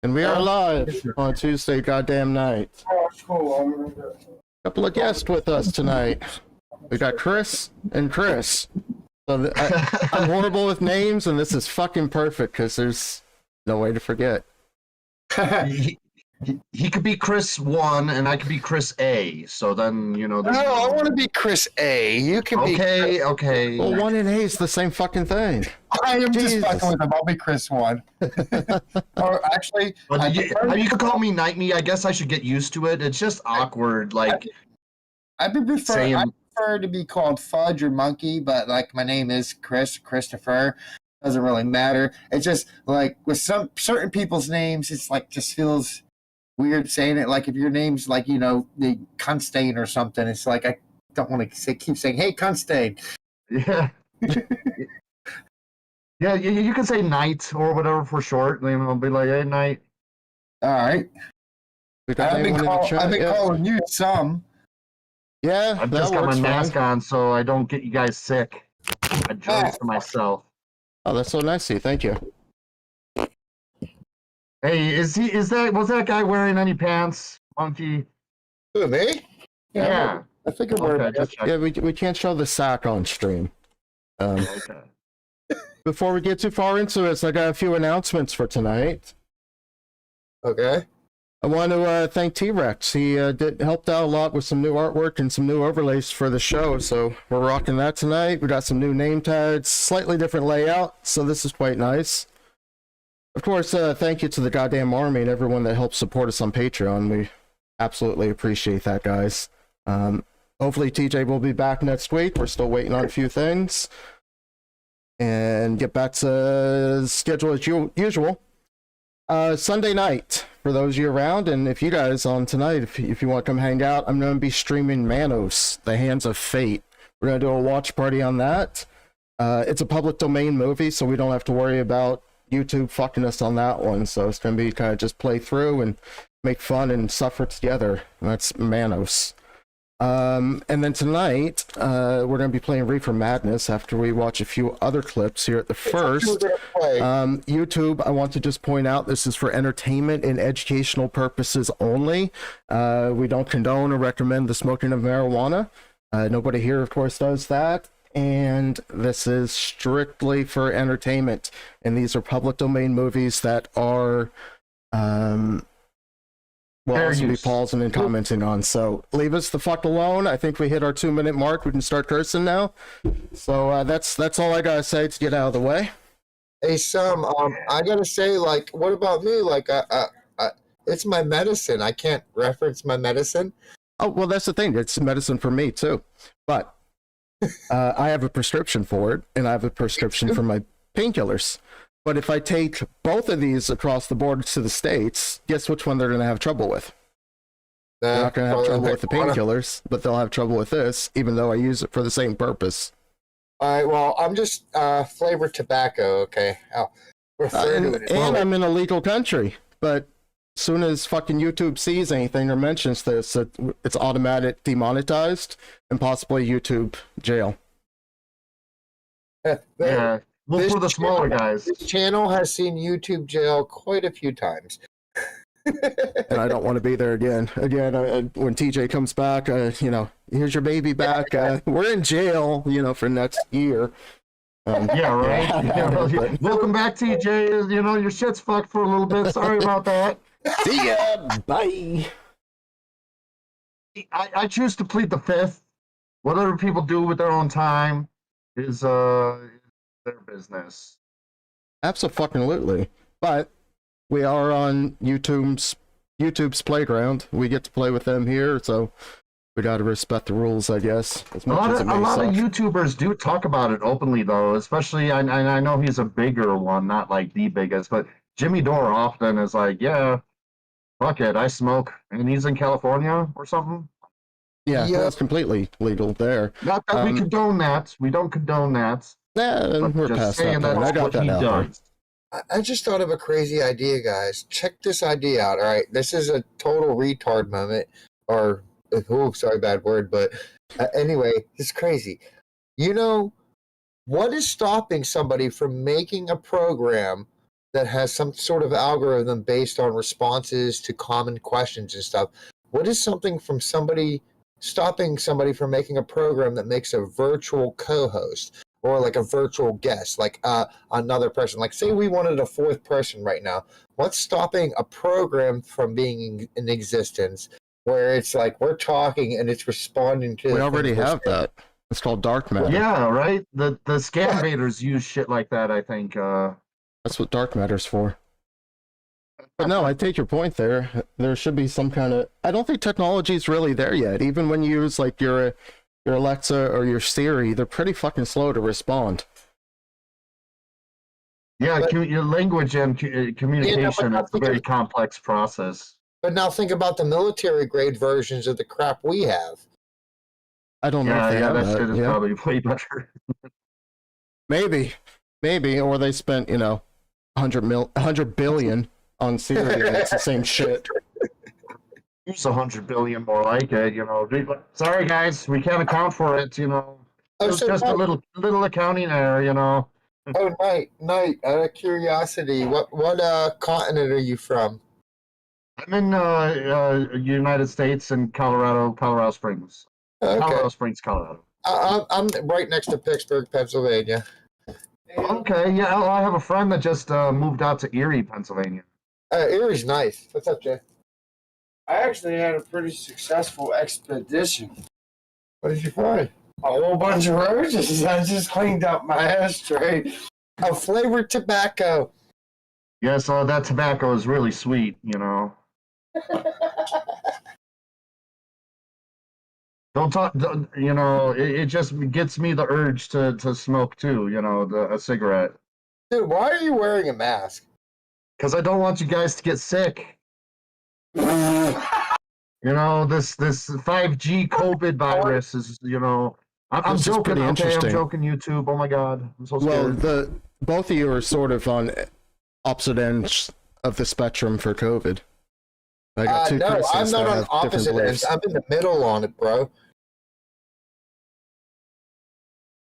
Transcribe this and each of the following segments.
And we are live on Tuesday goddamn night. Couple of guests with us tonight. We got Chris and Chris. So I'm horrible with names, and this is fucking perfect because there's no way to forget. He could be Chris 1, and I could be Chris A. So then, you know. No, I want to be Chris A. You can be. Okay. Well, 1 and A is the same fucking thing. I am just fucking with him. I'll be Chris 1. Or actually, you could call me Night Me. I guess I should get used to it. It's just awkward. Like, I prefer to be called Fudge or Monkey, but like my name is Christopher. Doesn't really matter. It's just like with some certain people's names, it's like just feels weird saying it. Like if your name's like, you know, the Cunstain or something, it's like I don't want to keep saying, "Hey, Cunstain." Yeah. Yeah, you can say Night or whatever for short. You know, be like, "Hey, Night." All right. I've been calling you some. Yeah, I've just got my mask on so I don't get you guys sick. I jokes to myself. Oh, that's so nice of you. Thank you. Hey, was that guy wearing any pants, Monkey? Who, me? Yeah. I think I'm wearing pants. Yeah, we can't show the sack on stream. Okay. Before we get too far into this, I got a few announcements for tonight. Okay. I want to thank T-Rex. He helped out a lot with some new artwork and some new overlays for the show, so we're rocking that tonight. We got some new name tags, slightly different layout, so this is quite nice. Of course, thank you to the goddamn army and everyone that helps support us on Patreon. We absolutely appreciate that, guys. Hopefully TJ will be back next week. We're still waiting on a few things. And get back to schedule as usual. Sunday night, for those of you around, and if you guys on tonight, if you want to come hang out, I'm going to be streaming Manos, The Hands of Fate. We're going to do a watch party on that. It's a public domain movie, so we don't have to worry about YouTube fucking us on that one. So it's going to be kind of just play through and make fun and suffer together. And that's Manos. And then tonight, we're going to be playing Reefer Madness after we watch a few other clips here at the first. YouTube, I want to just point out this is for entertainment and educational purposes only. We don't condone or recommend the smoking of marijuana. Nobody here, of course, does that. And this is strictly for entertainment. And these are public domain movies that are... Well, also be pausing and commenting on. So leave us the fuck alone. I think we hit our 2-minute mark. We can start cursing now. So that's all I gotta say to get out of the way. Hey, Sam. I gotta say, like, what about me? Like, it's my medicine. I can't reference my medicine. Oh well, that's the thing. It's medicine for me too. But I have a prescription for it, and I have a prescription for my painkillers. But if I take both of these across the border to the States, guess which one they're going to have trouble with? They're not going to have trouble with the painkillers, but they'll have trouble with this, even though I use it for the same purpose. All right, well, I'm just flavored tobacco, okay? And I'm in a legal country, but as soon as fucking YouTube sees anything or mentions this, it's automatic demonetized and possibly YouTube jail. Yeah. Well, for the smaller guys. This channel has seen YouTube jail quite a few times. And I don't want to be there again. When TJ comes back, you know, here's your baby back. We're in jail, you know, for next year. Yeah, right. Welcome back, TJ. You know, your shit's fucked for a little bit. Sorry about that. See ya. Bye. I choose to plead the fifth. What other people do with their own time is their business. Absolutely. But we are on YouTube's playground. We get to play with them here, so we got to respect the rules, I guess. A lot of YouTubers do talk about it openly, though. Especially, I know he's a bigger one, not like the biggest, but Jimmy Dore often is like, "Yeah, fuck it, I smoke," and he's in California or something. Yeah, that's completely legal there. Not that we condone that. We don't condone that. Yeah, we're past that point. I got that now. I just thought of a crazy idea, guys. Check this idea out, all right? This is a total retard moment. Or, oh, sorry, bad word. But anyway, it's crazy. You know, what is stopping somebody from making a program that has some sort of algorithm based on responses to common questions and stuff. What is something from somebody stopping somebody from making a program that makes a virtual co-host or like a virtual guest, like another person? Like, say we wanted a fourth person right now. What's stopping a program from being in existence where it's like we're talking and it's responding to? We already have that. It's called dark matter. Yeah, right. The scam baiters use shit like that. I think. That's what dark matter's for. But no, I take your point there. There should be some kind of... I don't think technology is really there yet. Even when you use like your Alexa or your Siri, they're pretty fucking slow to respond. Yeah, your language and communication is a very complex process. But now think about the military grade versions of the crap we have. I don't know if they have that shit is yeah. probably way better. Maybe, or they spent 100 billion on Siri and it's the same shit. It's 100 billion more like it, Sorry guys, we can't account for it, It's just a little accounting error, Oh, Knight, out of curiosity, what continent are you from? I'm in United States and Colorado Springs. Okay. Colorado Springs, Colorado. I'm right next to Pittsburgh, Pennsylvania. Okay, yeah, I have a friend that just moved out to Erie, Pennsylvania. Erie's nice. What's up, Jay? I actually had a pretty successful expedition. What did you find? A whole bunch of roaches. I just cleaned up my ashtray. A flavored tobacco. Yeah, so that tobacco is really sweet, Don't talk, it just gets me the urge to smoke too, a cigarette. Dude, why are you wearing a mask? Because I don't want you guys to get sick. This 5G COVID virus is, I'm joking. Okay, I'm joking, YouTube. Oh my God, I'm so scared. Well, both of you are sort of on opposite ends of the spectrum for COVID. I got two no, I'm Chris's not that on have opposite different ends. beliefs. I'm in the middle on it, bro.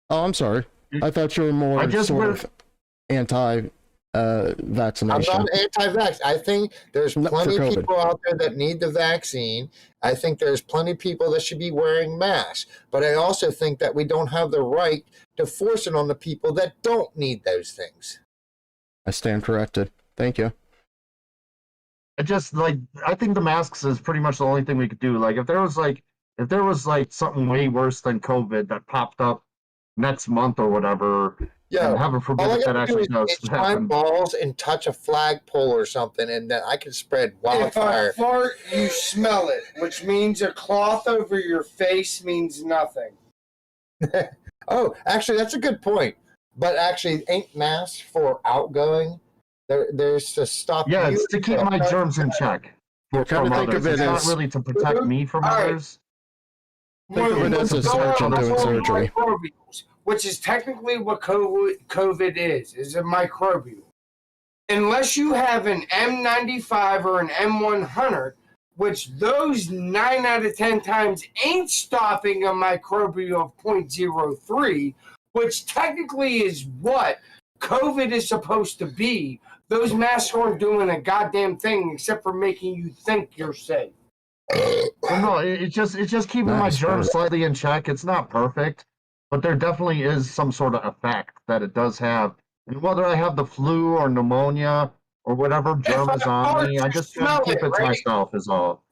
Oh, I'm sorry. I thought you were more sort of anti-vaccination. I'm not anti-vax. I think there's plenty of people out there that need the vaccine. I think there's plenty of people that should be wearing masks. But I also think that we don't have the right to force it on the people that don't need those things. I stand corrected. Thank you. I think the masks is pretty much the only thing we could do. Like, if there was something way worse than COVID that popped up next month or whatever, and heaven forbid that actually does happen. Balls and touch a flagpole or something, and then I can spread wildfire. If I fart, you smell it, which means a cloth over your face means nothing. Oh, actually, that's a good point. But actually, ain't masks for outgoing? There's to stop. Yeah, it's to keep my germs in check. You're kind of think of it as not really to protect me from others. Think of it as a surgeon doing surgery. Microbials, which is technically what COVID is a microbial. Unless you have an M95 or an M100, which those 9 out of 10 times ain't stopping a microbial of 0.03, which technically is what COVID is supposed to be. Those masks aren't doing a goddamn thing except for making you think you're safe. Well, no, it's just keeping my germs slightly in check. It's not perfect, but there definitely is some sort of effect that it does have. And whether I have the flu or pneumonia or whatever germ is on me, I just try to keep it to myself is all.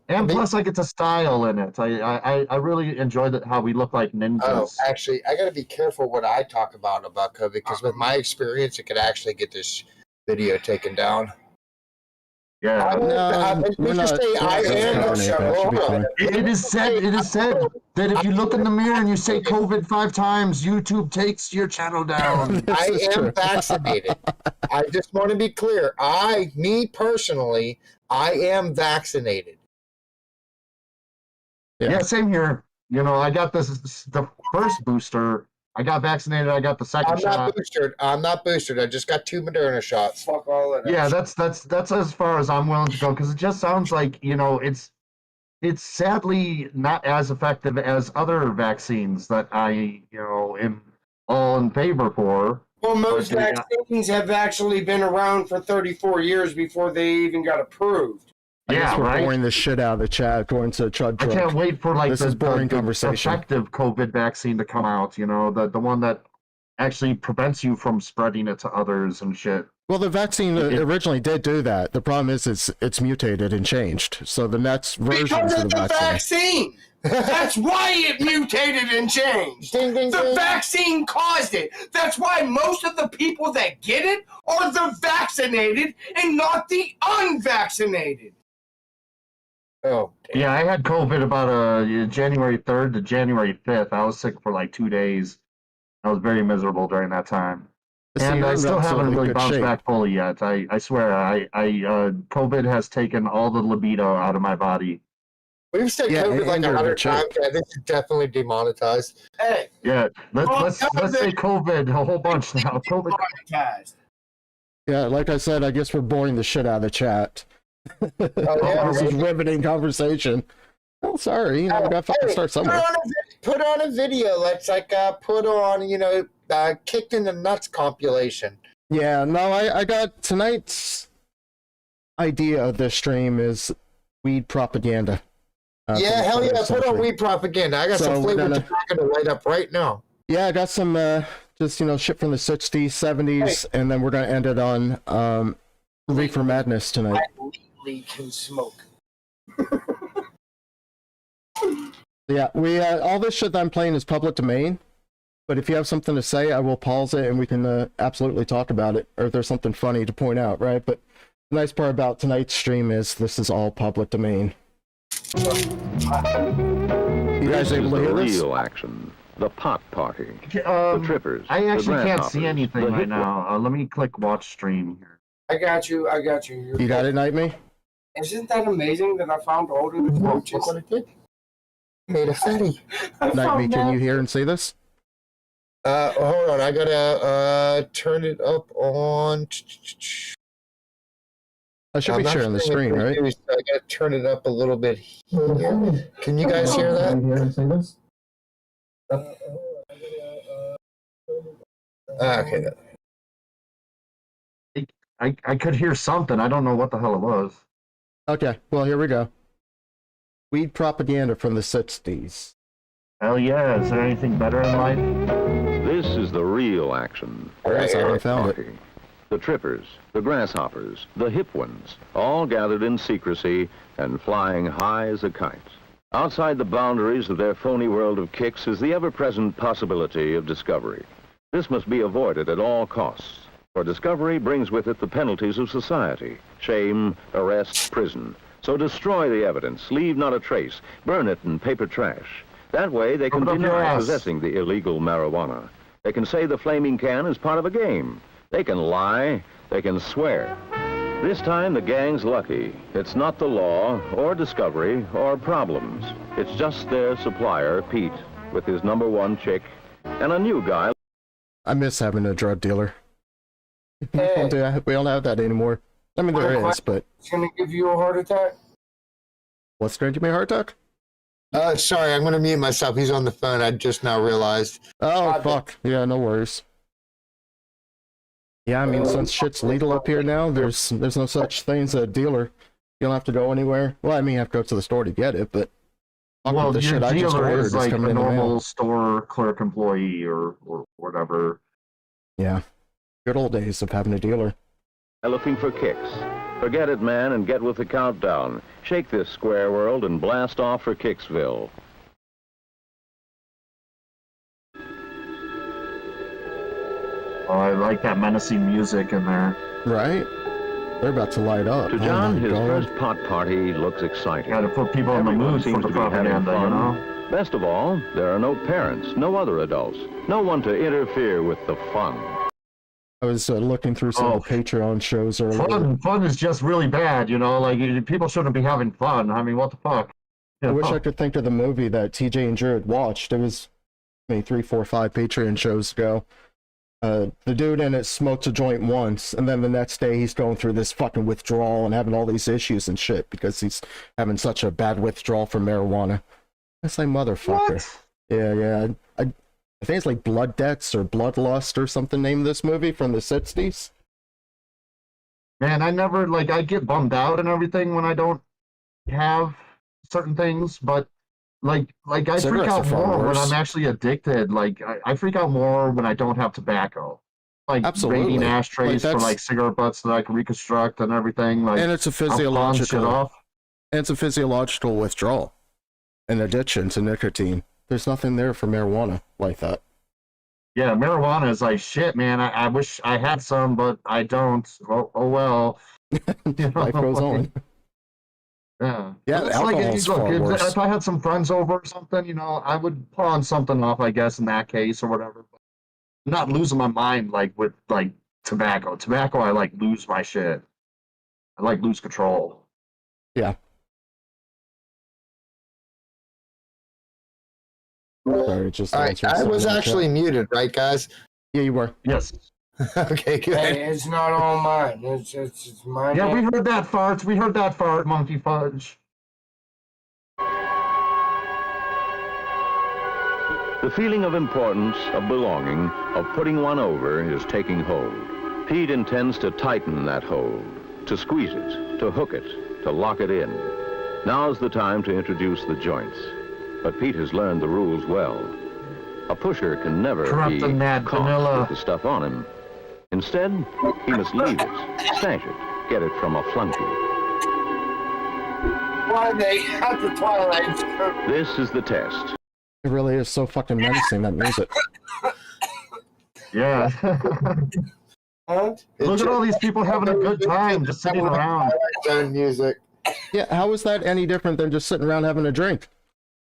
And plus I get to style in it. I really enjoy how we look like ninjas. Oh, actually, I got to be careful what I talk about COVID, because with my experience, it could actually get this video taken down. Yeah. It is said that if you look in the mirror and you say COVID 5 times, YouTube takes your channel down. I am vaccinated. I just want to be clear. Me personally, I am vaccinated. Yeah, same here. I got the first booster. I got vaccinated. I got the second shot. I'm not boosted. I just got 2 Moderna shots. Fuck all of that. Yeah, that's as far as I'm willing to go, because it just sounds like it's sadly not as effective as other vaccines that I am all in favor for. Well, most Okay, yeah. vaccines have actually been around for 34 years before they even got approved. I guess Yeah, we're right. boring the shit out of the chat according to Chud I Truck. can't wait for like This is boring the conversation. effective COVID vaccine to come out. You know, the one that actually prevents you from spreading it to others and shit. Well, the vaccine originally did do that. The problem is it's mutated and changed. So the next versions Because of of the the vaccine. That's why it mutated and changed. Ding, ding, The ding. vaccine caused it. That's why most of the people that get it are the vaccinated and not the unvaccinated. Oh, damn. Yeah, I had COVID about January 3rd to January 5th. I was sick for like 2 days. I was very miserable during that time. See, And you're I in still haven't relatively really good bounced shape. back fully yet. I swear, COVID has taken all the libido out of my body. We've said Yeah, COVID like and you're 100 chick. times. Yeah, this is definitely demonetized. Hey, Yeah, Oh, let's say COVID a whole bunch now. COVID. monetized. Yeah, like I said, I guess we're boring the shit out of the chat. Oh, yeah, This is right. riveting conversation. Oh, sorry, we got to Hey, start somewhere. Put on a video. Let's put on, kicked in the nuts compilation. Yeah, no, I got tonight's idea of this stream is weed propaganda. Yeah, hell yeah. Put on century. weed propaganda. I got So some we're flavored gonna- tobacco to light up right now. Yeah, I got some just shit from the 60s, 70s, and then we're gonna end it on Reefer Madness tonight. I legally can smoke. Yeah, we all this shit that I'm playing is public domain, but if you have something to say, I will pause it and we can absolutely talk about it, or if there's something funny to point out, right? But the nice part about tonight's stream is this is all public domain. You guys This able is to the hear this? real action. The pot party. The Um, trippers. I the actually can't grasshoppers, see anything the right hip- now. Let me click watch stream here. I got you. You got it, Nightmare? Isn't that amazing that I found all of the Look coaches? what it did. Made a fatty. Nightmare, can you hear and see this? Hold on. I gotta turn it up on. I should be sharing the screen, right? I gotta turn it up a little bit here. Can you guys hear that? Okay. I could hear something. I don't know what the hell it was. Okay, well, here we go. Weed propaganda from the 60s. Hell yeah! Is there anything better in life? This is the real action. Yes, I Pot found it. party. The trippers, the grasshoppers, the hip ones, all gathered in secrecy and flying high as a kite. Outside the boundaries of their phony world of kicks is the ever-present possibility of discovery. This must be avoided at all costs, for discovery brings with it the penalties of society: shame, arrest, prison. So destroy the evidence, leave not a trace, burn it in paper trash. That way they can Open up your deny ass. possessing the illegal marijuana. They can say the flaming can is part of a game. They can lie, they can swear. This time the gang's lucky. It's not the law, or discovery, or problems. It's just their supplier, Pete, with his #1 chick, and a new guy. I miss having a drug dealer. Hey. We don't have that anymore. I mean, there is, but It's gonna give you a heart attack. what's going to give me a heart attack? Sorry, I'm gonna mute myself. He's on the phone. I just now realized. Oh, God, fuck. Yeah, no worries. Yeah, I mean, since shit's legal up here now, there's no such thing as a dealer. You don't have to go anywhere. Well, I mean, you have to go to the store to get it, but fuck Well, with the your shit I just dealer ordered is is like coming a in the mail. normal store clerk employee or whatever. Yeah. Good old days of having a dealer. Looking for kicks. Forget it, man, and get with the countdown. Shake this square world and blast off for Kicksville. Oh, I like that menacing music in there. Right? They're about to light up. To Oh John, my his God. first pot party looks exciting. Got to put people in the Everyone mood for seems the to be having propaganda, you fun. know? Best of all, there are no parents, no other adults, no one to interfere with the fun. I was looking through some of the Patreon shows earlier. Fun is just really bad, you know? Like, people shouldn't be having fun. I mean, what the fuck? I wish I could think of the movie that TJ and Drew had watched. It was maybe 3, 4, 5 Patreon shows ago. The dude in it smoked a joint once, and then the next day he's going through this fucking withdrawal and having all these issues and shit because he's having such a bad withdrawal from marijuana. It's like, motherfucker. What? Yeah. I think it's like Blood Debts or Bloodlust or something named this movie from the 60s. Man, I never like I get bummed out and everything when I don't have certain things, but like I freak Cigarettes out are far more when worse. I'm actually addicted. Like I freak out more when I don't have tobacco. Like Absolutely. raiding Like, ashtrays for that's- like cigarette butts that I can reconstruct and everything. Like And it's a I'll pawn shit physiological off. and it's a physiological withdrawal, an addiction to nicotine. There's nothing there for marijuana like that. Yeah, marijuana is like shit, man. I wish I had some, but I don't. Oh well. You know, Life goes on. Yeah. Yeah, It's alcohol's look, far worse. if I had some friends over or something, you know, I would pawn something off, I guess, in that case or whatever. But I'm not losing my mind like with like tobacco. Tobacco, I like lose my shit. I like lose control. Yeah. Sorry, just All right, answered I something was in the actually chat. muted, right, guys? Yeah, you were. Yes. Okay, good. Hey, it's not all mine. It's mine. Yeah, we heard that fart. We heard that fart, MonkeyPhudge. The feeling of importance, of belonging, of putting one over is taking hold. Pete intends to tighten that hold, to squeeze it, to hook it, to lock it in. Now's the time to introduce the joints. But Pete has learned the rules well. A pusher can never Corrupt be and mad caught vanilla. with the stuff on him. Instead, he must leave it, stash it, get it from a flunky. Why they at the Twilight Zone? This is the test. It really is so fucking menacing, that music. Yeah. Huh? Look at all these people having a good time just sitting around. Zone music. Yeah, how is that any different than just sitting around having a drink?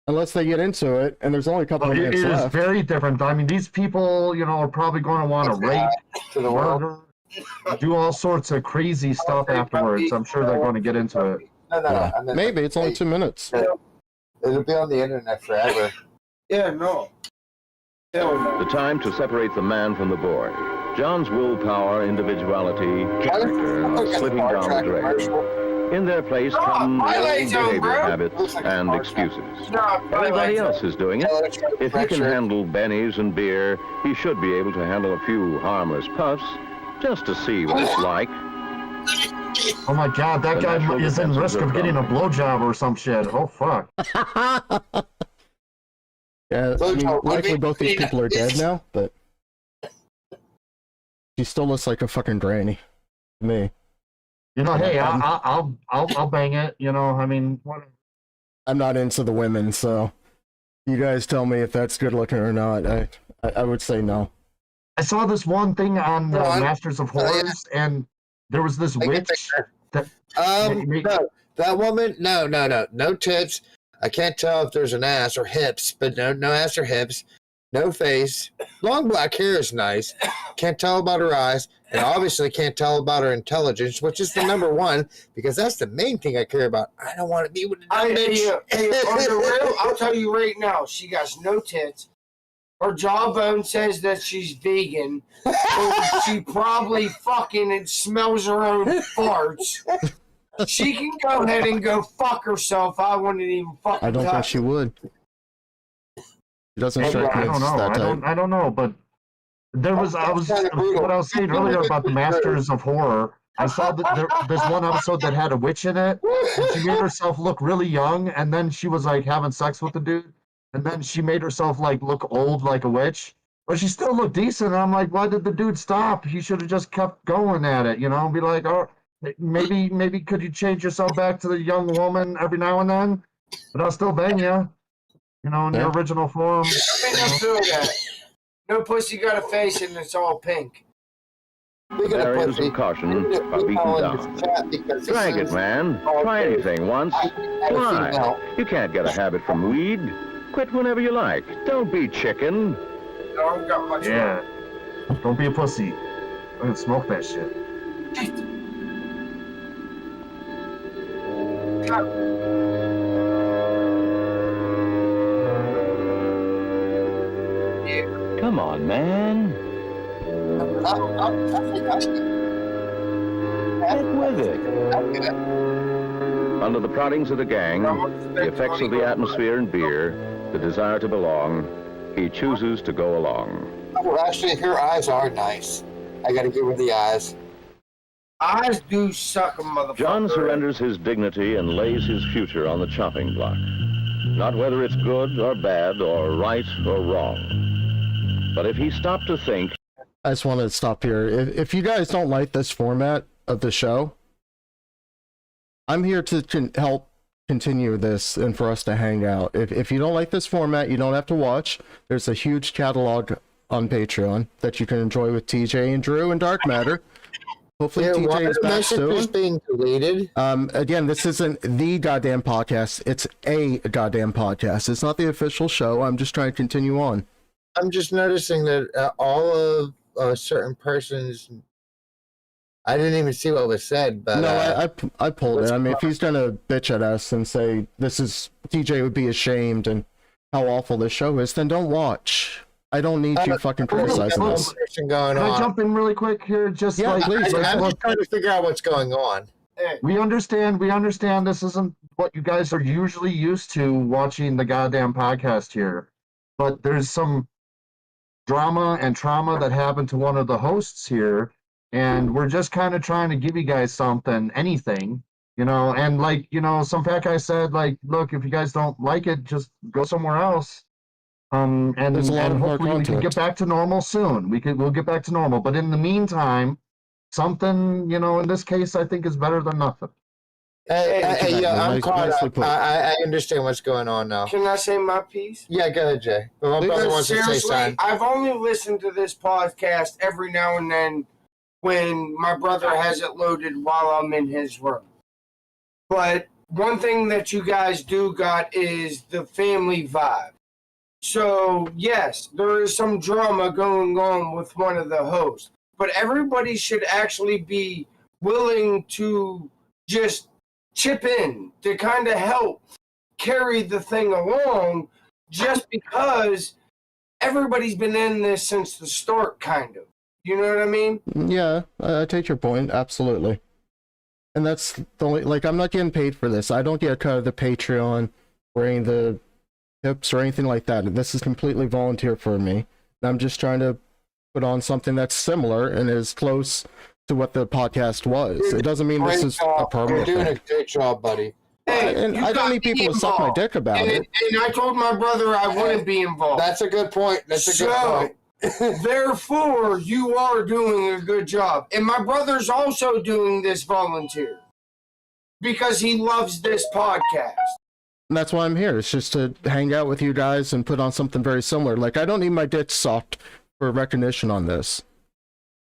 Unless they get into it, and there's only a couple of It minutes is left. very different. I mean, these people, you know, are probably going to want to rape, To the world. murder, do all sorts of crazy stuff afterwards. I'm sure they're going to get into it. No, Yeah. I meant, Maybe, it's only 2 minutes. it'll be on the internet forever. Yeah, no. Hell no. The time to separate the man from the boy. John's willpower, individuality, character are slipping down the drain. In their place come old Twilight Zone, behavior bro. habits and excuses. No, Everybody else is doing it. If he can handle bennies and beer, he should be able to handle a few harmless puffs, just to see what it's like. Oh my God, that The guy natural is in defenses risk are of getting a crumbling. blowjob or some shit. Oh fuck. Yeah, I mean, likely both these people are dead now, but she still looks like a fucking granny to me. You know, hey, I'll bang it. You know, I mean, whatever. I'm not into the women, so you guys tell me if that's good looking or not. I would say no. I saw this one thing on Go on. Masters of Horrors, and there was this Take a witch. picture. That, No, that woman, no tits. I can't tell if there's an ass or hips, but no ass or hips, no face. Long black hair is nice. Can't tell about her eyes, and obviously can't tell about her intelligence, which is the number one, because that's the main thing I care about. I don't want to be with a dumb bitch. On the real, I'll tell you right now, she got no tits. Her jawbone says that she's vegan. And she probably fucking smells her own farts. She can go ahead and go fuck herself. I wouldn't even fucking I don't think touch she her. would. She doesn't I strike me don't as know. that type. I don't know, but there was what I was saying earlier about the Masters of Horror. I saw that there's one episode that had a witch in it, and she made herself look really young, and then she was like having sex with the dude, and then she made herself like look old like a witch, but she still looked decent. And I'm like, why did the dude stop? He should have just kept going at it, you know, and be like, oh, maybe could you change yourself back to the young woman every now and then, but I'll still bang you, you know, in your original form. I mean, I feel that. No pussy got a face and it's all pink. Barriers of caution are beaten down. Drag it, man. Try anything once. Try. You can't get a habit from weed. Quit whenever you like. Don't be chicken. No, I don't got much. Yeah, don't be a pussy. Don't smoke that shit. Come on, man. Get with it. Under the proddings of the gang, the effects of the atmosphere and beer, the desire to belong, he chooses to go along. Oh, actually, her eyes are nice. I gotta give her the eyes. Eyes do suck a motherfucker. John surrenders his dignity and lays his future on the chopping block. Not whether it's good or bad or right or wrong. But if he stopped to think... I just wanted to stop here. If you guys don't like this format of the show, I'm here to help continue this and for us to hang out. If you don't like this format, you don't have to watch. There's a huge catalog on Patreon that you can enjoy with TJ and Drew and Dark Matter. Hopefully TJ is back soon. Being deleted. Again, this isn't the goddamn podcast. It's a goddamn podcast. It's not the official show. I'm just trying to continue on. I'm just noticing that all of certain persons. I didn't even see what was said, but no, I pulled it. I mean, if he's gonna bitch at us and say this is TJ would be ashamed and how awful this show is, then don't watch. I don't need you fucking criticizing this. Can I jump in really quick here? Just Yeah, please. I'm just trying to figure out what's going on. we understand this isn't what you guys are usually used to watching the goddamn podcast here, but there's some drama and trauma that happened to one of the hosts here, and we're just kind of trying to give you guys something, anything, and like, some fat guy said, like, look, if you guys don't like it, just go somewhere else. And hopefully we can get back to normal soon. We'll get back to normal. But in the meantime, something, in this case, I think is better than nothing. I'm caught up. I understand what's going on now. Can I say my piece? Yeah, go ahead, Jay. But my brother wants to say something. I've only listened to this podcast every now and then when my brother has it loaded while I'm in his room. But one thing that you guys do got is the family vibe. So, yes, there is some drama going on with one of the hosts, but everybody should actually be willing to just chip in to kind of help carry the thing along, just because everybody's been in this since the start, kind of. You know what I mean? Yeah, I take your point, absolutely. And that's the only, like, I'm not getting paid for this. I don't get a cut of the Patreon or any of the tips or anything like that. This is completely volunteer for me. I'm just trying to put on something that's similar and is close to what the podcast was. It doesn't mean this is a permanent You're doing thing. a great job, buddy. Hey, And I don't need people to suck my dick about it. And I told my brother I wouldn't be involved. That's a good point. That's a good point. Therefore, you are doing a good job. And my brother's also doing this volunteer because he loves this podcast. And that's why I'm here. It's just to hang out with you guys and put on something very similar. Like, I don't need my dick sucked for recognition on this.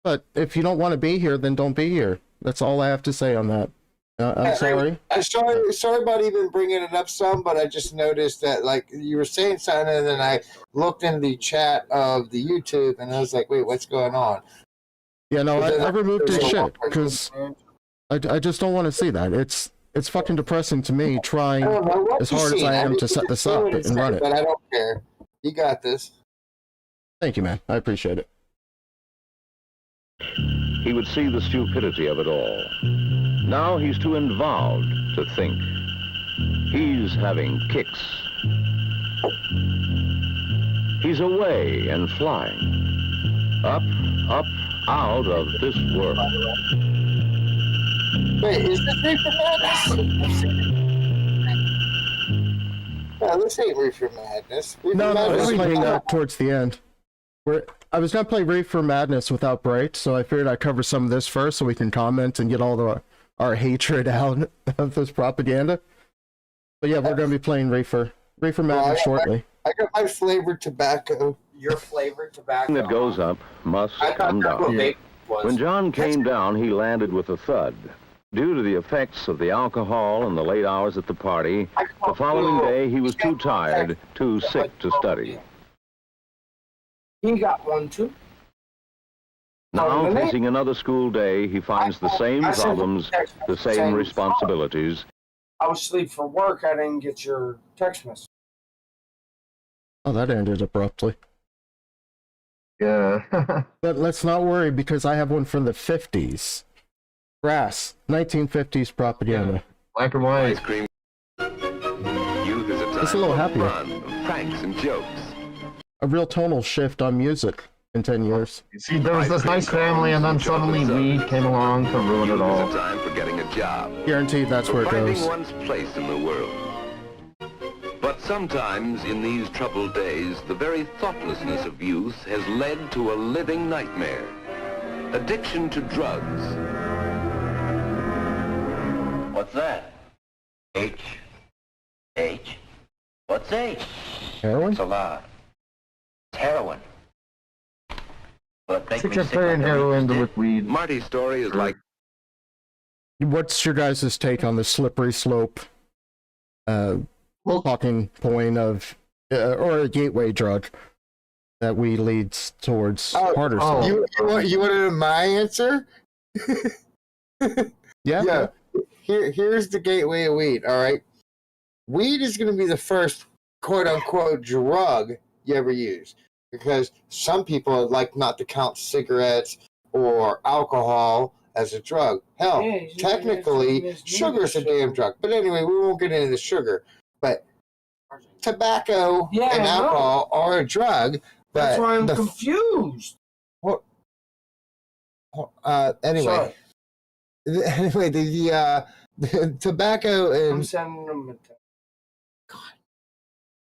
But if you don't want to be here, then don't be here. That's all I have to say on that. I'm sorry. I'm sorry about even bringing it up some, but I just noticed that, like, you were saying something, and then I looked in the chat of the YouTube, and I was like, wait, what's going on? Yeah, no, I removed this shit because I just don't want to see that. It's fucking depressing to me trying as hard as I am to set this up and run it. But I don't care. You got this. Thank you, man. I appreciate it. He would see the stupidity of it all. Now he's too involved to think. He's having kicks. He's away and flying. Up, up, out of this world. Wait, is this Reefer Madness? No, this ain't Reefer Madness. No, I was playing towards the end. I was going to play Reefer Madness without break, so I figured I'd cover some of this first so we can comment and get all our hatred out of this propaganda. But yeah, we're going to be playing Reefer Madness shortly. I got my flavored tobacco. Your flavored tobacco. That goes up must come down. When John came down, he landed with a thud. Due to the effects of the alcohol and the late hours at the party, the following day he was too tired, too sick to study. He got one too. Now, facing another school day, he finds the same problems, the same responsibilities. I was asleep for work. I didn't get your text message. Oh, that ended abruptly. Yeah. But let's not worry because I have one from the 50s. Brass, 1950s propaganda. Black and white. Ice cream. Youth is a time It's a little happier. of fun, of pranks and jokes. a real tonal shift on music in 10 years. You see, there was this nice family, and then suddenly weed came along to ruin it all. Use the time for getting a job. Guaranteed that's where it Finding goes. one's place in the world. But sometimes in these troubled days, the very thoughtlessness of youth has led to a living nightmare. Addiction to drugs. What's that? H? What's H? Heroin? It's a lot. It's heroin. But make me sick Schizophrenia, like a heroin stick. with weed. Marty's story is like What's your guys' take on the slippery slope talking point of, or a gateway drug that we leads towards harder stuff? You wanted my answer? Yeah. Here's the gateway of weed. All right, weed is going to be the first quote unquote drug you ever use, because some people like not to count cigarettes or alcohol as a drug. Hell, Yeah, technically, sugar's a damn drug. But anyway, we won't get into the sugar. But tobacco Yeah, and I know. alcohol are a drug. But That's why I'm confused. anyway. Sorry. Anyway, the tobacco I'm and sending them a text.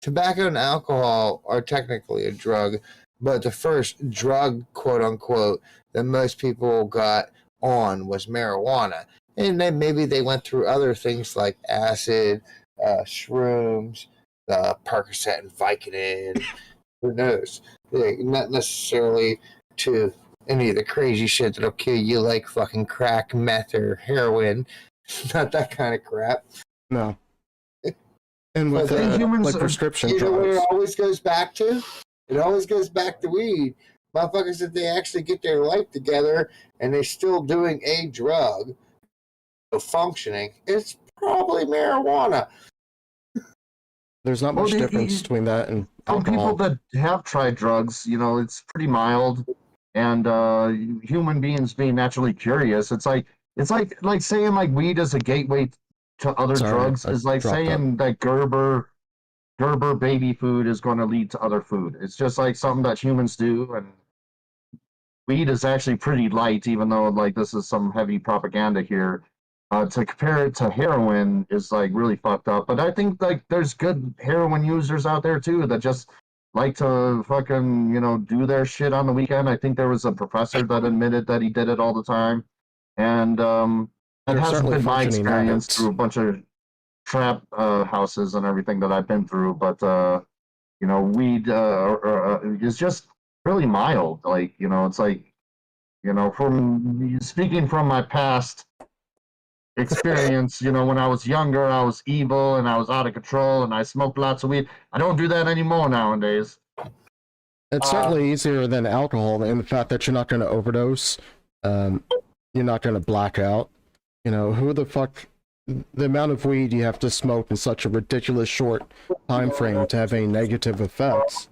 tobacco and alcohol are technically a drug, but the first drug, quote unquote, that most people got on was marijuana, and then maybe they went through other things like acid, shrooms, Percocet and Vicodin. Who knows? Not necessarily to any of the crazy shit that'll kill you, like fucking crack, meth, or heroin. Not that kind of crap. No. And with But then humans like are- prescription You know what it drugs. always goes back to? It always goes back to weed. Motherfuckers, if they actually get their life together and they're still doing a drug, functioning, it's probably marijuana. There's not Well, much the- difference between that and Some people alcohol. that have tried drugs, it's pretty mild, and human beings being naturally curious, it's like saying like weed is a gateway to other Sorry, drugs I is like dropped saying that Gerber baby food is going to lead to other food. It's just like something that humans do, and weed is actually pretty light, even though like this is some heavy propaganda here. To compare it to heroin is like really fucked up. But I think like there's good heroin users out there too that just like to fucking do their shit on the weekend. I think there was a professor that admitted that he did it all the time, and it There's hasn't certainly been my functioning experience habits. through a bunch of trap houses and everything that I've been through. But weed is just really mild. Like it's like from speaking from my past experience, when I was younger, I was evil and I was out of control and I smoked lots of weed. I don't do that anymore nowadays. It's certainly easier than alcohol in the fact that you're not going to overdose. You're not going to black out. Who the fuck... The amount of weed you have to smoke in such a ridiculous short time frame to have any negative effects,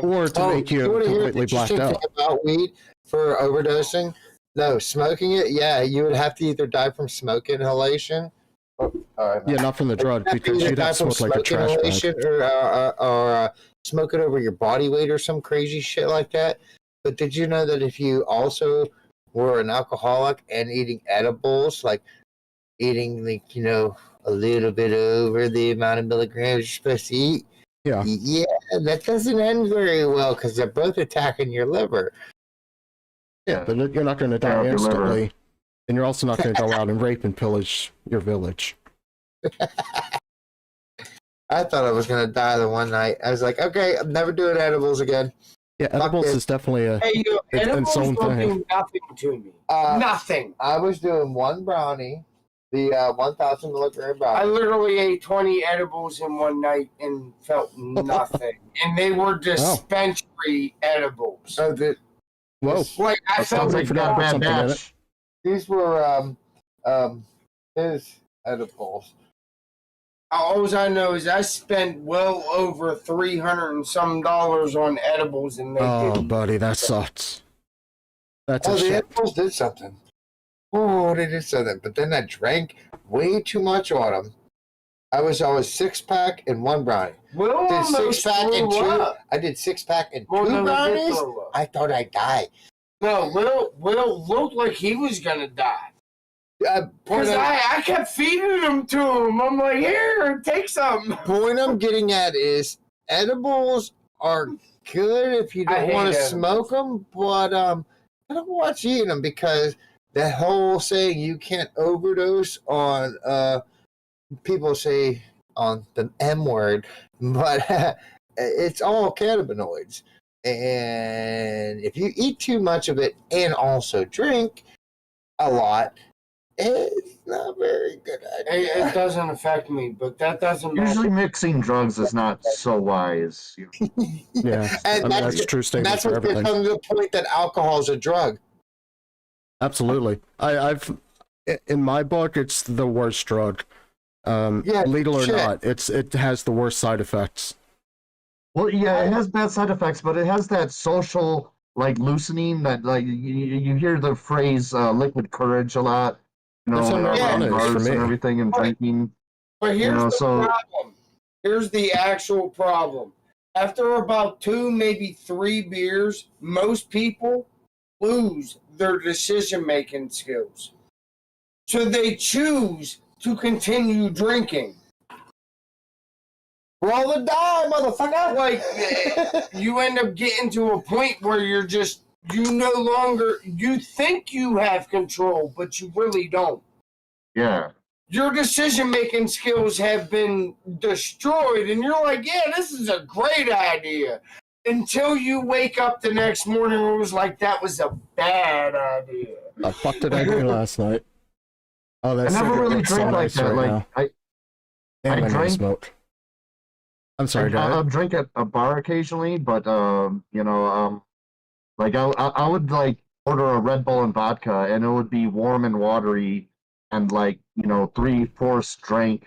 or to make you wanna hear the completely blacked interesting out. thing about weed for overdosing? No, smoking it, yeah, you would have to either die from smoke inhalation. All right, Yeah, not from the drug, You'd have to because either you'd die have from smoked like a trash bag. inhalation or smoke it over your body weight or some crazy shit like that. But did you know that if you also were an alcoholic and eating edibles, like eating a little bit over the amount of milligrams you're supposed to eat, Yeah. that doesn't end very well because they're both attacking your liver. Yeah, but you're not going to die your liver. instantly, and you're also not going to go out and rape and pillage your village. I thought I was going to die the one night. I was like, okay, I'm never doing edibles again. Yeah, edibles it. is definitely a... Hey, yo, It's edibles its own don't thing. do nothing to me. Nothing. I was doing one brownie, the 1,000 milligram I brownie. literally ate 20 edibles in one night and felt nothing. And they were dispensary edibles. So Whoa. Like, I That sounds felt like you got a bad something in it. batch. these were his edibles. all I know is I spent well over $300 and some on edibles, and they Oh, didn't. buddy, that sucks. That's a Oh, the shit. edibles did something. Oh, they did something. But then I drank way too much on them. I was always 6-pack and 1 brownie. Will Did almost 6-pack and 2. threw up. I did 6-pack and 2 Well, no, he did brownies. throw up. I thought I'd die. No, Will looked like he was gonna die. Because Point I kept feeding him to him. I'm like, here, take some. I'm getting at is edibles are good if you I don't hate want to edibles. smoke them, but I don't watch eating them because that whole saying you can't overdose on people say on the M word, but it's all cannabinoids. And if you eat too much of it and also drink a lot, it's not very good idea. It doesn't affect me, but that doesn't matter. Usually mixing drugs is not so wise. Yeah, I mean, that's a true And statement that's for what's everything. become to the point that alcohol is a drug. Absolutely. I've in my book, it's the worst drug. Yeah, legal or shit. not, it has the worst side effects. Well, yeah, it has bad side effects, but it has that social like loosening that like you hear the phrase liquid courage a lot. You know, That's how marijuana in is for bars and me. everything and drinking. But here's know, the so- problem. Here's the actual problem. After about 2, maybe 3 beers, most people lose their decision-making skills. So they choose to continue drinking. Roll the die, motherfucker! Like, you end up getting to a point where you're just, you think you have control, but you really don't. Yeah. Your decision-making skills have been destroyed, and you're like, yeah, this is a great idea. Until you wake up the next morning and it was like, that was a bad idea. The fuck did I do last night? Oh, I that's never really drank like that. Like I drank. Smoke. I'm sorry, I'll guys. drink at a bar occasionally, but like I would like order a Red Bull and vodka, and it would be warm and watery, and like 3/4 drank.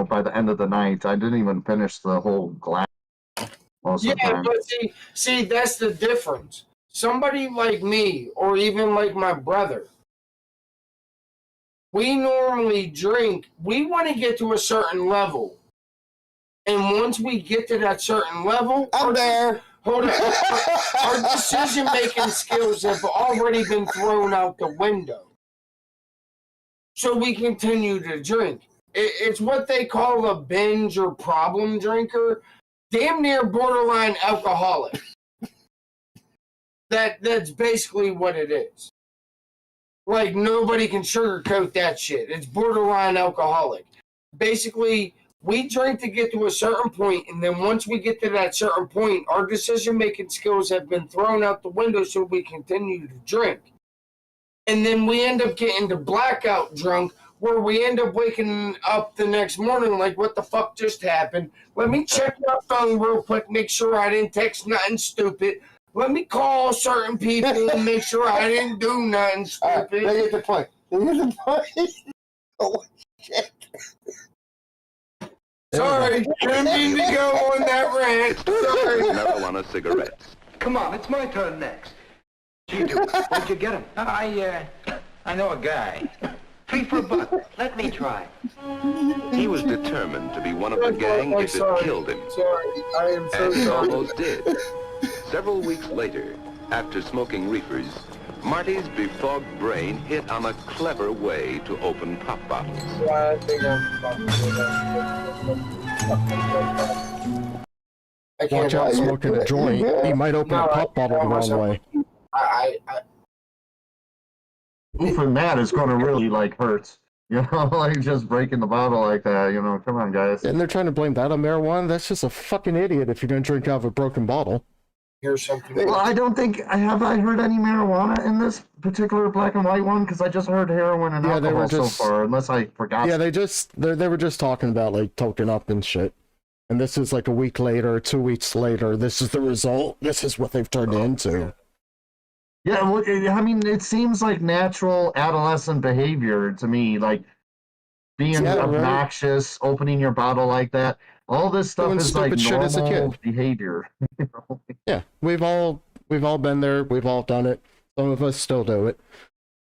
By the end of the night, I didn't even finish the whole glass. Most of the Yeah, time. but see, that's the difference. Somebody like me, or even like my brother, we normally drink. We want to get to a certain level. And once we get to that certain level, I'm there. Hold on. Our decision-making skills have already been thrown out the window. So we continue to drink. It's what they call a binge or problem drinker. Damn near borderline alcoholic. That's basically what it is. Like, nobody can sugarcoat that shit. It's borderline alcoholic. Basically, we drink to get to a certain point, and then once we get to that certain point, our decision-making skills have been thrown out the window, so we continue to drink. And then we end up getting to blackout drunk, where we end up waking up the next morning like, what the fuck just happened? Let me check my phone real quick, make sure I didn't text nothing stupid. Let me call certain people and make sure I didn't do nothing All right, stupid. they get the point. They get the point. Oh, shit. Sorry, didn't mean to go on that rant. Sorry. Marijuana cigarettes. Come on, it's my turn next. You do. Where'd you get him? I know a guy. 3 for $1. Let me try. He was determined to be one of the gang if it killed him. Sorry, I am so And he sorry. almost did. Several weeks later, after smoking reefers, Marty's befogged brain hit on a clever way to open pop bottles. I think I'm fucking I can't Watch out, help it. smoking a joint. He might open No, a pop bottle the wrong way. I Oofing that is going to really like hurt. Like just breaking the bottle like that. Come on, guys. And they're trying to blame that on marijuana. That's just a fucking idiot if you're gonna drink out of a broken bottle. here's something. Well, I don't think I heard any marijuana in this particular black and white one because I just heard heroin and Yeah, they were alcohol just- so far. Unless I forgot. Yeah, they were just talking about like token up and shit. And this is like a week later, 2 weeks later. This is the result. This is what they've turned into. Yeah, well, I mean, it seems like natural adolescent behavior to me, like being Yeah, right. obnoxious, opening your bottle like that. All this stuff Doing is like stupid shit as a normal kid. behavior. Yeah, we've all been there. We've all done it. Some of us still do it.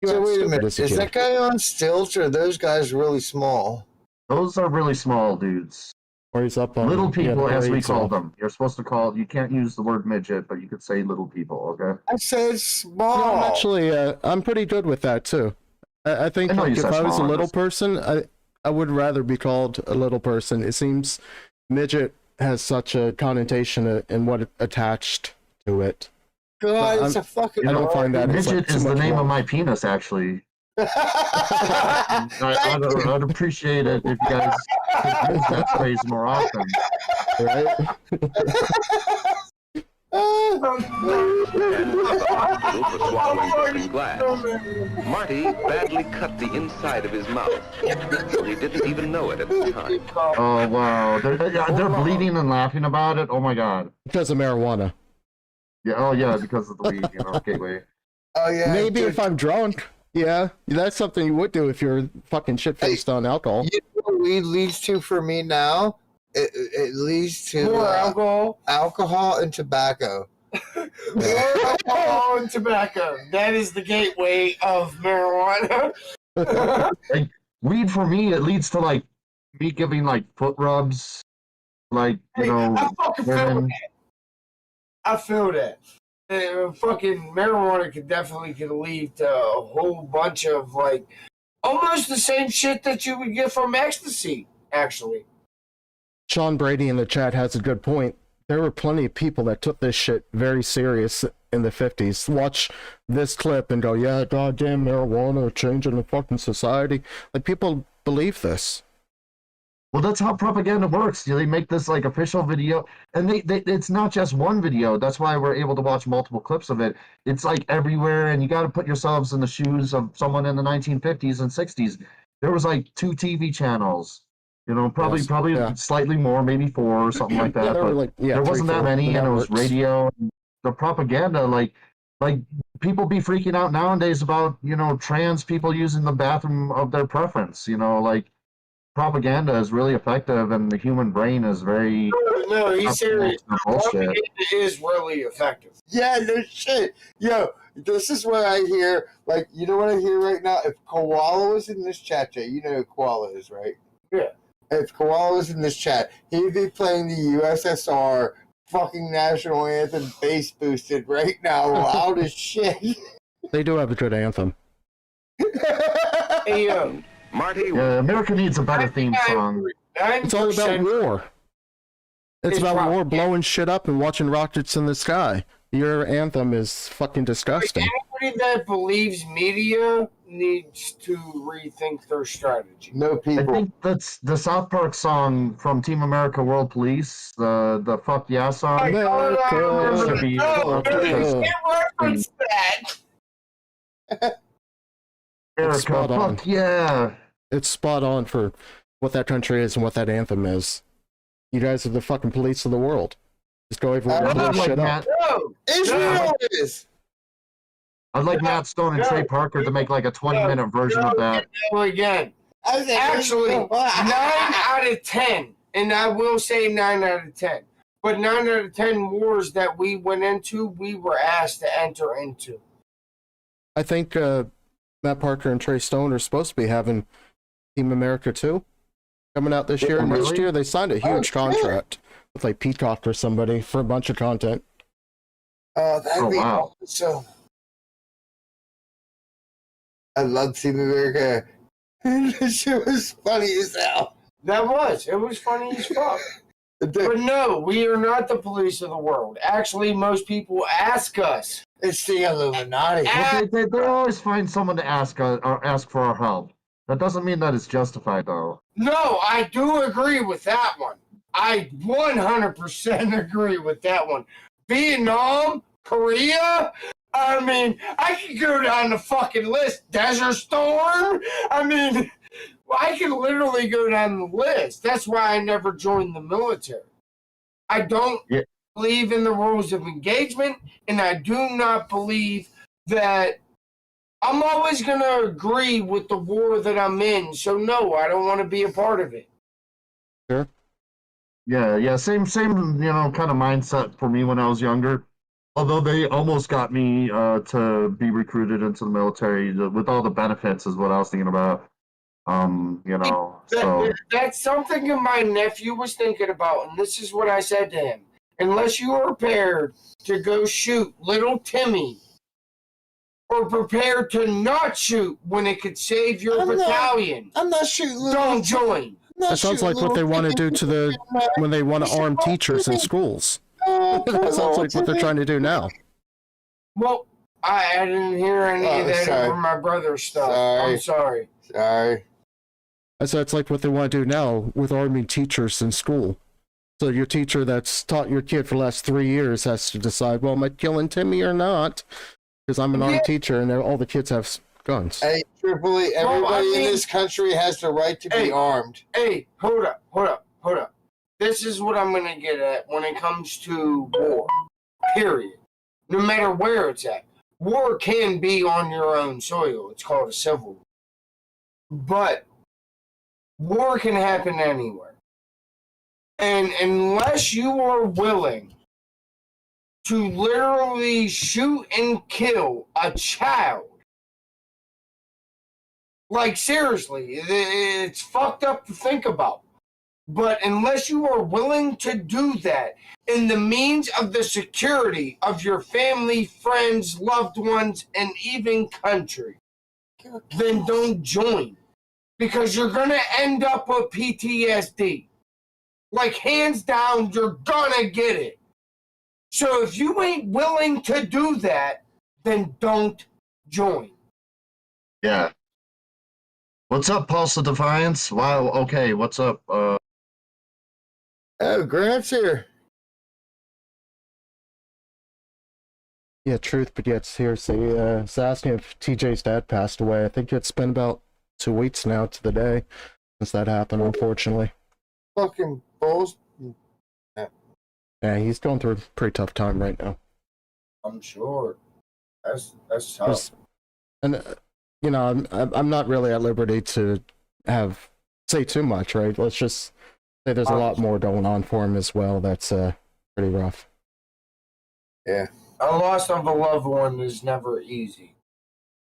You So act wait a stupid minute. as a Is kid. that guy on stilts or are those guys really small? Those are really small dudes. Or he's up on Little people, as we parades call off. them. You're supposed to call. You can't use the word midget, but you could say little people. Okay. I said small. No, I'm actually, I'm pretty good with that too. I think I know like, you if said I was a small, little just- person, I would rather be called a little person. It seems midget has such a connotation in what attached to it. God, But it's a fucking. I don't find that it's, midget like, too is the much name of wrong. my penis, actually. Thank you. I'd appreciate it if you guys could use that phrase more often. Right? And was the hospital for swallowing broken glass. Marty badly cut the inside of his mouth, so he didn't even know it at the time. Oh wow, they're bleeding and laughing about it. Oh my god. Because of marijuana. Yeah. Oh yeah, because of the weed. Gateway. Oh yeah. Maybe dude, if I'm drunk. Yeah, that's something you would do if you're fucking shit-faced on alcohol. you know what weed leads to for me now? It leads to More alcohol. alcohol and tobacco. More alcohol and tobacco. That is the gateway of marijuana. Like weed for me, it leads to like me giving like foot rubs, like I fucking feel women. that. I feel that. Fucking marijuana could lead to a whole bunch of like almost the same shit that you would get from ecstasy, actually. Sean Brady in the chat has a good point. There were plenty of people that took this shit very serious in the 50s. Watch this clip and go, yeah, goddamn marijuana changing the fucking society. Like, people believe this. Well, that's how propaganda works. They make this like official video, and they it's not just one video. That's why we're able to watch multiple clips of it. It's like everywhere, and you got to put yourselves in the shoes of someone in the 1950s and 60s. There was like 2 TV channels, probably Yes, probably yeah. slightly more, maybe 4 or something like that. Yeah, there were but like, there wasn't that 3-4 many, and it was networks. radio. The propaganda, like people be freaking out nowadays about trans people using the bathroom of their preference. Propaganda is really effective, and the human brain is very No, he's serious. bullshit. Propaganda is really effective. Yeah, no shit. Yo, this is what I hear. Like, you know what I hear right now? If Koala was in this chat, Jay, you know who Koala is, right? Yeah. If Koala was in this chat, he'd be playing the USSR fucking national anthem bass boosted right now, loud as shit. They do have a good anthem. Hey, Marty Yeah, America needs a better theme song. It's all about war. It's It's about war, propaganda. blowing shit up and watching rockets in the sky. Your anthem is fucking disgusting. Anybody that believes media needs to rethink their strategy. No I people. think that's the South Park song from Team America World Police, the Fuck Yeah song. America. Should be- No, you can't reference that. America, spot on. fuck yeah. It's spot on for what that country is and what that anthem is. You guys are the fucking police of the world. Just go everywhere and I'd blow like shit up. Matt, No, Israel is. I'd like Matt Stone and Trey Parker to make like a 20-minute version of that. no, again. I said, Actually, 9 out of 10, and I will say 9 out of 10. But 9 out of 10 wars that we went into, we were asked to enter into. I think Matt Parker and Trey Stone are supposed to be having Team America 2 coming out this year. Oh, Next really? year, they signed a huge Oh, shit. contract with like Peacock or somebody for a bunch of content. Oh, that'd Oh, be wow. awesome. I love Team America. This shit was funny as hell. It was funny as fuck. But no, we are not the police of the world. Actually, most people ask us. It's the Illuminati. Well, they always find someone to ask for our help. That doesn't mean that it's justified, though. No, I do agree with that one. I 100% agree with that one. Vietnam, Korea, I mean, I could go down the fucking list. Desert Storm, I mean, I can literally go down the list. That's why I never joined the military. I don't believe in the rules of engagement, and I do not believe that I'm always going to agree with the war that I'm in. So, no, I don't want to be a part of it. Sure. Yeah, same, kind of mindset for me when I was younger. Although they almost got me to be recruited into the military with all the benefits is what I was thinking about. That's something that my nephew was thinking about, and this is what I said to him. Unless you are prepared to go shoot little Timmy, or prepared to not shoot when it could save your battalion, I'm not shooting. don't join. That sounds like what they want to do to when they want to arm teachers in schools. That sounds like what they're trying to do now. Well, I didn't hear any of that over my brother's stuff. I'm sorry. Sorry. I said it's like what they want to do now with arming teachers in school. So your teacher that's taught your kid for the last 3 years has to decide, well, am I killing Timmy or not? Because I'm an armed teacher and all the kids have guns. Hey, truthfully, everybody in this country has the right to be armed. Hey, hold up. This is what I'm going to get at when it comes to war, period. No matter where it's at. War can be on your own soil. It's called a civil war. But war can happen anywhere. And unless you are willing to literally shoot and kill a child, like seriously, it's fucked up to think about. But unless you are willing to do that in the means of the security of your family, friends, loved ones, and even country, then don't join. Because you're going to end up with PTSD. Like, hands down, you're going to get it. So if you ain't willing to do that, then don't join. Yeah. What's up, Pulse of Defiance? Wow, okay, what's up? Oh, Grant's here. Yeah, truth, but yet seriously, it's asking if TJ's dad passed away. I think it's been about 2 weeks now to the day since that happened, unfortunately. Fucking balls. Yeah, he's going through a pretty tough time right now. I'm sure. That's tough. And you know, I'm not really at liberty to say too much, right? Let's just say there's a lot more going on for him as well. That's pretty rough. Yeah. A loss of a loved one is never easy.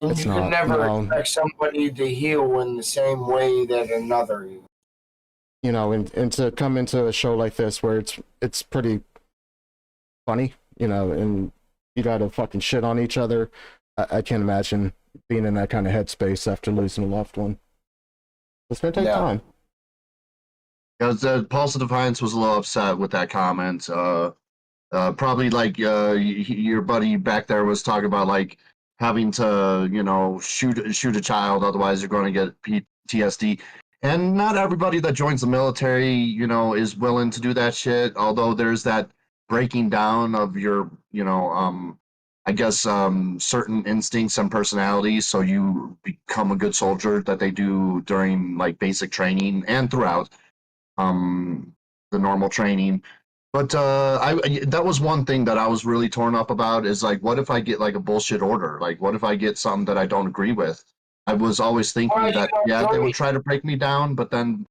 And It's you not, can never no. expect somebody to heal in the same way that another heals. You know, and to come into a show like this where it's pretty funny, you know, and you gotta fucking shit on each other. I can't imagine being in that kind of headspace after losing a loved one. It's gonna take time. Because Pulse of Defiance was a little upset with that comment. Probably like your buddy back there was talking about like having to, you know, shoot a child, otherwise you're going to get PTSD. And not everybody that joins the military, you know, is willing to do that shit. Although there's that breaking down of your, you know, I guess certain instincts and personalities, so you become a good soldier that they do during like basic training and throughout the normal training. But that was one thing that I was really torn up about is like, what if I get like a bullshit order? Like, what if I get something that I don't agree with? I was always thinking that, yeah, they would try to break me down, but then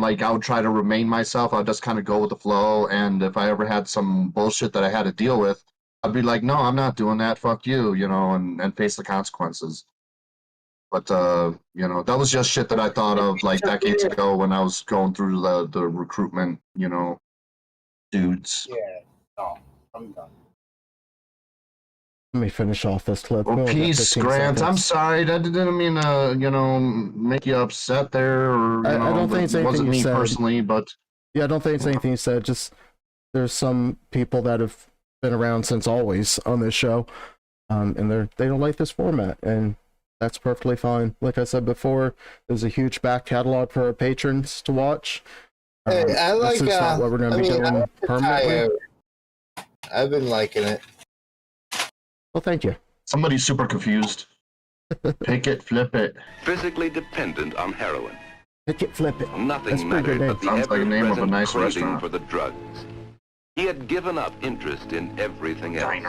like I would try to remain myself. I'd just kind of go with the flow. And if I ever had some bullshit that I had to deal with, I'd be like, no, I'm not doing that. Fuck you, you know, and face the consequences. But, you know, that was just shit that I thought of like decades ago when I was going through the recruitment, you know, dudes. Yeah, no, I'm done. Let me finish off this clip. Well, peace, Grant. I'm sorry. That didn't mean to, you know, make you upset there. Or, I don't think it's anything wasn't you me said. personally, but Yeah, I don't think it's anything you said. Just there's some people that have been around since always on this show, and they don't like this format, and that's perfectly fine. Like I said before, there's a huge back catalog for our patrons to watch. Hey, I like. This is not what we're going to be doing permanently. I've been liking it. Well, thank you. somebody's super confused. Pick it, flip it. Physically dependent on heroin. Pick it, flip it. That's Nothing pretty good mattered name. but the Sounds like the name of a ever-present nice craving restaurant. for the drugs. He had given up interest in everything else.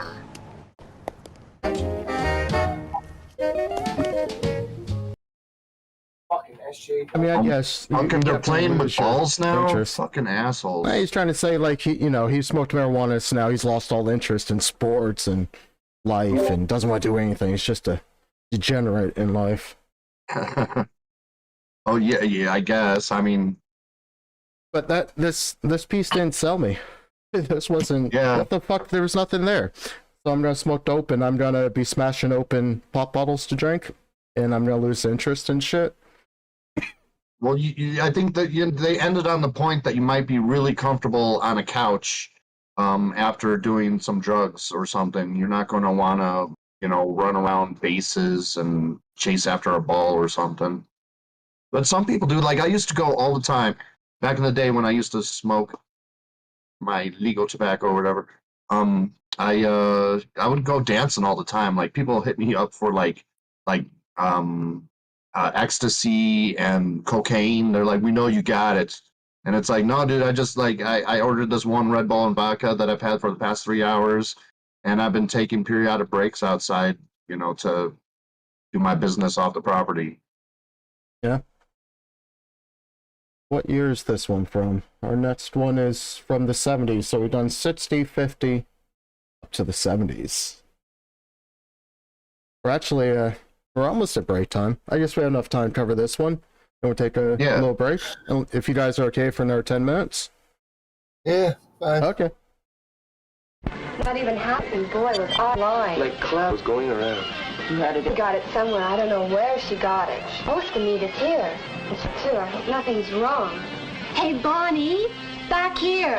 Fucking SJ. I mean, I guess. Fucking they're playing with balls now? Interest. Fucking assholes. He's trying to say, like, he smoked marijuana, so now he's lost all interest in sports and life and doesn't want to do anything. He's just a degenerate in life. Oh yeah, I guess. I mean, But this piece didn't sell me. This wasn't. Yeah. What the fuck? There was nothing there. So I'm gonna smoke dope, and I'm gonna be smashing open pop bottles to drink, and I'm gonna lose interest in shit. well, I think that they ended on the point that you might be really comfortable on a couch, after doing some drugs or something. You're not going to want to, run around bases and chase after a ball or something. But some people do. Like I used to go all the time back in the day when I used to smoke my legal tobacco or whatever. I would go dancing all the time. Like people hit me up for like ecstasy and cocaine. They're like, "We know you got it," and it's like, "No, dude. I just I ordered this one Red Bull and vodka that I've had for the past 3 hours, and I've been taking periodic breaks outside, to do my business off the property." Yeah. What year is this one from? Our next one is from the 70s, so we've done 60, 50, up to the 70s. We're actually, we're almost at break time. I guess we have enough time to cover this one. And we'll take a little break. If you guys are okay for another 10 minutes. Yeah, fine. Okay. Not even happened. Boy, was online. Like clouds going around. She got it somewhere. I don't know where she got it. She's supposed to meet us here. And she too. I hope nothing's wrong. Hey, Bonnie, back here.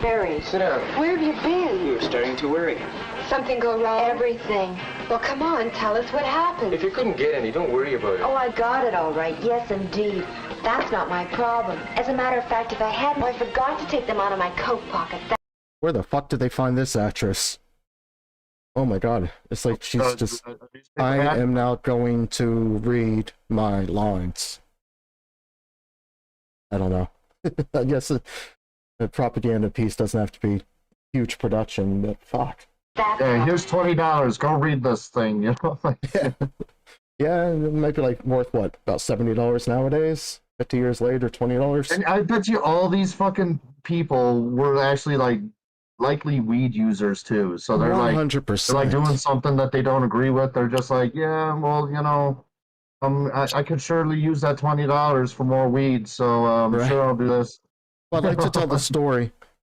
Barry, Sit down. where have you been? You're starting to worry. Something go wrong? Everything. Well, come on, tell us what happened. If you couldn't get any, don't worry about it. Oh, I got it all right. Yes, indeed. That's not my problem. As a matter of fact, if I hadn't, I forgot to take them out of my coat pocket. Where the fuck did they find this actress? Oh my god. It's like she's just... I am now going to read my lines. I don't know. I guess a propaganda piece doesn't have to be huge production, but fuck. Yeah, here's $20. Go read this thing. Yeah. Yeah, it might be like worth what, about $70 nowadays? 50 years later, $20. And I bet you all these fucking people were actually likely weed users too. So they're 100%. they're like doing something that they don't agree with. They're just like, yeah, well, I could surely use that $20 for more weed. So Right. sure I'll do this. Well, I'd like to tell the story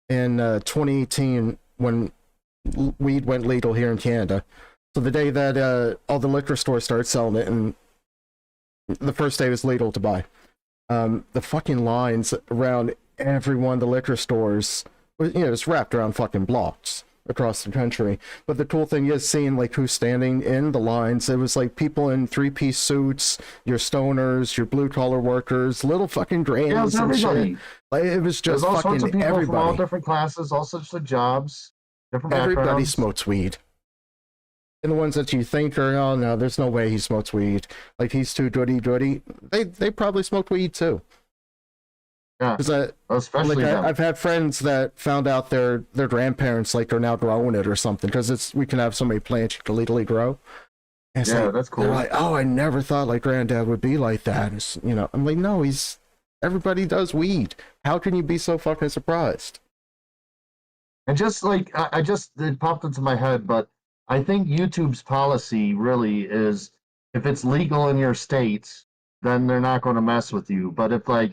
in 2018 when weed went legal here in Canada. So the day that all the liquor stores started selling it, and the first day it was legal to buy, the fucking lines around every one of the liquor stores, it's wrapped around fucking blocks across the country. But the cool thing is seeing like who's standing in the lines. It was like people in 3-piece suits, your stoners, your blue collar workers, little fucking grannies and everybody. shit. Like, it was just There's all sorts of fucking people from all everybody. different classes, all sorts of jobs, different Everybody backgrounds. smokes weed. And the ones that you think are, oh no, there's no way he smokes weed. Like he's too goody. They probably smoked weed too. Yeah, Because especially them. I've had friends that found out their grandparents like are now growing it or something, because we can have so many plants you can legally grow. And it's Yeah, like, that's cool. They're like, oh, I never thought like granddad would be like that. And I'm like, no, everybody does weed. How can you be so fucking surprised? And just like it popped into my head, but I think YouTube's policy really is if it's legal in your state, then they're not going to mess with you. But if like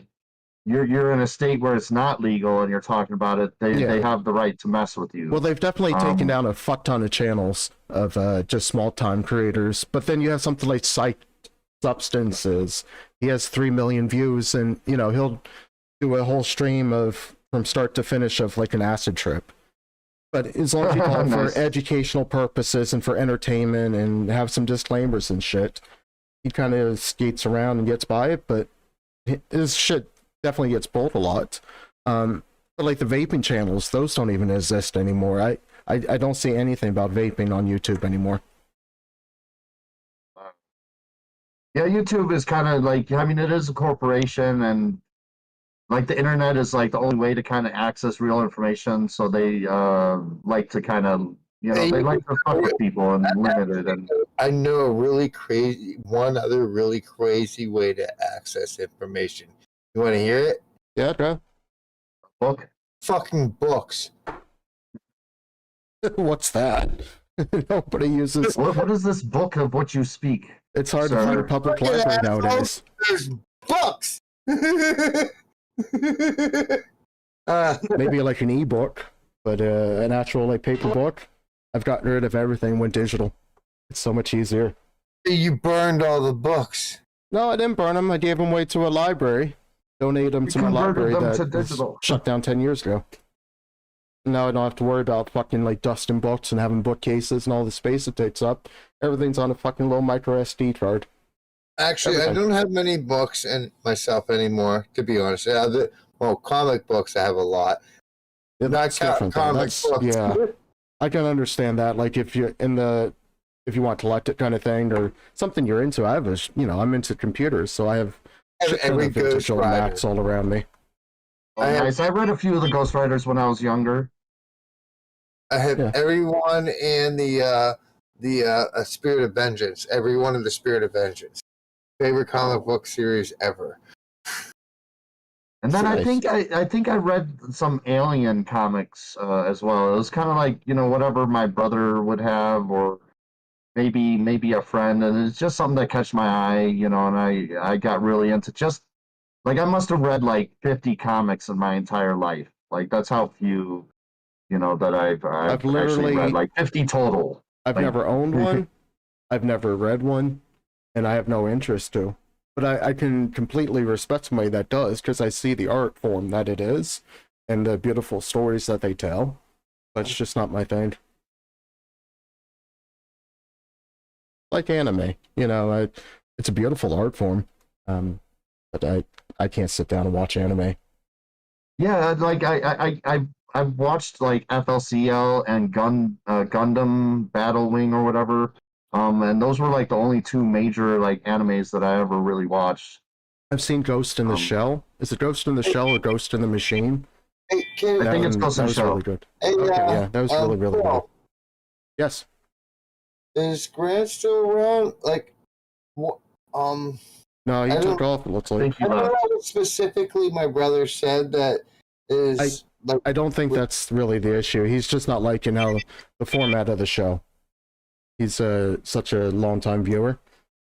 you're in a state where it's not legal and you're talking about it, they have the right to mess with you. Well, they've definitely taken down a fuck ton of channels of just small time creators. But then you have something like Psych Substances. He has 3 million views, and he'll do a whole stream from start to finish of like an acid trip. But as long as you call it Nice. for educational purposes and for entertainment and have some disclaimers and shit, he kind of skates around and gets by it. But his shit definitely gets pulled a lot. But like the vaping channels, those don't even exist anymore. I don't see anything about vaping on YouTube anymore. Yeah, YouTube is kind of like, I mean, it is a corporation, and like the internet is like the only way to kind of access real information. So they like to kind of, they like to fuck with people and limit it. And I know one other really crazy way to access information. You want to hear it? Yeah, bro. book. Fucking books. What's that? Nobody uses. What is this book of what you speak? It's hard to find a public library nowadays. There's books. Maybe like an ebook, but an actual like paper book. I've gotten rid of everything, went digital. It's so much easier. You burned all the books. No, I didn't burn them. I gave them away to a library. Donated them to my library them that to was digital. shut down 10 years ago. Now I don't have to worry about fucking like dusting books and having bookcases and all the space it takes up. Everything's on a fucking little micro SD card. Actually, Everything. I don't have many books in myself anymore, to be honest. Well, comic books I have a lot. Yeah, that's different. Comic books. Yeah, I can understand that. Like if you're if you want to collect it kind of thing or something you're into. I have I'm into computers, so I have Every Ghost digital Rider. Macs all around me. I read a few of the Ghost Riders when I was younger. I have Yeah. everyone in the Spirit of Vengeance. Every one of the Spirit of Vengeance. Favorite comic book series ever. And then Nice. I think I read some Alien comics as well. It was kind of like whatever my brother would have, or maybe a friend, and it's just something that catch my eye, and I got really into just like I must have read like 50 comics in my entire life. Like that's how few that I've actually literally read, like 50 total. I've Like- never owned one. I've never read one, and I have no interest to. But I can completely respect somebody that does, because I see the art form that it is, and the beautiful stories that they tell. But it's just not my thing. Like anime, it's a beautiful art form, but I can't sit down and watch anime. Yeah, like I've watched like FLCL and Gundam Battle Wing or whatever. And those were like the only two major like animes that I ever really watched. I've seen Ghost in the Shell. Is it Ghost in the Shell or Ghost in the Machine? Hey, Ken, I think it's Ghost in the That was Shell. really good. hey, Okay, yeah, that was really, really good. Paul, Yes. is Grant still around? Like, what? No, he I took don't- off, it looks like. Thank I you. don't know what specifically my brother said that is like. I don't think that's really the issue. He's just not liking how the format of the show. He's such a long-time viewer.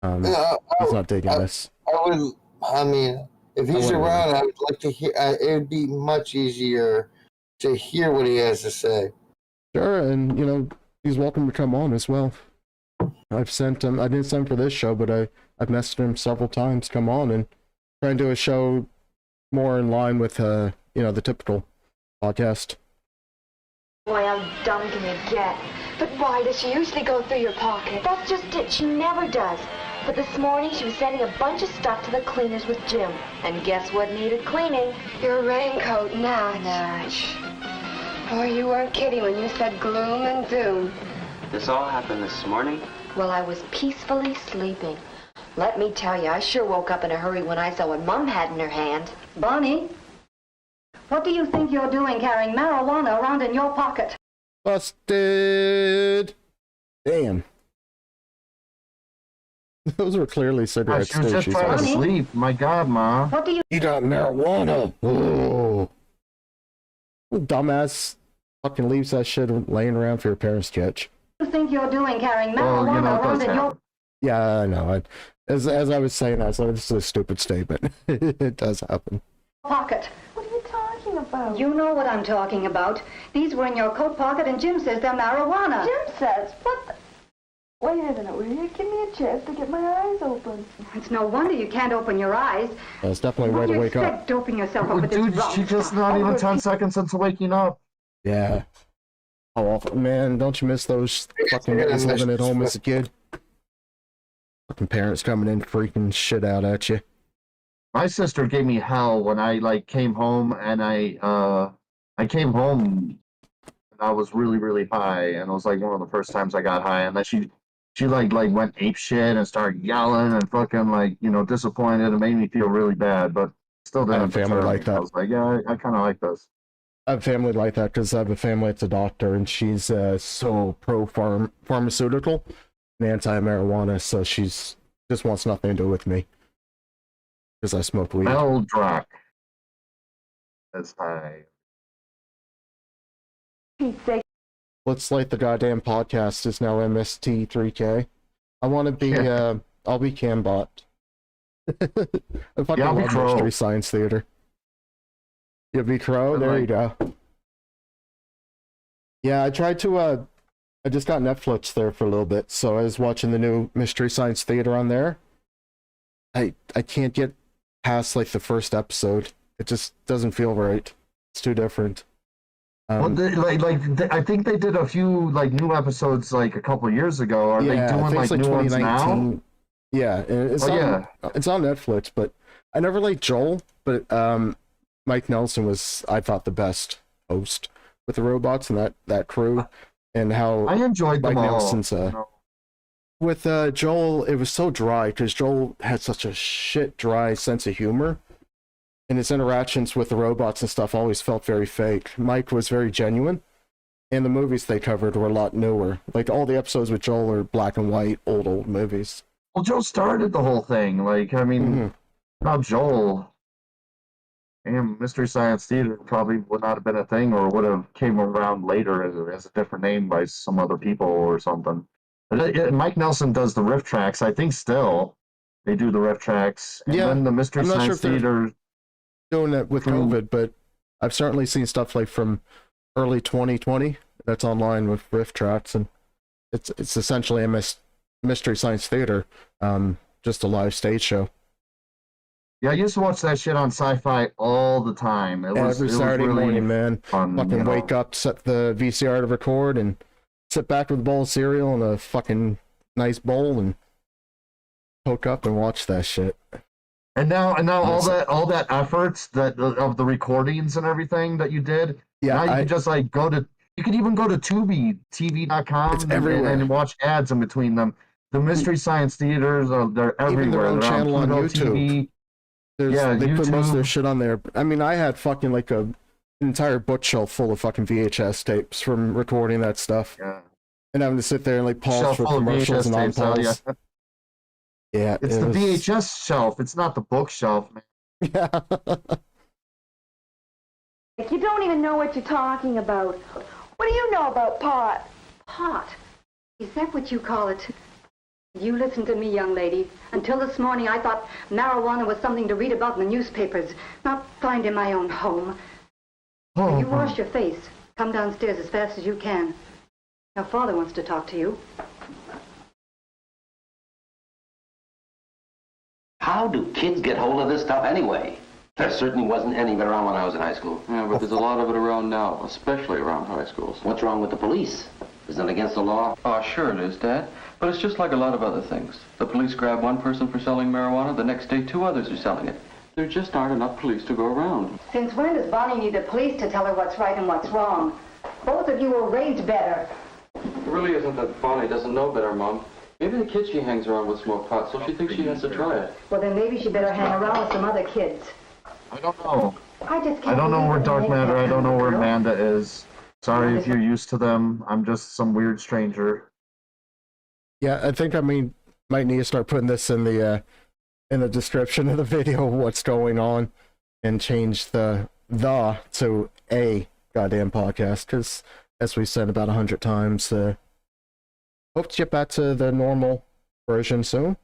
He's not digging this. I mean, if he's wouldn't around, I would like to hear. It would be much easier to hear what he has to say. Sure, and he's welcome to come on as well. I've sent him. I didn't send him for this show, but I've messaged him several times. Come on and try and do a show more in line with the typical podcast. Boy, how dumb can you get? But why does she usually go through your pocket? That's just it. She never does. But this morning she was sending a bunch of stuff to the cleaners with Jim. And guess what needed cleaning? Your raincoat, Natch. Oh, you weren't kidding when you said gloom and doom. This all happened this morning? Well, I was peacefully sleeping. Let me tell you, I sure woke up in a hurry when I saw what Mom had in her hand. Bonnie, what do you think you're doing carrying marijuana around in your pocket? Busted! Damn. Those were clearly cigarettes, She was too. just She trying to said. sleep. My God, Ma. What do you He got marijuana! Oh. Dumbass fucking leaves that shit laying around for your parents' catch. think you're doing carrying Well, marijuana it around does in your happen. Yeah, I know. As I was saying, I was like, this is a stupid statement. It does happen. pocket? What are you talking about? You know what I'm talking about. These were in your coat pocket and Jim says they're marijuana. Jim says, what the... Wait a minute, will you give me a chance to get my eyes open? It's no wonder you can't open your eyes. It's definitely a way What do to you wake up. expect doping yourself up with Dude, this she wrong just stuff? not even 10 seconds into waking up. Yeah. How awful. Man, don't you miss those fucking days living at home as a kid? Fucking parents coming in freaking shit out at you. My sister gave me hell when I came home, and I came home and I was really, really high, and it was like one of the first times I got high, and then she like went ape shit and started yelling and fucking disappointed, and made me feel really bad, but still I have didn't family deter like me. that. I was like, yeah, I kind of like this. I have family like that because I have a family that's a doctor, and she's so pharmaceutical and anti-marijuana, so she's just wants nothing to do with me because I smoke weed. Mel Drock. That's high. Let's Light the Goddamn Podcast is now MST3K. I want to be I'll be Cambot. I fucking I'll be love Crow. Mystery Science Theater. You'll be Crow? There you go. Yeah, I tried to, I just got Netflix there for a little bit, so I was watching the new Mystery Science Theater on there. I can't get past, like, the first episode. It just doesn't feel right. It's too different. Well, I think they did a few like new episodes like a couple of years ago. Are they I doing think like it's new ones now? 2019. Yeah, and it's it's on Netflix, but I never liked Joel, but Mike Nelson was, I thought, the best host with the robots and that crew, and how I enjoyed them Mike all. Nelson's with Joel, it was so dry because Joel had such a shit dry sense of humor, and his interactions with the robots and stuff always felt very fake. Mike was very genuine, and the movies they covered were a lot newer. Like, all the episodes with Joel are black and white, old movies. Well, Joel started the whole thing. Like, I mean, without Joel, and Mystery Science Theater probably would not have been a thing, or would have came around later as a different name by some other people or something. But Mike Nelson does the riff tracks. I think still they do the riff tracks, and then the Mystery Science Theater doing it with COVID, but I've certainly seen stuff like from early 2020 that's online with riff tracks, and it's essentially a Mystery Science Theater, just a live stage show. Yeah, I used to watch that shit on Sci-Fi all the time. Every Saturday morning, man. Fun, fucking wake up, set the VCR to record, and sit back with a bowl of cereal and a fucking nice bowl, and poke up and watch that shit. And now all that efforts that of the recordings and everything that you did. Yeah, now you can just like you can even go to TV.com and watch ads in between them. The Mystery Science Theaters they're everywhere. Even their own channel on YouTube. They YouTube. put most of their shit on there. I mean, I had fucking like an entire bookshelf full of fucking VHS tapes from recording that stuff. Yeah. And having to sit there and like pause for commercials and on pause. Yeah, it's the VHS shelf. It's not the bookshelf, man. Yeah. You don't even know what you're talking about. What do you know about pot? Pot? Is that what you call it? You listen to me, young lady. Until this morning, I thought marijuana was something to read about in the newspapers, not find in my own home. You wash your face. Come downstairs as fast as you can. Your father wants to talk to you. How do kids get hold of this stuff anyway? There certainly wasn't any of it around when I was in high school. Yeah, but there's a lot of it around now, especially around high schools. What's wrong with the police? Isn't it against the law? Oh, sure it is, Dad. But it's just like a lot of other things. The police grab one person for selling marijuana, the next day 2 others are selling it. There just aren't enough police to go around. Since when does Bonnie need the police to tell her what's right and what's wrong? Both of you were raised better. It really isn't that Bonnie doesn't know better, Mom. Maybe the kids she hangs around with smoke pot, so she thinks she has to try it. Well, then maybe she better hang around with some other kids. I don't know. I don't know where Dark Matter. I don't know where Amanda is. Sorry if you're used to them. I'm just some weird stranger. Yeah, I think might need to start putting this in the description of the video of what's going on, and change the to a goddamn podcast, because as we said about 100 times, hope to get back to the normal version soon.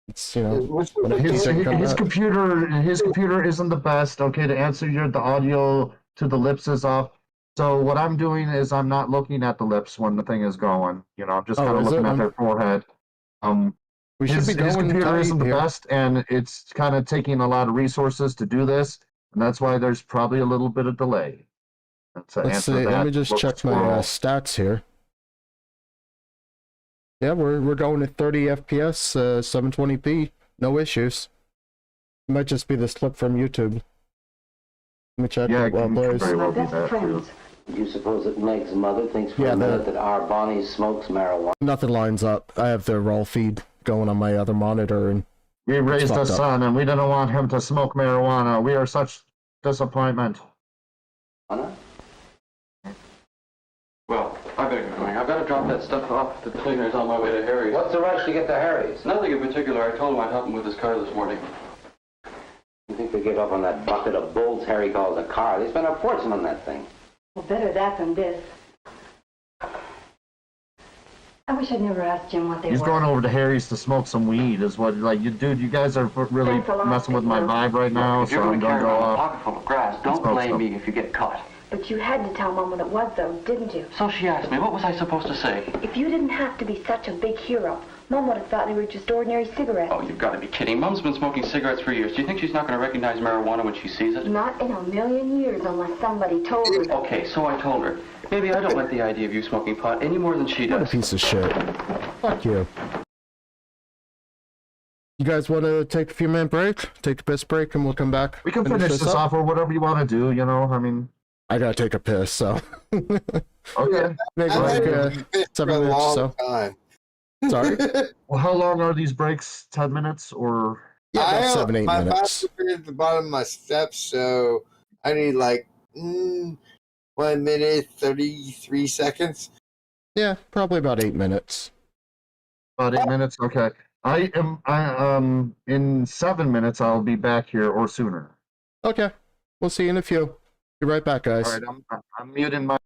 It's his computer isn't the best. Okay, to answer the audio to the lips is off. So what I'm doing is I'm not looking at the lips when the thing is going. I'm just kind of looking at their forehead. His computer isn't the best, and it's kind of taking a lot of resources to do this, and that's why there's probably a little bit of delay. Let's see. Let me just check my stats here. Yeah, we're going at 30 FPS, 720p, no issues. It might just be this clip from YouTube. Let me check. Yeah, my best friends. You suppose it makes Mother thinks for a minute that our Bonnie smokes marijuana? Nothing lines up. I have the raw feed going on my other monitor, and we raised a son, and we didn't want him to smoke marijuana. We are such disappointment. Well, I better get going. I've got to drop that stuff off to the cleaners on my way to Harry's. What's the rush to get to Harry's? Nothing in particular. I told him I'd help him with his car this morning. You think they give up on that bucket of bulls Harry calls a car? They spent a fortune on that thing. Well, better that than this. I wish I'd never asked Jim what they He's were. going over to Harry's to smoke some weed. Is what like you dude. You guys are really Thanks a lot, messing with my Big vibe right now. If you're So going I'm to gonna carry go around a off. pocket full of grass, don't Smoke blame some. me if you get caught. But you had to tell Mom what it was, though, didn't you? So she asked me, what was I supposed to say? If you didn't have to be such a big hero, Mom would have thought they were just ordinary cigarettes. Oh, you've got to be kidding. Mom's been smoking cigarettes for years. Do you think she's not going to recognize marijuana when she sees it? Not in a million years unless somebody told her. Okay, so I told her. Maybe I don't like the idea of you smoking pot any more than she What a does. piece of shit. Fuck you. You guys want to take a few minute break? Take a piss break and we'll come back. We can finish this off or whatever you want to do. You know, I mean. I gotta take a piss, so. Okay. Maybe I've like been for 7 a minutes or long so. time. Sorry? Well, how long are these breaks? 10 minutes or? Yeah, about 7, 8 my minutes. mouth is at the bottom of my steps, so I need like 1 minute 33 seconds. Yeah, probably about 8 minutes. About 8 minutes. Okay. I in 7 minutes I'll be back here or sooner. Okay. We'll see you in a few. Be right back, guys. All right. I'm muting my.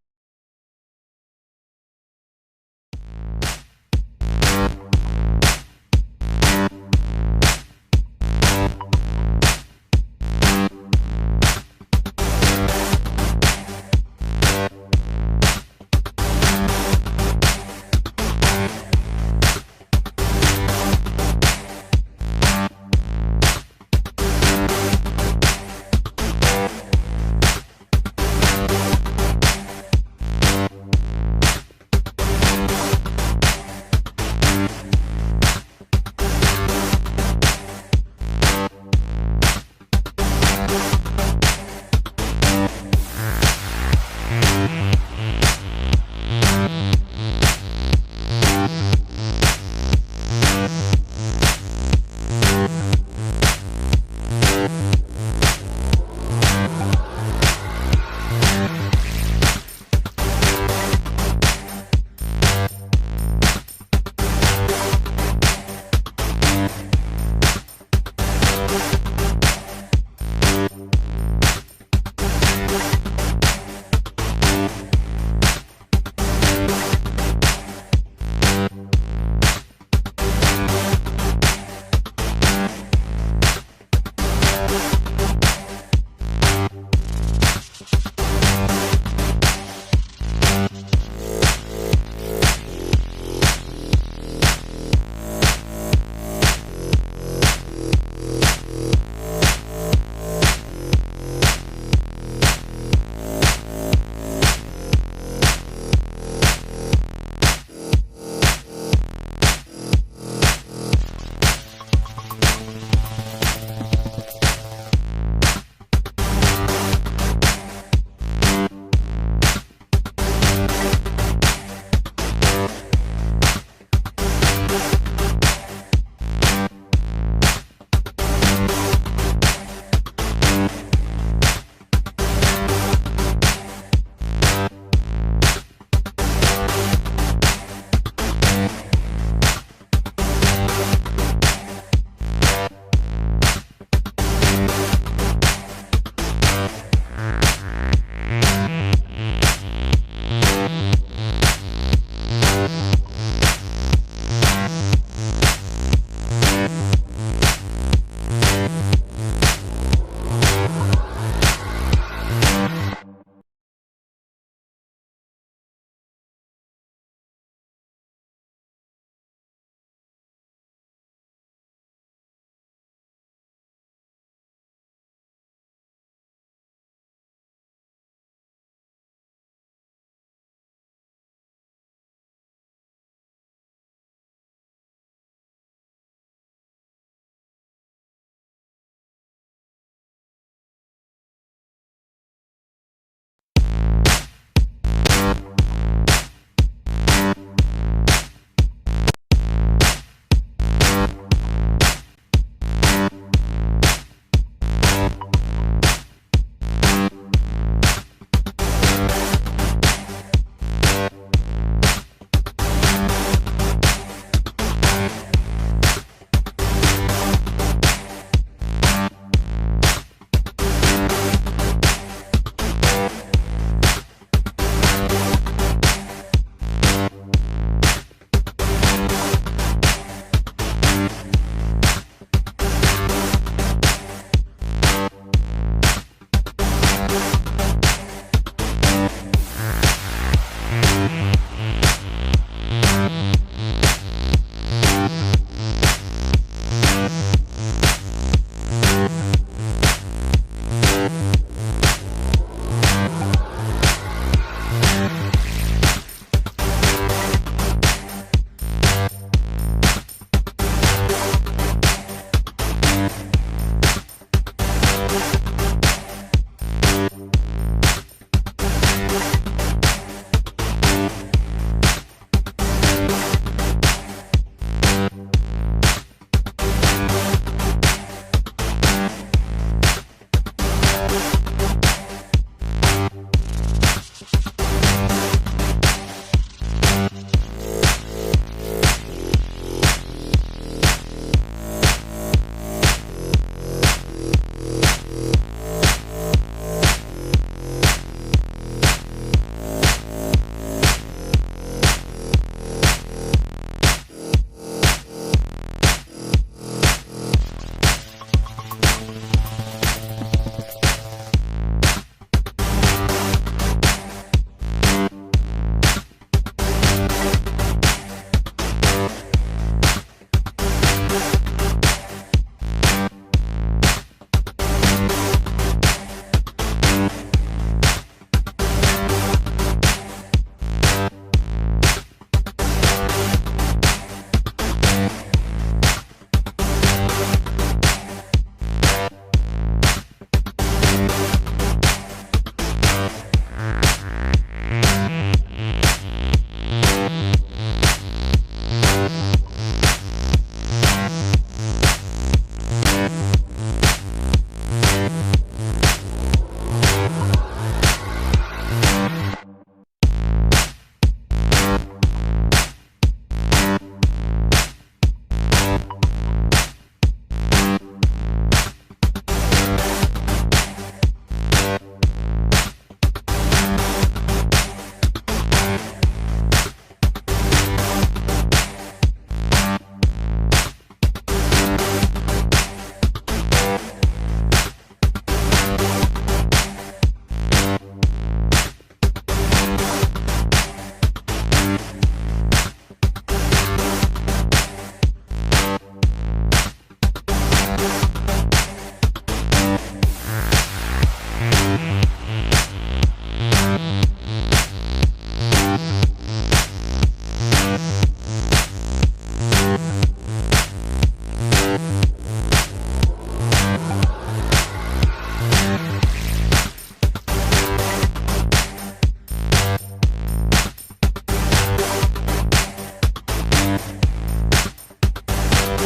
We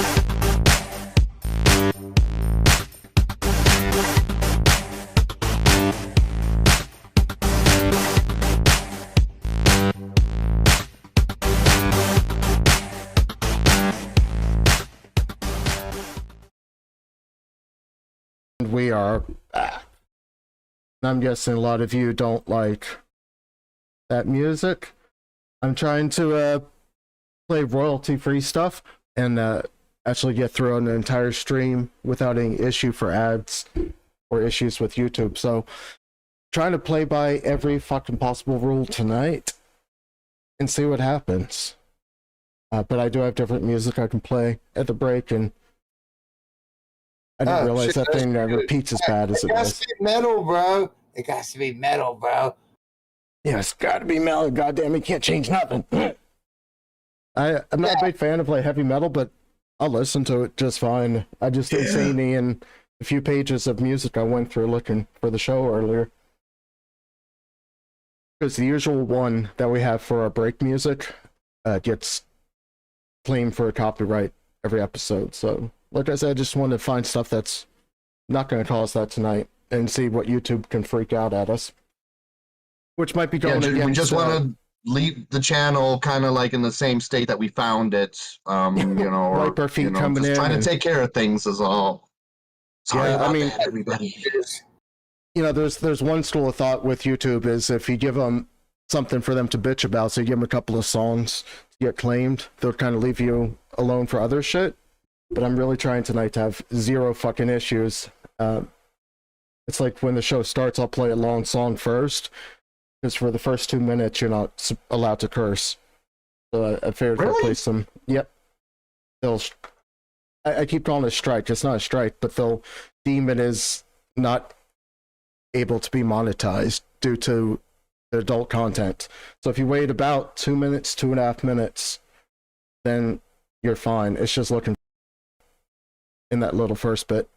are back. I'm guessing a lot of you don't like that music. I'm trying to play royalty-free stuff and actually get through an entire stream without any issue for ads or issues with YouTube. So, trying to play by every fucking possible rule tonight and see what happens. But I do have different music I can play at the break, and I didn't realize that thing that repeats as bad as it It was. has to be metal, bro. It has to be metal, bro. Yeah, it's got to be metal. Goddamn, it can't change nothing. I'm not a big fan of like heavy metal, but I'll listen to it just fine. I just didn't see any in the few pages of music I went through looking for the show earlier. Because the usual one that we have for our break music gets claimed for copyright every episode. So, like I said, I just wanted to find stuff that's not going to cause that tonight and see what YouTube can freak out at us. Which might be going against... We just want to leave the channel kind of like in the same state that we found it, you know, or wipe our feet you know, coming just in trying and... to take care of things is all. Sorry yeah, about I mean, that, everybody. You know, there's one school of thought with YouTube is if you give them something for them to bitch about, so you give them a couple of songs to get claimed, they'll kind of leave you alone for other shit. But I'm really trying tonight to have zero fucking issues. It's like when the show starts, I'll play a long song first, because for the first 2 minutes, you're not allowed to curse. So I figured if I play some... Yep. I keep calling it a strike. It's not a strike, but they'll deem it as not able to be monetized due to the adult content. So if you wait about 2 minutes, 2.5 minutes, then you're fine. It's just looking in that little first bit.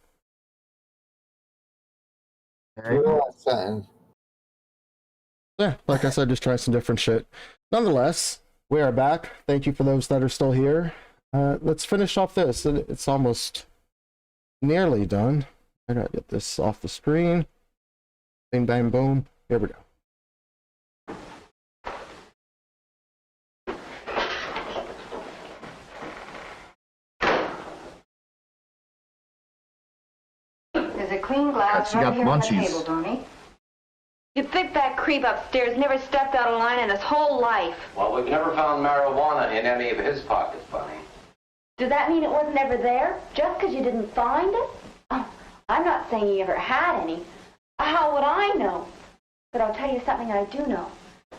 Yeah, like I said, just try some different shit. Nonetheless, we are back. Thank you for those that are still here. Let's finish off this. It's almost nearly done. I gotta get this off the screen. Bing, bang, boom. Here we go. There's a clean glass You right got here on the munchies. table, Donnie. You'd think that creep upstairs never stepped out of line in his whole life. Well, we've never found marijuana in any of his pockets, Bunny. Does that mean it wasn't ever there, just because you didn't find it? Oh, I'm not saying he ever had any. How would I know? But I'll tell you something I do know.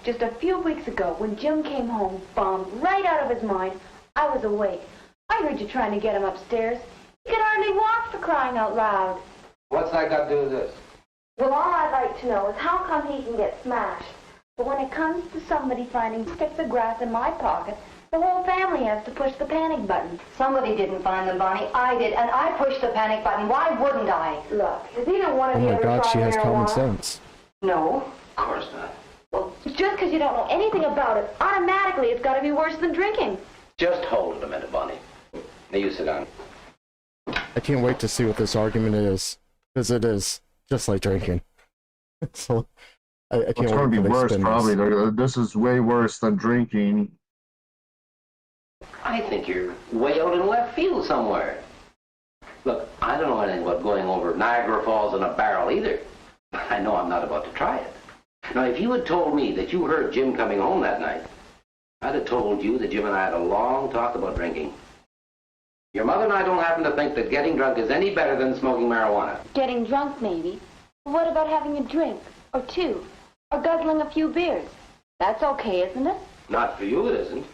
Just a few weeks ago, when Jim came home, bombed right out of his mind, I was awake. I heard you trying to get him upstairs. He could hardly walk, for crying out loud. What's that got to do with this? Well, all I'd like to know is how come he can get smashed. But when it comes to somebody finding sticks of grass in my pocket, the whole family has to push the panic button. Somebody didn't find them, Bonnie. I did, and I pushed the panic button. Why wouldn't I? Look, has either one of Oh you my ever god, tried she has common marijuana? sense. No. Of course not. Well, just because you don't know anything about it, automatically it's got to be worse than drinking. Just hold it a minute, Bunny. Now you sit down. I can't wait to see what this argument is, because it is just like drinking. So I can't It's wait going to be till they worse, spin probably. this. This is way worse than drinking. I think you're way out in left field somewhere. Look, I don't know anything about going over Niagara Falls in a barrel either. I know I'm not about to try it. Now, if you had told me that you heard Jim coming home that night, I'd have told you that Jim and I had a long talk about drinking. Your mother and I don't happen to think that getting drunk is any better than smoking marijuana. Getting drunk, maybe. What about having a drink, or two, or guzzling a few beers? That's okay, isn't it? Not for you, it isn't.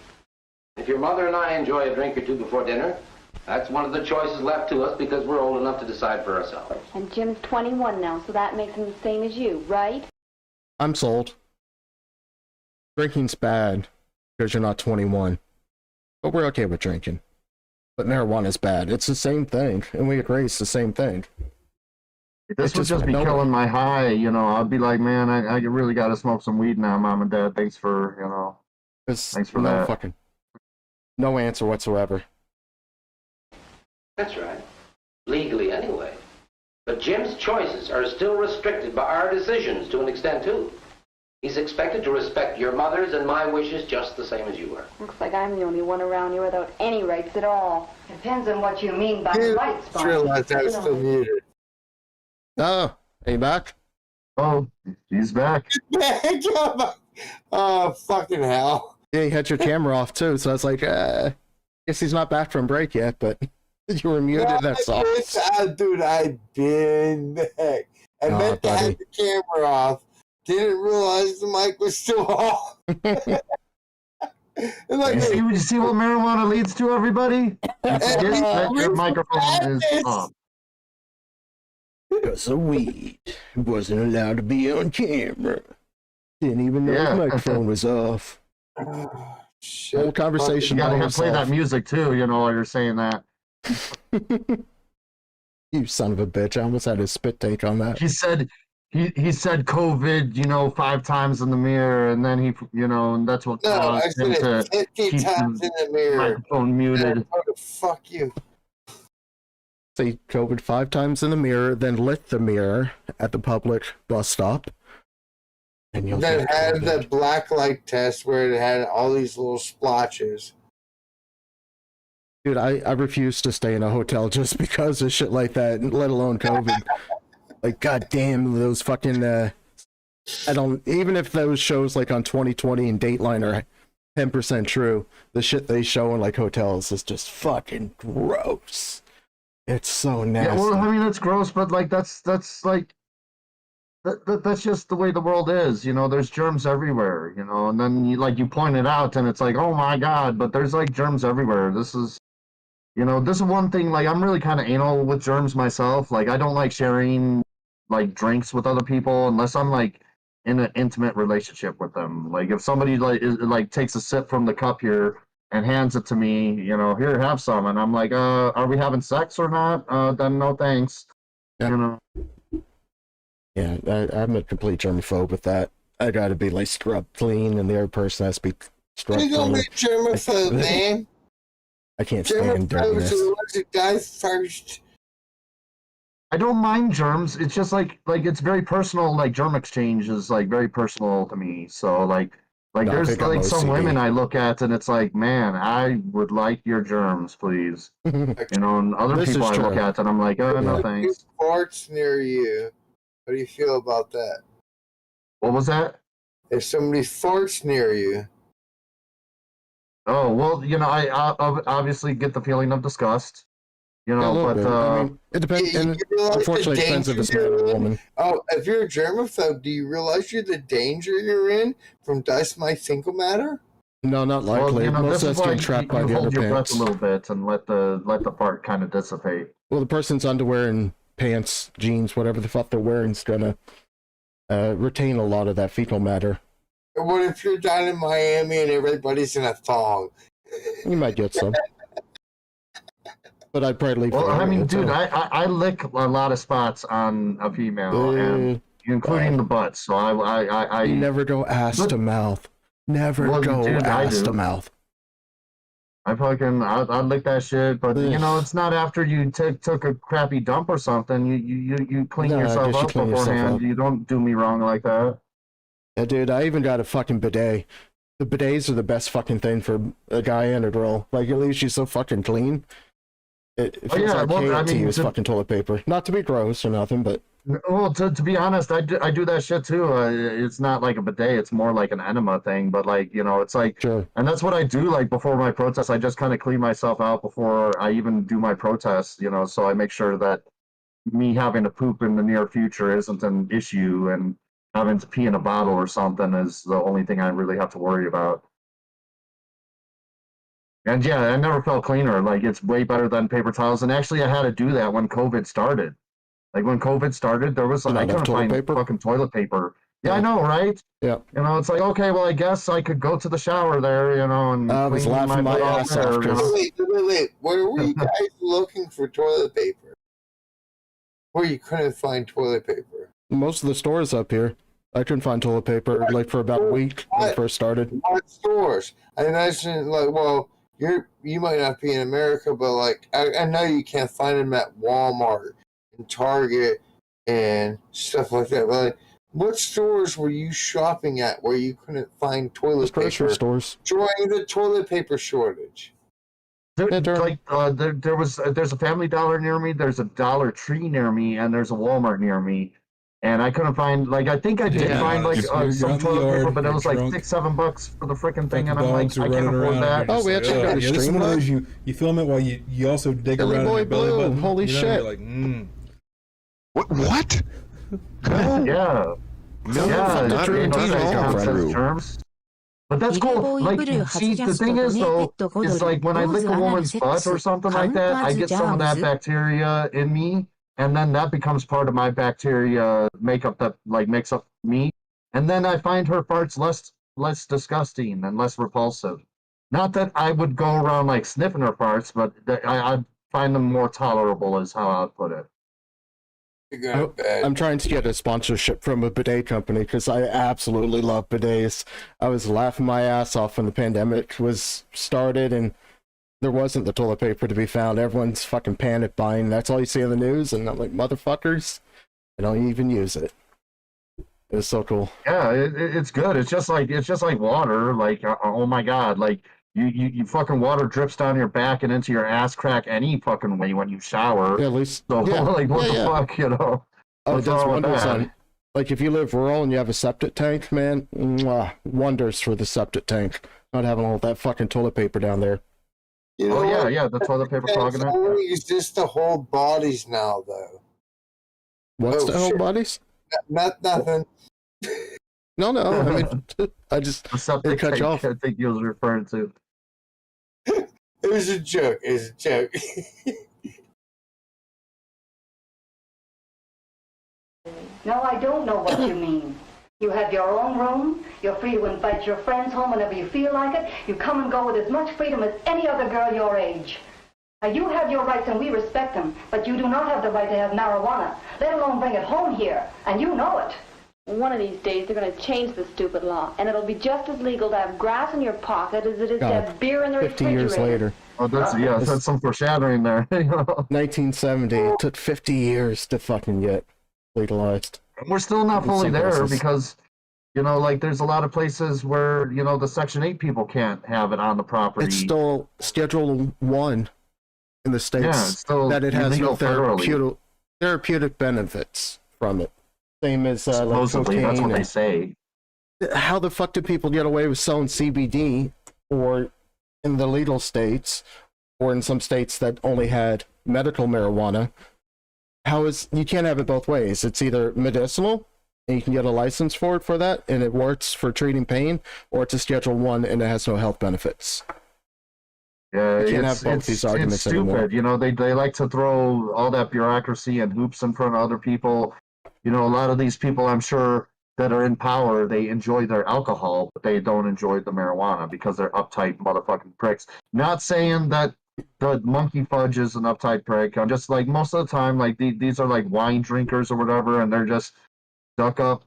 If your mother and I enjoy a drink or two before dinner, that's one of the choices left to us because we're old enough to decide for ourselves. And Jim's 21 now, so that makes him the same as you, right? I'm sold. Drinking's bad because you're not 21. But we're okay with drinking. But marijuana's bad. It's the same thing, and we agree it's the same thing. This would just be killing my high, you know. I'd be like, man, I really got to smoke some weed now, Mom and Dad. Thanks for, you know, thanks for that. No answer whatsoever. That's right. Legally, anyway. But Jim's choices are still restricted by our decisions to an extent, too. He's expected to respect your mother's and my wishes just the same as you are. Looks like I'm the only one around here without any rights at all. Depends on what you mean by rights, I realized I was still muted. Oh, are you back? Oh, he's back. Oh, fucking hell. Yeah, you had your camera off too, so I was like, guess he's not back from break yet, but you were muted. That's all. Dude, I've been back. I meant to have the camera off. Didn't realize the mic was still off. Like, you see what marijuana leads to, everybody? Your microphone is off. Because of weed. Wasn't allowed to be on camera. Didn't even know the microphone was off. Shit. Whole conversation. You gotta play that music too, while you're saying that. You son of a bitch. I almost had a spit take on that. He said COVID, 5 times in the mirror, and then he, and that's what caused him to 50 times in the mirror. Microphone muted. Fuck you. Say COVID 5 times in the mirror, then lit the mirror at the public bus stop. And you'll then had the black light test where it had all these little splotches. Dude, I refuse to stay in a hotel just because of shit like that, let alone COVID. Like, goddamn, those fucking, even if those shows like on 2020 and Dateline are 10% true, the shit they show in like hotels is just fucking gross. It's so nasty. Yeah, well, I mean, it's gross, but like, that's like, that's just the way the world is, there's germs everywhere, and then you point it out and it's like, oh my God, but there's like germs everywhere. This is one thing, like, I'm really kind of anal with germs myself. Like, I don't like sharing like drinks with other people unless I'm like in an intimate relationship with them. Like, if somebody takes a sip from the cup here and hands it to me, here, have some, and I'm like, are we having sex or not? Then no thanks. Yeah. Yeah, I'm a complete germaphobe with that. I gotta be like scrubbed clean, and the other person has to be scrubbed clean. You gonna be germaphobe, man? I can't stand dirtiness. Germaphobe dies first. I don't mind germs. It's just like it's very personal. Like, germ exchange is like very personal to me. So like there's like some women I look at and it's like, man, I would like your germs, please. And other people I look at and I'm like, oh, no thanks. Farts near you. How do you feel about that? What was that? If somebody farts near you. Oh, well, I obviously get the feeling of disgust. But I mean, it depends. And unfortunately, it depends if it's man or woman. Oh, if you're a germaphobe, do you realize the danger you're in from dust mite fecal matter? No, not likely. Most of us get trapped by the hold your breath underpants. a little bit and let the fart kind of dissipate. Well, the person's underwear and pants, jeans, whatever the fuck they're wearing is gonna retain a lot of that fecal matter. What if you're down in Miami and everybody's in a thong? You might get some. But I'd probably leave. Well, I mean, dude, I lick a lot of spots on a female, and including the butt. So I you never go ass to mouth. Never go ass to mouth. I'd lick that shit, but it's not after you took a crappy dump or something. You clean yourself up beforehand. You don't do me wrong like that. Yeah, dude, I even got a fucking bidet. The bidets are the best fucking thing for a guy and a girl. Like, at least she's so fucking clean. It feels like KFT is fucking toilet paper. Not to be gross or nothing, but... Well, to be honest, I do that shit too. It's not like a bidet. It's more like an enema thing. But it's like... Sure. And that's what I do, like, before my protest. I just kind of clean myself out before I even do my protest, so I make sure that me having to poop in the near future isn't an issue, and having to pee in a bottle or something is the only thing I really have to worry about. And yeah, I never felt cleaner. Like, it's way better than paper towels. And actually, I had to do that when COVID started. Like, when COVID started, there was I couldn't find fucking toilet paper. Yeah, I know, right? Yeah. It's like, okay, well, I guess I could go to the shower there, and I was laughing my ass off. Wait. Where were you guys looking for toilet paper? Where you couldn't find toilet paper? Most of the stores up here. I couldn't find toilet paper, like, for about a week when it first started. What stores? I imagine, like, well... you might not be in America, but like I know you can't find them at Walmart and Target and stuff like that. But like, what stores were you shopping at where you couldn't find toilet paper? Grocery stores. During the toilet paper shortage. There's a Family Dollar near me, there's a Dollar Tree near me, and there's a Walmart near me. And I couldn't find, like, I think I did find, like, some toilet paper, but it was like $6-7 for the freaking thing, and I'm like, I can't afford that. Oh, we actually got a this is stream one of that? those you film it while you also dig Billy around in Boy your belly Blue, button. holy you know, shit. You're like, What? Yeah. Not True. true. Terms. But that's cool. Like, see, the thing is, though, is like when I lick a woman's butt or something like that, I get some of that bacteria in me, and then that becomes part of my bacteria makeup that like makes up me, and then I find her farts less disgusting and less repulsive. Not that I would go around like sniffing her farts, but I find them more tolerable, is how I'd put it. I'm trying to get a sponsorship from a bidet company because I absolutely love bidets. I was laughing my ass off when the pandemic was started and there wasn't the toilet paper to be found. Everyone's fucking panic buying. That's all you see in the news, and I'm like, motherfuckers, I don't even use it. It was so cool. Yeah, it's good. It's just like water. Like, oh my god, like you fucking water drips down your back and into your ass crack any fucking way when you shower. Yeah, at least. So Yeah, like, what the yeah. fuck, you know? Oh, it What's does wrong with wonders that? on. Like if you live rural and you have a septic tank, man, wonders for the septic tank. Not having all that fucking toilet paper down there. You know what? Yeah, the toilet paper clogging it. Only is just the whole bodies now, though. What's the whole shit. bodies? Nothing. No, I mean, I just The septic cut you tank, off. I think you was referring to. It was a joke. It was a joke. No, I don't know what you mean. You have your own room. You're free to invite your friends home whenever you feel like it. You come and go with as much freedom as any other girl your age. Now, you have your rights and we respect them, but you do not have the right to have marijuana, let alone bring it home here, and you know it. One of these days, they're going to change the stupid law, and it'll be just as legal to have grass in your pocket as it is to have beer in the 50 refrigerator. years later. Oh, that's some foreshadowing there. 1970. It took 50 years to fucking get legalized. We're still not In fully some there places. because, you know, like there's a lot of places where, you know, the Section 8 people can't have it on the property. It's still Schedule 1 in the States Yeah, it's still that it has no illegal federally. therapeutic benefits from it. Same as like Supposedly, that's what cocaine. they say. How the fuck do people get away with selling CBD or in the legal states or in some states that only had medical marijuana? You can't have it both ways. It's either medicinal and you can get a license for it for that and it works for treating pain, or it's a Schedule 1 and it has no health benefits. Yeah, You can't it's, have both it's, these it's arguments stupid. anymore. You know, they like to throw all that bureaucracy and hoops in front of other people. You know, a lot of these people, I'm sure, that are in power, they enjoy their alcohol, but they don't enjoy the marijuana because they're uptight motherfucking pricks. Not saying that the MonkeyPhudge is an uptight prick. I'm just like, most of the time, like these are like wine drinkers or whatever, and they're just stuck up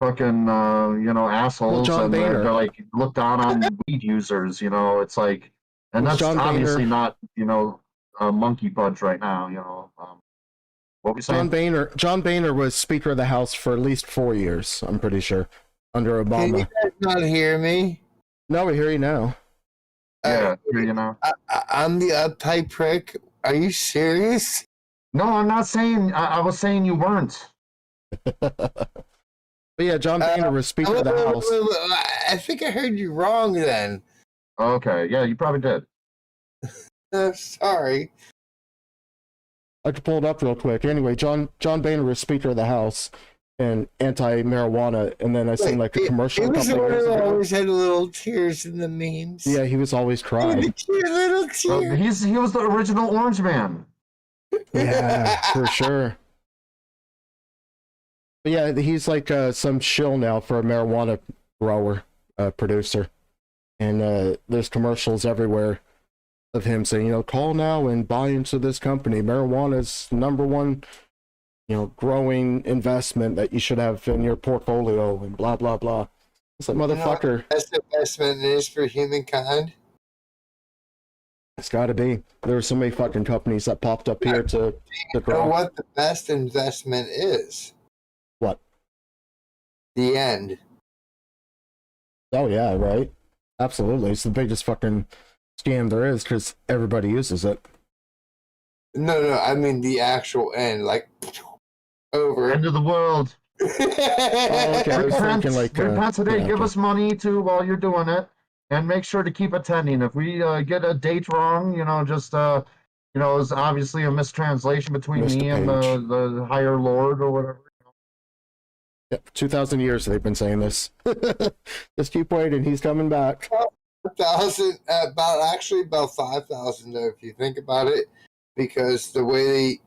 fucking you know, assholes, John and Boehner. they're like look down on weed users. You know, it's like, and Well, that's John obviously Boehner- not, you know, MonkeyPhudge right now. You know, what we saying? John Boehner was Speaker of the House for at least 4 years, I'm pretty sure, under Can you Obama. guys not hear me? No, we hear you now. Yeah, you know. I'm the uptight prick. Are you serious? No, I'm not saying. I was saying you weren't. But yeah, John Boehner was Speaker of the House. I think I heard you wrong then. Okay, yeah, you probably did. Sorry. I could pull it up real quick. Anyway, John Boehner was Speaker of the House and anti-marijuana, and then I seen like a commercial He a was the couple one years who ago. always had little tears in the memes. Yeah, he was always crying. The cute little tears. He was the original Orange Man. Yeah, for sure. But yeah, he's like some shill now for a marijuana grower, producer. And there's commercials everywhere of him saying, you know, call now and buy into this company. Marijuana's #1, you know, growing investment that you should have in your portfolio and blah, blah, blah. It's like, motherfucker. Best investment is for humankind. It's got to be. There were so many fucking companies that popped up here to You know what the best investment is? What? The end. Oh yeah, right. Absolutely, it's the biggest fucking scam there is because everybody uses it. No, I mean the actual end, like over. End of the world. Oh, okay, I was thinking like repent today. yeah, Give okay. us money too while you're doing it, and make sure to keep attending. If we get a date wrong, just it's obviously a mistranslation between Missed me a and page. the higher lord or whatever. Yeah, 2,000 years they've been saying this. Just keep waiting. He's coming back. 1,000, about 5,000 though, if you think about it, because the way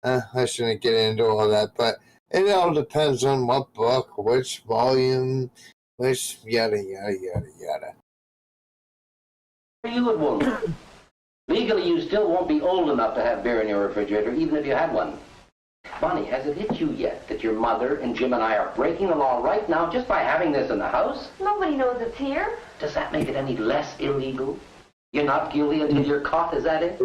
I shouldn't get into all that, but it all depends on what book, which volume, which yada yada yada yada. You would won't. Legally, you still won't be old enough to have beer in your refrigerator, even if you had one. Bonnie, has it hit you yet that your mother and Jim and I are breaking the law right now just by having this in the house? Nobody knows it's here. Does that make it any less illegal? You're not guilty until you're caught, is that it?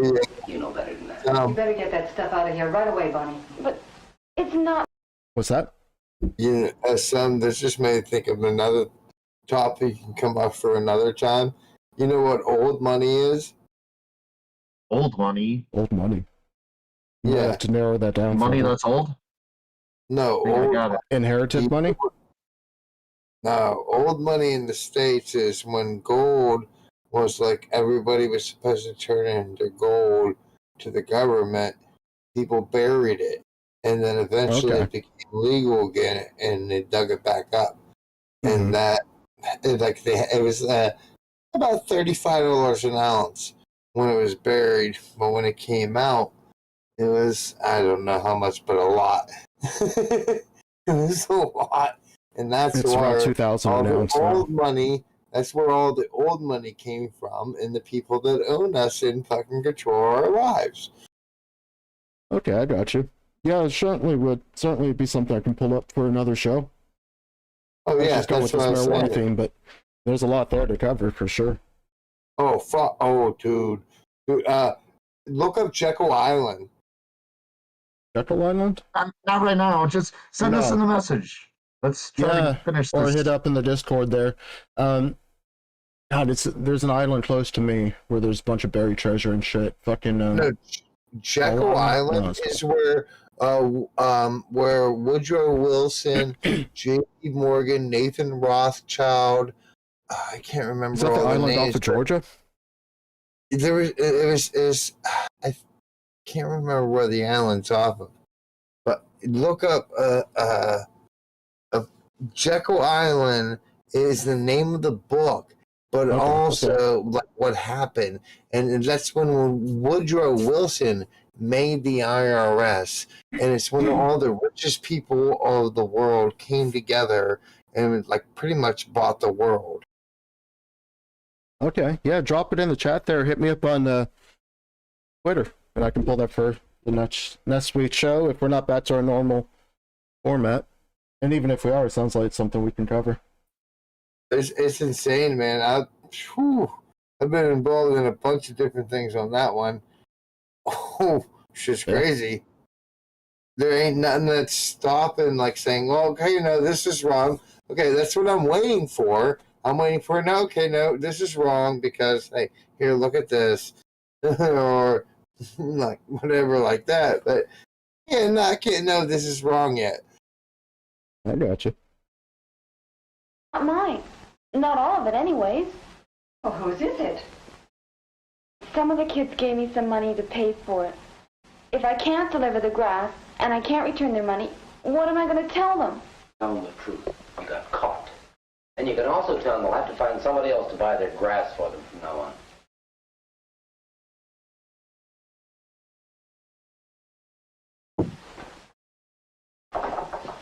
You know better than that. You better get that stuff out of here right away, Bonnie. But it's not. What's that? You know, this just made me think of another topic you can come up for another time. You know what old money is? Old money. Old money. You Yeah. have to narrow that down. Money further. that's old. No, I old got it. Inherited money. No, old money in the States is when gold was like everybody was supposed to turn in their gold to the government. People buried it, and then eventually it became legal again, and they dug it back up. And that, it was about $35 an ounce when it was buried, but when it came out, it was, I don't know how much, but a lot. It was a lot. And that's It's why around 2,000 all an the ounce now. old money, that's where all the old money came from, and the people that own us and fucking control our lives. Okay, I got you. Yeah, it certainly would be something I can pull up for another show. Oh, yeah, just go with that's this what I was marijuana saying. theme, but there's a lot there to cover for sure. Oh, fuck. Oh, dude. Look up Jekyll Island. Jekyll Island? Not right now. Just send us in the message. Let's try to finish or this. hit up in the Discord there. God, there's an island close to me where there's a bunch of buried treasure and shit. Fucking No, Jekyll Island is where Woodrow Wilson, J.P. Morgan, Nathan Rothschild, I can't remember Is that the all the island names, off of Georgia? I can't remember where the island's off of, but look up Jekyll Island is the name of the book, but also like what happened, and that's when Woodrow Wilson made the IRS, and it's when all the richest people of the world came together and like pretty much bought the world. Okay, yeah, drop it in the chat there. Hit me up on Twitter, and I can pull that for the next week's show if we're not back to our normal format. And even if we are, it sounds like it's something we can cover. It's insane, man. I've been involved in a bunch of different things on that one. Oh, shit's crazy. There ain't nothing that's stopping, like saying, well, okay, no, this is wrong. Okay, that's what I'm waiting for. I'm waiting for, no, okay, no, this is wrong because, hey, here, look at this. Or, like, whatever like that. But, yeah, no, I can't know this is wrong yet. I got you. Not mine. Not all of it, anyways. Well, whose is it? Some of the kids gave me some money to pay for it. If I can't deliver the grass and I can't return their money, what am I going to tell them? Tell them the truth. You got caught. And you can also tell them they'll have to find somebody else to buy their grass for them from now on.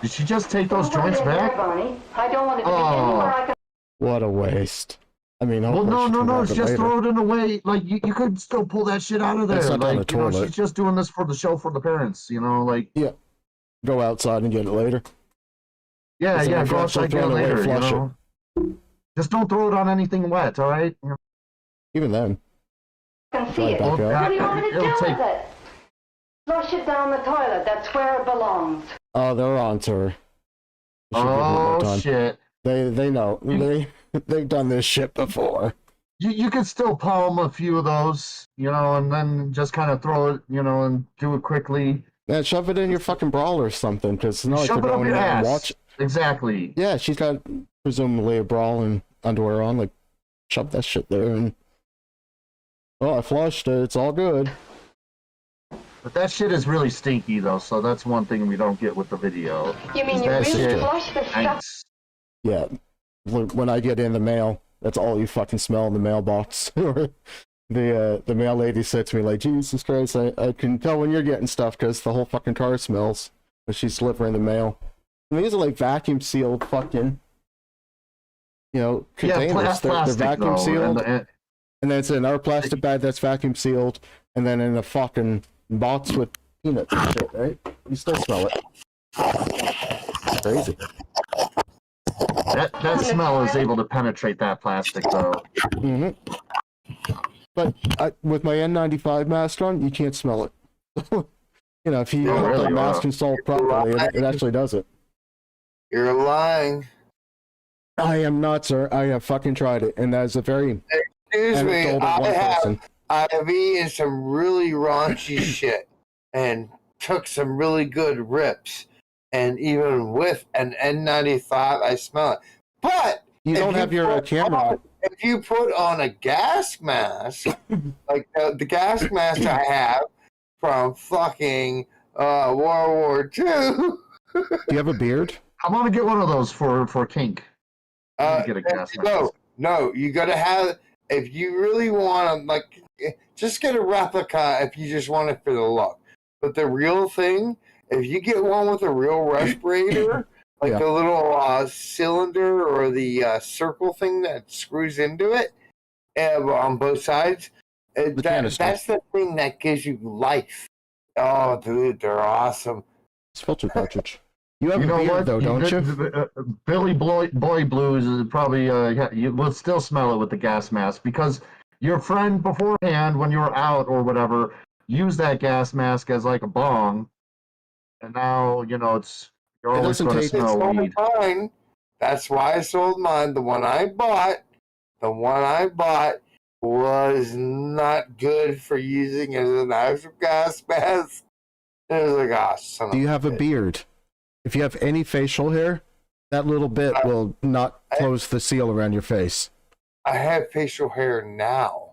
Did she just take those joints back? Bonnie. I don't want it to be anywhere I can. What a waste. I mean, Well, no, just later. throw it in away. Like, you could still pull that shit out of there. It's not down Like, the you know, toilet. she's just doing this for the show for the parents, you know, like. Yeah. Go outside and get it later. Yeah, It's yeah, like go actually outside, get it throwing it away, later, you flush know. Just don't throw it on anything wet, all right? Even then. can see it. Back What out. do you want me to do It'll with it? Flush it down the toilet. That's where it belongs. Oh, they're on to her. They should give her more Oh time. shit! They know. They've done this shit before. You could still palm a few of those, and then just kind of throw it, and do it quickly. Yeah, shove it in your fucking bra or something, because it's not like Shove they're it up going your in and ass. watch. Exactly. Yeah, she's got presumably a bra and underwear on. Like, shove that shit there and. Oh, I flushed it. It's all good. But that shit is really stinky, though, so that's one thing we don't get with the video. You mean you That really shit flush the stuff? stinks. Yeah, when I get in the mail, that's all you fucking smell in the mailbox. Or the mail lady said to me, like, Jesus Christ, I can tell when you're getting stuff because the whole fucking car smells when she's delivering the mail. And these are like vacuum sealed fucking, containers. They're plastic, vacuum though, sealed. and And then it's in our plastic bag that's vacuum sealed, and then in a fucking box with peanuts and shit, right? You still smell it. It's crazy. that smell is able to penetrate that plastic, though. Mm-hmm. But with my N95 mask on, you can't smell it. If you have really? the mask installed properly, it actually does it. You're lying. I am not, sir. I have fucking tried it, and that is a very Excuse me. anecdotal one person. I have eaten some really raunchy shit and took some really good rips. And even with an N95, I smell it. But you don't have your camera. If you put on a gas mask, like the gas mask I have from fucking World War II. Do you have a beard? I want to get one of those for kink. Get a gas mask. No, you gotta have. If you really want to, just get a replica. If you just want it for the look, but the real thing, if you get one with a real respirator, like the little cylinder or the circle thing that screws into it, on both sides, that's the thing that gives you life. Oh, dude, they're awesome. It's filter cartridge. You have a beard, though, don't you? Billy Boy Blues is probably, you will still smell it with the gas mask because your friend beforehand, when you were out or whatever, used that gas mask as like a bong, and now, you're always going to smell weed. Mine. That's why I sold mine. The one I bought was not good for using as an actual gas mask. It was like, son Do you have a beard? If you have any facial hair, that little bit will not close the seal around your face. I have facial hair now.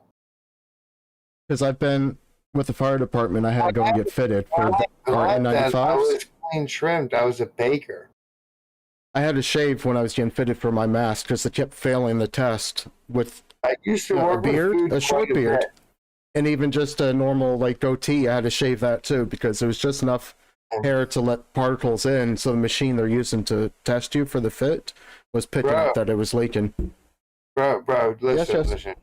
Because I've been with the fire department, I had to go and get fitted for our I N95s. was clean trimmed. I was a baker. I had to shave when I was getting fitted for my mask because they kept failing the test with I used to a work with beard, food a short quite a beard, bit. and even just a normal goatee. I had to shave that too because there was just enough hair to let particles in. So the machine they're using to test you for the fit was picking up that it was leaking. Bro, listen, Yes. listen,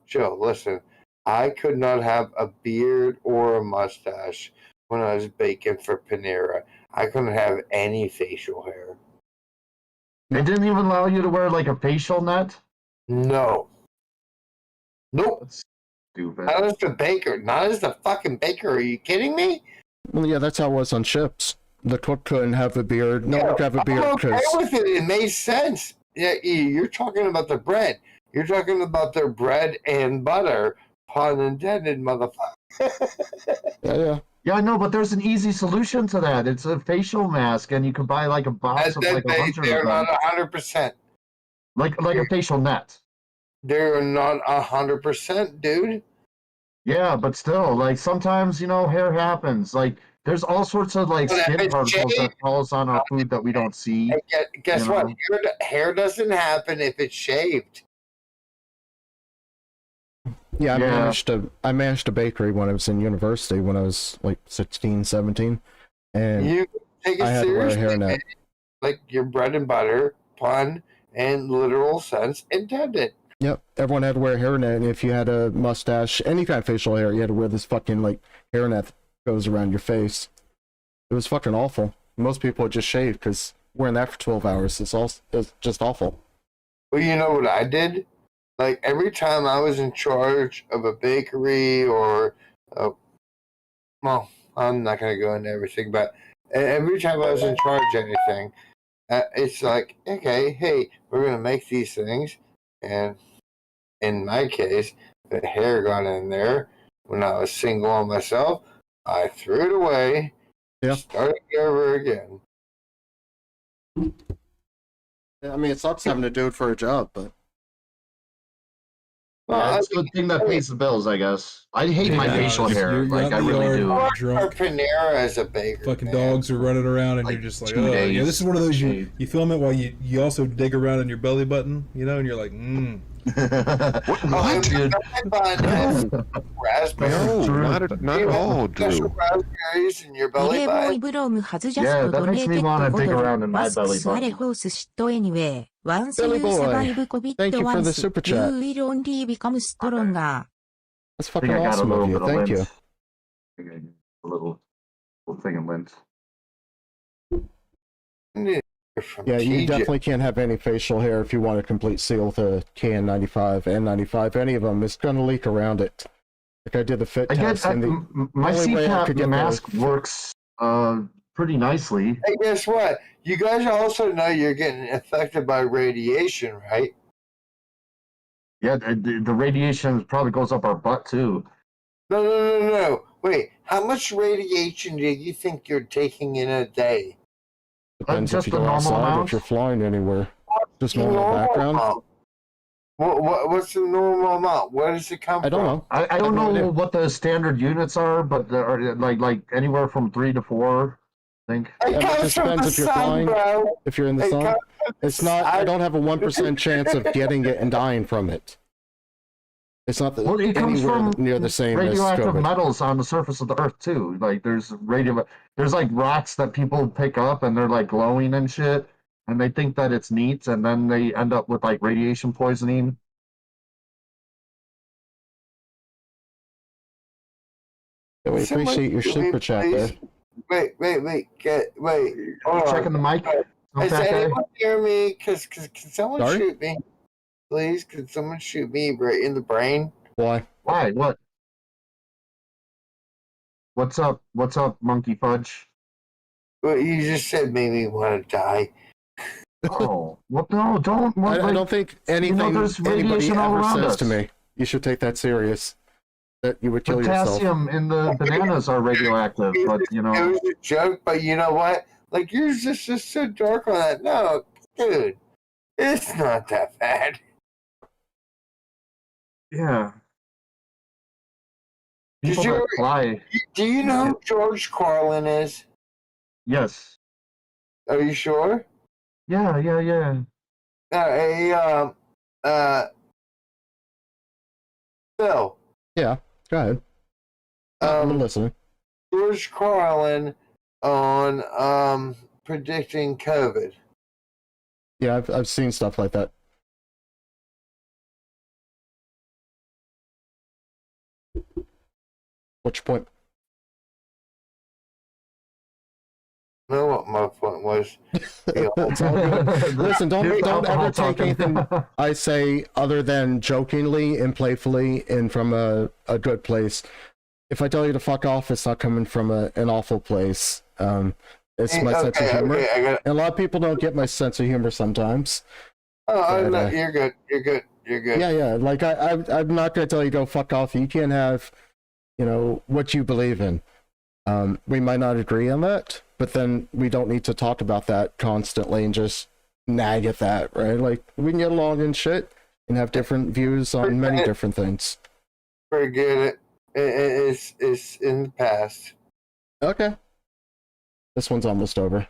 chill, listen. I could not have a beard or a mustache when I was baking for Panera. I couldn't have any facial hair. They didn't even allow you to wear like a facial net? No. Nope. That's stupid. Not as the baker. Not as the fucking baker. Are you kidding me? Well, yeah, that's how it was on ships. The cook couldn't have a beard. No one could have a beard I'm okay because with it. It made sense. Yeah, you're talking about the bread. You're talking about their bread and butter. Pun intended, motherfucker. yeah. Yeah, I know, but there's an easy solution to that. It's a facial mask, and you can buy like a box of like 100 They're of them. not 100%. Like a facial net. They're not 100%, dude. Yeah, but still, like sometimes hair happens. Like there's all sorts of like But if skin it's particles that shaved- falls on our food that we don't see. And guess you what? know? Hair doesn't happen if it's shaved. Yeah, I managed a bakery when I was in university when I was like 16, 17. And You take it I had to wear a seriously, hairnet. man. Like your bread and butter, pun, and literal sense intended. Yep, everyone had to wear a hairnet, and if you had a mustache, any kind of facial hair, you had to wear this fucking hairnet that goes around your face. It was fucking awful. Most people would just shave because wearing that for 12 hours is just awful. Well, you know what I did? like every time I was in charge of a bakery or, well, I'm not gonna go into everything, but every time I was in charge of anything, it's like, okay, hey, we're gonna make these things, and in my case, the hair got in there when I was single on myself. I threw it away, started over again. I mean, it sucks having to do it for a job, but Yeah, it's a good thing that pays the bills, I guess. I hate my facial hair. Like, I really do. Or Panera as a baker. Fucking dogs are running around, and you're just like, oh, yeah. This is one of those you film it while you also dig around in your belly button, you know, and you're like, What? Dude. Raspberry. No, not at all, Drew. Raspberries in your belly button. Yeah, that makes me want to dig around in my belly button. Billy Boy, thank you for the super chat. That's fucking awesome of you. Thank you. A little thing of lint. Yeah, you definitely can't have any facial hair if you want a complete seal with a KN95, N95, any of them. It's going to leak around it. Like I did the fit test. My CPAP mask works pretty nicely. Hey, guess what? You guys also know you're getting affected by radiation, right? Yeah, the radiation probably goes up our butt, too. No. Wait, how much radiation do you think you're taking in a day? Depends just if you the go normal outside, amount? if you're flying anywhere. Just normal background. What's the normal amount? Where does it come from? I don't know. I don't know what the standard units are, but they're like anywhere from 3 to 4, I think. Yeah, it just depends if you're flying. If you're in the sun, it's not. I don't have a 1% chance of getting it and dying from it. It's not Well, it comes from near the same radioactive as COVID. metals on the surface of the Earth too. Like there's like rocks that people pick up and they're like glowing and shit, and they think that it's neat, and then they end up with like radiation poisoning. Yeah, we appreciate your super chat there. Wait. Checking the mic. Does anyone hear me? Can someone shoot me? Please, could someone shoot me right in the brain? Why? What? What's up, MonkeyPhudge? What you just said made me want to die. Oh, well, no, don't. I don't think anything anybody ever says to me. You should take that serious. That you would kill Potassium yourself. in the bananas are radioactive, but you know. It was a joke, but you know what? Like, you're just so dark on that. No, dude, it's not that bad. Yeah. Do you know who George Carlin is? Yes. Are you sure? Yeah. Phil. Yeah, go ahead. I'm listening. George Carlin on predicting COVID. Yeah, I've seen stuff like that. What's your point? I know what my point was. It's all good. Listen, don't ever take anything I say other than jokingly and playfully and from a good place. If I tell you to fuck off, it's not coming from an awful place. It's my sense of humor. And a lot of people don't get my sense of humor sometimes. Oh, no, you're good. Yeah. Like I'm not gonna tell you go fuck off. You can't have, what you believe in. We might not agree on that, but then we don't need to talk about that constantly and just nag at that, right? Like we can get along and shit and have different views on many different things. Forget it. It's in the past. Okay. This one's almost over.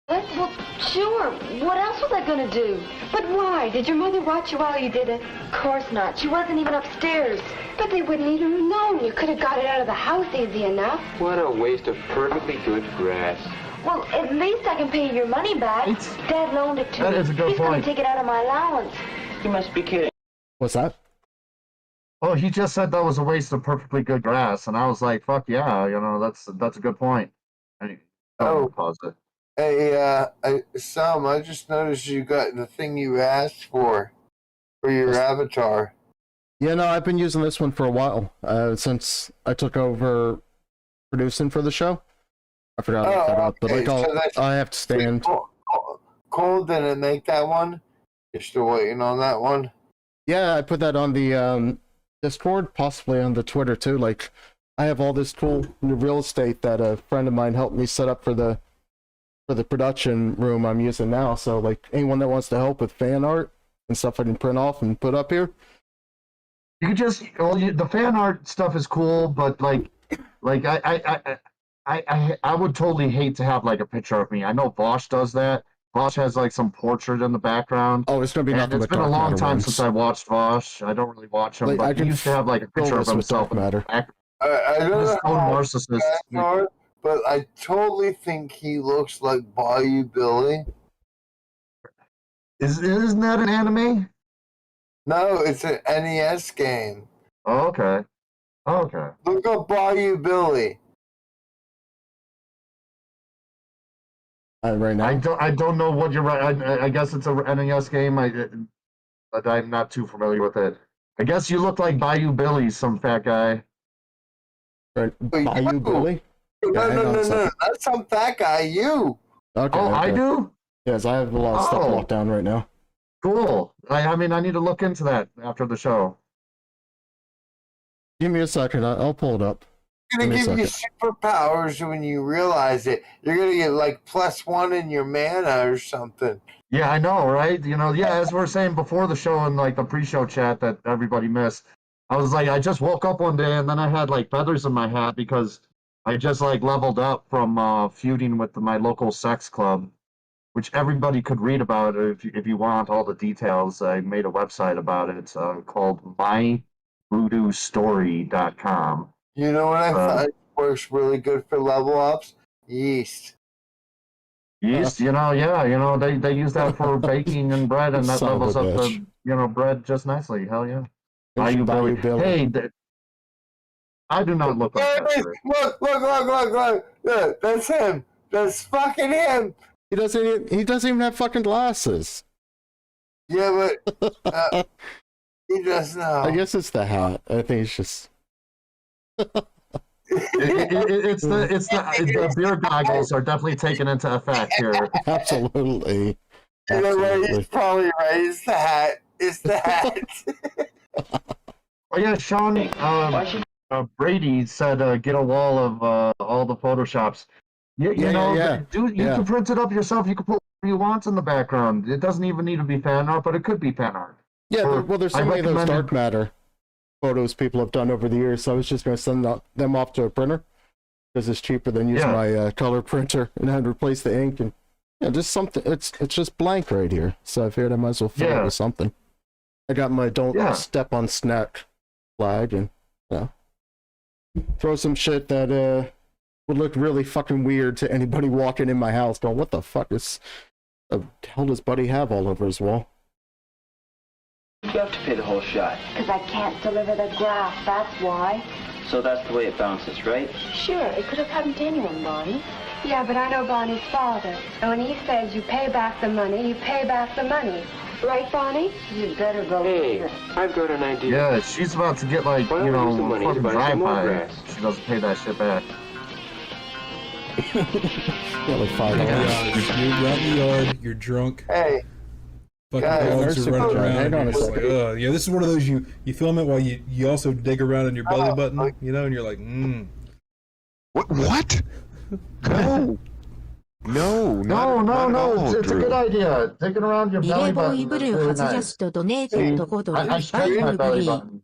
Well, sure. What else was I going to do? But why? Did your mother watch you while you did it? Of course not. She wasn't even upstairs. But they wouldn't even have known. You could have got it out of the house easy enough. What a waste of perfectly good grass. Well, at least I can pay you your money back. Dad loaned it to me. That is a good He's going point. to take it out of my allowance. You must be kidding. What's that? Oh, he just said that was a waste of perfectly good grass, and I was like, "Fuck yeah!" That's a good point. Pause it. Hey, Sam, I just noticed you got the thing you asked for. for your avatar. Yeah, no, I've been using this one for a while, since I took over producing for the show. I forgot to look that up, but like I have to stand. Cole didn't make that one. You're still waiting on that one. Yeah, I put that on the Discord, possibly on the Twitter too. Like, I have all this cool new real estate that a friend of mine helped me set up for the production room I'm using now. So, like, anyone that wants to help with fan art and stuff, I can print off and put up here. You could just the fan art stuff is cool, but like I would totally hate to have like a picture of me. I know Vosh does that. Vosh has like some portrait in the background. Oh, it's gonna be nothing. It's been a long time since I watched Vosh. I don't really watch him, like, but he used to have like a picture of himself in the back. I don't know narcissist. Art, but I totally think he looks like Bayou Billy. Isn't that an anime? No, it's an NES game. Oh, okay. Oh, okay. Look up Bayou Billy. Right now, I don't know what you're right. I guess it's a NES game. But I'm not too familiar with it. I guess you look like Bayou Billy, some fat guy. Right, Bayou Billy? No. That's some fat guy. You. Okay. Oh, I do? Yes, I have a lot of stuff locked down right now. Cool. I mean, I need to look into that after the show. Give me a second. I'll pull it up. It's gonna give you superpowers when you realize it. You're gonna get like +1 in your mana or something. Yeah, I know, right? You know, yeah, as we were saying before the show and like the pre-show chat that everybody missed, I was like, I just woke up one day and then I had like feathers in my hat because I just like leveled up from feuding with my local sex club, which everybody could read about if you want all the details. I made a website about it called myvoodoostory.com. You know what I thought works really good for level ups? Yeast. Yeast, you know, they use that for baking and bread, and that levels up the bread just nicely. Hell yeah. Bayou Billy. Hey, I do not look like that. Look. Yeah, that's him. That's fucking him. He doesn't even have fucking glasses. Yeah, but he does now. I guess it's the hat. I think it's just. It's the beer goggles are definitely taken into effect here. Absolutely. You know what? He's probably right. It's the hat. It's the hat. Oh yeah, Sean Brady said get a wall of all the photoshops. You can print it up yourself. You can put whatever you want in the background. It doesn't even need to be fan art, but it could be fan art. Yeah, there's so many of those dark matter photos people have done over the years, so I was just going to send them off to a printer because it's cheaper than using my color printer, and I had to replace the ink and just something. It's just blank right here, so I figured I might as well fill it with something. I got my "Don't Step on Snack" flag, and throw some shit that would look really fucking weird to anybody walking in my house, going, "What the fuck the hell does Buddy have all over his wall?" You have to pay the whole shot. Because I can't deliver the grass, that's why. So that's the way it bounces, right? Sure, it could have happened to anyone, Bonnie. Yeah, but I know Bonnie's father. And when he says you pay back the money, you pay back the money. Right, Bonnie? You better go. Hey, I've got an idea. Yeah, she's about to get like, fucking drive-by. She doesn't pay that shit back. Got like $5. You're out in the yard, you're drunk. Hey. Fucking dogs are running around. And you're just like, this is one of those you film it while you also dig around in your belly button, and you're like, What? No. No. It's a good idea. Taking around your belly button is really nice. I stretch my belly button.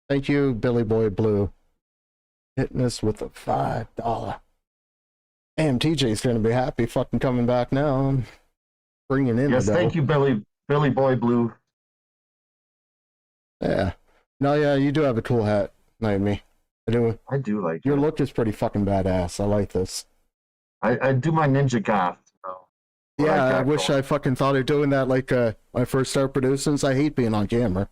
Thank you, Billy Boy Blue. Hitting us with a $5. Damn, TJ's gonna be happy fucking coming back now and bringing in. Yes, thank you, Billy Boy Blue. Yeah. No, yeah, you do have a cool hat, Naomi. I do like your look is pretty fucking badass. I like this. I do my ninja goth. Yeah, I wish I fucking thought of doing that like when I first started producing. I hate being on camera.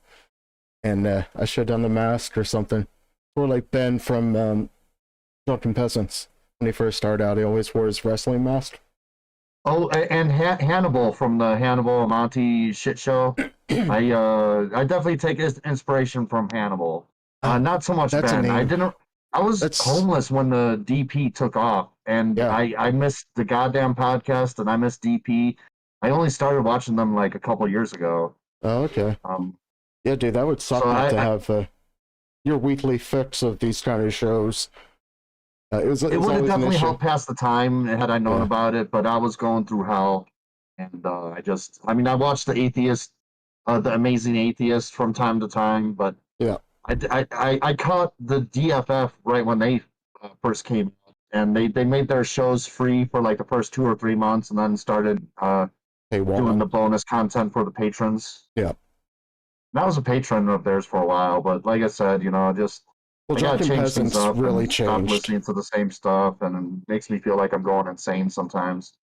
And I should have done the mask or something. Or like Ben from Drunken Peasants. When he first started out, he always wore his wrestling mask. Oh, and Hannibal from the Hannibal and Monty shit show. I definitely take inspiration from Hannibal. Not so much That's a Ben. name. I was homeless when the DP took off, and Yeah. I missed the goddamn podcast, and I missed DP. I only started watching them like a couple years ago. Oh, okay. Yeah, dude, that would suck so not to have your weekly fix of these kind of shows. It would have definitely helped pass the time had I known about it, but I was going through hell, and I watched the Atheist, the Amazing Atheist from time to time, but yeah, I caught the DFF right when they first came out, and they made their shows free for like the first 2 or 3 months, and then started doing the bonus content for the patrons. Yeah. And I was a patron of theirs for a while, but like I said, just I gotta change things up really and stop changed. listening to the same stuff, and it makes me feel like I'm going insane sometimes.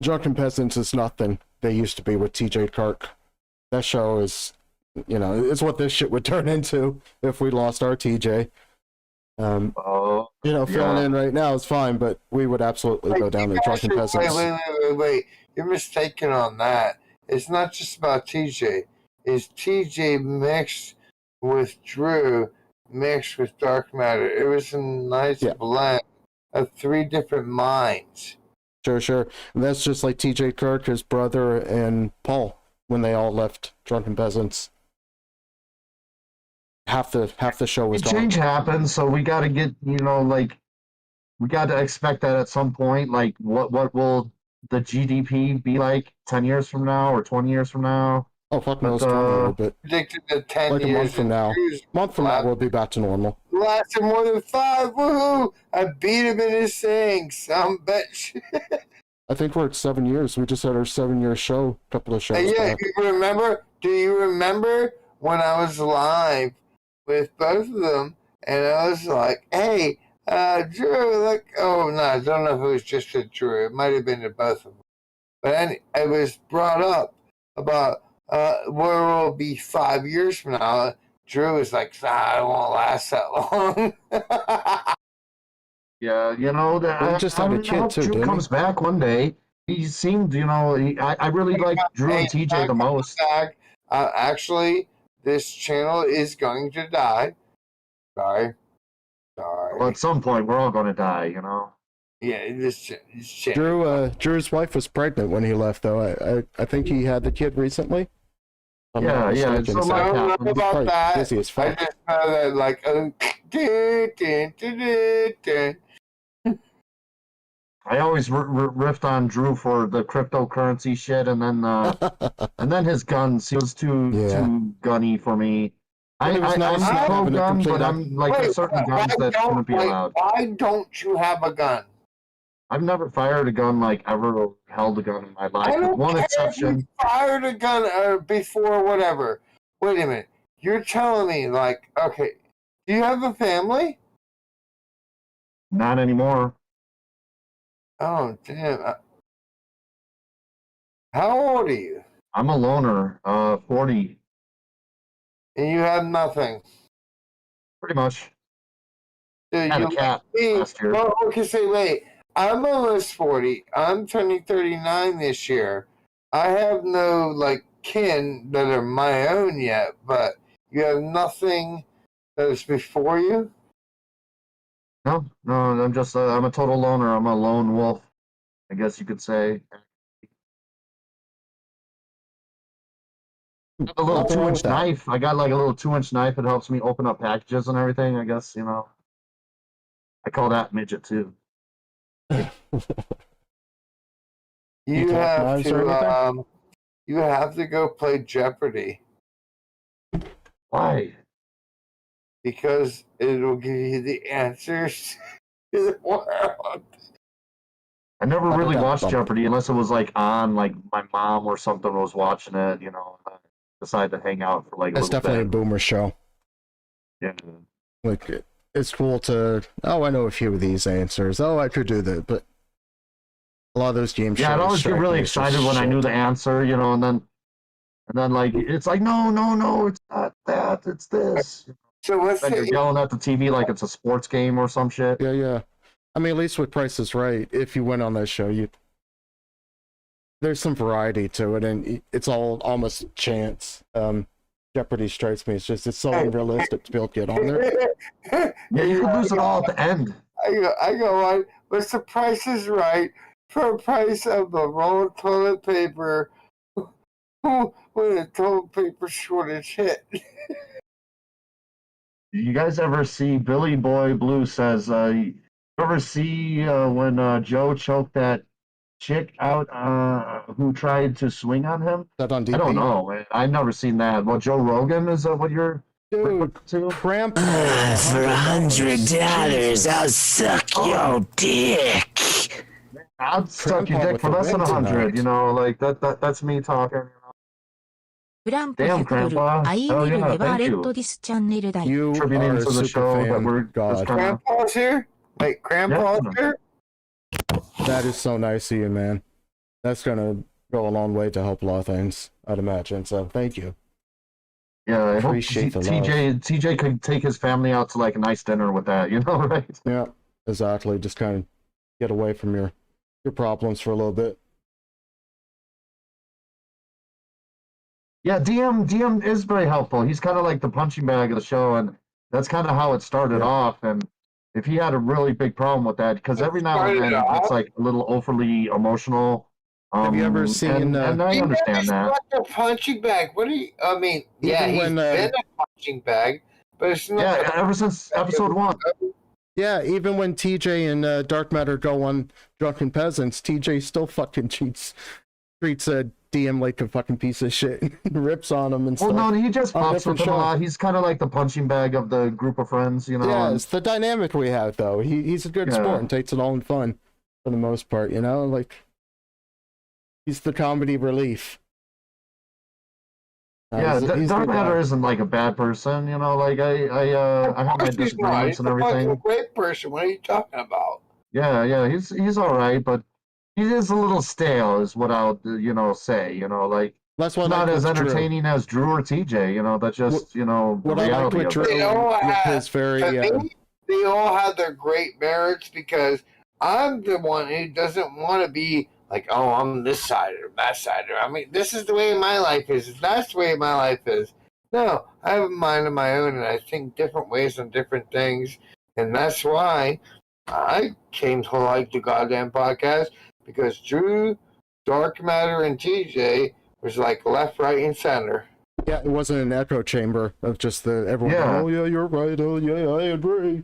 Drunken Peasants is nothing they used to be with TJ Kirk. That show is, it's what this shit would turn into if we lost our TJ. Filling in right now is fine, but we would absolutely go down to Drunken Peasants. Wait. You're mistaken on that. It's not just about TJ. It's TJ mixed with Drew, mixed with Dark Matter. It was a nice blend of 3 different minds. Sure. And that's just like TJ Kirk, his brother, and Paul when they all left Drunken Peasants. Half the show was gone. Change happens, so we got to get we got to expect that at some point. Like, what will the GDP be like 10 years from now or 20 years from now? Oh, fuck knows, 20 a little bit. Predicted that 10 like years. A month from now. We'll be back to normal. Lasted more than 5. Woohoo! I beat him in his saying, some bitch. I think we're at 7 years. We just had our 7-year show, a couple of shows back. Do you remember when I was live with both of them, and I was like, hey, Drew, I don't know if it was just to Drew. It might have been to both of them. But it was brought up about where we'll be 5 years from now. Drew was like, I don't want to last that long. Yeah, that just had a kid too. Drew comes back one day. He seemed, I really like Drew and TJ the most. Actually, this channel is going to die. Sorry. Well, at some point, we're all going to die, Yeah, this channel. Drew's wife was pregnant when he left, though. I think he had the kid recently. Yeah. So I don't know about that. Busy as fuck. I just know that, I always riffed on Drew for the cryptocurrency shit, and then his guns. He was too gunny for me. I'm pro gun, but I'm like there's certain guns that shouldn't be allowed. Why don't you have a gun? I've never fired a gun, ever held a gun in my life. I don't One care exception. if you fired a gun before, whatever. Wait a minute. You're telling me, okay, do you have a family? Not anymore. Oh, damn. How old are you? I'm a loner, 40. And you have nothing? Pretty much. Dude, I had a cat last year. Well, okay, wait. I'm almost 40. I'm turning 39 this year. I have no, kin that are my own yet, but you have nothing that is before you? No, I'm just, I'm a total loner. I'm a lone wolf, I guess you could say. A little 2-inch knife. I got a little 2-inch knife. It helps me open up packages and everything, I guess, I call that midget too. You have to go play Jeopardy. Why? Because it'll give you the answers to the world. I never really watched Jeopardy unless it was on my mom or something was watching it, and I decided to hang out for That's definitely a boomer show. Yeah. It's cool to, I know a few of these answers. I could do that, but a lot of those games. Yeah, I'd always get really excited when I knew the answer, and then it's no, it's not that, it's this. So what's you're yelling at the TV like it's a sports game or some shit. Yeah. I mean, at least with Price is Right, if you went on that show, there's some variety to it, and it's all almost chance. Jeopardy strikes me. It's so unrealistic to be able to get on there. Yeah, you could lose it all at the end. I go on, but the price is right for a price of a roll of toilet paper when a toilet paper shortage hit. You guys ever see Billy Boy Blue says, you ever see when Joe choked that chick out who tried to swing on him? That on DP? I don't know. I've never seen that. Well, Joe Rogan, is that what you're to? Cramp. For $100, I'll suck your dick. I'd suck your dick for less than 100. You know, like that's me talking. Damn, Grandpa. Hell yeah, thank you. You Contributing are to the super show fan. that we're God. Grandpa's here? Wait, Grandpa's here? That is so nice of you, man. That's gonna go a long way to help a lot of things, I'd imagine. So thank you. Yeah, I hope Appreciate the love. TJ could take his family out to like a nice dinner with that, you know, right? Yeah, exactly. Just kind of get away from your problems for a little bit. Yeah, DM is very helpful. He's kind of like the punching bag of the show, and that's kind of how it started off. And if he had a really big problem with that, because every now and then he gets like a little overly emotional. Have you ever seen? And I understand that. Not a punching bag. What do you? I mean, yeah, he's when, been a punching bag, but it's not. Yeah, ever since episode 1. Yeah, even when TJ and Dark Matter go on Drunken Peasants, TJ still fucking treats a DM like a fucking piece of shit and rips on him and stuff. Well, no, he just on pops with different him a lot. shows. He's kind of like the punching bag of the group of friends, you know. Yeah, it's the dynamic we have, though. He's a good sport and takes it all in fun for the most part, you know? Like, he's the comedy relief. Yeah, Dark Matter isn't like a bad person, you know. Like I have my disagreements and everything. He's a great person. What are you talking about? Yeah, he's all right, but he is a little stale, is what I'll say. You know, like that's what not as entertaining as Drew or TJ. You know, that's just the reality of it. They all have their great merits because I'm the one who doesn't want to be like, oh, I'm this side or that side. I mean, this is the way my life is. That's the way my life is. No, I have a mind of my own, and I think different ways on different things. And that's why I came to like the goddamn podcast, because Drew, Dark Matter, and TJ was like left, right, and center. Yeah, it wasn't an echo chamber of just everyone. Yeah. Oh yeah, you're right. Oh yeah, I agree.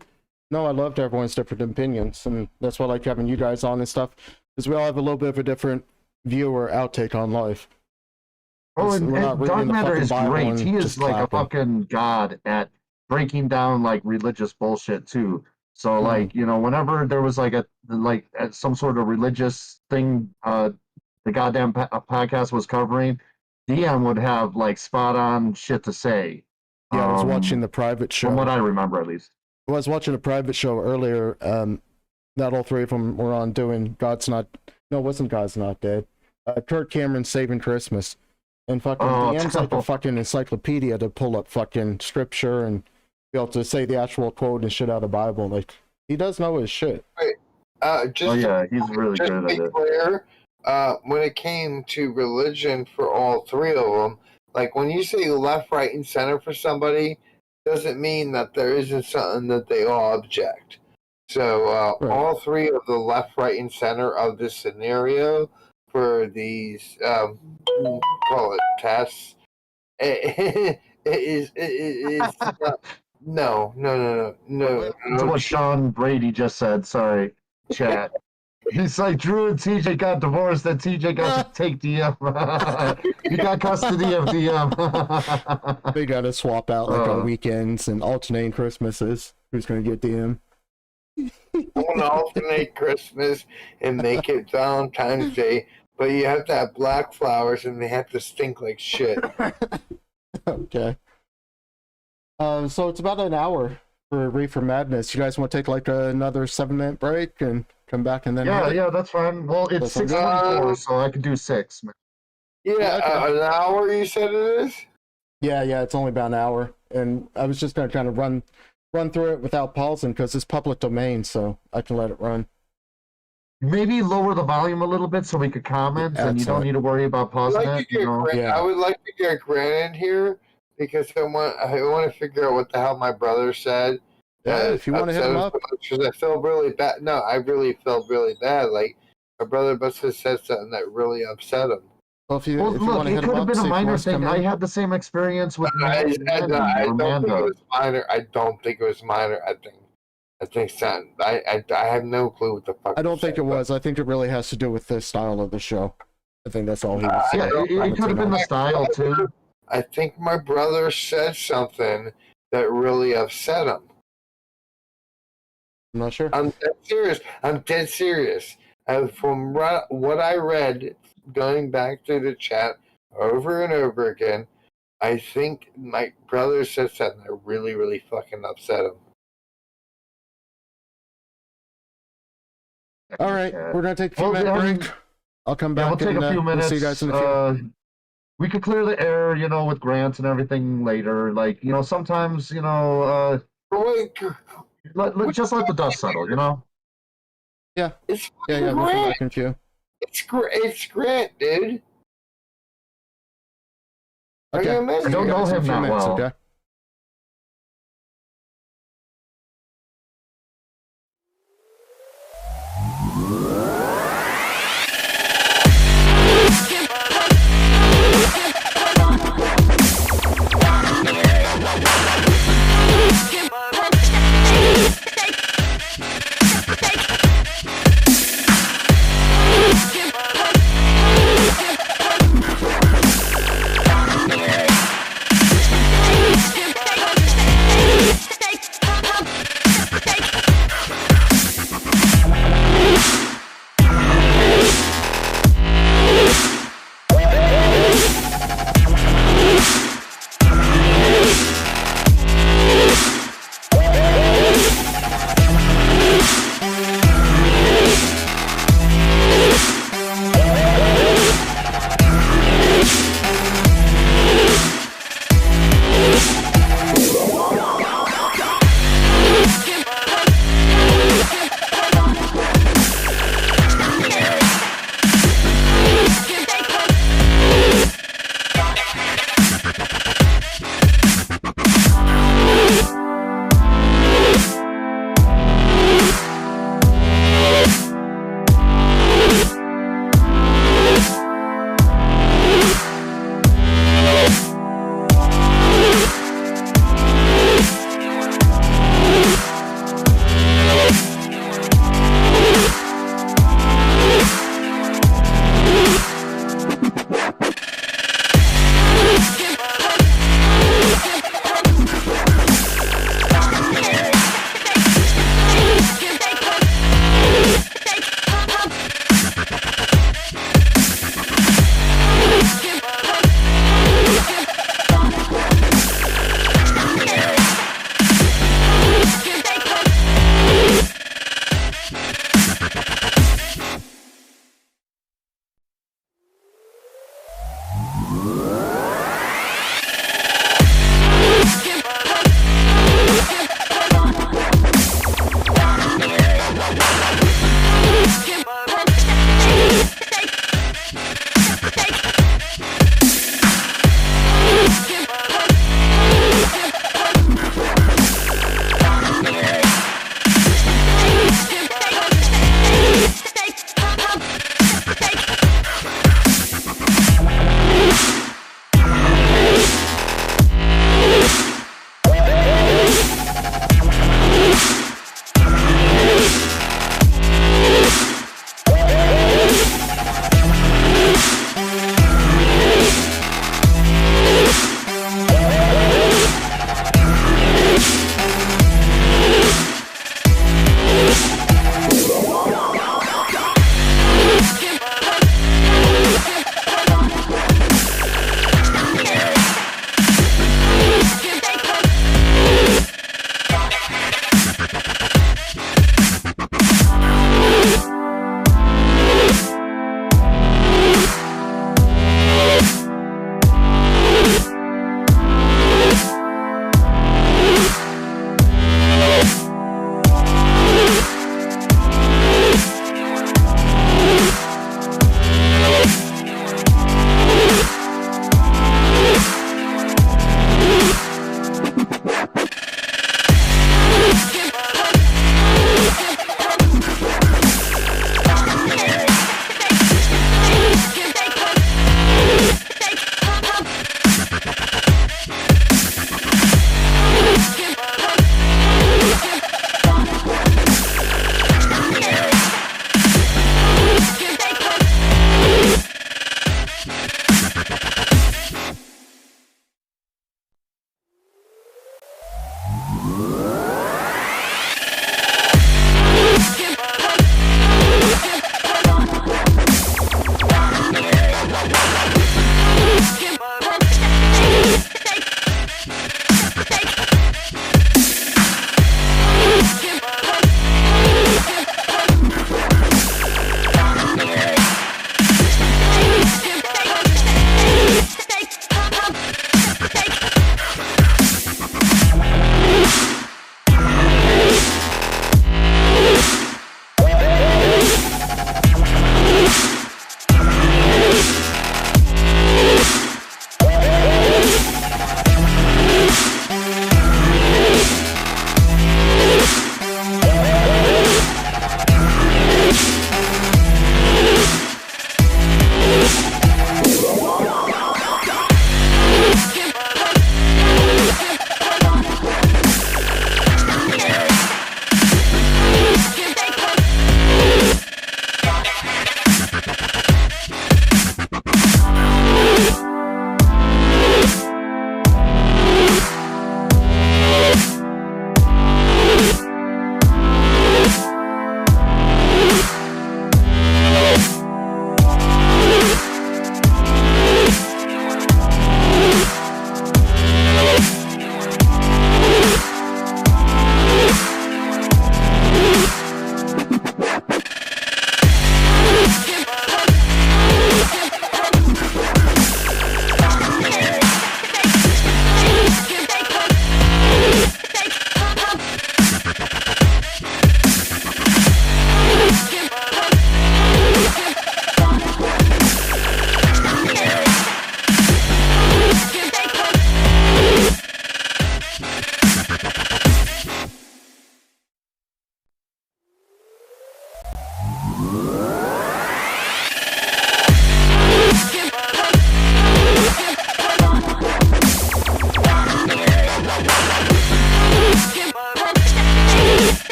No, I loved everyone's different opinions, and that's why I like having you guys on and stuff, because we all have a little bit of a different view or outtake on life. Oh, and Dark Matter is great. He is like a fucking god at breaking down like religious bullshit too. So like, you know, whenever there was like some sort of religious thing, the goddamn podcast was covering, DM would have like spot on shit to say. Yeah, I was watching the private show. From what I remember, at least. I was watching a private show earlier. Not all three of them were on doing God's Not. No, it wasn't God's Not Dead. Kirk Cameron Saving Christmas, and fucking DM's like a fucking encyclopedia to pull up fucking scripture and be able to say the actual quote and shit out of the Bible. Like, he does know his shit. He's really good at it. Clear, when it came to religion for all three of them, like when you say left, right, and center for somebody, doesn't mean that there isn't something that they all object. So all three of the left, right, and center of this scenario for these call it tests, it is no. That's what Sean Brady just said. Sorry, chat. He's like, Drew and TJ got divorced, and TJ got to take DM. You got custody of DM. They got to swap out like on weekends and alternating Christmases. Who's going to get DM? I want to alternate Christmas and make it Valentine's Day, but you have to have black flowers and they have to stink like shit. Okay. So it's about an hour for Reefer Madness. You guys want to take like another 7-minute break and come back and then? Yeah, that's fine. Well, it's 6:24, so I could do 6. Yeah, an hour you said it is? Yeah, it's only about an hour. And I was just going to kind of run through it without pausing because it's public domain, so I can let it run. maybe lower the volume a little bit so we could comment, and you don't need to worry about pausing it. I would like to get Grant in here because I want to figure out what the hell my brother said. Yeah, if you want to hit him up. Because I feel really bad. No, I really felt really bad. Like, my brother must have said something that really upset him. Well, if you look, want to it hit could him have up, been a see if he minor wants to thing. come I in. had the same experience with I don't think Armando. it was minor. I don't think it was minor. I think something. I have no clue what the fuck. I don't think it was. I think it really has to do with the style of the show. I think that's all he was Yeah, it could have been the style too. I think my brother said something that really upset him. I'm not sure. I'm dead serious. I'm dead serious. And from what I read, going back through the chat over and over again, I think my brother said something that really, really fucking upset him. All right, we're gonna take a few minute break. I'll come back. We'll take a few minutes. We'll see you guys in a few. We could clear the air, with grants and everything later. Like, sometimes, just let the dust settle, Yeah. It's Yeah, we'll come back in a few. It's Grant, dude. Okay. I don't know him that well. Okay.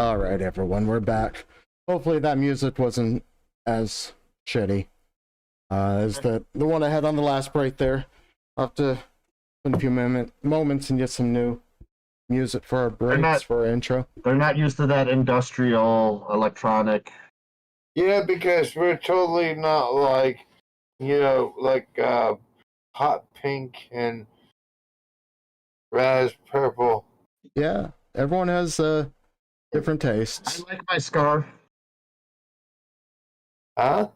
All right, everyone, we're back. Hopefully that music wasn't as shitty as the one I had on the last break there. I'll have to spend a few moments and get some new music for our breaks, for our intro. They're not used to that industrial electronic. Yeah, because we're totally not like, hot pink and raz purple. Yeah, everyone has different tastes. I like my scarf. Huh?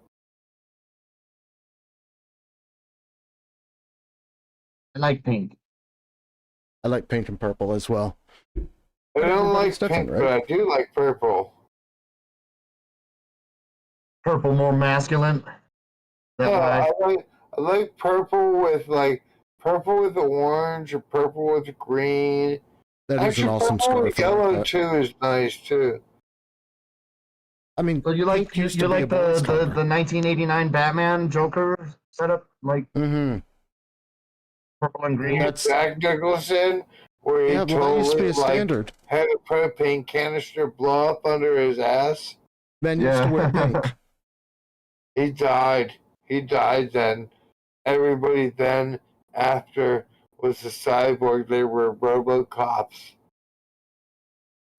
I like pink. I like pink and purple as well. I don't like different, pink, right? but I do like purple. Purple more masculine. That Yeah, way. I like purple with purple with the orange or purple with the green. That is an Actually, awesome purple with scarf. I like yellow that. too is nice too. I mean, So you like used you to be like a boys' the color. 1989 Batman Joker setup, like Mm-hmm. purple and green. That's Jack Nicholson, where he Yeah, well, that used to be totally a standard. had a propane canister blow up under his ass. Men used to wear pink. He died. He died then. Everybody then, after, was a cyborg. They were RoboCops.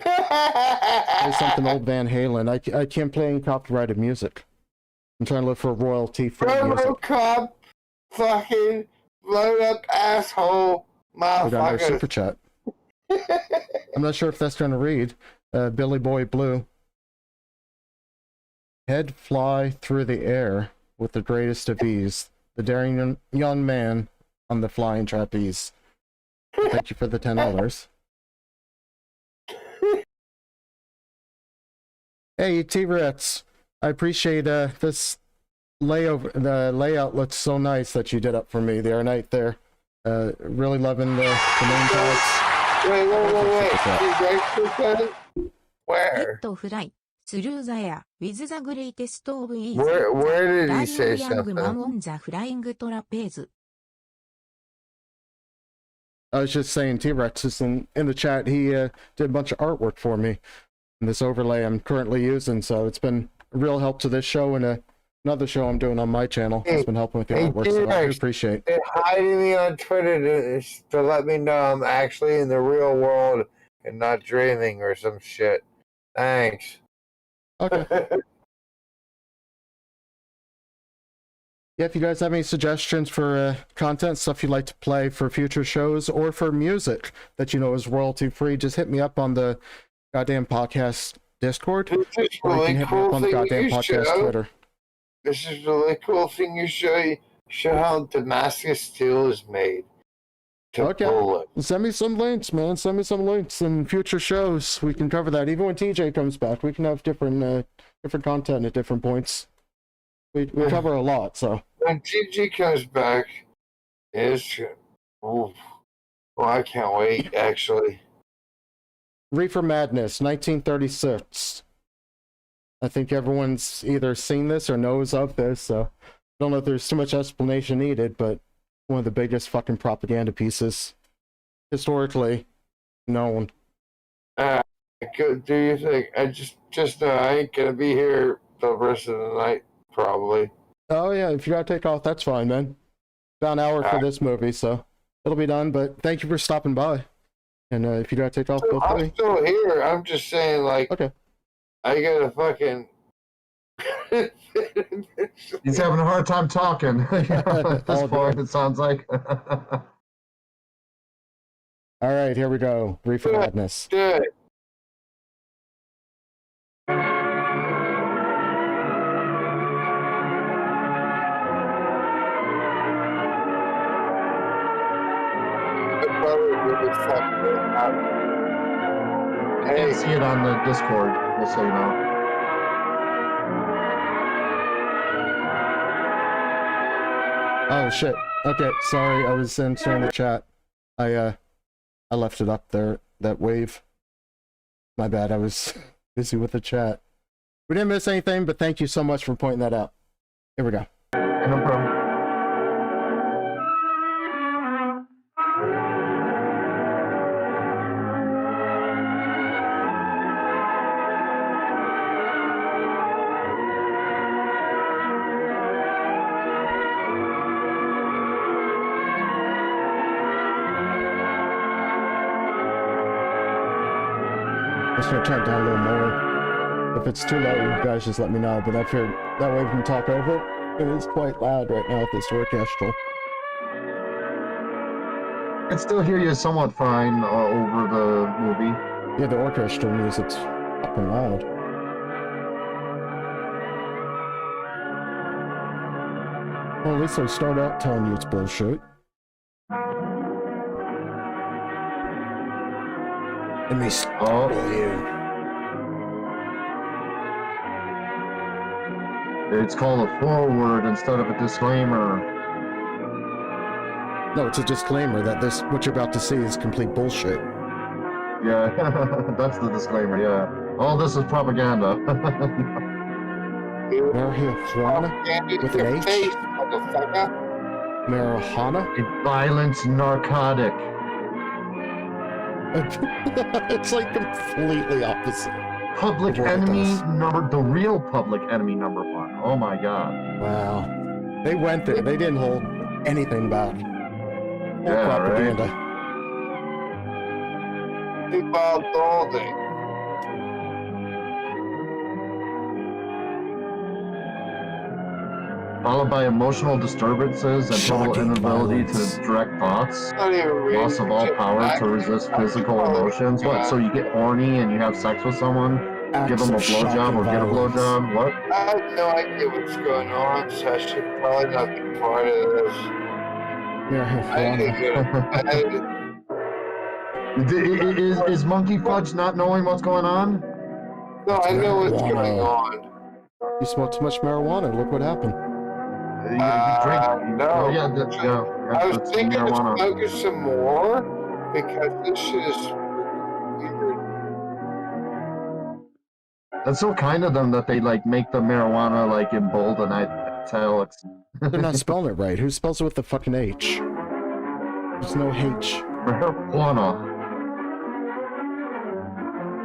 Play something old Van Halen. I can't play any copyrighted music. I'm trying to look for royalty-free music. RoboCop, fucking load up asshole, We got another motherfucker. super chat. I'm not sure if that's going to read. Billy Boy Blue. Head fly through the air with the greatest of ease. The daring young man on the flying trapeze. Thank you for the $10. Hey, T-Rex. I appreciate this layover. The layout looks so nice that you did up for me the other night there. Really loving the name tags. Wait. Where? Where did he say something? I was just saying T-Rex is in the chat. He did a bunch of artwork for me. And this overlay I'm currently using, so it's been a real help to this show and another show I'm doing on my channel. It's been helping with the artwork, so I do appreciate it. They're hiding me on Twitter to let me know I'm actually in the real world and not dreaming or some shit. Thanks. Okay. Yeah, if you guys have any suggestions for content, stuff you'd like to play for future shows, or for music that you know is royalty-free, just hit me up on the goddamn podcast Discord, or you can hit me up on the goddamn podcast Twitter. This is a really cool thing you show how Damascus steel is made. Okay. Send me some links, man. Send me some links in future shows. We can cover that. Even when TJ comes back, we can have different content at different points. We cover a lot, so. When TJ comes back, I can't wait, actually. Reefer Madness, 1936. I think everyone's either seen this or knows of this, so I don't know if there's too much explanation needed, but one of the biggest fucking propaganda pieces historically known. Do you think? I just know I ain't gonna be here the rest of the night, probably. Oh yeah, if you gotta take off, that's fine, man. About an hour for this movie, so it'll be done, but thank you for stopping by. And if you gotta take off, feel free. I'm still here. I'm just saying, like, okay. I gotta fucking. He's having a hard time talking. At this point, it sounds like. All right, here we go. Reefer Madness. Good. I can't see it on the Discord, just so you know. Oh shit. Okay, sorry, I was answering the chat. I left it up there, that wave. My bad, I was busy with the chat. We didn't miss anything, but thank you so much for pointing that out. Here we go. No problem. just gonna turn it down a little more. If it's too low, you guys just let me know. But I figured that way we can talk over it. It is quite loud right now with this orchestral. I can still hear you somewhat fine over the movie. Yeah, the orchestral music's fucking loud. Well, at least I start out telling you it's bullshit. Let me startle you. It's called a foreword instead of a disclaimer. No, it's a disclaimer that what you're about to see is complete bullshit. Yeah, that's the disclaimer, yeah. All this is propaganda. Marijuana with an H? Marijuana? A violent narcotic. It's like completely opposite. Public enemy the real public enemy number 1. Oh my god. Wow. They went there. They didn't hold anything back. All Yeah, propaganda. Right? Followed by emotional disturbances and total Shocking inability violence. to direct thoughts. Not even Loss of all power to resist physical emotions. What, so you get horny and you have sex with someone? Give them a blowjob or get a blowjob? What? I have no idea what's going on, so I should probably not be part of this. Is MonkeyPhudge not knowing what's going on? No, I know what's going on. You smoked too much marijuana. Look what happened. You drink. No. Oh, yeah, I was thinking of smoking some more because this shit is weird. That's so kind of them that they like make the marijuana like in bold and italics. They're not spelling it right. Who spells it with the fucking H? There's no H. Marijuana.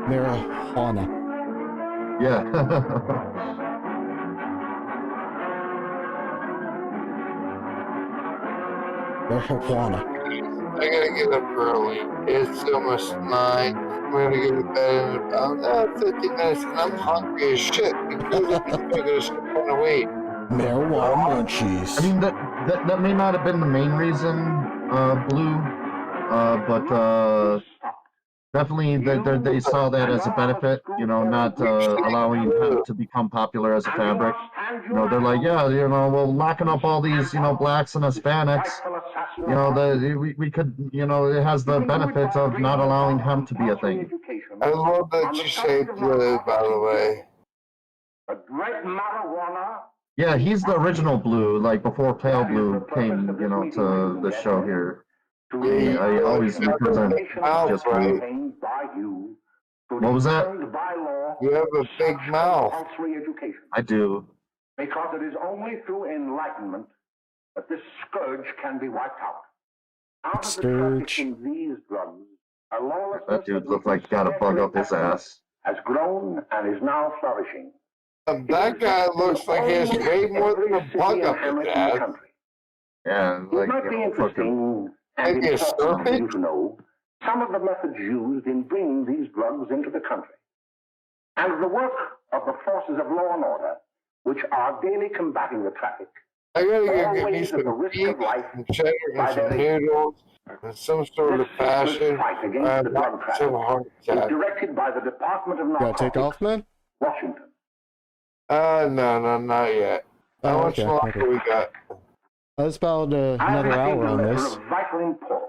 Marijuana. Yeah. Marijuana. I gotta get up early. It's almost 9. I'm gonna go to bed in about 15 minutes, and I'm hungry as shit because I'm gonna step on the weight. Marijuana munchies. I mean, that may not have been the main reason, Blue, but definitely they saw that as a benefit, you know, not allowing hemp to become popular as a fabric. You know, they're like, yeah, you know, well, locking up all these, you know, blacks and Hispanics, you know, we could, you know, it has the benefits of not allowing hemp to be a thing. I love that you say Blue, by the way. A great marijuana. Yeah, he's the original Blue, like before Pale Blue came, you know, to the show here. I always represent just Blue. What was that? You have a big mouth. I do. Because it is only through enlightenment that this scourge can be wiped out. Out of the traffic in these drugs, a lawlessness That dude looked like he got a bug up his ass. has grown and is now flourishing. That guy looks like he has way more than a bug up his ass. Yeah, It like, might be you know, interesting and Maybe a important for you serpent? to know some of the methods used in bringing these drugs into the country, and the work of the forces of law and order, which are daily combating the traffic. I gotta go get me Always at the some risk beef of life and cheddar by and some their noodles and some sort of fashion. fight against I'm the drug not traffic so hard is attack. directed by the Department of You gotta take Narcotics, off, man? Washington. No, not yet. How much longer we got? That's about another hour on this.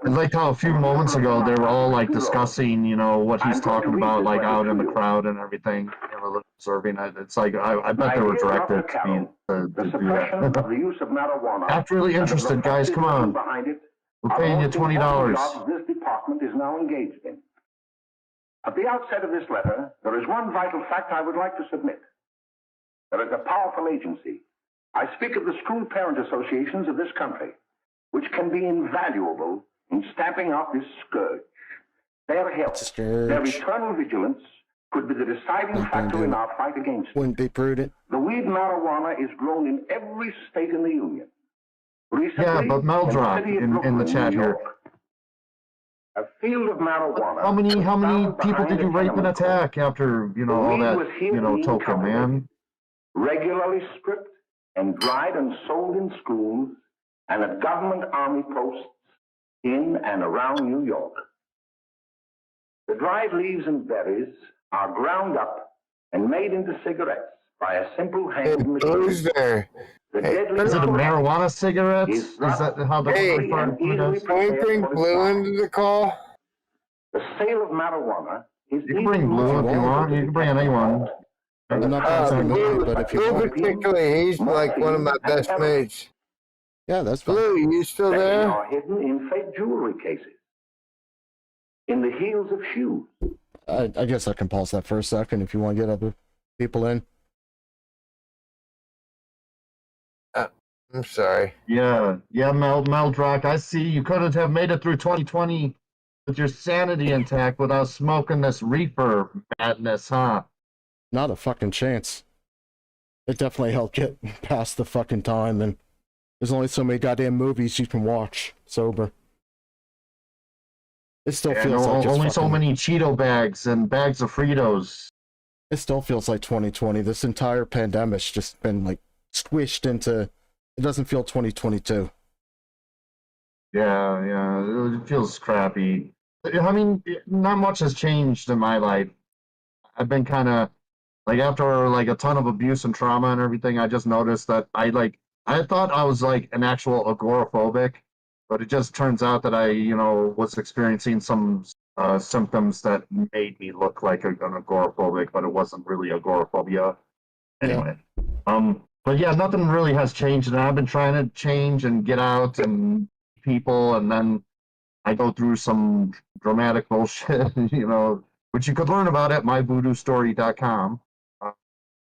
I liked how a few moments ago they were all like discussing, you know, what he's talking about, like out in the crowd and everything, you know, observing it. It's like I bet they were directed to do Suppression of that. the use of marijuana. Act really interested, guys. Come on. We're paying you $20. This department is now engaged in. At the outset of this letter, there is one vital fact I would like to submit. There is a powerful agency. I speak of the school parent associations of this country, which can be invaluable in stamping out this scourge. Their help, their eternal vigilance, could be the deciding factor in our fight against it. Wouldn't be prudent. The weed marijuana is grown in every state in the Union. Recently, Yeah, but Meldrop in the chat here. A field of marijuana. How many found people behind did you a rape and tenement attack after, The all weed that, was here being token, cultivated, man? regularly stripped and dried and sold in schools and at government army posts in and around New York. The dried leaves and berries are ground up and made into cigarettes by a simple hand machine. Who's there? The deadly Is it a marijuana cigarette? Is Is that how the Hey, referred to it as? can we bring Blue into the call? The sale of marijuana is You can bring Blue if you want. You can bring anyone. I'm not passing Blue, but if you Blue want. particularly, he's like one of my best mates. Yeah, that's fine. Blue, you still They there? are hidden in fake jewelry cases, in the heels of shoes. I guess I can pause that for a second if you want to get other people in. I'm sorry. Yeah, Meldrock, I see you couldn't have made it through 2020 with your sanity intact without smoking this reefer madness, huh? Not a fucking chance. It definitely helped get past the fucking time, and there's only so many goddamn movies you can watch sober. It still feels like only so many Cheeto bags and bags of Fritos. It still feels like 2020. This entire pandemic's just been like squished into. It doesn't feel 2022. Yeah, it feels crappy. I mean, not much has changed in my life. I've been kind of like after like a ton of abuse and trauma and everything. I just noticed that I thought I was like an actual agoraphobic, but it just turns out that I was experiencing some symptoms that made me look like an agoraphobic, but it wasn't really agoraphobia. Anyway, but yeah, nothing really has changed, and I've been trying to change and get out and people, and then I go through some dramatic bullshit, which you could learn about at myvoodoostory.com.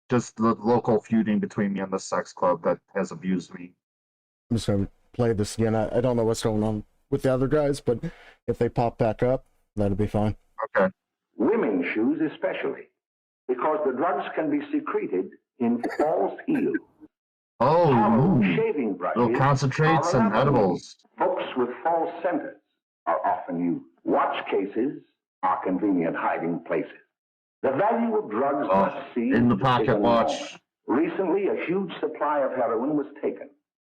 Just the local feuding between me and the sex club that has abused me. I'm just gonna play this again. I don't know what's going on with the other guys, but if they pop back up, that'll be fine. Okay. Women's shoes especially, because the drugs can be secreted in false heels. Oh, shaving brushes, little concentrates and edibles. Books with false centers are often used. Watch cases are convenient hiding places. The value of drugs must see in the pocket watch. Recently, a huge supply of heroin was taken.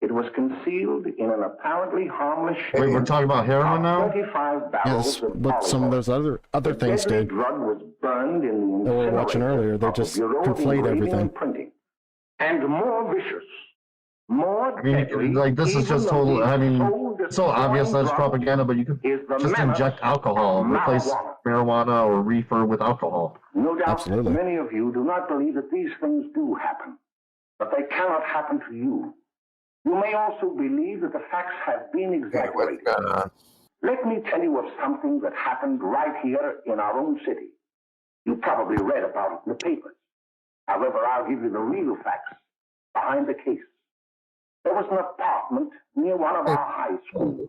It was concealed in an apparently harmless shape. Wait, we're talking about heroin now? 25 barrels Yes, of but some of those other things deadly did. drug was burned in the That we were watching earlier, they just conflate everything. And more vicious, more deadly. Like this is just total. I mean, so obvious that's propaganda, but you could just inject alcohol, replace marijuana or reefer with alcohol. No doubt, Absolutely. many of you do not believe that these things do happen, but they cannot happen to you. You may also believe that the facts have been exaggerated. Let me tell you of something that happened right here in our own city. You probably read about it in the papers. However, I'll give you the real facts behind the case. There was an apartment near one of our high schools.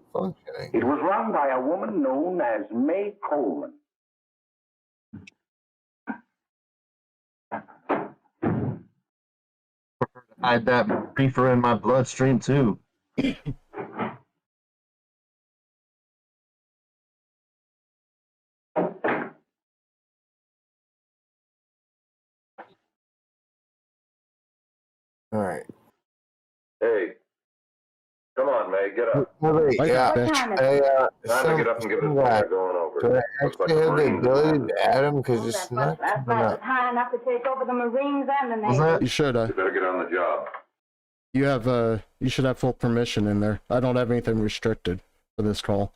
It was run by a woman known as May Coleman. I had that reefer in my bloodstream too. All right. Hey, come on, May, get up. Wait, yeah. What time is Hey, Time to get up and give this dinner going over. do I Looks like actually have the Marines ability are to add him? Because it's not Last coming night was up. high enough to take over the Marines and the Was Navy. that? You should. You better get on the job. You should have full permission in there. I don't have anything restricted for this call.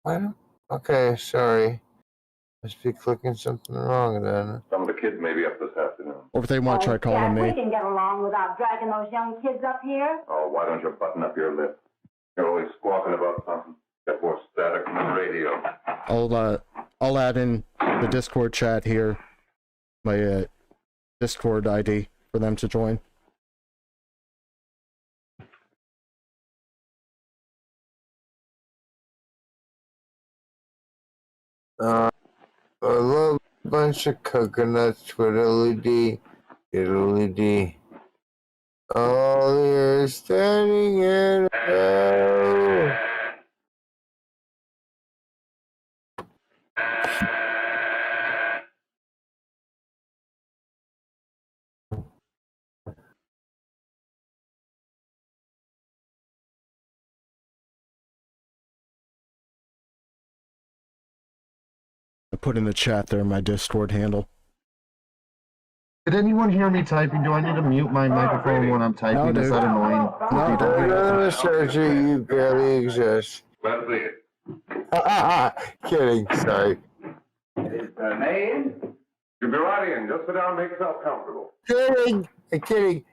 What? Okay, sorry. Must be clicking something wrong then. Some of the kids may be up this afternoon. Or if they want to try calling Yeah, we me. can get along without dragging those young kids up here. Oh, why don't you button up your lip? You're always squawking about something. Get more static from the radio. I'll add in the Discord chat here, my Discord ID for them to join. I love a bunch of coconuts, twiddly-dee, diddly-dee. All here standing in a row. put in the chat there my Discord handle. Did anyone hear me typing? Do I need to mute my microphone when I'm typing? No, Is that annoying? No, don't. Sergio, you barely exist. Glad to see it. Kidding, sorry. Name? You be right in. Just sit down and make yourself comfortable. Kidding! Kidding.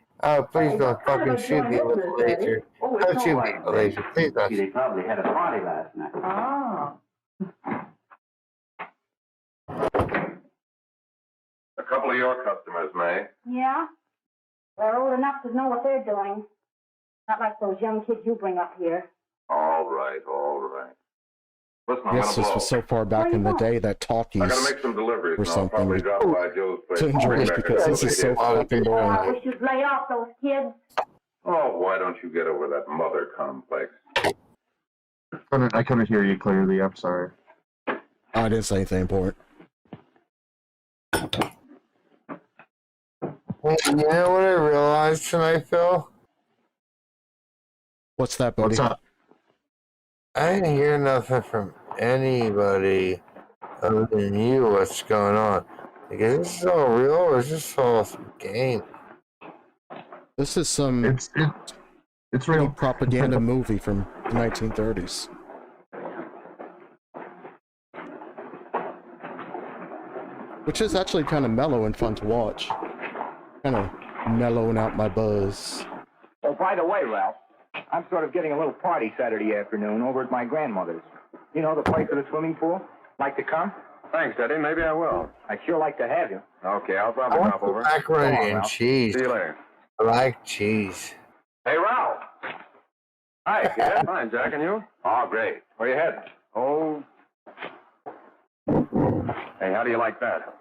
Please don't fucking shoot me with a laser. Don't shoot me with a laser. Please don't. They probably had a party last night. Oh. A couple of your customers, May. Yeah? They're old enough to know what they're doing. Not like those young kids you bring up here. All right, all right. Listen, I'm Yes, gonna this blow. was so far back in the day that talkies I gotta make some deliveries, or and I'll something probably drop by Joe's place. to enjoy this because this is so fucking I boring. wish you'd lay off those kids. Oh, why don't you get over that mother complex? I couldn't hear you clearly. I'm sorry. I didn't say anything important. Hey, you know what I realized tonight, Phil? What's that, buddy? What's up? I didn't hear nothing from anybody other than you. What's going on? Like, is this all real or is this all some game? This is some it's real propaganda movie from the 1930s. Which is actually kind of mellow and fun to watch. Kind of mellowing out my buzz. Oh, by the way, Ralph, I'm sort of getting a little party Saturday afternoon over at my grandmother's. You know, the place with the swimming pool? Like to come? Thanks, Eddie. Maybe I will. I'd sure like to have you. Okay, I'll I probably want drop the over. macaroni and cheese. See you later. I like cheese. Hey, Ralph. Hi, kid. Fine, Jack, and you? Oh, great. Where you heading? Oh. Hey, how do you like that?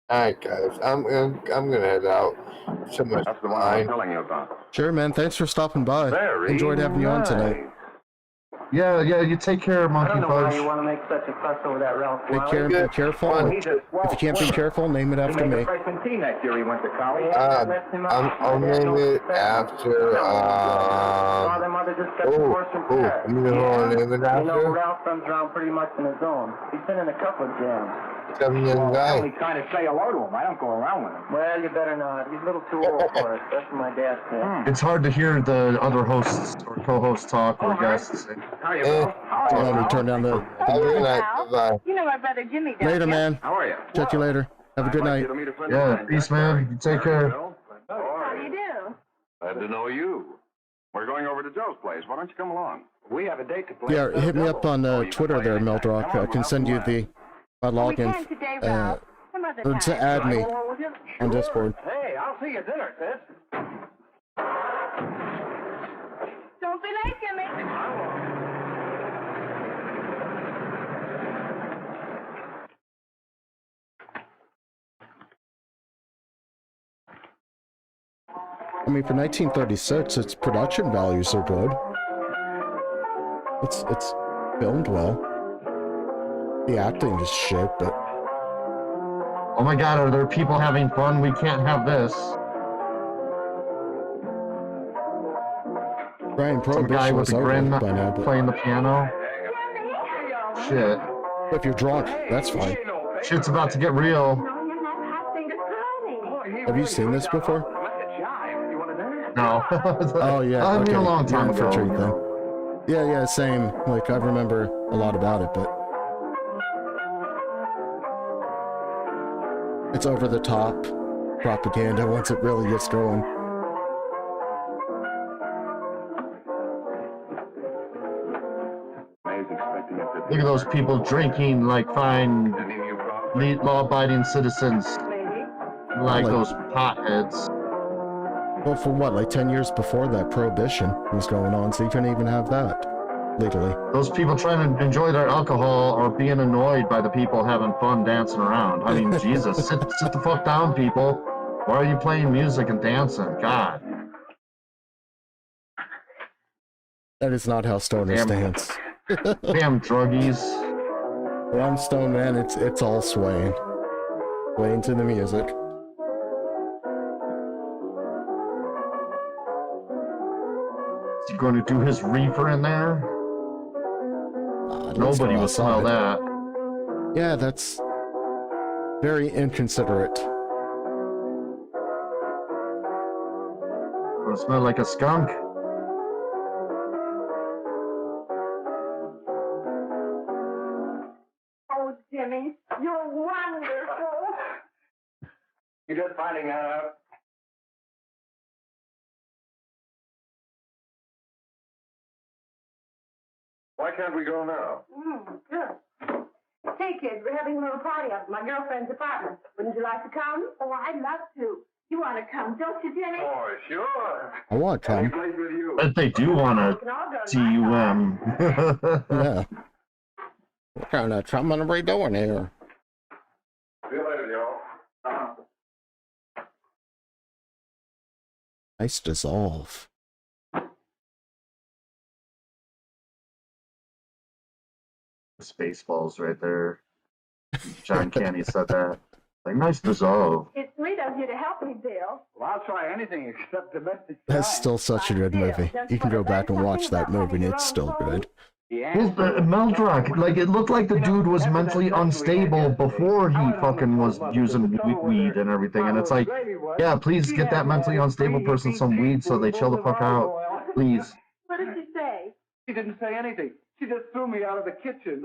All right, guys, I'm gonna head out. So much That's the one I was telling you about. Sure, man. Thanks for stopping by. Very Enjoyed having you on tonight. Yeah, you take care, I don't know why you MonkeyPhudge. want to make such a fuss over that Ralph. Take care and be careful. If you can't be careful, name it after He made me. a freshman team that year he went to college. I'll name it after, you know who I'll name it You know, after? Ralph comes around pretty much on his own. He's been in a couple of jams. Some young I guy. only kind of say hello to him. I don't go around with him. Well, you better not. He's a little too old for it. That's what my dad said. It's hard to hear the other hosts or co-hosts talk or guests. How are you, Eh. Bill? Let me turn down the Have a good night. Bye-bye. You know my brother Jimmy does. later, man. How are you? Check you later. Have a good night. Yeah, peace, man. You take care. How do you do? Glad to know you. We're going over to Joe's place. Why don't you come along? We have a date to play. Yeah, hit me up on Twitter there, Meldrock. I can send you my login Today, Ralph. Some other or time. to add me on Discord. Hey, I'll see you at dinner, sis. Don't be late, Jimmy. I mean, for 1936, its production values are good. It's filmed well. The acting is shit, but Oh my God, are there people having fun? We can't have this. Brian Some guy Prohibition with was a over grin by now. But playing the piano. Shit. if you're drunk, that's fine. Shit's about to get real. Have you seen this before? No. Oh yeah. I mean, okay. a long time You're ago. infiltrated then. Yeah, same. Like, I remember a lot about it, but it's over the top propaganda once it really gets going. Look at those people drinking like fine, law-abiding citizens. Like those potheads. Well, for what, like 10 years before that, Prohibition was going on, so you couldn't even have that legally. Those people trying to enjoy their alcohol are being annoyed by the people having fun dancing around. I mean, Jesus, sit the fuck down, people. Why are you playing music and dancing? God. That is not how stoners dance. Damn druggies. When I'm stoned, man, it's all swaying. Swaying to the music. Is he going to do his reefer in there? I cigarettes from Nobody would smell outside. that. Yeah, that's very inconsiderate. It would smell like a skunk. Oh, Jimmy, you're wonderful. You're just finding that out. Why can't we go now? Good. Hey, kids, we're having a little party up at my girlfriend's apartment. Wouldn't you like to come? Oh, I'd love to. You want to come, don't you, Jimmy? Oh, sure. I want to Any come. place with you. But they do want to TUM. Yeah. What kind of trouble are we doing here? See you later, y'all. Nice dissolve. Spaceballs right there. John Candy said that. Like, nice dissolve. It's sweet of you to help me, Bill. Well, I'll try anything except domestic. That's still such a good movie. You can go back and watch that movie and it's still good. Well, Meldrock, like, it looked like the dude was mentally unstable before he fucking was using weed and everything. And it's like, yeah, please get that mentally unstable person some weed so they chill the fuck out. Please. What did she say? She didn't say anything. She just threw me out of the kitchen.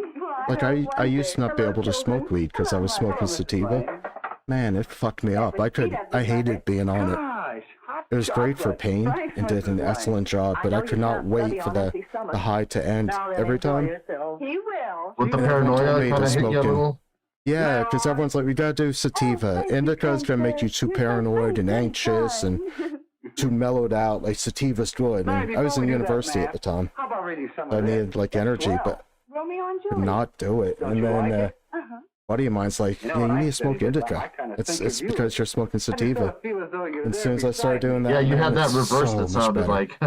Like, I used to not be able to smoke weed because I was smoking sativa. Man, it fucked me up. I hated being on it. It was great for pain and did an excellent job, but I could not wait for the high to end every time. He will. With the Everyone told paranoia me kind to of hit you a smoke little. Yeah, because everyone's like, we gotta do sativa. Indica's gonna make you too paranoid and anxious and too mellowed out. Like, sativa's good. And I was in university at the time. I needed, like, energy, but could not do it. And then a buddy of mine's like, yeah, you need to smoke indica. It's because you're smoking sativa. And as soon as I started doing that, Yeah, you had that it's reversed, so it much sounded better. like.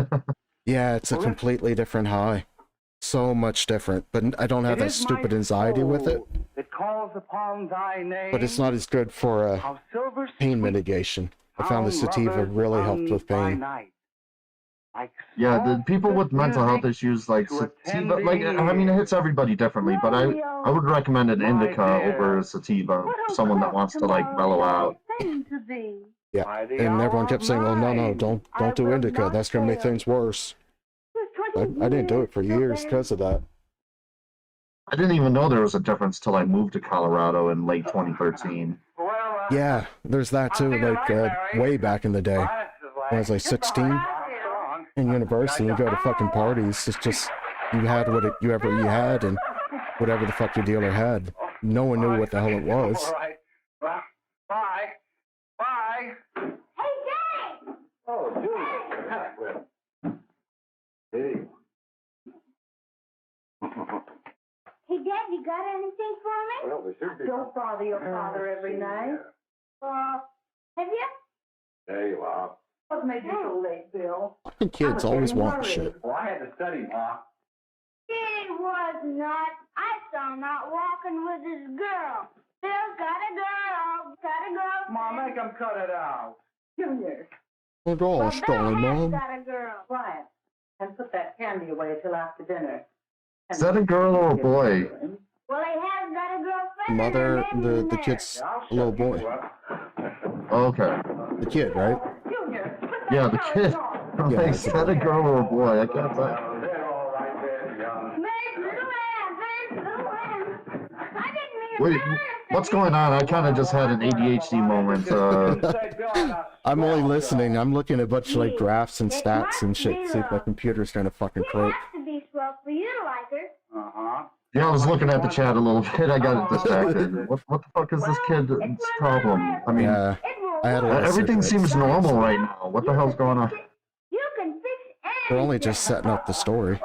Yeah, it's a completely different high. So much different. But I don't have that stupid anxiety with it. It calls upon thy name. But it's not as good for pain mitigation. I found the sativa really helped with pain. Yeah, the people with mental health issues, like sativa, like, I mean, it hits everybody differently, but I would recommend an indica over a sativa for someone that wants to, like, mellow out. Yeah, and everyone kept saying, "Oh no, don't do indica. That's gonna make things worse." I didn't do it for years because of that. I didn't even know there was a difference till I moved to Colorado in late 2013. Yeah, there's that too. Like way back in the day, when I was like 16 in university, you go to fucking parties. It's just you had whatever you had and whatever the fuck your dealer had. No one knew what the hell it was. All right. Well, bye. Bye. Hey, Dad! Oh, Julie. Hey. Hey, Dad, you got anything for me? Well, there should be. Don't bother your father every night. Have you? There you are. What made you so late, Bill? Fucking kids always want shit. Well, I had to study, Ma. He was not. I saw him out walking with his girl. Bill's got a girl. Got a girl. Ma, make him cut it out. Junior. Oh gosh, darling mom. Got a girl. Quiet. And put that candy away till after dinner. Is that a girl or a boy? Well, he has got a girlfriend. Mother, the kid's a little boy. Okay. The kid, right? Junior. Yeah, the kid. Yeah, Like, is that a girl or a boy? I can't tell. Wait, what's going on? I kind of just had an ADHD moment. I'm only listening. I'm looking at a bunch of like graphs and stats and shit. See if my computer's trying to fucking croak. To be swell for you to like her. Uh-huh. Yeah, I was looking at the chat a little bit. I got distracted. What the fuck is this kid's problem? I mean, Yeah, I had a lot of everything cigarettes. seems normal right now. What the hell's going on? You can fix They're only just setting up the story.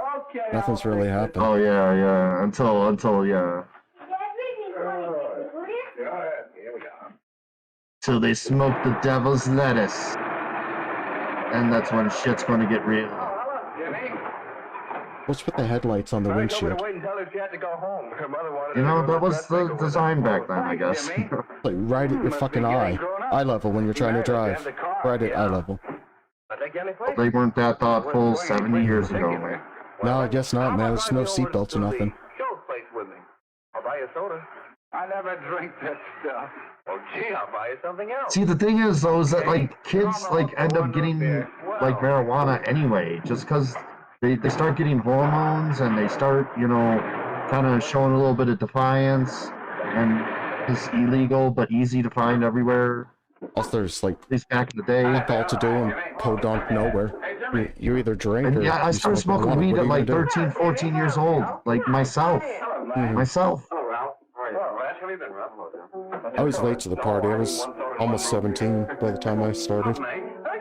Nothing's really happened. Oh yeah. Until yeah. Till they smoke the devil's lettuce, and that's when shit's going to get real. What's with the headlights on the windshield? You know, that was the design back then, I guess. Like right at your fucking eye level when you're trying to drive. Right at eye level. They weren't that thoughtful 70 years ago, man. No, I guess not, man. There's no seatbelts or nothing. soda. I never drink that stuff. Oh, gee, I'll buy you something else. See, the thing is, though, is that like kids like end up getting like marijuana anyway, just because they start getting hormones and they start, you know, kind of showing a little bit of defiance, and it's illegal but easy to find everywhere. Also, there's like at least back in the day, all to do and podunk nowhere. You either drink and or yeah, I you started smoke smoking marijuana. weed What are at you gonna like do? 13, 14 years old, like myself. Myself. Hello, Ralph. How are you? Well, that's really been rough. I was late to the party. I was almost 17 by the time I started. Oh,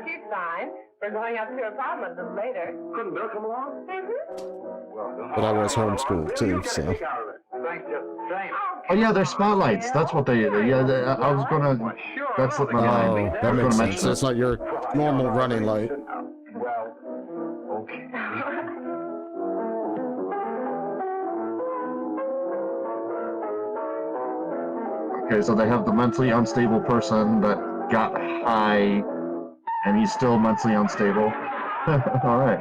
she's fine. We're going up to her apartment a little later. Couldn't Bill come along? But I was homeschooled too, so. Thanks, just the same. Oh yeah, they're spotlights. That's what they. Yeah, I was gonna. That slipped my mind. Oh, that makes sense. So it's not your normal running light. Well, okay. Okay, so they have the mentally unstable person that got high, and he's still mentally unstable. All right.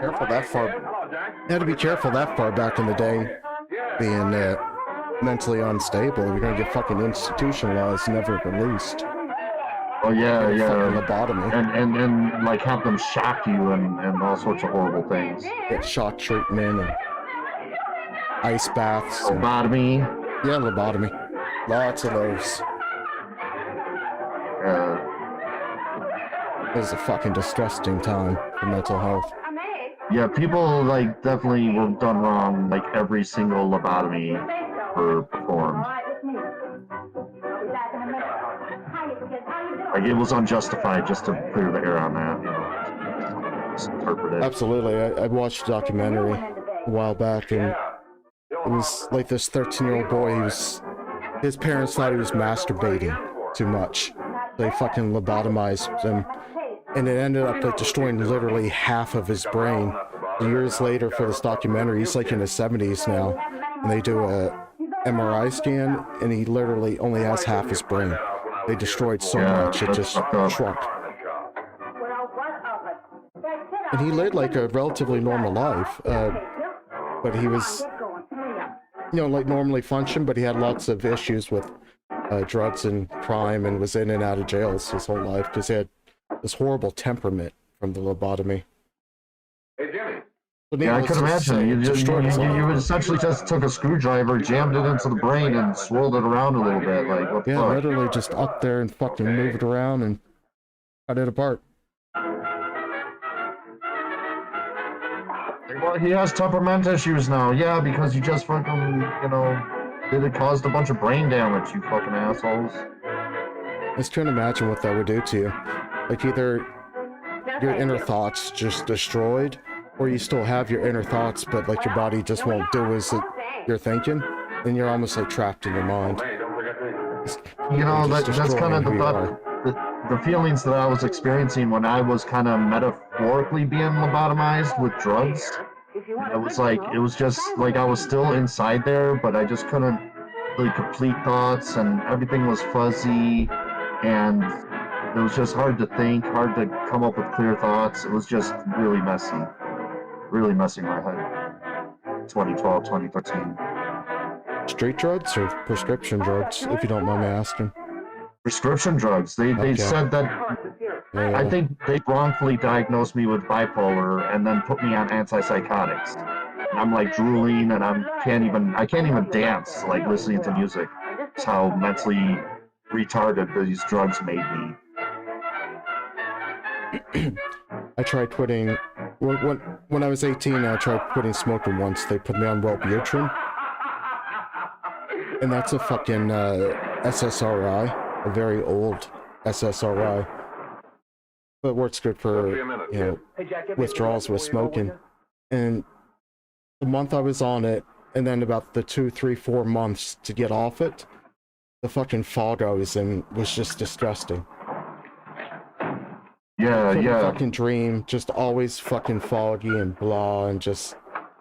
Careful that far. You had to be careful that far back in the day, being mentally unstable. You're gonna get fucking institutionalized, never released. Oh yeah, Fucking yeah. lobotomy. And like have them shock you and all sorts of horrible things. Get shock treatment and ice baths. Lobotomy. Yeah, lobotomy. Lots of those. It was a fucking disgusting time for mental health. Yeah, people like definitely were done wrong. Like every single lobotomy were performed. Like it was unjustified, just to clear the air on that. You know, just interpret it. Absolutely. I watched a documentary a while back, and it was like this 13-year-old boy. His parents thought he was masturbating too much. They fucking lobotomized him, and it ended up like destroying literally half of his brain. Years later, for this documentary, he's like in his 70s now, and they do a MRI scan, and he literally only has half his brain. They destroyed so much, it just shrunk. And he led like a relatively normal life, but he was, you know, like normally functioned, but he had lots of issues with drugs and crime, and was in and out of jails his whole life because he had this horrible temperament from the lobotomy. Hey, Jimmy. Yeah, I could imagine. You essentially just took a screwdriver, jammed it into the brain, and swirled it around a little bit. Like, what the Yeah, fuck? literally just up there and fucking move it around and cut it apart. Well, he has temperament issues now. Yeah, because you just fucking, you know, it caused a bunch of brain damage, you fucking assholes. I was trying to imagine what that would do to you. Like, either your inner thoughts just destroyed, or you still have your inner thoughts, but like your body just won't do as you're thinking, then you're almost like trapped in your mind. You know, Just that's kind of destroying who you are. the feelings that I was experiencing when I was kind of metaphorically being lobotomized with drugs. It was like, it was just like I was still inside there, but I just couldn't really complete thoughts, and everything was fuzzy, and it was just hard to think, hard to come up with clear thoughts. It was just really messy. Really messing my head. 2012, 2013. Street drugs or prescription drugs, if you don't mind me asking? Prescription drugs. They said that. Yeah. I think they wrongfully diagnosed me with bipolar and then put me on antipsychotics. And I'm like drooling, and I can't even dance like listening to music. That's how mentally retarded these drugs made me. I tried quitting when I was 18. I tried quitting smoking once. They put me on Wellbutrin, and that's a fucking SSRI, a very old SSRI, but it works good for, you know, withdrawals with smoking. And the month I was on it, and then about the 2, 3, 4 months to get off it, the fucking fog I was in was just disgusting. Yeah, yeah. Fucking dream, just always fucking foggy and blah, and just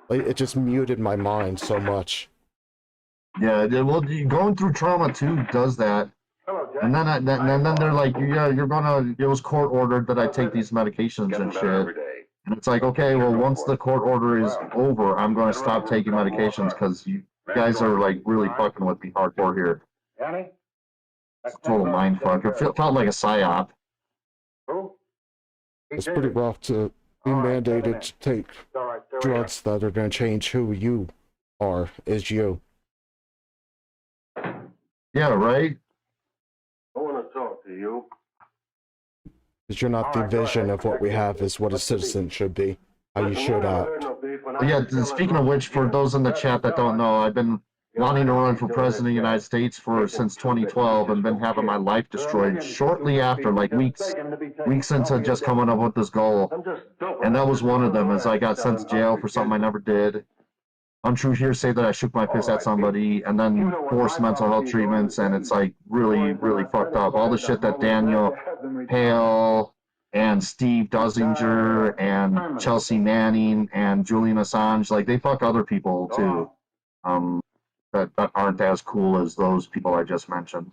like it just muted my mind so much. Yeah, well, going through trauma too does that. And then they're like, yeah, you're gonna. It was court ordered that I take these medications and shit. And it's like, okay, well, once the court order is over, I'm gonna stop taking medications because you guys are like really fucking with me hardcore here. It's a total mindfuck. It felt like a psyop. It's pretty rough to be mandated to take drugs that are going to change who you are as you. Yeah, right? I want to talk to you. Because you're not the vision of what we have is what a citizen should be, how you should act. Yeah, speaking of which, for those in the chat that don't know, I've been wanting to run for president of the United States since 2012 and been having my life destroyed shortly after, like weeks into just coming up with this goal. And that was one of them, as I got sent to jail for something I never did. Untrue hearsay that I shook my fist at somebody, and then forced mental health treatments, and it's like really, really fucked up. All the shit that Daniel Hale and Steve Dussinger and Chelsea Manning and Julian Assange, like they fuck other people too. That aren't as cool as those people I just mentioned.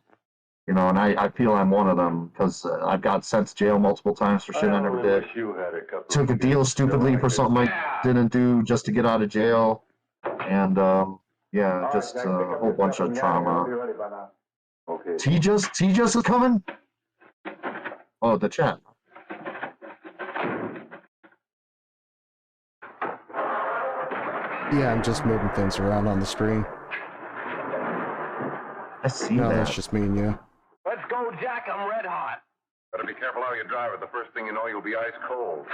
You know, and I feel I'm one of them because I've got sent to jail multiple times for shit I never did. Took a deal stupidly for something I didn't do just to get out of jail. And, yeah, just a whole bunch of trauma. T-Just is coming? Oh, the chat. Yeah, I'm just moving things around on the screen. I see that. that. That's just me and you. Let's go, Jack. I'm red hot. Better be careful how you drive it. The first thing you know, you'll be ice cold.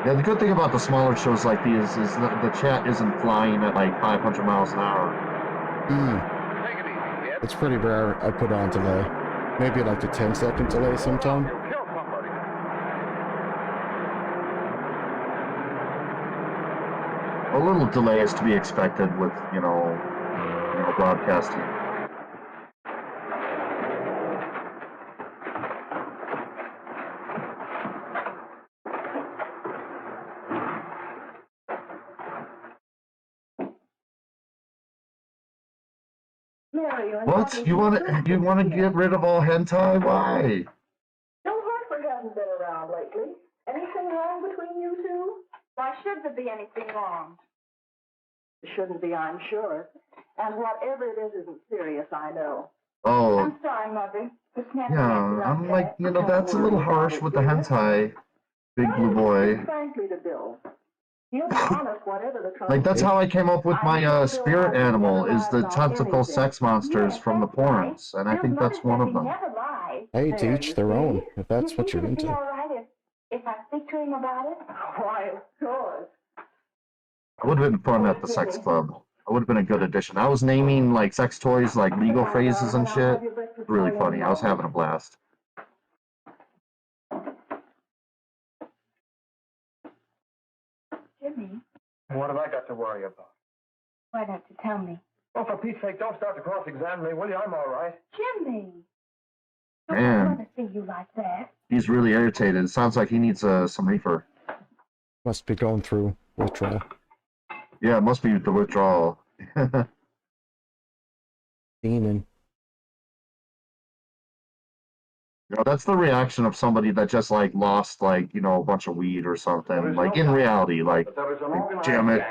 Yeah, the good thing about the smaller shows like these is that the chat isn't flying at like 500 miles an hour. It's pretty rare I put on delay. Maybe like a 10-second delay sometime. A little delay is to be expected with, you know, broadcasting. What? You want to get rid of all hentai? Why? No, Hartford hasn't been around lately. Anything wrong between you two? Why should there be anything wrong? It shouldn't be, I'm sure. And whatever it is isn't serious, I know. Oh. I'm sorry, Mother. Yeah, I'm like, you know, that's a little harsh with the hentai, Big Blue Boy. Frankly to Bill. He'll be honest whatever the trouble. Like, that's how I came up with my spirit animal, is the tentacle sex monsters from the porns, and I think that's one of them. Hey, to each their own, if that's what you're into. All right if I speak to him about it? Why, of course. It would have been fun at the sex club. I would have been a good addition. I was naming, like, sex toys, like, legal phrases and shit. Really funny. I was having a blast. Jimmy, What have I got to worry about? why don't you tell me? Oh, for Pete's sake, don't start to cross-examine me, will you? I'm all right. Jimmy! I Man. don't want to see you like that. He's really irritated. It sounds like he needs some reefer. Must be going through withdrawal. Yeah, it must be the withdrawal. Demon. You know, that's the reaction of somebody that just, like, lost, like, you know, a bunch of weed or something. Like, in reality, like damn it,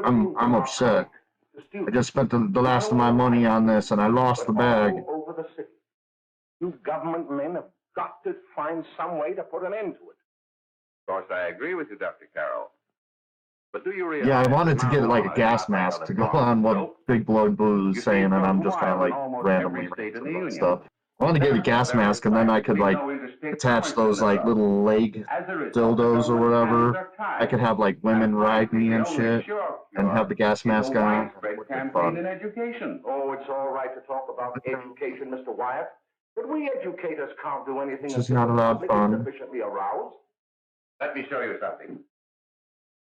I'm upset. I just spent the last of my money on this, and I lost the bag. Over the city. You government men have got to find some way to put an end to it. Of course, I agree with you, Dr. Carroll. But do you realize... Yeah, I wanted to get, like, a gas mask to go on what Big Blood Blue is saying, and I'm just kind of, like, randomly random stuff. I wanted to get a gas mask, and then I could, like, attach those, like, little leg dildos or whatever. I could have, like, women ride me and shit, and have the gas mask on. It would be fun. In education. Oh, it's all right to talk about education, Mr. Wyatt. But we educators can't do anything It's just not allowed fun. sufficiently aroused. Let me show you something.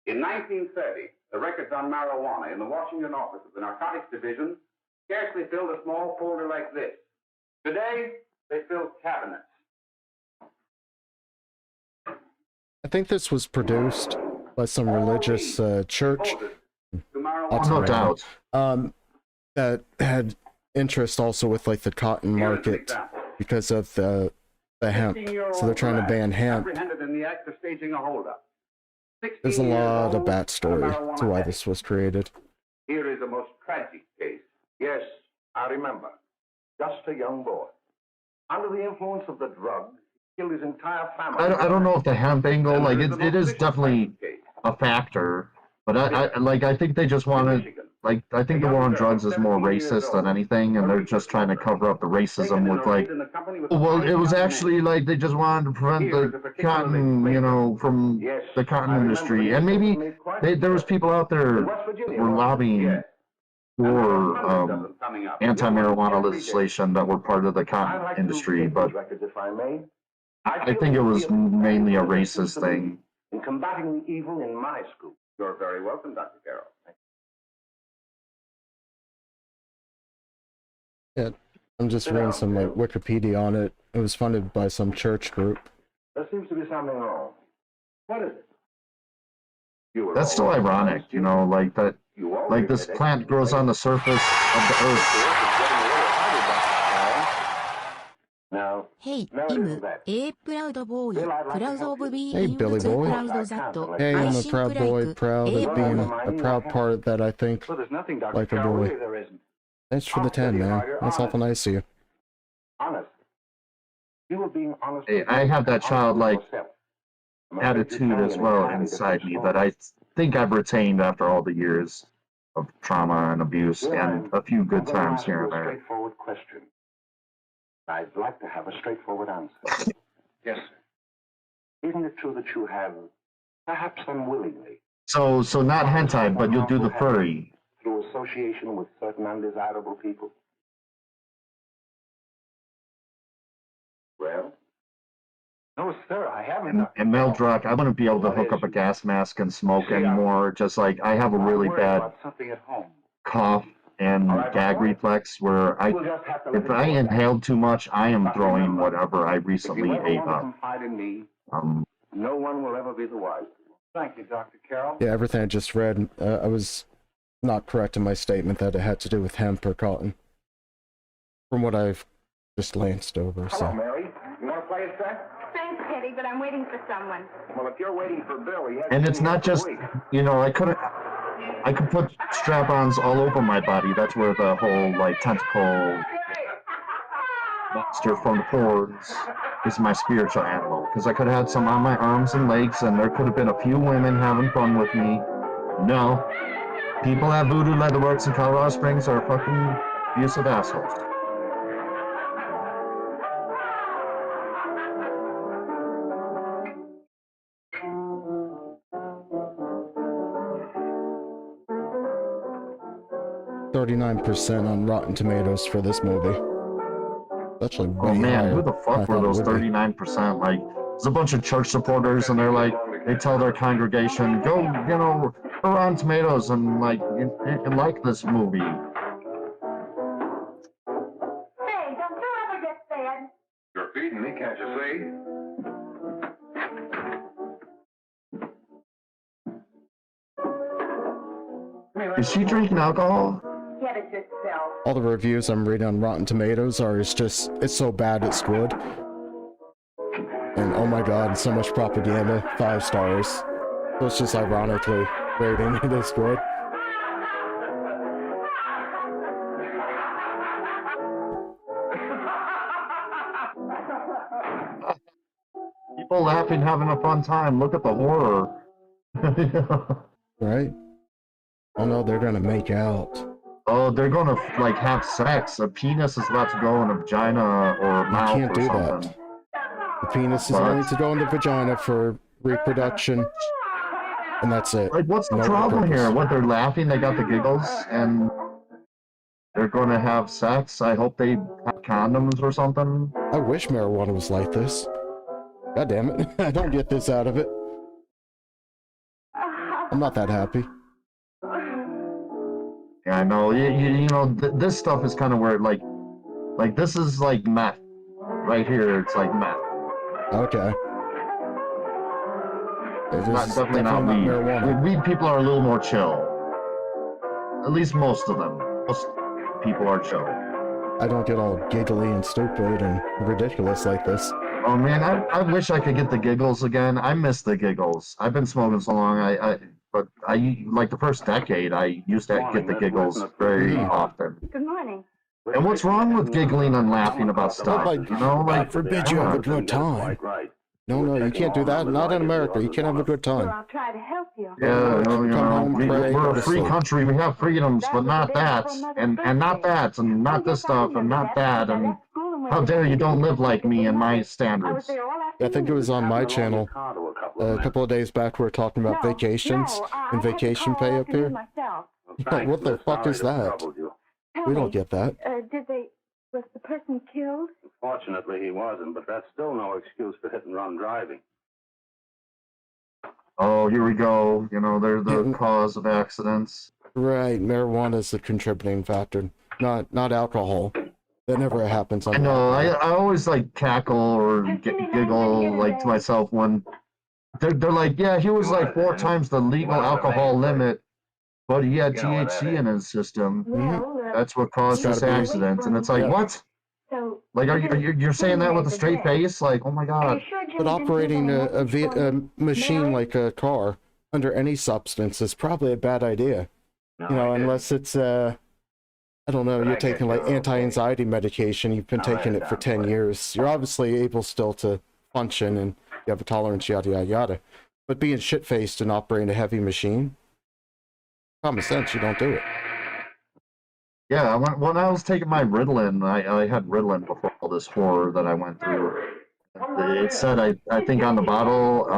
In 1930, the records on marijuana in the Washington office of the Narcotics Division scarcely filled a small folder like this. Today, they fill cabinets. I think this was produced by some religious church. No doubt. That had interest also with like the cotton market because of the hemp. So they're trying to ban hemp. Apprehended in the act of staging a holdup. There's a lot of backstory to why this was created. Here is a most tragic case. Yes, I remember. Just a young boy. Under the influence of the drug, he killed his entire family. I don't know if the hemp angle, like, it is definitely a factor, but I think they just wanted, like, I think the war on drugs is more racist than anything, and they're just trying to cover up the racism with, like, well, it was actually, like, they just wanted to prevent the cotton, you know, from the cotton industry, and maybe there was people out there who were lobbying for anti-marijuana legislation that were part of the cotton industry, but I think it was mainly a racist thing. In combating the evil in my school. You're very welcome, Dr. Carroll. Yeah, I'm just reading some like Wikipedia on it. It was funded by some church group. There seems to be something wrong. What is it? That's still ironic, you know, like that, like this plant grows on the surface of the earth. Now, Hey, Im, A proud boy, proud of being Hey, Billy boy. proud that Hey, I'm a proud boy, proud of being a proud part that I think well, there's nothing, Dr. like a Carroll, boy. really there isn't. Thanks for the 10, man. That's awful nice of you. Honest. You were being honest. Hey, I have that childlike attitude as well inside me that I think I've retained after all the years of trauma and abuse and a few good times here and there. Straightforward question. I'd like to have a straightforward answer. Yes, sir. Isn't it true that you have, perhaps unwillingly, So not hentai, but you'll do the furry. through association with certain undesirable people? Well? No, sir, I haven't. And Meldrock, I wouldn't be able to hook up a gas mask and smoke anymore. Just like I have a really bad Something at home. cough and gag reflex where if I inhaled too much, I am throwing whatever I recently ate up. Confide in me. No one will ever be the wiser. Thank you, Dr. Carroll. Yeah, everything I just read, I was not correct in my statement that it had to do with hemp or cotton. From what I've just glanced over, Hello, so. Mary. You want to play a set? Thanks, Teddy, but I'm waiting for someone. Well, if you're waiting for Bill, he has And it's not just, you know, I could put strap-ons all over my body. That's where the whole, like, tentacle monster from the hordes is my spiritual animal. Because I could have had some on my arms and legs, and there could have been a few women having fun with me. No. People at Voodoo Leatherworks in Colorado Springs are fucking abusive assholes. .39% on Rotten Tomatoes for this movie. Actually, Oh way man, higher who the than I fuck were thought it those would be. 39%? Like, there's a bunch of church supporters, and they're like, they tell their congregation, go, you know, go on Tomatoes and like, and like this movie. Hey, don't you ever get fed? You're feeding me, can't you see? Is she drinking alcohol? Get it yourself. All the reviews I'm reading on Rotten Tomatoes are it's so bad it's good. And oh my god, so much propaganda, 5 stars. So it's just ironically rating it as good. People laughing, having a fun time. Look at the horror. Right? Oh no, they're gonna make out. Oh, they're gonna like have sex. A penis is about to go in a vagina or a mouth can't or do something. that. The penis is only to go in the vagina for reproduction. And that's it. Like, what's the No problem purpose. here? What, they're laughing, they got the giggles, and they're gonna have sex? I hope they have condoms or something. I wish marijuana was like this. God damn it. I don't get this out of it. I'm not that happy. Yeah, I know. You know, this stuff is kind of weird. Like this is like meth. Right here, it's like meth. Okay. It's not, definitely not weed. marijuana. Weed people are a little more chill. At least most of them. Most people are chill. I don't get all giggly and stupid and ridiculous like this. Oh man, I wish I could get the giggles again. I miss the giggles. I've been smoking so long. But I like the first decade. I used to get the giggles very often. Good morning. And what's wrong with giggling and laughing about stuff? You know, like God forbid you have a good time. No, you can't do that. Not in America. You can't have a good time. I'll try to help you. Yeah, Come home, pray, we're go a to free sleep. country. We have freedoms, but not that, and not that, and not this stuff, and not that, and how dare you don't live like me and my standards. I think it was on my channel a couple of days back. We were talking about vacations and vacation pay up here. Like, what the fuck is that? We don't get that. Was the person killed? Fortunately, he wasn't, but that's still no excuse for hit-and-run driving. Oh, here we go. You know, they're the cause of accidents. Right, marijuana is the contributing factor, not alcohol. That never happens. I know. I always like cackle or giggle like to myself when they're like, yeah, he was like 4 times the legal alcohol limit, but he had THC in his system. That's what caused this accident. And it's like, what? Like, you're saying that with a straight face? Like, oh my god. But operating a machine like a car under any substance is probably a bad idea. You know, unless it's I don't know, you're taking like anti-anxiety medication, you've been taking it for 10 years. You're obviously able still to function and you have a tolerance, yada yada yada. But being shit-faced and operating a heavy machine, common sense, you don't do it. Yeah, when I was taking my Ritalin, I had Ritalin before all this horror that I went through. It said, I think on the bottle,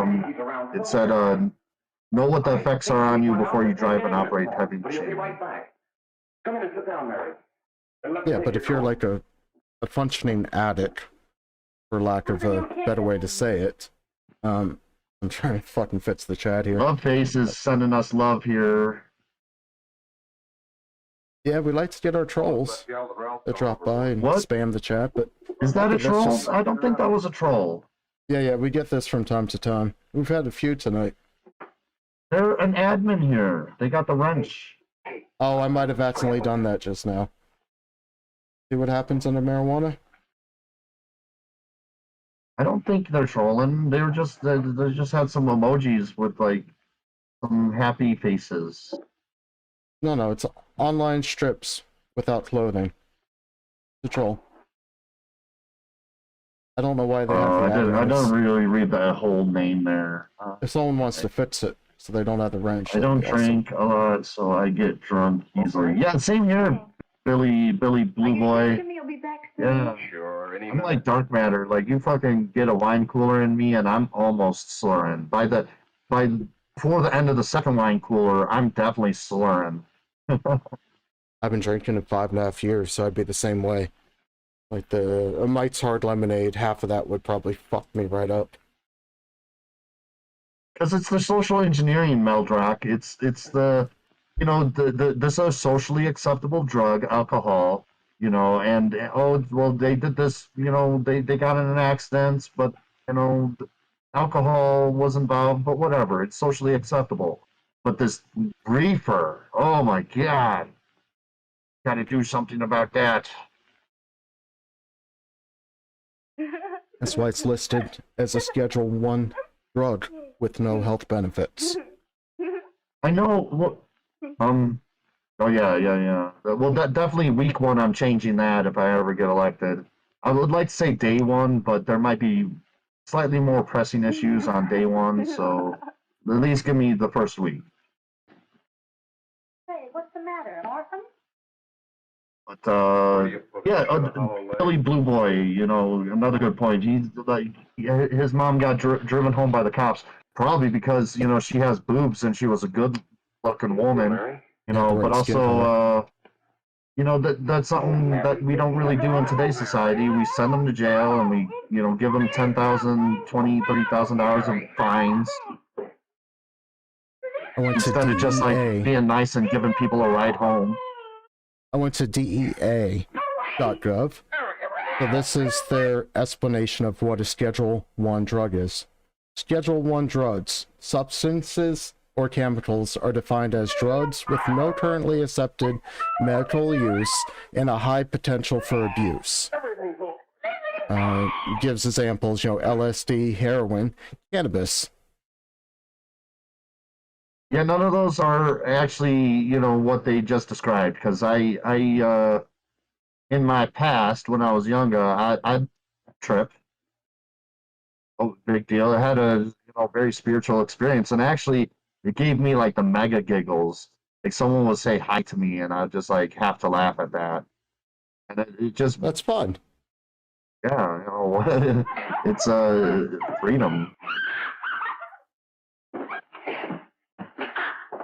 it said, know what the effects are on you before you drive and operate heavy machine. Come in and sit down, Mary. Yeah, but if you're like a functioning addict, for lack of a better way to say it, I'm trying to fucking fix the chat here. Love Face is sending us love here. Yeah, we like to get our trolls to drop by and spam the chat, but... Is that a troll? I don't think that was a troll. Yeah, we get this from time to time. We've had a few tonight. They're an admin here. They got the wrench. Oh, I might have accidentally done that just now. See what happens under marijuana? I don't think they're trolling. They just had some emojis with like some happy faces. No, it's online strips without clothing. The troll. I don't know why they have that. I don't really read the whole name there. If someone wants to fix it, so they don't have the wrench. I don't drink a lot, so I get drunk easily. Yeah, same here, Billy Blue Boy. Yeah, sure. I'm like dark matter. Like you fucking get a wine cooler in me, and I'm almost slurring. Before the end of the second wine cooler, I'm definitely slurring. I've been drinking in 5.5 years, so I'd be the same way. Like a Mike's Hard Lemonade, half of that would probably fuck me right up. Because it's the social engineering, Meldrock. It's the, you know, this is a socially acceptable drug, alcohol, you know, and oh well they did this, you know, they got in an accident, but you know, alcohol was involved, but whatever, it's socially acceptable. But this reefer, oh my god, gotta do something about that. That's why it's listed as a Schedule 1 drug with no health benefits. I know. Oh yeah. Well, definitely week 1. I'm changing that if I ever get elected. I would like to say day 1, but there might be slightly more pressing issues on day 1. So at least give me the first week. Hey, what's the matter? Orphan? But yeah, Billy Blue Boy, you know, another good point. He's like, his mom got driven home by the cops, probably because, you know, she has boobs and she was a good-looking woman, you know. But also, you know, that's something that we don't really do in today's society. We send them to jail and we, you know, give them $10,000, $20,000, $30,000 in fines. Instead of just like being nice and giving people a ride home. I went to DEA.gov. So this is their explanation of what a Schedule 1 drug is. Schedule 1 drugs, substances or chemicals are defined as drugs with no currently accepted medical use and a high potential for abuse. Gives examples, LSD, heroin, cannabis. Yeah, none of those are actually, what they just described. Because I in my past, when I was younger, I tripped. Oh, big deal. I had a very spiritual experience, and actually, it gave me like the mega giggles. Like someone would say hi to me, and I'd just like have to laugh at that. And it just that's fun. Yeah, it's freedom.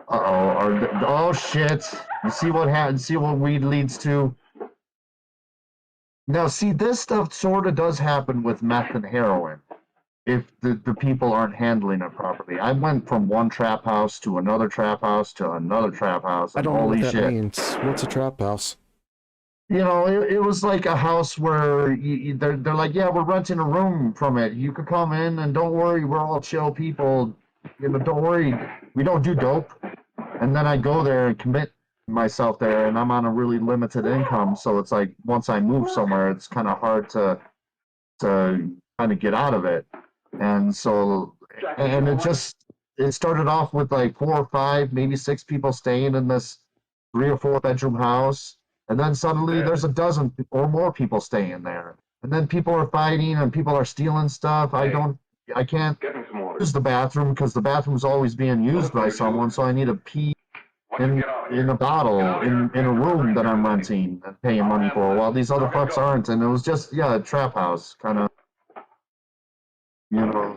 Oh shit! You see what happens? See what weed leads to? Now, see, this stuff sort of does happen with meth and heroin if the people aren't handling it properly. I went from one trap house to another trap house to another trap house. I don't know what that means. What's a trap house? It was like a house where they're like, yeah, we're renting a room from it. You could come in and don't worry, we're all chill people. Don't worry, we don't do dope. And then I go there and commit myself there, and I'm on a really limited income. So it's like once I move somewhere, it's kind of hard to kind of get out of it. And so, and it started off with like 4 or 5, maybe 6 people staying in this 3 or 4 bedroom house. And then suddenly there's a dozen or more people staying there. And then people are fighting and people are stealing stuff. I can't use the bathroom because the bathroom's always being used by someone. So I need to pee in a bottle in a room that I'm renting and paying money for while these other fucks aren't. And it was just, a trap house kind of,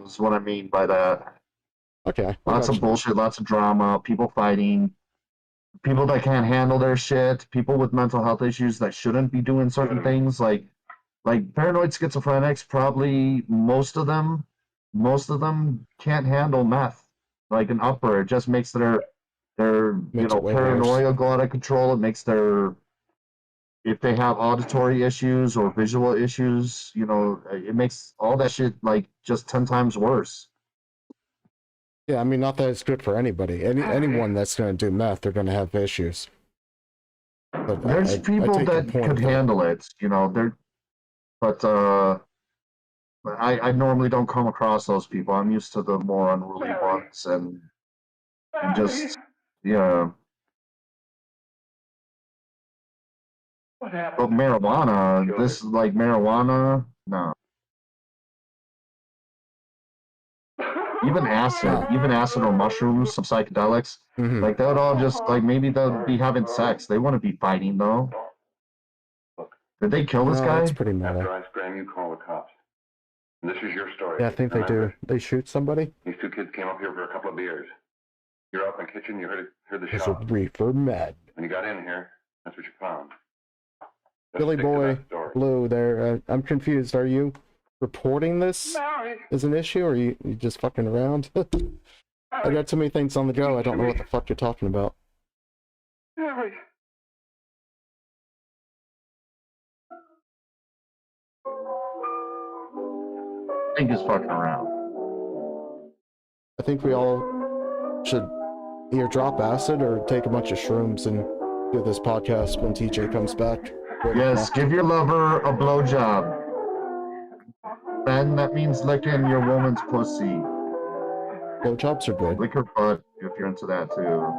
is what I mean by that. Okay. Lots of bullshit, lots of drama, people fighting. People that can't handle their shit, people with mental health issues that shouldn't be doing certain things, like paranoid schizophrenics. Probably most of them can't handle meth. Like an upper, it just makes their paranoia go out of control. It makes if they have auditory issues or visual issues, it makes all that shit like just 10 times worse. Yeah, I mean, not that it's good for anybody. Anyone that's going to do meth, they're going to have issues. But there's people that could handle it, but I normally don't come across those people. I'm used to the more unruly ones, and just But marijuana, this like marijuana, no. Even acid or mushrooms, some psychedelics, like they would all just like maybe they'll be having sex. They wouldn't be fighting though. Did they kill this guy? That's pretty meta. After I scram, you call the cops. And this is your story. Yeah, I think they do. They shoot somebody. These 2 kids came up here for a couple of beers. You're up in the kitchen. You heard the There's shot. a reefer med. When you got in here, that's what you found. Just Billy stick to Boy that story. Blue there. I'm confused. Are you reporting this as an issue, or are you just fucking around? I got too many things on the go. I don't know what the fuck you're talking about. Harry. I think he's fucking around. I think we all should either drop acid or take a bunch of shrooms and do this podcast when TJ comes back. Yes, give your lover a blowjob. Ben, that means licking your woman's pussy. Blowjobs are good. Lick her butt if you're into that too.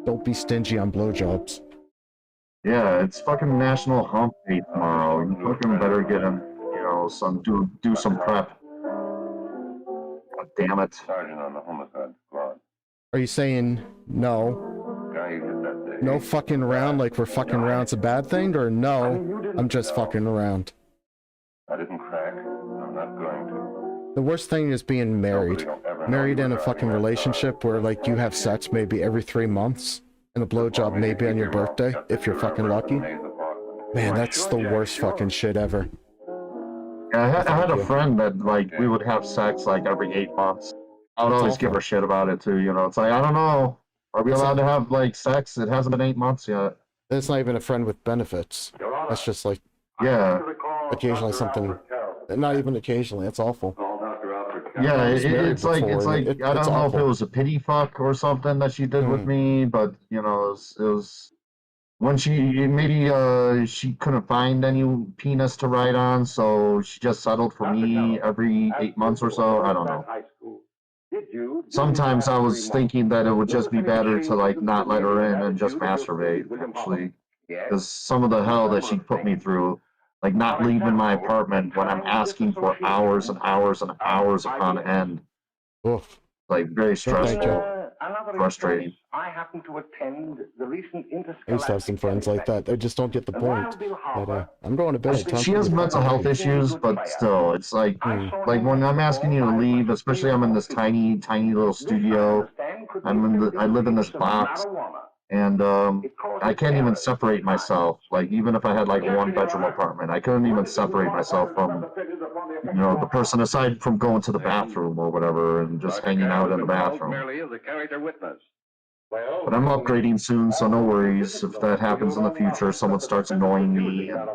Don't be stingy on blowjobs. Yeah, it's fucking National Hump Day tomorrow. You fucking better get him, do some prep. God damn it. Sergeant on the homicide squad. Are you saying no? Guy you hit that day. No fucking around, like we're fucking around's a bad thing, or no, I'm just fucking around? I didn't crack. I'm not going to. The worst thing is being married. Married in a fucking relationship where like you have sex maybe every 3 months and a blowjob maybe on your birthday, if you're fucking lucky. Man, that's the worst fucking shit ever. Yeah, I had a friend that like we would have sex like every 8 months. I would always give her shit about it too, It's like, I don't know. Are we allowed to have like sex? It hasn't been 8 months yet. It's not even a friend with benefits. That's just like, yeah, occasionally something. Not even occasionally. It's awful. Yeah, was married it's like before, and I it's don't know if it awful. was a pity fuck or something that she did with me, but you know, it was when she couldn't find any penis to write on, so she just settled for me every 8 months or so. I don't know. Sometimes I was thinking that it would just be better to like not let her in and just masturbate, actually, because some of the hell that she put me through, like not leaving my apartment when I'm asking for hours and hours and hours upon end, Oof. like very stressful, frustrating. I happen to attend the recent I used to have some friends like that. They just don't get the point. But, I'm going to bed. Time She for has bed. mental health issues, but still, it's like when I'm asking you to leave, especially I'm in this tiny, tiny little studio. I live in this box, and I can't even separate myself. Like even if I had like a 1-bedroom apartment, I couldn't even separate myself from the person aside from going to the bathroom or whatever and just hanging out in the bathroom. merely as a character witness. But I'm upgrading soon, so no worries. If that happens in the future, someone starts annoying me, and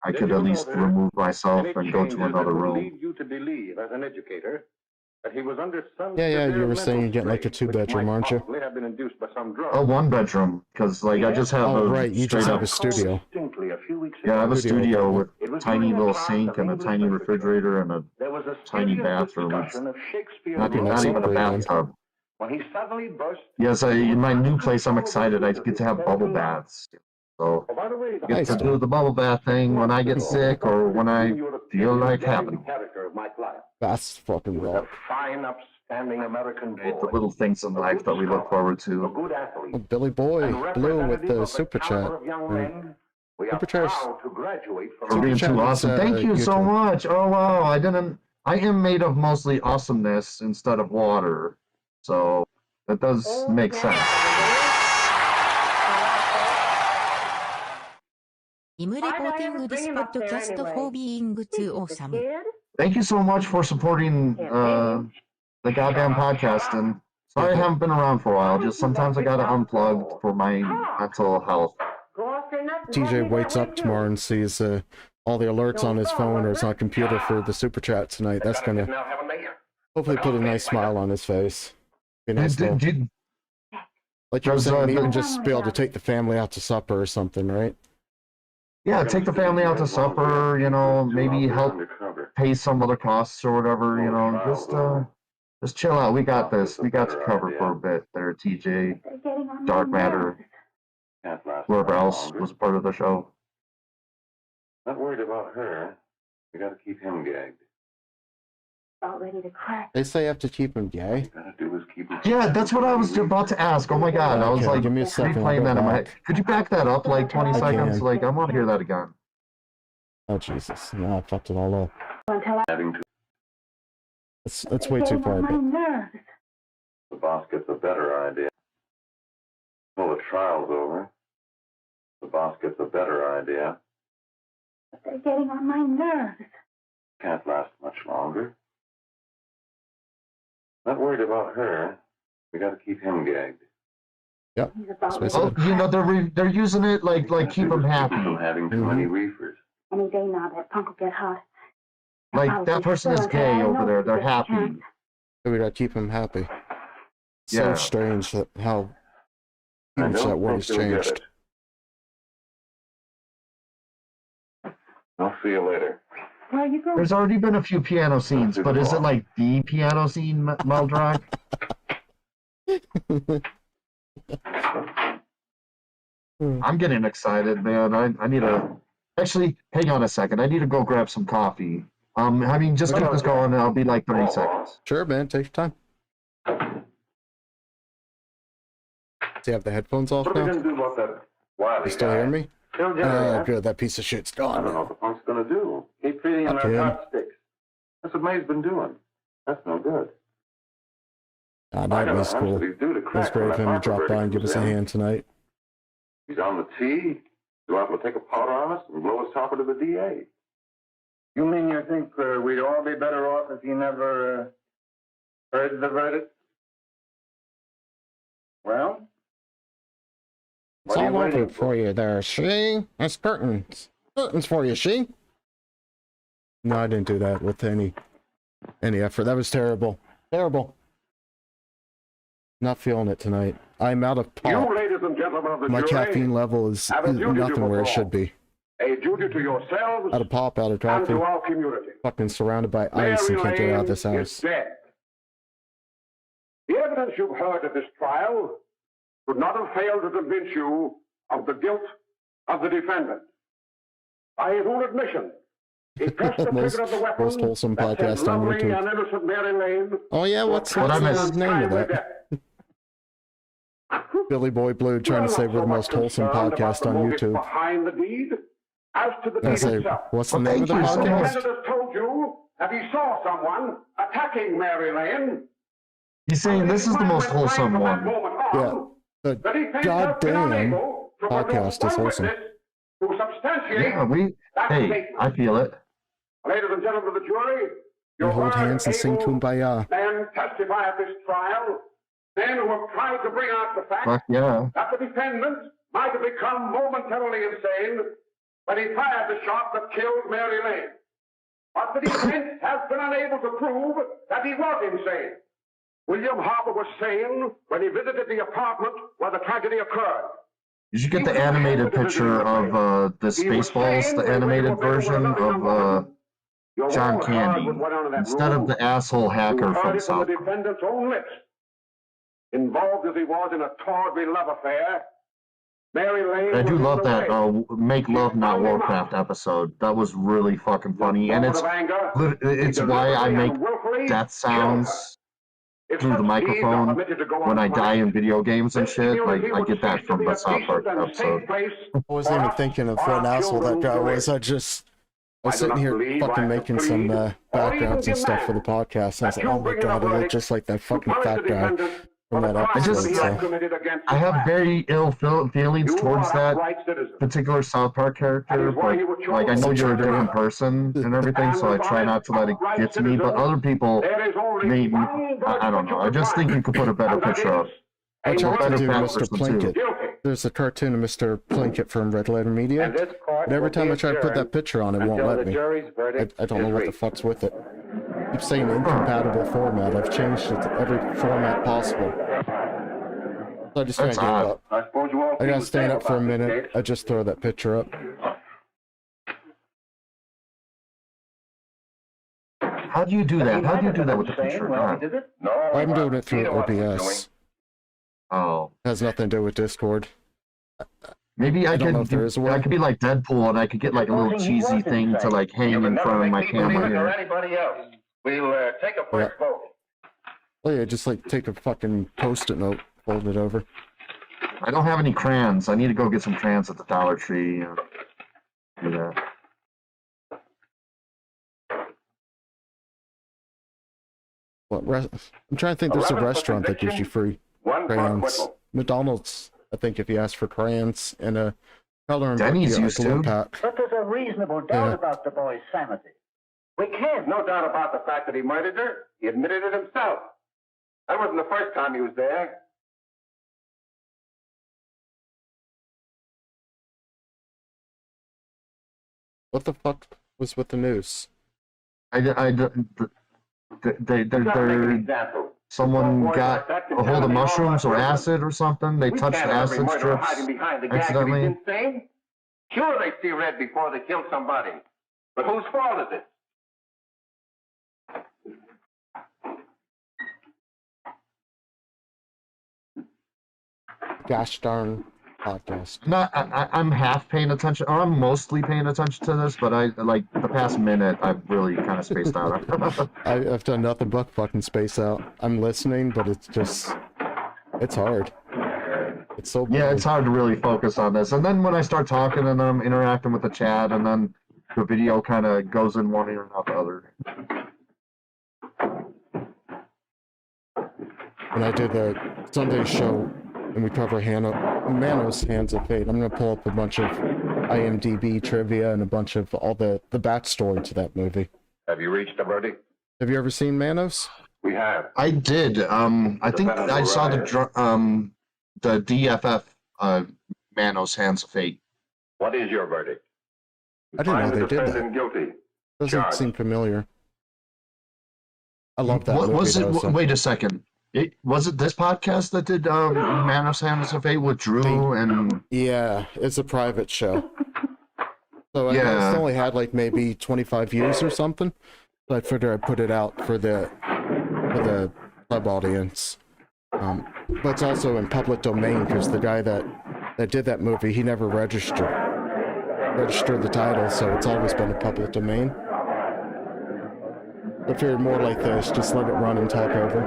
I could at least remove myself and go to another room. You to believe as an educator that he was under some Yeah, you were saying you're getting like a 2-bedroom, aren't you? have been induced by some drug. A 1-bedroom, because like I just have you just have a studio. Yeah, I have a studio with a tiny little sink and a tiny refrigerator and a tiny bathroom. It's not even a bathtub. When he suddenly burst. Yes, in my new place, I'm excited. I get to have bubble baths. So I get to do the bubble bath thing when I get sick or when I feel like having. That's fucking rock. Fine, upstanding American boy. The little things in life that we look forward to. Oh, Billy Boy, Blue with the super chat. Super chats. For being too awesome. Thank you so much. Oh wow, I am made of mostly awesomeness instead of water. So that does make sense. I'm reporting this podcast for being too awesome. Thank you so much for supporting the goddamn podcast. And sorry I haven't been around for a while. Just sometimes I gotta unplug for my mental health. TJ wakes up tomorrow and sees all the alerts on his phone or his on computer for the super chat tonight. That's gonna hopefully put a nice smile on his face. Be nice like you were saying, even just be able to take the family out to supper or something, right? Yeah, take the family out to supper, maybe help pay some other costs or whatever, just chill out. We got this. We got you covered for a bit there, TJ, Dark Matter, whoever else was part of the show. Not worried about her. We gotta keep him gagged. About ready to crack. They say you have to keep him gay. Yeah, that's what I was about to ask. Oh my god, I was like give me a second, replaying that in my head. Could you back that up like 20 seconds? can. Like, I want to hear that again. Oh Jesus! No, I fucked it all up. That's way too far. The boss gets a better idea. Well, the trial's over. The boss gets a better idea. They're getting on my nerves. Can't last much longer. Not worried about her. We gotta keep him gagged. Yep. Oh, they're using it like keep them happy. From having too many reefers. Any day now, that punk will get hot. Like that person is gay over there. They're happy. We gotta keep him happy. Yeah. So strange how huge that word has changed. I'll see you later. Where are you going? There's already been a few piano scenes, but is it like the piano scene, Meldrock? I'm getting excited, man. I need to... Actually, hang on a second. I need to go grab some coffee. Just keep this going, and I'll be like 30 seconds. Sure, man. Take your time. Do you have the headphones off What are we now? gonna do about that Wiley You still guy? hear me? Oh, good. That piece of shit's I gone. don't know what the punk's gonna do. Keep feeding him Up their to him. hot sticks. That's what May's been doing. That's no good. That was cool. He's due to It was crack great when of that him to drop Harper by and give us a verdict hand tonight. He's on the tee. Go out and take a powder on us and blow his topper to the DA. You mean you think we'd all be better off if you never heard the verdict? Well? It's all over for you there, she. That's curtains. Curtains for you, she. No, I didn't do that with any any effort. That was terrible. Terrible. Not feeling it tonight. I'm out of pop. You, ladies and gentlemen of the My jury, caffeine level is have a duty to nothing where it perform. should be. A duty to yourselves Out of pop, out of and coffee. to our community. Fucking surrounded by ice and Mary can't get out of Lane this is house. dead. The evidence you've heard at this trial could not have failed to convince you of the guilt of the defendant. By his own admission, he pressed the trigger of the weapon Most wholesome that podcast sent on lovely YouTube. and innocent Mary Lane. Oh yeah, what's What I the missed? name of that? Billy Boy Blue trying to say we're the most wholesome podcast on YouTube. Behind the deed, as to the I deed say, itself. what's the name of the podcast? The defendant has told you that he saw someone attacking Mary Lane. He's saying this is the most wholesome one. Yeah, the goddamn podcast is wholesome. To substantiate Yeah, that hey, statement. I feel it. Ladies and gentlemen of the jury, We you hold heard hands and sing able Kumbaya. men testify at this trial, men who have tried to bring out the fact Fuck yeah. that the defendant might have become momentarily insane when he fired the shot that killed Mary Lane. But the defense has been unable to prove that he was insane. William Harper was sane when he visited the apartment where the tragedy occurred. You should get the animated picture of the Spaceballs, the animated version of John Candy, instead of the asshole hacker from South the Park. defendant's own lips. Involved as he was in a tawdry love affair, Mary Lane I do was love in the that way. Make Love Not Warcraft episode. That was really fucking funny, and it's why I make death sounds through the microphone when I die in video games and shit. Like I get that from the South Park episode. I wasn't even thinking of what an asshole that guy was. I was sitting here fucking making some backgrounds and stuff for the podcast. And I was like, oh my god, I look just like that fucking fat guy from that episode. So. I have very ill feelings towards that particular South Park character, but like I know you're a different person and everything, so I try not to let it get to me. But other people, maybe I don't know. I just think you could put a better picture up. I tried to do Better Mr. person, too. Plinkett. There's a cartoon of Mr. Plinkett from Red Letter Media. And every time I try to put that picture on, it won't let me. I don't know what the fuck's with it. I keep saying incompatible format. I've changed it to every format possible. So I just can't give up. I gotta stand up for a minute. I just throw that picture up. How do you do that? How do you do that with the picture? God. I'm doing it through OBS. Oh. Has nothing to do with Discord. Maybe I don't know if there could. is a way. I could be like Deadpool, and I could get like a little cheesy thing to like hang in front of my camera here. Anybody else? We'll take a quick vote. Oh yeah, just like take a fucking post-it note, fold it over. I don't have any crayons. I need to go get some crayons at the Dollar Tree. Do that. I'm trying to think. There's a restaurant that gives you free crayons. McDonald's, I think, if you ask for crayons and a coloring book, Denny's you get, used like, a little to. pack. But there's a reasonable doubt about the boy's sanity. We can't. No doubt about the fact that he murdered her. He admitted it himself. That wasn't the first time he was there. What the fuck was with the news? Someone got a hold of mushrooms or acid or something. They touched the acid strips accidentally. Insane? Sure, they see red before they kill somebody. But whose fault is it? Gosh darn podcast. I'm half paying attention, or I'm mostly paying attention to this, but I like the past minute I've really kind of spaced out. I've done nothing but fucking space out. I'm listening, but it's just, it's hard. It's so Yeah, it's hard to really focus on this. And then when I start talking and I'm interacting with the chat, and then the video kind of goes in one ear and out the other. When I did the Sunday show and we cover Manos Hands of Fate, I'm going to pull up a bunch of IMDb trivia and a bunch of all the backstory to that movie. Have you reached a verdict? Have you ever seen Manos? We have. I did. I think I saw the DFF Manos Hands of Fate. What is your verdict? I didn't know Find the they did defendant that. guilty. Doesn't Charge. seem familiar. I love that movie. Was it? though, Wait a second. Was it this podcast that did Man of Santa Fe with Drew and? Yeah, it's a private show. So I Yeah. only had like maybe 25 views or something. So I figured I'd put it out for the club audience. But it's also in public domain because the guy that did that movie, he never registered the title, so it's always been a public domain. If you're more like this, just let it run and talk over.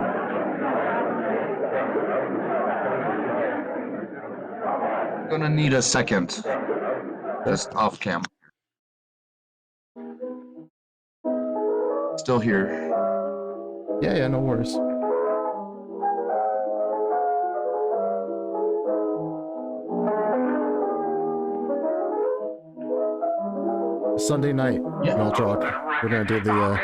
Gonna need a second. Just off cam. Still here. Yeah, no worries. Sunday night, I'll talk. We're gonna do the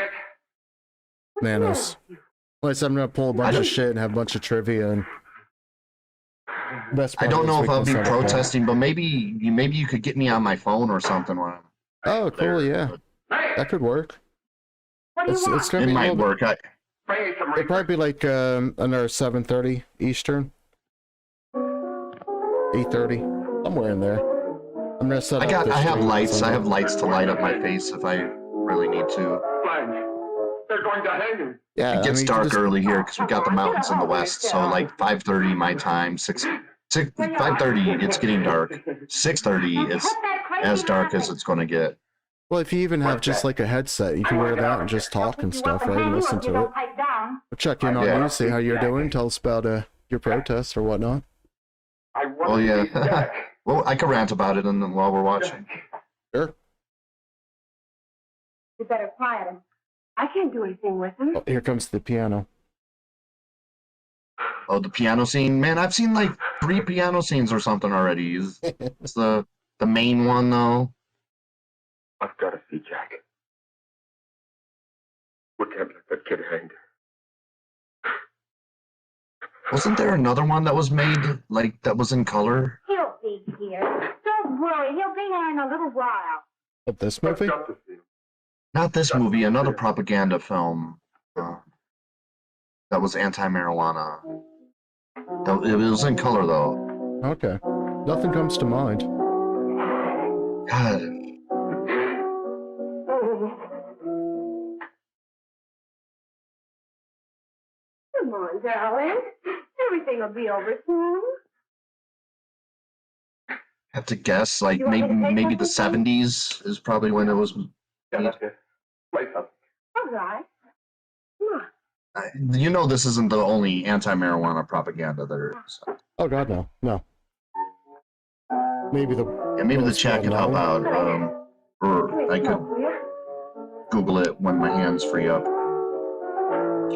Manos. At least I'm gonna pull a bunch of shit and have a bunch of trivia and. I don't know if I'll be protesting, but maybe you could get me on my phone or something. When I'm oh, cool, yeah, that could work. It's gonna it be might work. It'll probably be like another 7:30 Eastern, 8:30, somewhere in there. I'm gonna set up. I have lights. I have lights to light up my face if I really need to. They're going to hang him. Yeah, it gets dark early here because we got the mountains in the west. So like 5:30 my time, 5:30 it's getting dark. 6:30 is as dark as it's going to get. Well, if you even have just like a headset, you can wear that and just talk and stuff, right? And listen to it. We'll check in on you, see how you're doing. Tell us about your protest or whatnot. Oh yeah. Well, I can rant about it and then while we're watching. Sure. You better quiet him. I can't do anything with him. Oh, here comes the piano. Oh, the piano scene, man! I've seen like 3 piano scenes or something already. It's the main one though. I've got to see Jack. We can't let that kid hang. Wasn't there another one that was made like that was in color? He'll be here. Don't worry, he'll be here in a little while. Of this movie? Not this movie. Another propaganda film that was anti-marijuana. It was in color though. Okay, nothing comes to mind. God. Come on, darling. Everything will be over soon. Have to guess, like maybe the 70s is probably when it was made. All right. Come on. You know this isn't the only anti-marijuana propaganda there is. Oh God, no. Maybe the chat could help out, or I could Google it when my hands free up.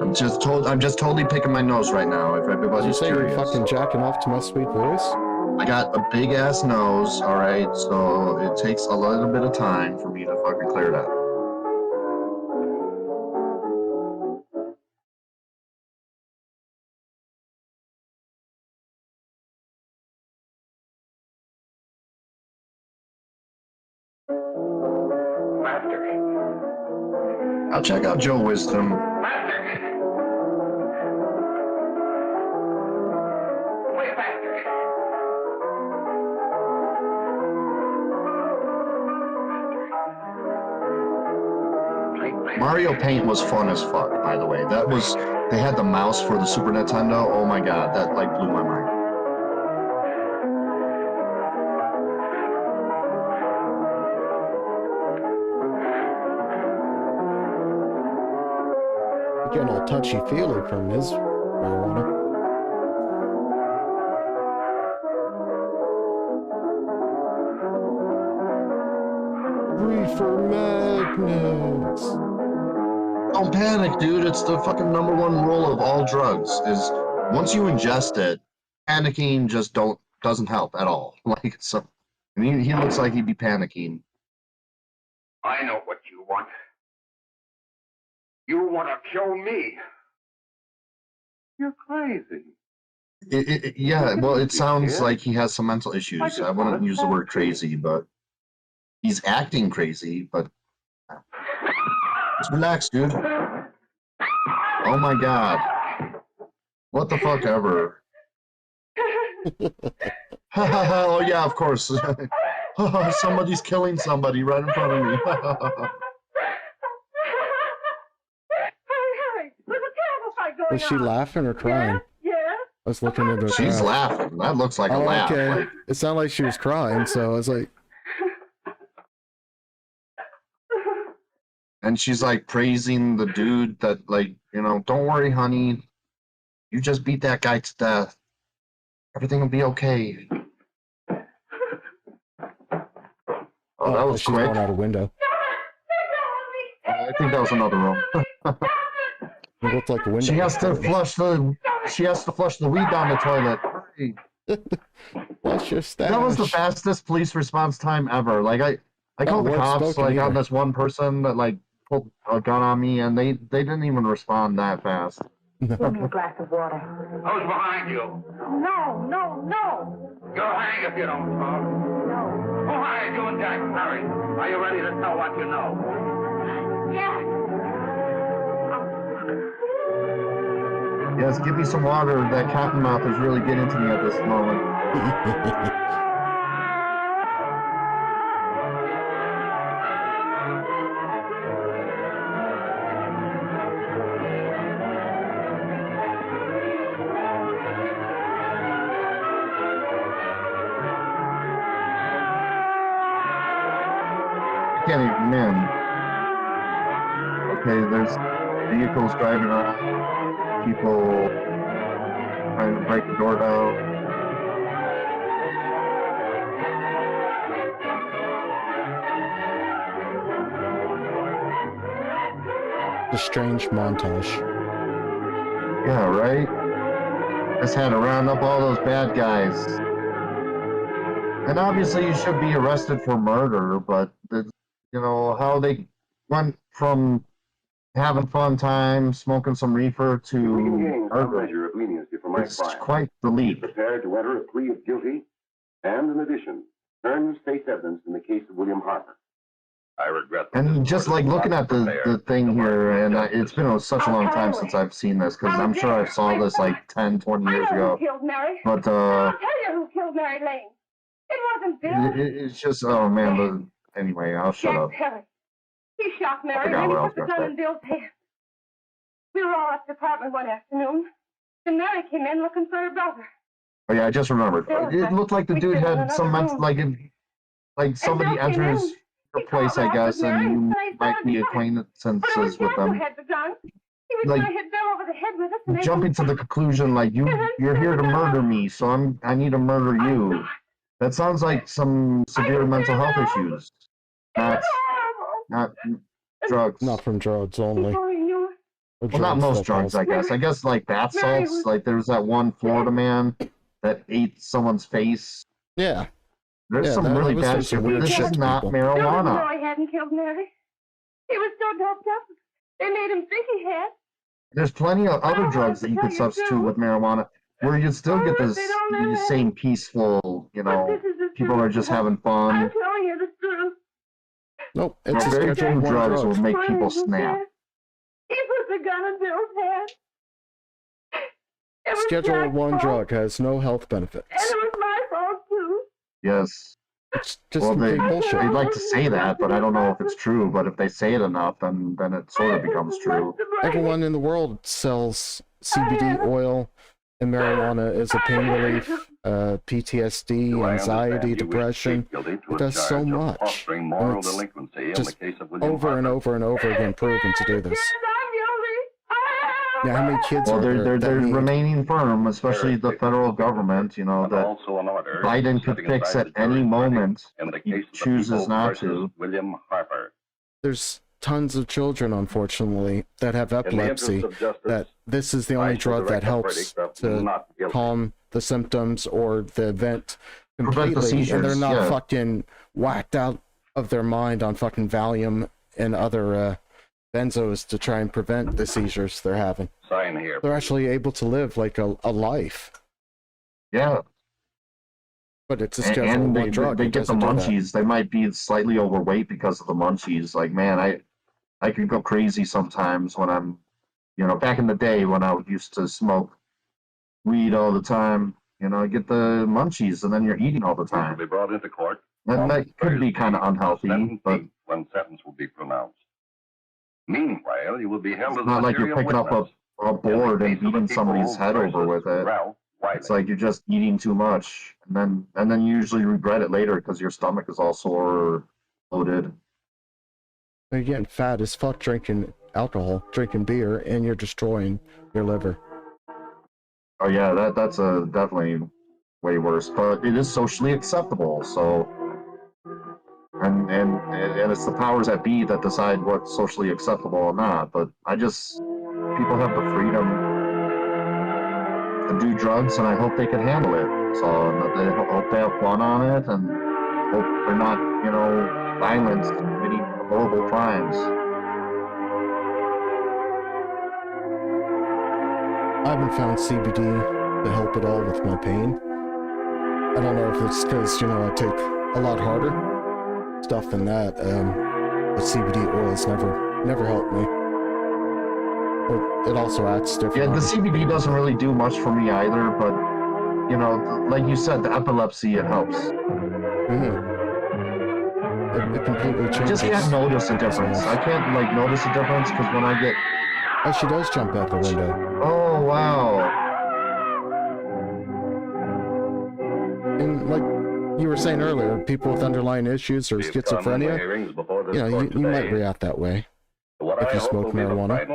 I'm just totally picking my nose right now. If everybody's curious. You're fucking jacking off to my sweet voice? I got a big ass nose, all right. So it takes a little bit of time for me to fucking clear it out. I'll check out Joe Wisdom. Mario Paint was fun as fuck, by the way. They had the mouse for the Super Nintendo. Oh my god, that like blew my mind. Getting all touchy-feely from his marijuana. Reefer magnets. Don't panic, dude. It's the fucking #1 rule of all drugs is once you ingest it, panicking just doesn't help at all. Like so, I mean, he looks like he'd be panicking. I know what you want. You want to kill me. You're crazy. Yeah, well, it sounds like he has some mental issues. I wouldn't use the word crazy, but he's acting crazy. But just relax, dude. Oh my god. What the fuck ever. Oh yeah, of course. Somebody's killing somebody right in front of me. Hurry, hurry. There's a terrible fight going on. Was she laughing or crying? Yeah? I was looking at her. She's laughing. That looks like a laugh. Okay. Like, It sounded like she was crying, so I was like, and she's like praising the dude that, like, you know, don't worry, honey. You just beat that guy to death. Everything will be okay. Oh, that was she's quick. going out a window. I think that was another room. It looked like a window. She has to flush the weed down the toilet. Hurry. Flush your stash. That was the fastest police response time ever. Like I called the weren't cops spoken like on either. this one person that like pulled a gun on me, and they didn't even respond that fast. Give me a glass of water. Who's behind you? No, no, no. You'll hang if you don't talk. No. Who hired you and Jack? Hurry. Are you ready to tell what you know? Yeah. Yes, give me some water. That cottonmouth is really getting to me at this moment. I can't even in. Okay, there's vehicles driving around, people trying to break the door down. A strange montage. Yeah, right? Just had to round up all those bad guys. And obviously you should be arrested for murder, but you know, how they went from having fun time, smoking some reefer to We can gain some murder. measure of leniency for my It's client. quite the He's leap. prepared to enter a plea of guilty, and in addition, turn the state's evidence in the case of William Harper. I regret that And just like looking at the thing here, and it's been such a long time since I've seen this, because I'm sure I saw this like 10, 20 years I know ago. who killed Mary. But I'll tell you who killed Mary Lane. It wasn't Bill. it's just, oh man, anyway, I'll shut Jack up. Perry. He shot I Mary forgot and what I he was put the gonna gun say. in Bill's hand. We were all at the apartment one afternoon, and Mary came in looking for her brother. Oh yeah, I just remembered. It looked like the dude had some mental, like somebody enters your place, I guess, and you might be acquaintances with them. Had the gun. He was Like, going to hit Bill over the head with it. and they- jumping to the conclusion like you're here to murder me, so I need to murder you. That sounds like some severe mental health issues, not drugs. Not from drugs only. Before he knew it, Or Well, not most drugs, I guess. I guess like bath salts. Like there was that one Florida man that ate someone's face. Yeah. There's Yeah, some that really was bad some shit. weird This shit is to not people. Bill didn't marijuana. know he hadn't killed Mary. He was so doped up. They made him think he had. There's plenty of other drugs that you could substitute with marijuana, where you'd still get this the same peaceful, you know, people are just having fun. I'm telling you the truth. Nope, it's a Very Schedule few 1 drugs drug. will make people snap. He put the gun in Bill's hand. It was Schedule Jack's 1 fault, drug has no health benefits. And it was my fault, too. Yes. It's just Well, complete bullshit. they'd like to say that, but I don't know if it's true. But if they say it enough, then it sort of becomes true. Everyone in the world sells CBD oil and marijuana as a pain relief, PTSD, anxiety, depression. It does so much. And it's just over and over and over again proven to do this. Yeah, how many kids Well, are there they're that need- remaining firm, especially the federal government. You know that Biden could fix at any moment. He chooses not to. William Harper. There's tons of children, unfortunately, that have the interest epilepsy, of justice, that this is the only I shall drug that direct the helps verdict of to not guilty. calm the symptoms or the event Prevent the completely, and they're seizures, not yeah. fucking whacked out of their mind on fucking Valium and other benzos to try and prevent the seizures they're having. Sign here. They're actually able to live like a life, Yeah. but it's a And, Schedule and 1 drug. they It get the doesn't do that. munchies. They might be slightly overweight because of the munchies. Like, man, I could go crazy sometimes when I'm You know, back in the day when I used to smoke weed all the time, you know, I get the munchies and then you're eating all the Will time. be brought into court. And that could be kind of unhealthy, but when sentence will be pronounced. Meanwhile, you will be held it's as not like you're material picking up witness. a board and case of the beating somebody's people head over with it. Ralph Wiley. It's like you're just eating too much, and then you usually regret it later because your stomach is all sore or bloated. You're getting fat as fuck drinking alcohol, drinking beer, and you're destroying your liver. Oh yeah, that's definitely way worse. But it is socially acceptable, so and it's the powers that be that decide what's socially acceptable or not. But people have the freedom to do drugs, and I hope they can handle it. So I hope they have fun on it, and hope they're not, you know, violent, committing horrible crimes. I haven't found CBD to help at all with my pain. I don't know if it's because, you know, I take a lot harder stuff than that. But CBD oils never helped me. But it also acts different. Yeah, the CBD doesn't really do much for me either, but, you know, like you said, the epilepsy, it helps. It completely changes. I just can't notice a difference. I can't, like, notice a difference because when I get... Oh, she does jump out the window. Oh, wow. And, like you were saying earlier, people with underlying issues or schizophrenia, you know, you might react that way. If you smoke marijuana,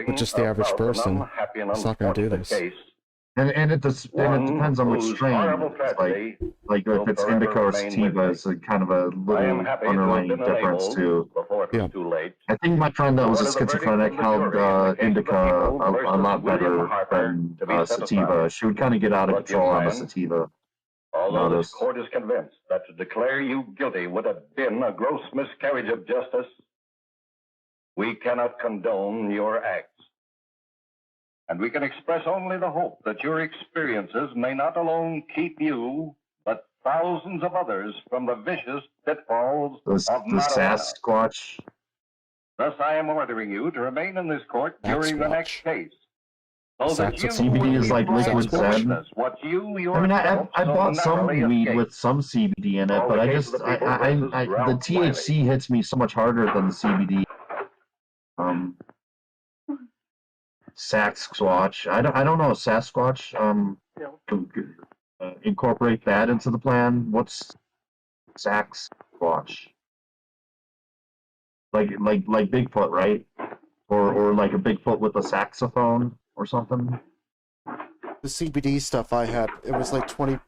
but just the average person, it's not going to do this. And it depends on which strain. It's like if it's indica or sativa, it's a kind of a little underlying difference too. Yeah. I think my friend that was a schizophrenic held indica a lot better than sativa. She would kind of get out of control on the sativa. Although this court is convinced that to declare you guilty would have been a gross miscarriage of justice, we cannot condone your acts. And we can express only the hope that your experiences may not alone keep you, but thousands of others from the vicious pitfalls of the Sasquatch. Thus, I am ordering you to remain in this court during the next case. So that you CBD is like liquid Zen. What you I mean, I bought some weed with some CBD in it, but the THC hits me so much harder than the CBD. Sasquatch. I don't know Sasquatch. Incorporate that into the plan. What's Sasquatch? Like Bigfoot, right? Or like a Bigfoot with a saxophone or something. The CBD stuff I had, it was like 23%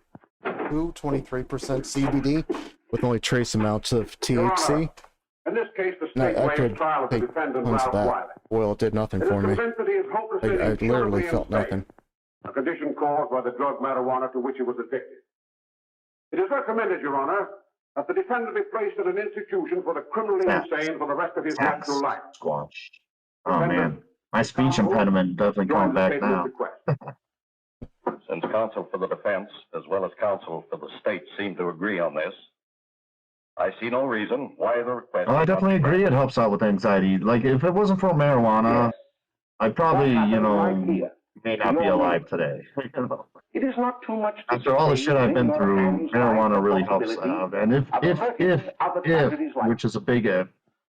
CBD with only trace amounts of THC. In this case, the No, state I waived could trial of the take defendant tons of Ralph that. Wiley. Oil did nothing It is for me. convinced that he is hopelessly I incurably literally felt insane, nothing. a condition caused by the drug marijuana to which he was addicted. It is recommended, Your Honor, that the defendant be placed in an institution for the criminally insane for the rest of his natural life. Sasquatch. Oh man, my speech impediment definitely coming back now. Since counsel for the defense, as well as counsel for the state, seem to agree on this, I see no reason why the request... I definitely agree it helps out with anxiety. Like, if it wasn't for marijuana, I'd probably, you know, may not be alive today. It is not too much to After all the shit I've been through, marijuana really helps out. And if, which is a big if,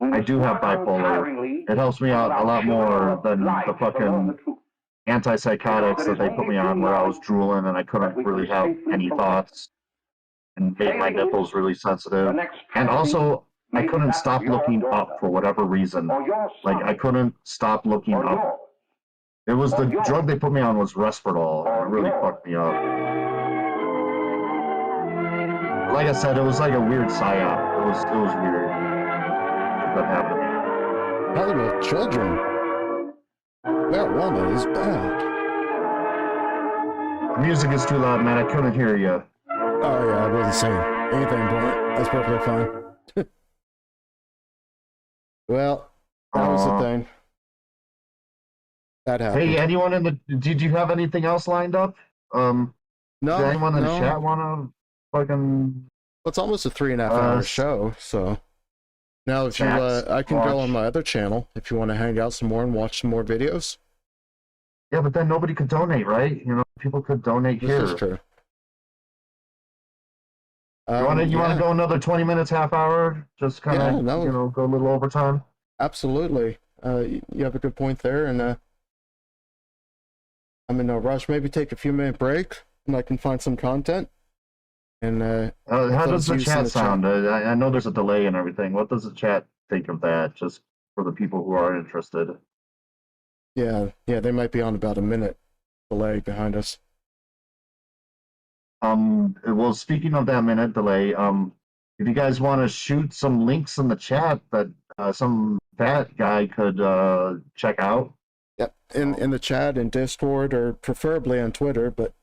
I do have bipolar, it helps me out a lot more than the fucking antipsychotics that they put me on where I was drooling and I couldn't really have any thoughts and made my nipples really sensitive. And also, I couldn't stop looking up for whatever reason. Like, I couldn't stop looking up. It was the drug they put me on was Resperdal, and it really fucked me up. Like I said, it was like a weird psyop. It was weird. That happened to me. Probably with children. Marijuana is bad. The music is too loud, man. I couldn't hear you. Oh yeah, I wasn't saying anything important. That's perfectly fine. Well, that was the thing. That happened. Hey, anyone in the... Did you have anything else lined up? No. Did anyone in the chat want to fucking... Well, it's almost a 3.5 hour show, so... Now, if you, chats, I can watch. go on my other channel if you want to hang out some more and watch some more videos. Yeah, but then nobody could donate, right? You know, people could donate This here. is true. You want to go another 20 minutes, half hour? Just kind of, you know, go a little overtime? Absolutely. You have a good point there, and I'm in no rush. Maybe take a few minute break, and I can find some content. And how does the chat sound? I know there's a delay and everything. What does the chat think of that? Just for the people who are interested. Yeah, they might be on about a minute delay behind us. Well, speaking of that minute delay, if you guys want to shoot some links in the chat that some fat guy could check out. Yep, in the chat and Discord, or preferably on Twitter, but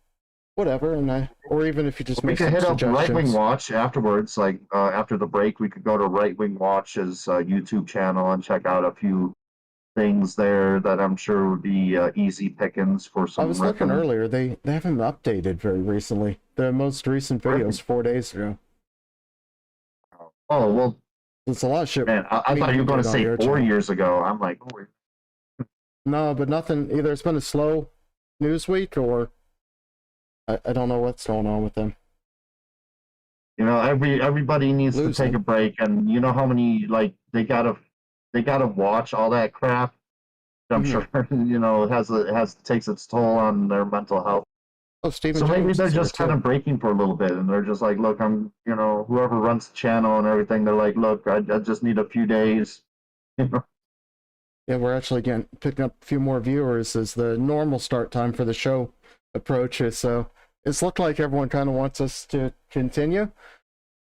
whatever. And or even if you just we make could some hit up suggestions. Right Wing Watch afterwards. Like after the break, we could go to Right Wing Watch's YouTube channel and check out a few things there that I'm sure would be easy pickings for some. I was looking earlier. They haven't updated very recently. The most recent video is 4 days ago. Oh well, it's a lot of shit. Man, I thought you were going to say 4 years ago. I'm like, no, but nothing. Either it's been a slow news week, or I don't know what's going on with them. You know, everybody needs to take a break, and you know how many they gotta watch all that crap. I'm sure you know it takes its toll on their mental health. Oh, Stephen. So maybe James they're is just there kind of breaking for a little bit, and they're just like, look, whoever runs the channel and everything, they're like, look, I just need a few days. Yeah, we're actually picking up a few more viewers as the normal start time for the show approaches. So it's looked like everyone kind of wants us to continue.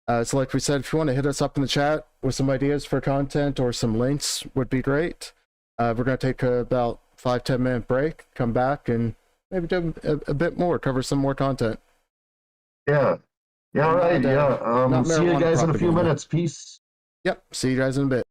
So like we said, if you want to hit us up in the chat with some ideas for content or some links, would be great. We're going to take about 5-10 minute break, come back, and maybe do a bit more, cover some more content. Yeah. Yeah, all right. Yeah. See you guys in a few minutes. Peace. Yep. See you guys in a bit.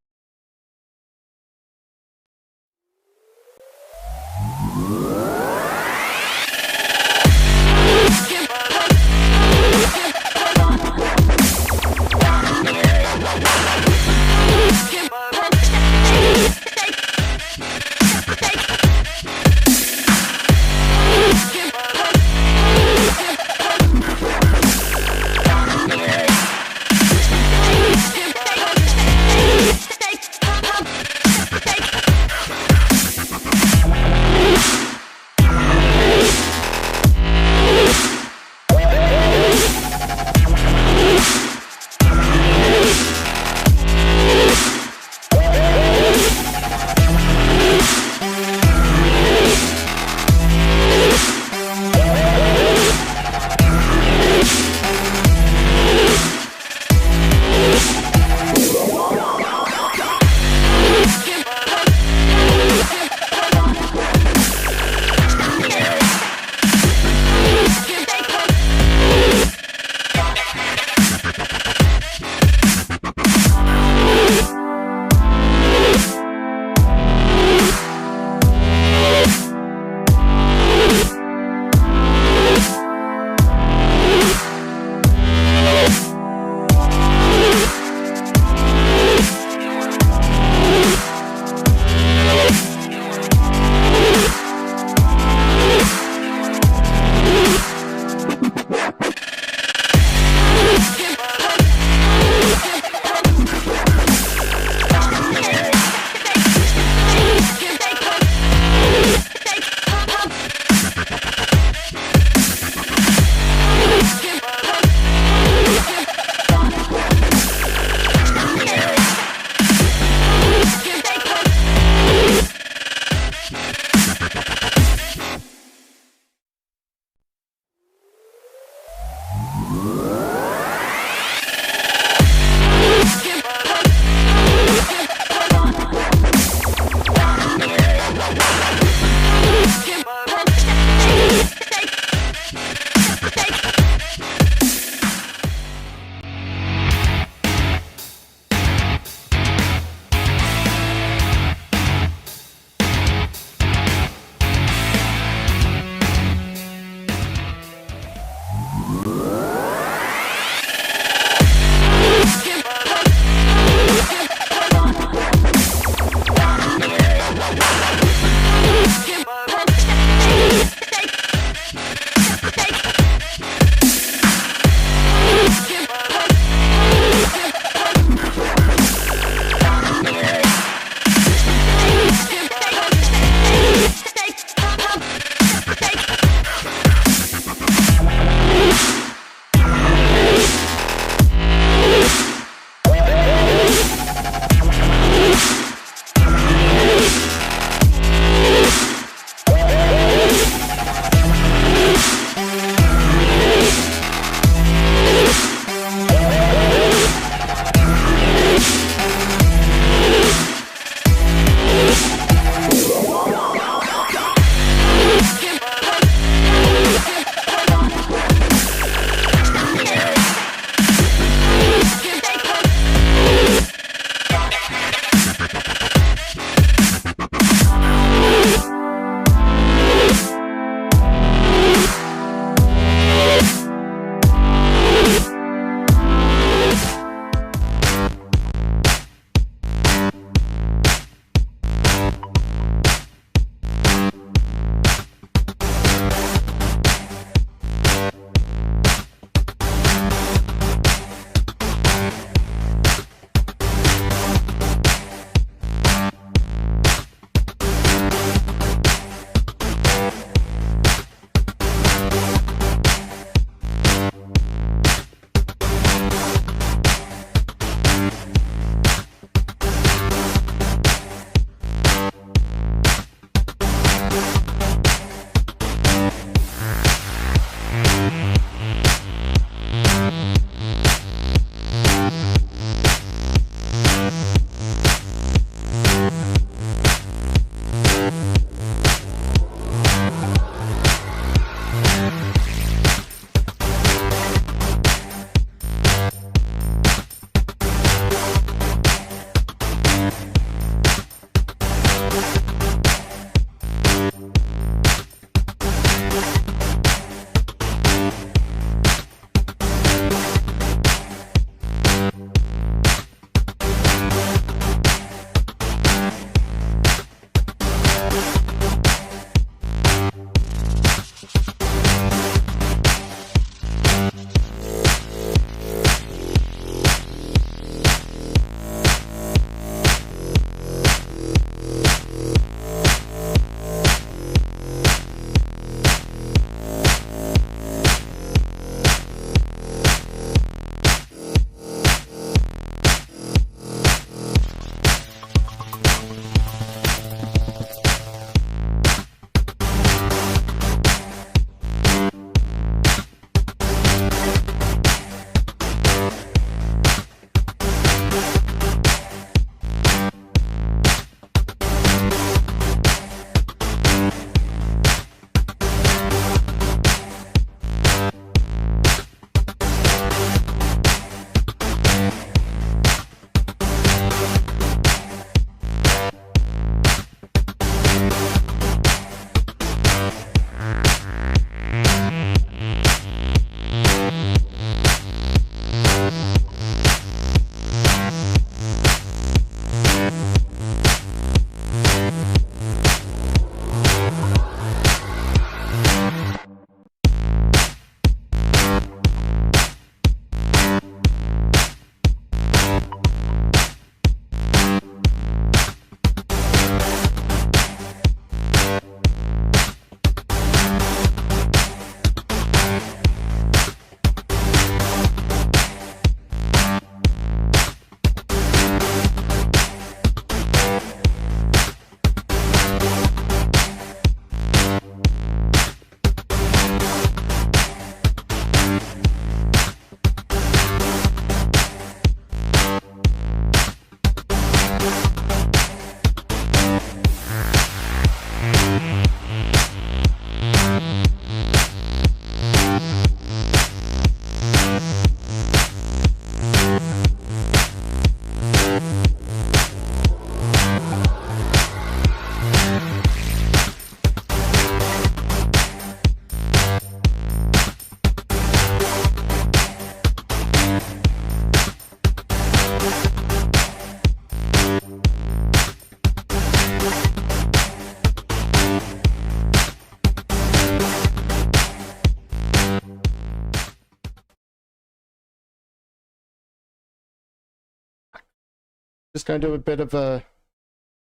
just gonna do a bit of a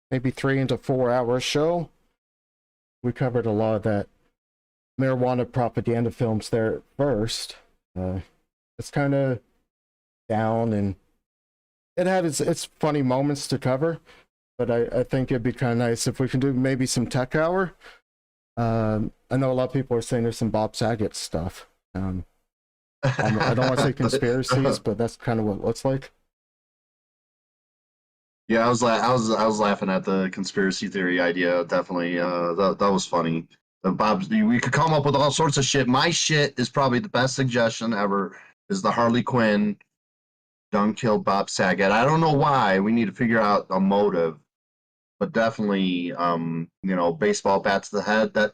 maybe 3 to 4 hour show. We covered a lot of that marijuana propaganda films there first. It's kind of down, and it had its funny moments to cover, but I think it'd be kind of nice if we can do maybe some tech hour. I know a lot of people are saying there's some Bob Saget stuff. I don't want to say conspiracies, but that's kind of what it looks like. Yeah, I was laughing at the conspiracy theory idea. Definitely, that was funny. Bob, we could come up with all sorts of shit. My shit is probably the best suggestion ever. Is the Harley Quinn done killed Bob Saget? I don't know why. We need to figure out a motive, but definitely, baseball bat to the head. That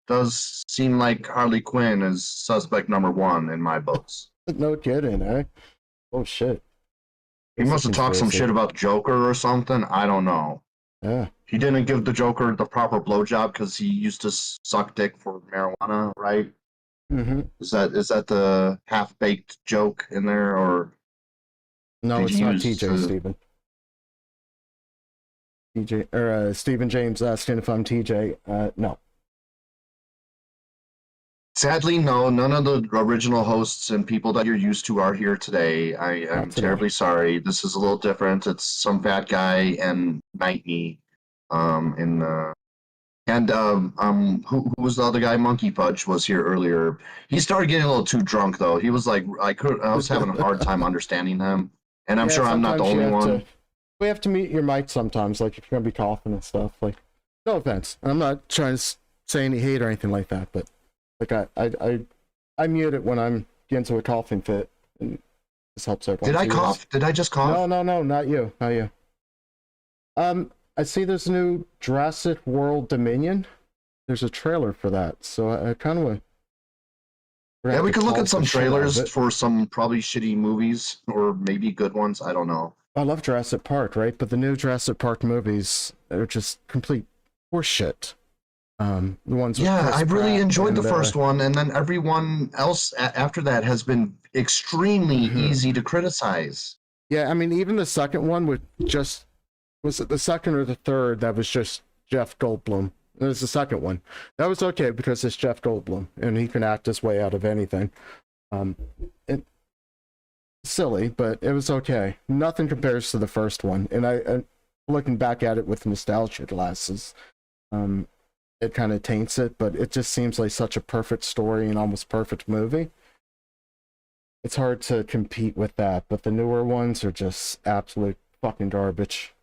does seem like Harley Quinn is suspect number one in my books. No kidding, eh? Oh shit. He must have talked some shit about Joker or something. I don't know. Yeah. He didn't give the Joker the proper blowjob because he used to suck dick for marijuana, right? Mm-hmm. Is that the half-baked joke in there, or no? It's not TJ Stephen. TJ or Stephen James asking if I'm TJ. No. Sadly, no. None of the original hosts and people that you're used to are here today. I'm terribly sorry. This is a little different. It's SumFatGi and Nightney, who was the other guy? MonkeyPhudge was here earlier. He started getting a little too drunk though. He was like, I was having a hard time understanding him, and I'm sure I'm not the only one. We have to mute your mic sometimes, like if you're gonna be coughing and stuff. Like, no offense. I'm not trying to say any hate or anything like that, but like I mute it when I'm getting into a coughing fit, and this helps everyone. Did I cough? Did I just cough? No, not you, not you. I see there's a new Jurassic World Dominion. There's a trailer for that, so I kind of. Yeah, we could look at some trailers for some probably shitty movies or maybe good ones. I don't know. I love Jurassic Park, right? But the new Jurassic Park movies are just complete horseshit. The ones. Yeah, I really enjoyed the first one, and then everyone else after that has been extremely easy to criticize. Yeah, I mean, even the second one was it the second or the third that was just Jeff Goldblum? It was the second one. That was okay because it's Jeff Goldblum and he can act his way out of anything. Silly, but it was okay. Nothing compares to the first one. And I looking back at it with nostalgia glasses, it kind of taints it, but it just seems like such a perfect story and almost perfect movie. It's hard to compete with that, but the newer ones are just absolute fucking garbage.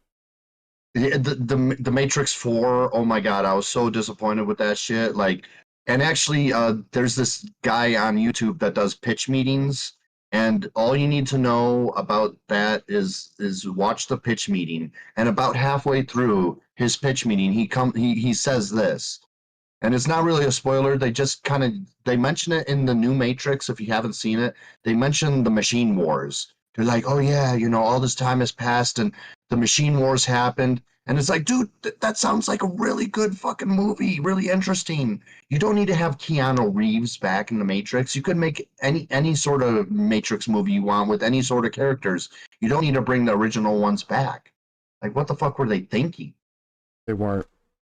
The Matrix 4, oh my god, I was so disappointed with that shit. Like, and actually, there's this guy on YouTube that does pitch meetings, and all you need to know about that is watch the pitch meeting, and about halfway through his pitch meeting, he says this, and it's not really a spoiler. They just they mention it in the new Matrix. If you haven't seen it, they mention the machine wars. They're like, oh yeah, all this time has passed and the machine wars happened. And it's like, dude, that sounds like a really good fucking movie, really interesting. You don't need to have Keanu Reeves back in the Matrix. You could make any sort of Matrix movie you want with any sort of characters. You don't need to bring the original ones back. Like, what the fuck were they thinking? They weren't.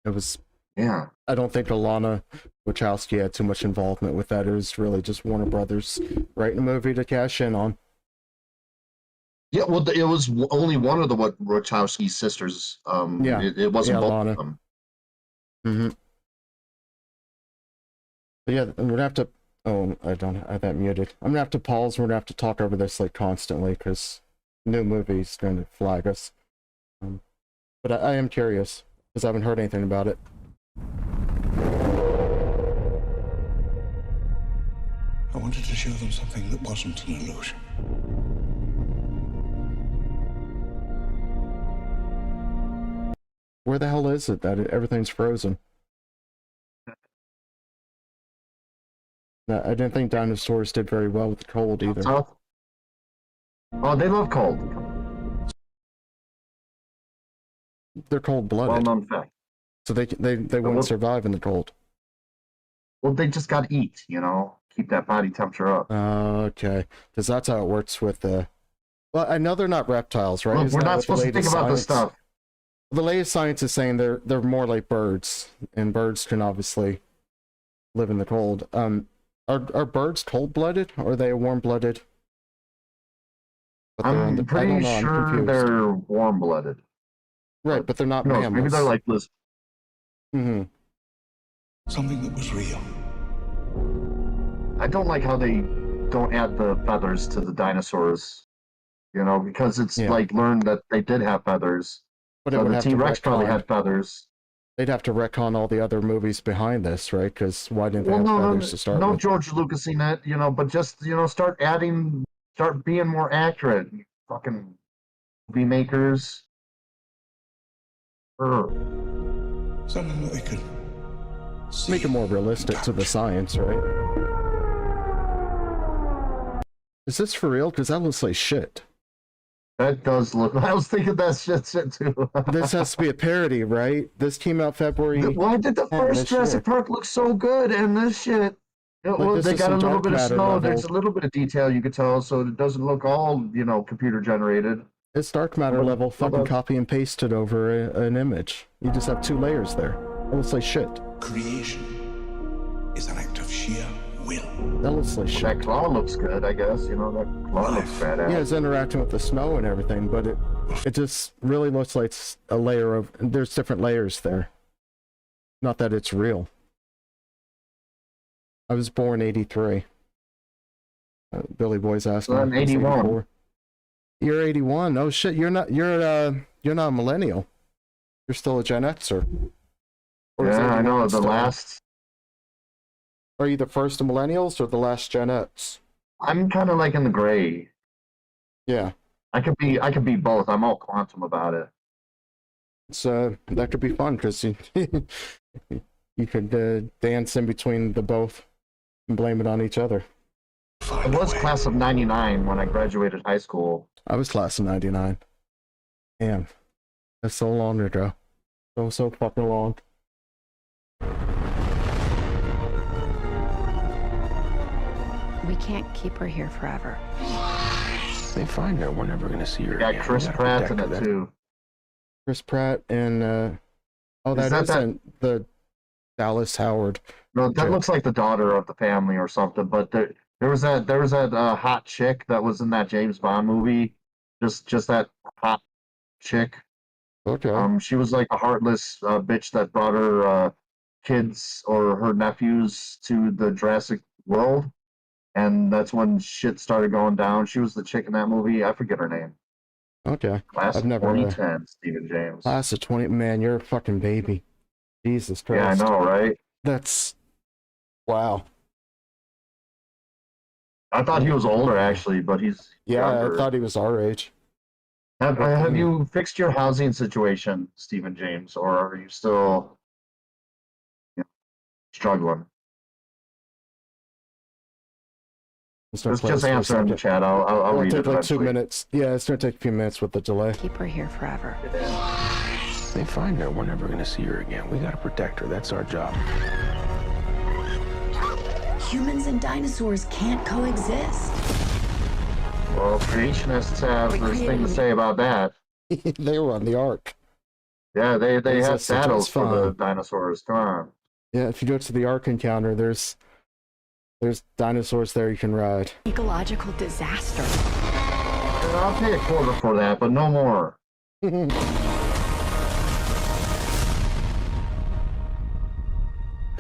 It was... Yeah. I don't think Alana Wachowski had too much involvement with that. It was really just Warner Brothers writing a movie to cash in on. Yeah, well, it was only one of the Wachowski sisters. Yeah, it wasn't both of them. Mm-hmm. But yeah, we're gonna have to. Oh, I have that muted. I'm gonna have to pause. We're gonna have to talk over this like constantly because new movie's gonna flag us. But I am curious because I haven't heard anything about it. I wanted to show them something that wasn't an illusion. Where the hell is it that everything's frozen? I didn't think dinosaurs did very well with the cold either. Oh, they love cold. They're cold-blooded. Well-known fact. So they wouldn't survive in the cold. Well, they just got to eat, keep that body temperature up. Okay, because that's how it works with Well, I know they're not reptiles, right? Look, Isn't we're that not what the supposed to think latest about this science- stuff. The latest science is saying they're more like birds, and birds can obviously live in the cold. Are birds cold-blooded, or are they warm-blooded? I'm pretty sure they're warm-blooded. Right, but they're not No, mammals. maybe they're like this. Mm-hmm. Something that was real. I don't like how they don't add the feathers to the dinosaurs. You know, because it's like learned that they did have feathers. But it so would the have to T-Rex probably retcon. had feathers. They'd have to retcon all the other movies behind this, right? Because why didn't they have feathers to start no with? George Lucasing it, you know, but just, you know, start being more accurate. You fucking movie makers. Something that they could make it more realistic to the science, right? Is this for real? Because that looks like shit. That does look. I was thinking that shit too. This has to be a parody, right? This came out February. Why did the first Jurassic Park look so good and this shit? Well, they got a little bit of snow. There's a little bit of detail you could tell, so it doesn't look all, you know, computer generated. It's dark matter level. Fucking copy and paste it over an image. You just have 2 layers there. It looks like shit. Creation is an act of sheer will. That looks like shit. That claw looks good, I guess. You know, that claw looks badass. Yeah, it's interacting with the snow and everything, but it just really looks like a layer of. There's different layers there. Not that it's real. I was born 83. Billy Boy's asking. So I'm 81. You're 81. Oh shit, you're not a millennial. You're still a Gen Xer. Or is Yeah, I 81 know. The still? last. Are you the first of millennials or the last Gen X? I'm kind of like in the gray. Yeah. I could be both. I'm all quantum about it. It's that could be fun because you you could dance in between the both and blame it on each other. I was class of '99 when I graduated high school. I was class of '99. Damn, that's so long ago. So fucking long. We can't keep her here forever. They find her, we're never gonna see her Got again. Chris Pratt in it too. Chris Pratt and Is that the Dallas Howard. No, that looks like the daughter of the family or something. But there was that hot chick that was in that James Bond movie. Just that hot chick. Okay. She was like a heartless bitch that brought her kids or her nephews to the Jurassic World, and that's when shit started going down. She was the chick in that movie. I forget her name. Okay. Class of 2010, Stephen James. Class of 20. Man, you're a fucking baby. Jesus Christ. Yeah, I know, right? That's wow. I thought he was older actually, but he's younger. I thought he was our age. Have you fixed your housing situation, Stephen James, or are you still struggling? Just answer in the chat. I'll read it. It'll take like 2 minutes. Yeah, it's gonna take a few minutes with the delay. Keep her here forever. They find her, we're never gonna see her again. We gotta protect her. That's our job. Humans and dinosaurs can't coexist. Well, creationists have this thing to say about that. They were on the Ark. Yeah, they It's had just saddles for the fun. dinosaurs. Come on. Yeah, if you go to the Ark encounter, there's dinosaurs there you can ride. Ecological disaster. I'll pay $0.25 for that, but no more.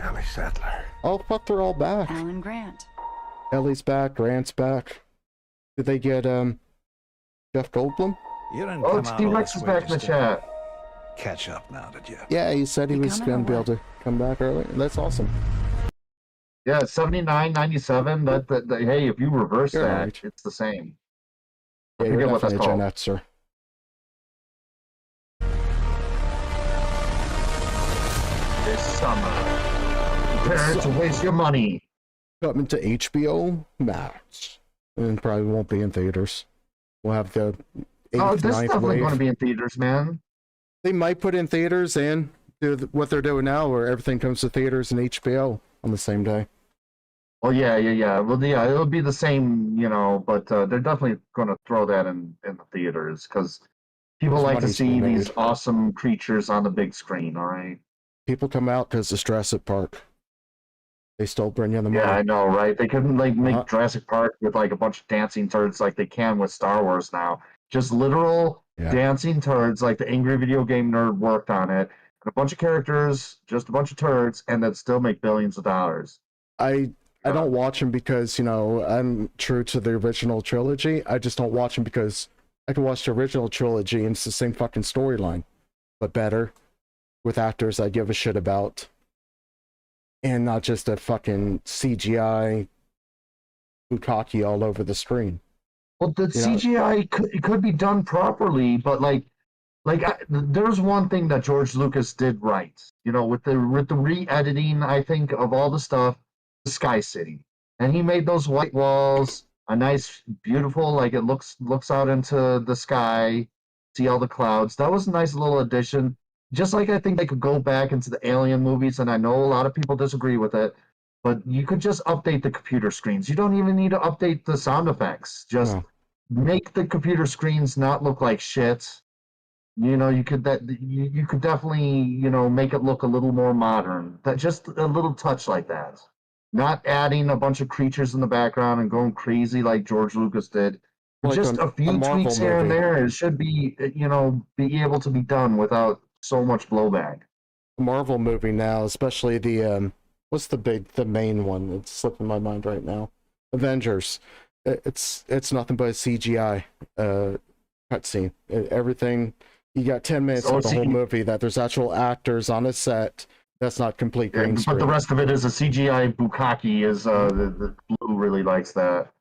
Ellie Sattler. Oh fuck, they're all back. Alan Grant. Ellie's back, Grant's back. Did they get Jeff Goldblum? You didn't Oh, come out Steve all Rex this is way back in the just to chat. catch up now, did you? Yeah, he said he was coming gonna or be able what? to come back early. That's awesome. Yeah, 79, 97. Hey, if you reverse You're that, right. it's the same. I Yeah, you're forget what that's definitely a Gen called. Xer. This summer, prepare to waste your money. Coming to HBO Max, and probably won't be in theaters. We'll have the 8th, Oh, this 9th definitely wave. going to be in theaters, man. They might put in theaters and do what they're doing now, where everything comes to theaters and HBO on the same day. Oh yeah. Well, yeah, it'll be the same, but they're definitely going to throw that in the theaters because people like to money's see being made. these awesome creatures on the big screen. All right. People come out because it's Jurassic Park. They still bring you the money. Yeah, I know, right? They couldn't make Jurassic Park with a bunch of dancing turds like they can with Star Wars now. Just literal dancing turds like the Angry Video Game Nerd worked on it. And a bunch of characters, just a bunch of turds, and that still make billions of dollars. I don't watch them because, I'm true to the original trilogy. I just don't watch them because I can watch the original trilogy and it's the same fucking storyline, but better, with actors I give a shit about. And not just a fucking CGI bukkake all over the screen. Well, the CGI could be done properly, but there's one thing that George Lucas did right. With the re-editing, I think, of all the stuff, the Sky City, and he made those white walls a nice, beautiful, it looks out into the sky, see all the clouds. That was a nice little addition. Just like I think they could go back into the Alien movies, and I know a lot of people disagree with it, but you could just update the computer screens. You don't even need to update the sound effects. Just make the computer screens not look like shit. You could definitely make it look a little more modern. That just a little touch like that. Not adding a bunch of creatures in the background and going crazy like George Lucas did. Just a few tweaks here and there. It should be be able to be done without so much blowback. A Marvel movie now, especially the what's the main one? It's slipping my mind right now. Avengers. It's nothing but a CGI cutscene. Everything. You got 10 minutes of the whole movie that there's actual actors on a set. That's not complete green screen. But the rest of it is a CGI bukkake. Is the Blue really likes that?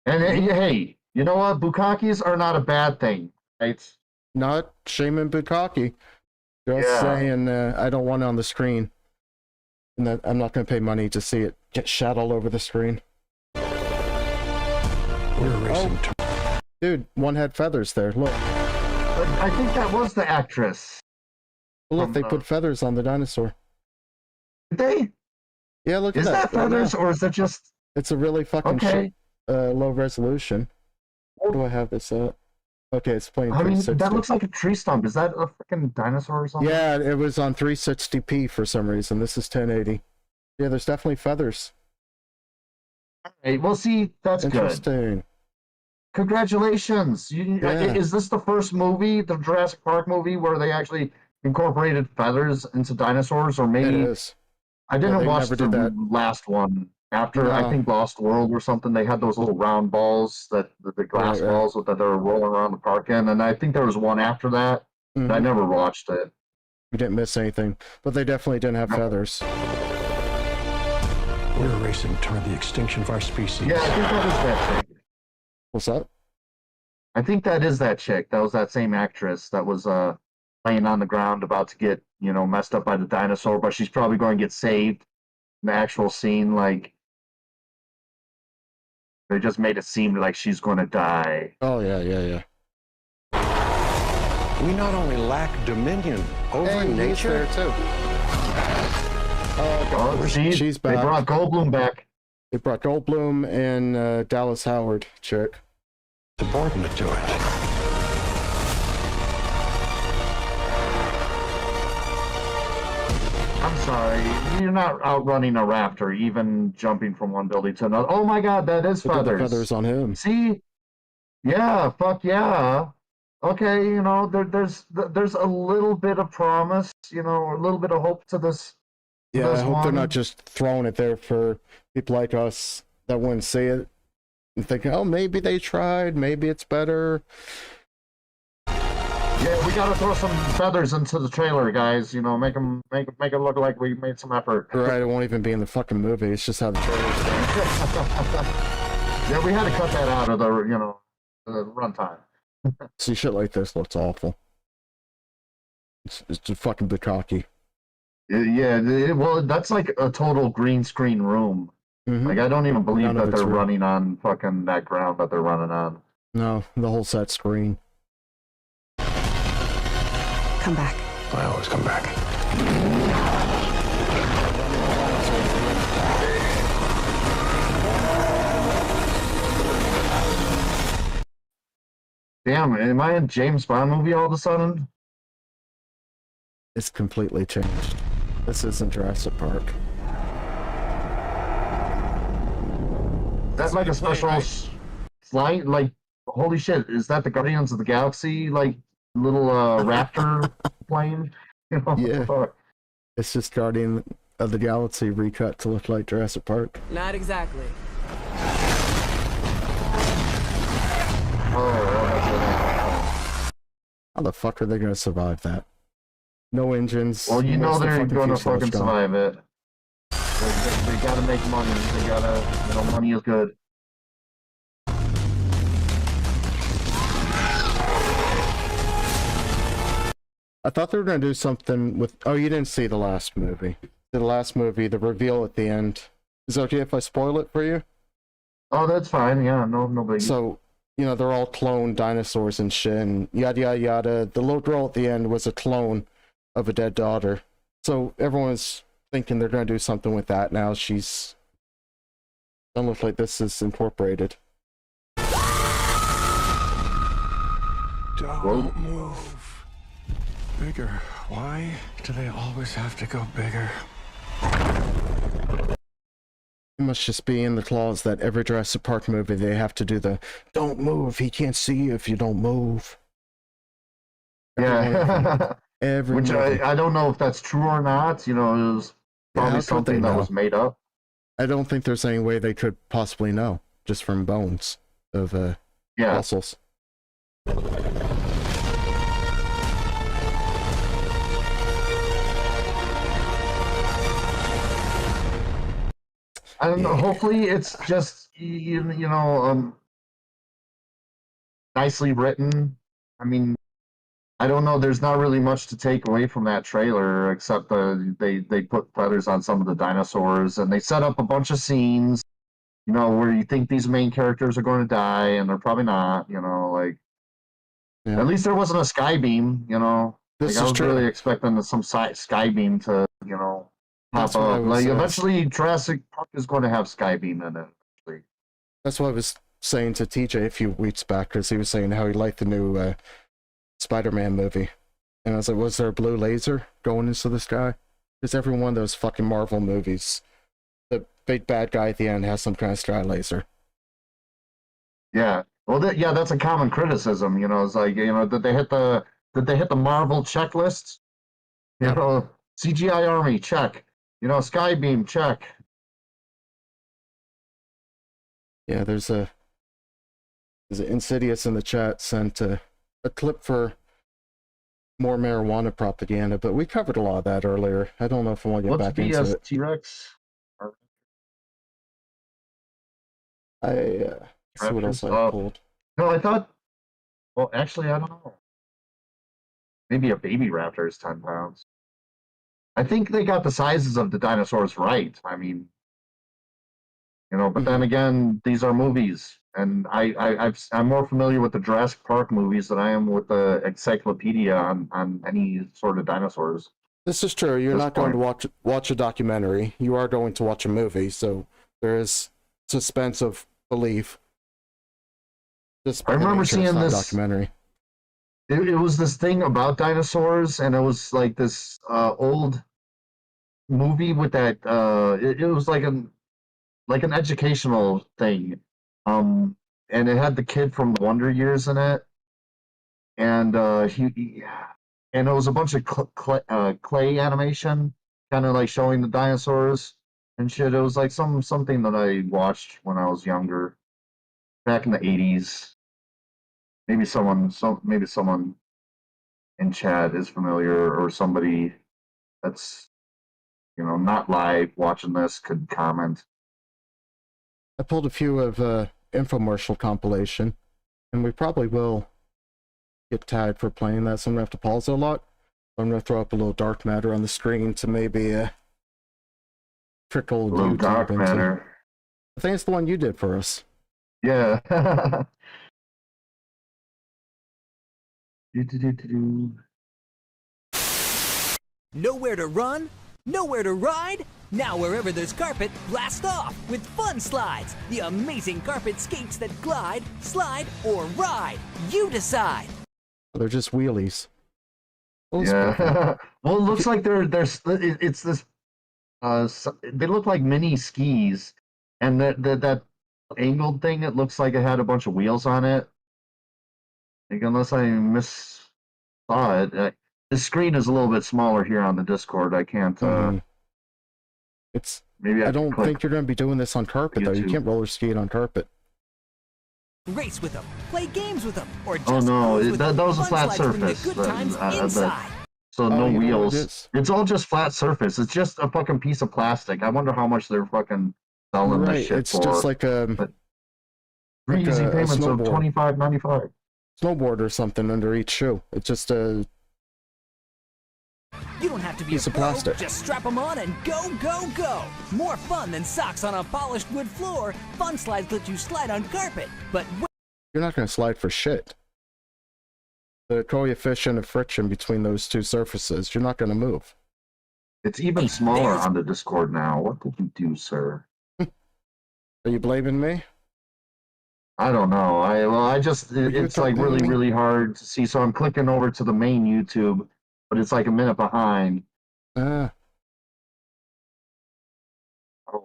And hey, you know what? Bukkakes are not a bad thing. Right? Not shaming bukkake. Just saying, I don't want it on the screen, and that I'm not going to pay money to see it get shot all over the screen. We're racing. Dude, one had feathers there. Look. I think that was the actress. Look, they put feathers on the dinosaur. Did they? Yeah, look at that. Is that feathers or is that just? It's a really fucking low resolution. Where do I have this at? Okay, it's playing 360. That looks like a tree stump. Is that a freaking dinosaur or something? Yeah, it was on 360p for some reason. This is 1080. Yeah, there's definitely feathers. Hey, well, see, that's interesting. Good. Congratulations! Is this the first movie, the Jurassic Park movie, where they actually incorporated feathers into dinosaurs? Or maybe it is. I didn't watch the last one. After I think Lost World or something, they had those little round balls the glass balls that they were rolling around the park in, and I think there was one after that. But I never watched it. We didn't miss anything, but they definitely didn't have feathers. We're racing toward the extinction of our species. Yeah, I think that is that chick. What's that? I think that is that chick. That was that same actress that was laying on the ground about to get messed up by the dinosaur, but she's probably going to get saved in the actual scene. They just made it seem like she's going to die. Oh, yeah. We not only lack dominion over nature, there too. She's back. They brought Goldblum back. They brought Goldblum and Dallas Howard chick. Subordinate to it. I'm sorry, you're not outrunning a raptor, even jumping from one building to another. Oh my God, that is feathers. Look at the feathers on him. See? Yeah, fuck yeah. Okay, there's a little bit of promise, a little bit of hope to this. Yeah, I hope they're not just throwing it there for people like us that wouldn't see it and thinking, oh, maybe they tried, maybe it's better. Yeah, we gotta throw some feathers into the trailer, guys. Make it look like we made some effort. Right, it won't even be in the fucking movie. It's just how the trailer's done. Yeah, we had to cut that out of the runtime. See, shit like this looks awful. It's just fucking bukkake. Yeah, well, that's like a total green screen room. I don't even believe that they're running on fucking that ground that they're running on. No, the whole set screen. Come back. I always come back. Damn, am I in James Bond movie all of a sudden? It's completely changed. This isn't Jurassic Park. That's like a special flight? Like, holy shit, is that the Guardians of the Galaxy, like, little raptor plane? You know? Yeah. It's just Guardian of the Galaxy recut to look like Jurassic Park. Not exactly. How the fuck are they gonna survive that? No engines. Well, you know they're gonna fucking fucking survive it. They gotta make money. They gotta, money is good. I thought they were gonna do something with. Oh, you didn't see the last movie. The last movie, the reveal at the end. Is it okay if I spoil it for you? Oh, that's fine. Yeah, no biggie. So, they're all cloned dinosaurs and shit, and yada yada yada. The little girl at the end was a clone of a dead daughter. So everyone's thinking they're gonna do something with that now. She's. Don't look like this is incorporated. Don't move. Bigger. Why do they always have to go bigger? It must just be in the clause that every Jurassic Park movie they have to do the "don't move, he can't see you if you don't move." Yeah. Which I don't know if that's true or not. It was probably something that was made up. I don't think there's any way they could possibly know just from bones of fossils. I don't know. Hopefully, it's just nicely written. I mean, I don't know. There's not really much to take away from that trailer except they put feathers on some of the dinosaurs and they set up a bunch of scenes, where you think these main characters are going to die and they're probably not. At least there wasn't a sky beam. This I is was true. really expecting some sky beam to pop up. Like eventually, Jurassic Park is going to have Skybeam in it. Eventually. That's what I was saying to TJ a few weeks back, because he was saying how he liked the new Spider-Man movie, and I was like, "Was there a blue laser going into the sky?" Because every one of those fucking Marvel movies, the big bad guy at the end has some kind of sky laser. Yeah, well, that's a common criticism. It's like did they hit the Marvel checklist? CGI army check. Skybeam, check. Yeah, there's an Insidious in the chat sent a clip for more marijuana propaganda, but we covered a lot of that earlier. I don't know if I want to get back into it. T-Rex? See what else I pulled. No, I thought. Well, actually, I don't know. Maybe a baby raptor is 10 pounds. I think they got the sizes of the dinosaurs right. I mean, but then again, these are movies, and I'm more familiar with the Jurassic Park movies than I am with the encyclopedia on any sort of dinosaurs. This is true. You're not going to watch a documentary. You are going to watch a movie, so there is suspense of belief. I remember seeing this documentary. It was this thing about dinosaurs, and it was like this old movie with that. It was like an educational thing, and it had the kid from Wonder Years in it, and and it was a bunch of clay animation, kind of like showing the dinosaurs and shit. It was like something that I watched when I was younger, back in the 80s. Maybe someone in chat is familiar, or somebody that's not live watching this could comment. I pulled a few of infomercial compilation, and we probably will get tagged for playing that, so I'm gonna have to pause it a lot. I'm gonna throw up a little dark matter on the screen to maybe trickle a little YouTube dark into. matter. I think it's the one you did for us. Yeah. Nowhere to run? Nowhere to ride? Now wherever there's carpet, blast off with Fun Slides, the amazing carpet skates that glide, slide, or ride. You decide. They're just wheelies. Yeah. Well, it looks like it's this. They look like mini skis, and that angled thing. It looks like it had a bunch of wheels on it. Like, unless I saw it, the screen is a little bit smaller here on the Discord. I can't. It's. Maybe I don't think you're going to be doing this on carpet though. You can't roller skate on carpet. Race with them, play games with them, or just Oh no, cruise with them. that was a Fun flat Slides bring the surface. good times inside. So Oh, no you know what it wheels. is? It's all just flat surface. It's just a fucking piece of plastic. I wonder how much they're fucking selling this Right, shit it's for. just like a Three easy payments of snowboard. $25.95. Snowboard or something under each shoe. It's just a You don't have to be piece a of pro, plastic. just strap them on and go, go, go. More fun than socks on a polished wood floor. Fun Slides let you slide on carpet, but You're not going to slide for shit. The coefficient of friction between those two surfaces, you're not going to move. It's even smaller on the Discord now. What did you do, sir? Are you blaming me? I don't know. It's like really, really hard to see. So I'm clicking over to the main YouTube, but it's like a minute behind. Oh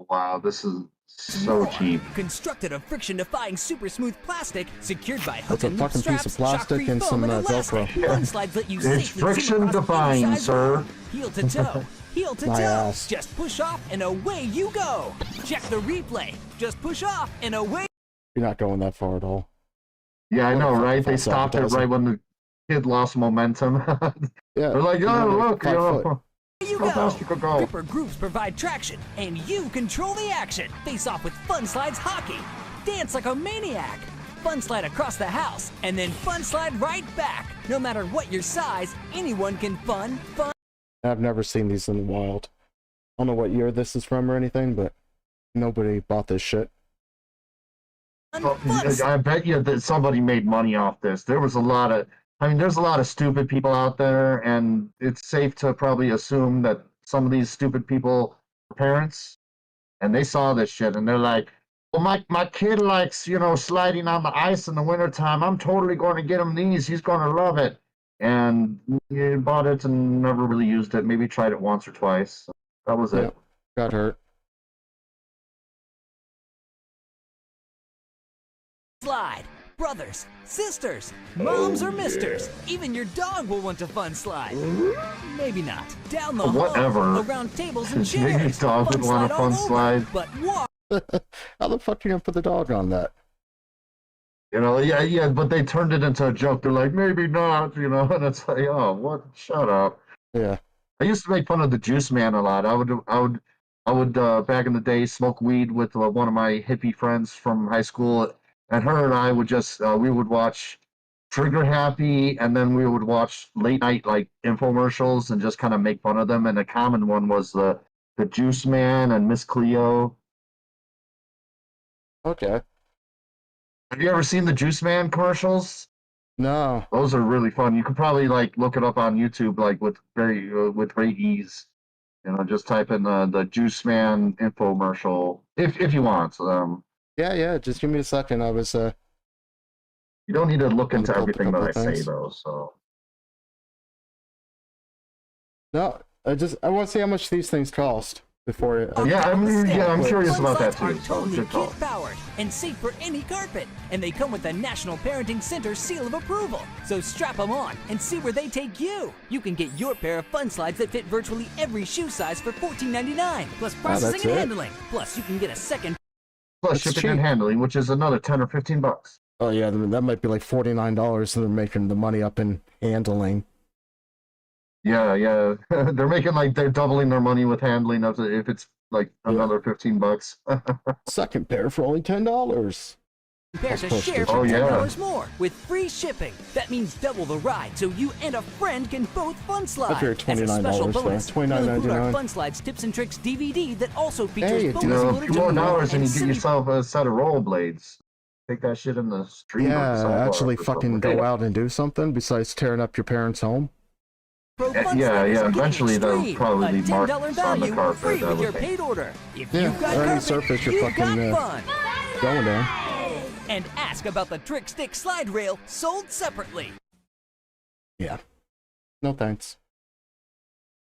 wow, this is so cheap. constructed of friction-defying super smooth plastic, secured by hook That's a and loop fucking piece straps, of plastic shock-free and foam, some and elastic. Velcro. Fun Slides let you It's safely zoom friction across any defying, size sir. road. Heel to toe, heel to My toe. ass. Just push off and away you go. Check the replay. Just push off and away. You're not going that far at all. Yeah, I know, right? They false stopped it advertising. right when the kid lost momentum. Yeah. They're like, oh, look, 5 foot. You how fast you could go. Gripper groups provide traction, and you control the action. Face off with Fun Slides hockey. Dance like a maniac. Fun Slide across the house, and then Fun Slide right back. No matter what your size, anyone can fun. I've never seen these in the wild. I don't know what year this is from or anything, but nobody bought this shit. I bet you that somebody made money off this. There's a lot of stupid people out there, and it's safe to probably assume that some of these stupid people are parents, and they saw this shit, and they're like, well, my kid likes, sliding on the ice in the wintertime. I'm totally going to get him these. He's going to love it. And you bought it and never really used it. Maybe tried it once or twice. That was it. Got hurt. Slide. Brothers, sisters, moms or misters. Even your dog will want to Fun Slide. Maybe not. Down the Whatever. hall, around tables and Maybe your chairs. dog would want a all fun over, slide. But walk. How the fuck are you going to put the dog on that? Yeah, but they turned it into a joke. They're like, maybe not, and it's like, oh, what? Shut up. Yeah. I used to make fun of the Juice Man a lot. I would back in the day smoke weed with one of my hippie friends from high school, and her and I would just we would watch Trigger Happy, and then we would watch late night like infomercials and just kind of make fun of them. And the common one was the Juice Man and Miss Cleo. Okay. Have you ever seen the Juice Man commercials? No. Those are really fun. You could probably like look it up on YouTube like with great ease. Just type in the Juice Man infomercial if you want. Yeah. Just give me a second. I was. You don't need to look into pull up a everything that couple I of say things. though. So No, I want to see how much these things cost before. I'm curious about that Are too. So totally good call. kid powered and safe for any carpet, and they come with the National Parenting Center seal of approval. So strap them on and see where they take you. You can get your pair of Fun Slides that fit virtually every shoe size for $14.99 plus processing that's and it? handling. Plus, you can get a second. Plus That's shipping and cheap. handling, which is another $10 or $15. Oh yeah, that might be like $49, and they're making the money up in handling. Yeah. They're making like they're doubling their money with handling if it's like another $15. Second pair for only $10. Pair to That's share postage. for Oh, $10 more with free shipping. That means double the ride, so you and a friend can both Fun Slide. I figured As a special $29 there. bonus, we'll include our $29.99. Fun Slides tips and tricks DVD that also features Hey, bonus A footage few more of dollars and you get semi- yourself a set of rollerblades. Take that shit in the street. or the Yeah, sidewalk actually or fucking something. go out and do something besides tearing up your parents' home. Pro Fun Yeah, Sliders yeah. are getting Eventually, they'll extreme. probably A be $10 marked on the value carpet. free I with would your think. paid order. If Yeah, you've got or any carpet, surface you're you've fucking got fun. going down. And ask about the Trick Stick Slide Rail sold separately. Yeah. No thanks.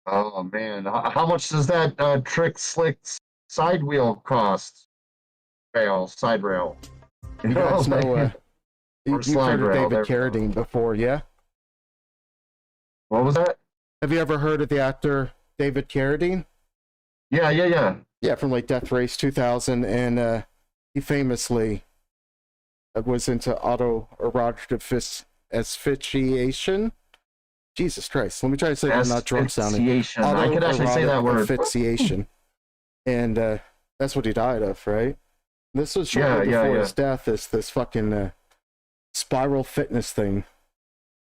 Oh man, how much does that Trick Slick side wheel cost? Side rail. You guys know, you've slide heard of rail, David there we go. Carradine before, yeah? What was that? Have you ever heard of the actor David Carradine? Yeah. Yeah, from like Death Race 2000, and he famously was into autoerotic asphyxiation. Jesus Christ, let me try to say that not drunk sounding. Asphyxiation. I could actually say that word. Asphyxiation. And that's what he died of, right? This was shortly before his death, this fucking spiral fitness thing.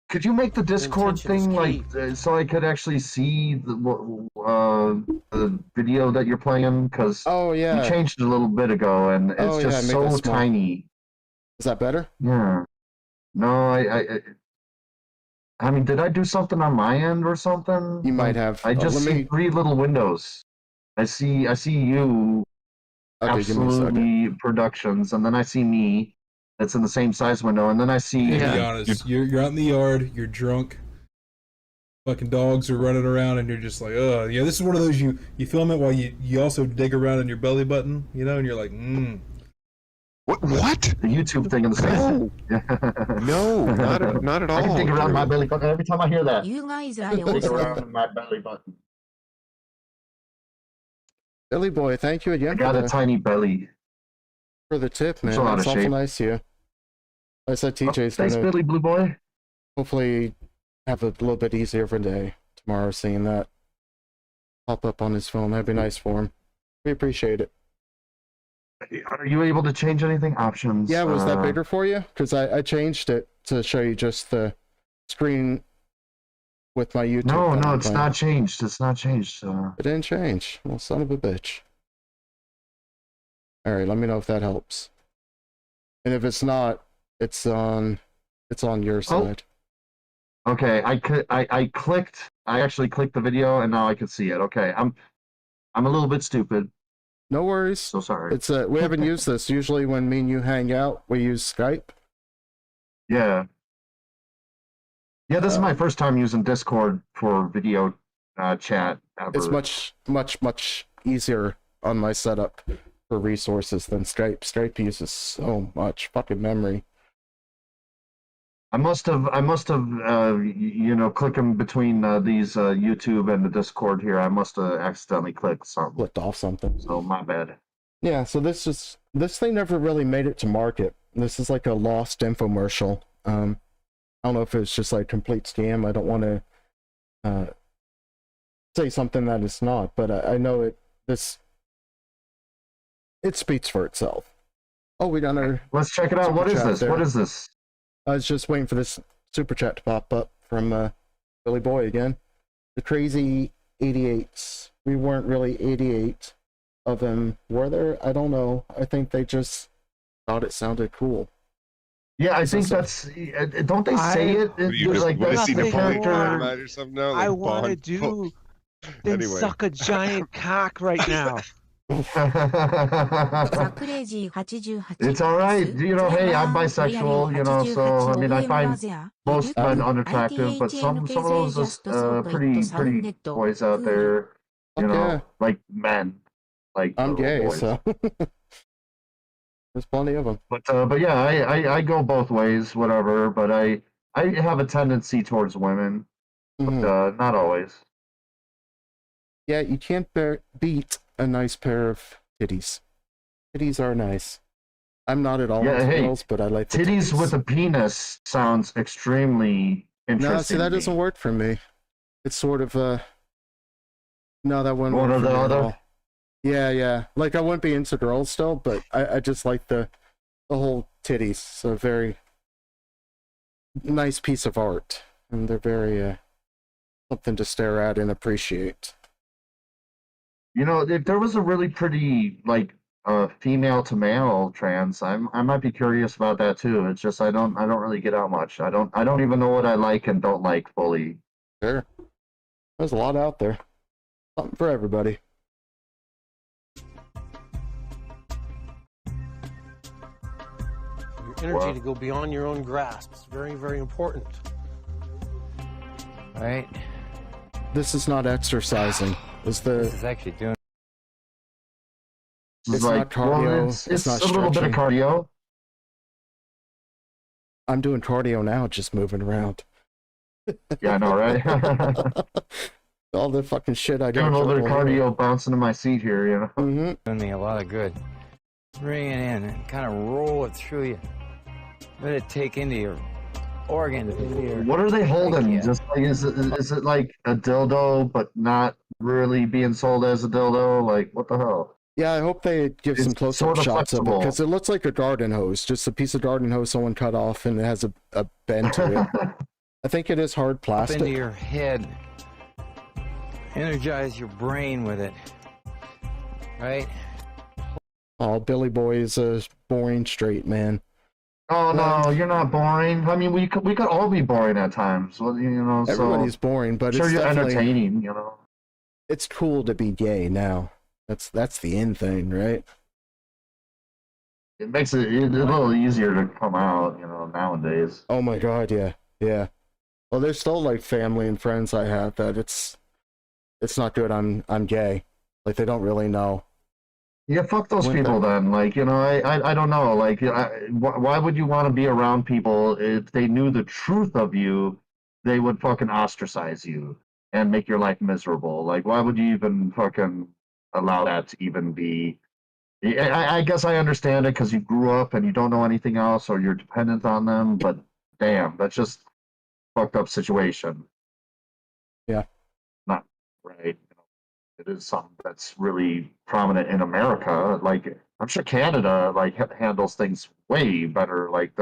Could you make the Discord thing like so I could actually see the video that you're playing? Because you changed it a little bit ago, and it's just so tiny. Is that better? Yeah. No, I mean, did I do something on my end or something? You might have. I just see 3 little windows. I see you. Okay, Absolutely Productions, and then I see me. That's in the same size window, and then I see. To be honest, you're out in the yard, you're drunk, fucking dogs are running around, and you're just like, oh, yeah. This is one of those you film it while you also dig around in your belly button, you know, and you're like, What? The YouTube thing in the same. No, not at all. I can dig around my belly button every time I hear that. You guys are Dig awesome. around my belly button. Billy boy, thank you again. I got a tiny belly. For the tip, man. It's a lot That's of awful shape. nice of you. I said TJ's Thanks, gonna Billy Blue Boy. hopefully have a little bit easier of a day tomorrow, seeing that pop up on his phone. That'd be nice for him. We appreciate it. Are you able to change anything? Options? Yeah, was that bigger for you? Because I changed it to show you just the screen with my YouTube. No, it's not changed. It's not changed. It didn't change. Well, son of a bitch. All right, let me know if that helps. And if it's not, it's on your side. Okay, I clicked. I actually clicked the video, and now I can see it. Okay, I'm a little bit stupid. No worries. So sorry. It's we haven't used this. Usually when me and you hang out, we use Skype. Yeah. Yeah, this is my first time using Discord for video chat ever. It's much easier on my setup for resources than Skype. Skype uses so much fucking memory. I must have, clicking between these YouTube and the Discord here. I must have accidentally clicked something. Clicked off something. So my bad. Yeah, so this thing never really made it to market. This is like a lost infomercial. I don't know if it's just like complete scam. I don't want to say something that it's not, but I know it speaks for itself. Oh, we got our. Let's check it out. What is this? There. What is this? I was just waiting for this super chat to pop up from Billy Boy again. The crazy 88s. We weren't really 88 of them, were there? I don't know. I think they just thought it sounded cool. Yeah, I think that's. Don't they say it? Like that's the character. I want to do. Then suck a giant cock right now. It's all right, hey, I'm bisexual, so I mean, I find most men unattractive, but some of those pretty boys out there, like men, like I'm gay, boys. so there's plenty of them. But yeah, I go both ways, whatever. But I have a tendency towards women, but not always. Yeah, you can't beat a nice pair of titties. Titties are nice. I'm not at all into girls, but I like the titties with a penis. Sounds extremely interesting. No, see, that doesn't work for me. It's sort of no, that wouldn't one work or for the me at other. all. Yeah. Like I wouldn't be into girls still, but I just like the whole titties. So very nice piece of art, and they're very something to stare at and appreciate. If there was a really pretty female to male trans, I might be curious about that too. It's just I don't really get out much. I don't even know what I like and don't like fully. Sure. There's a lot out there. Something for everybody. Your energy to go beyond your own grasp is very, very important. Right? This is not exercising. This is actually doing. It's like, not cardio. well, it's not a little bit of stretching. cardio. I'm doing cardio now, just moving around. Yeah, I know, right? All the fucking shit I do. Doing a little bit of cardio, bouncing in my seat here, you know. Mm-hmm. Doing me a lot of good. Bring it in and kind of roll it through you. Let it take into your organs. Into your, What are they holding? Just like is it like a dildo, but not really being sold as a dildo? Like what the hell? Yeah, I hope they give some It's close-up sort of shots of it, flexible. because it looks like a garden hose, just a piece of garden hose someone cut off, and it has a bend to it. I think it is hard up plastic. into your head. Energize your brain with it. Right? Oh, Billy Boy is a boring straight man. Oh no, you're not boring. I mean, we could all be boring at times. Well, you know, so Everybody's boring, but sure it's you're definitely entertaining. You know, it's cool to be gay now. That's the in thing, right? it makes it a little easier to come out. You know, nowadays. Oh my god, yeah, yeah. Well, there's still like family and friends I have that it's not good. I'm gay. Like they don't really know. Yeah, fuck those people then. Like, you know, I don't know. Like, why would you want to be around people if they knew the truth of you? They would fucking ostracize you and make your life miserable. Like, why would you even fucking allow that to even be? I guess I understand it because you grew up and you don't know anything else or you're dependent on them. But damn, that's just fucked up situation. Yeah. Not right. It is something that's really prominent in America. Like I'm sure Canada like handles things way better. Like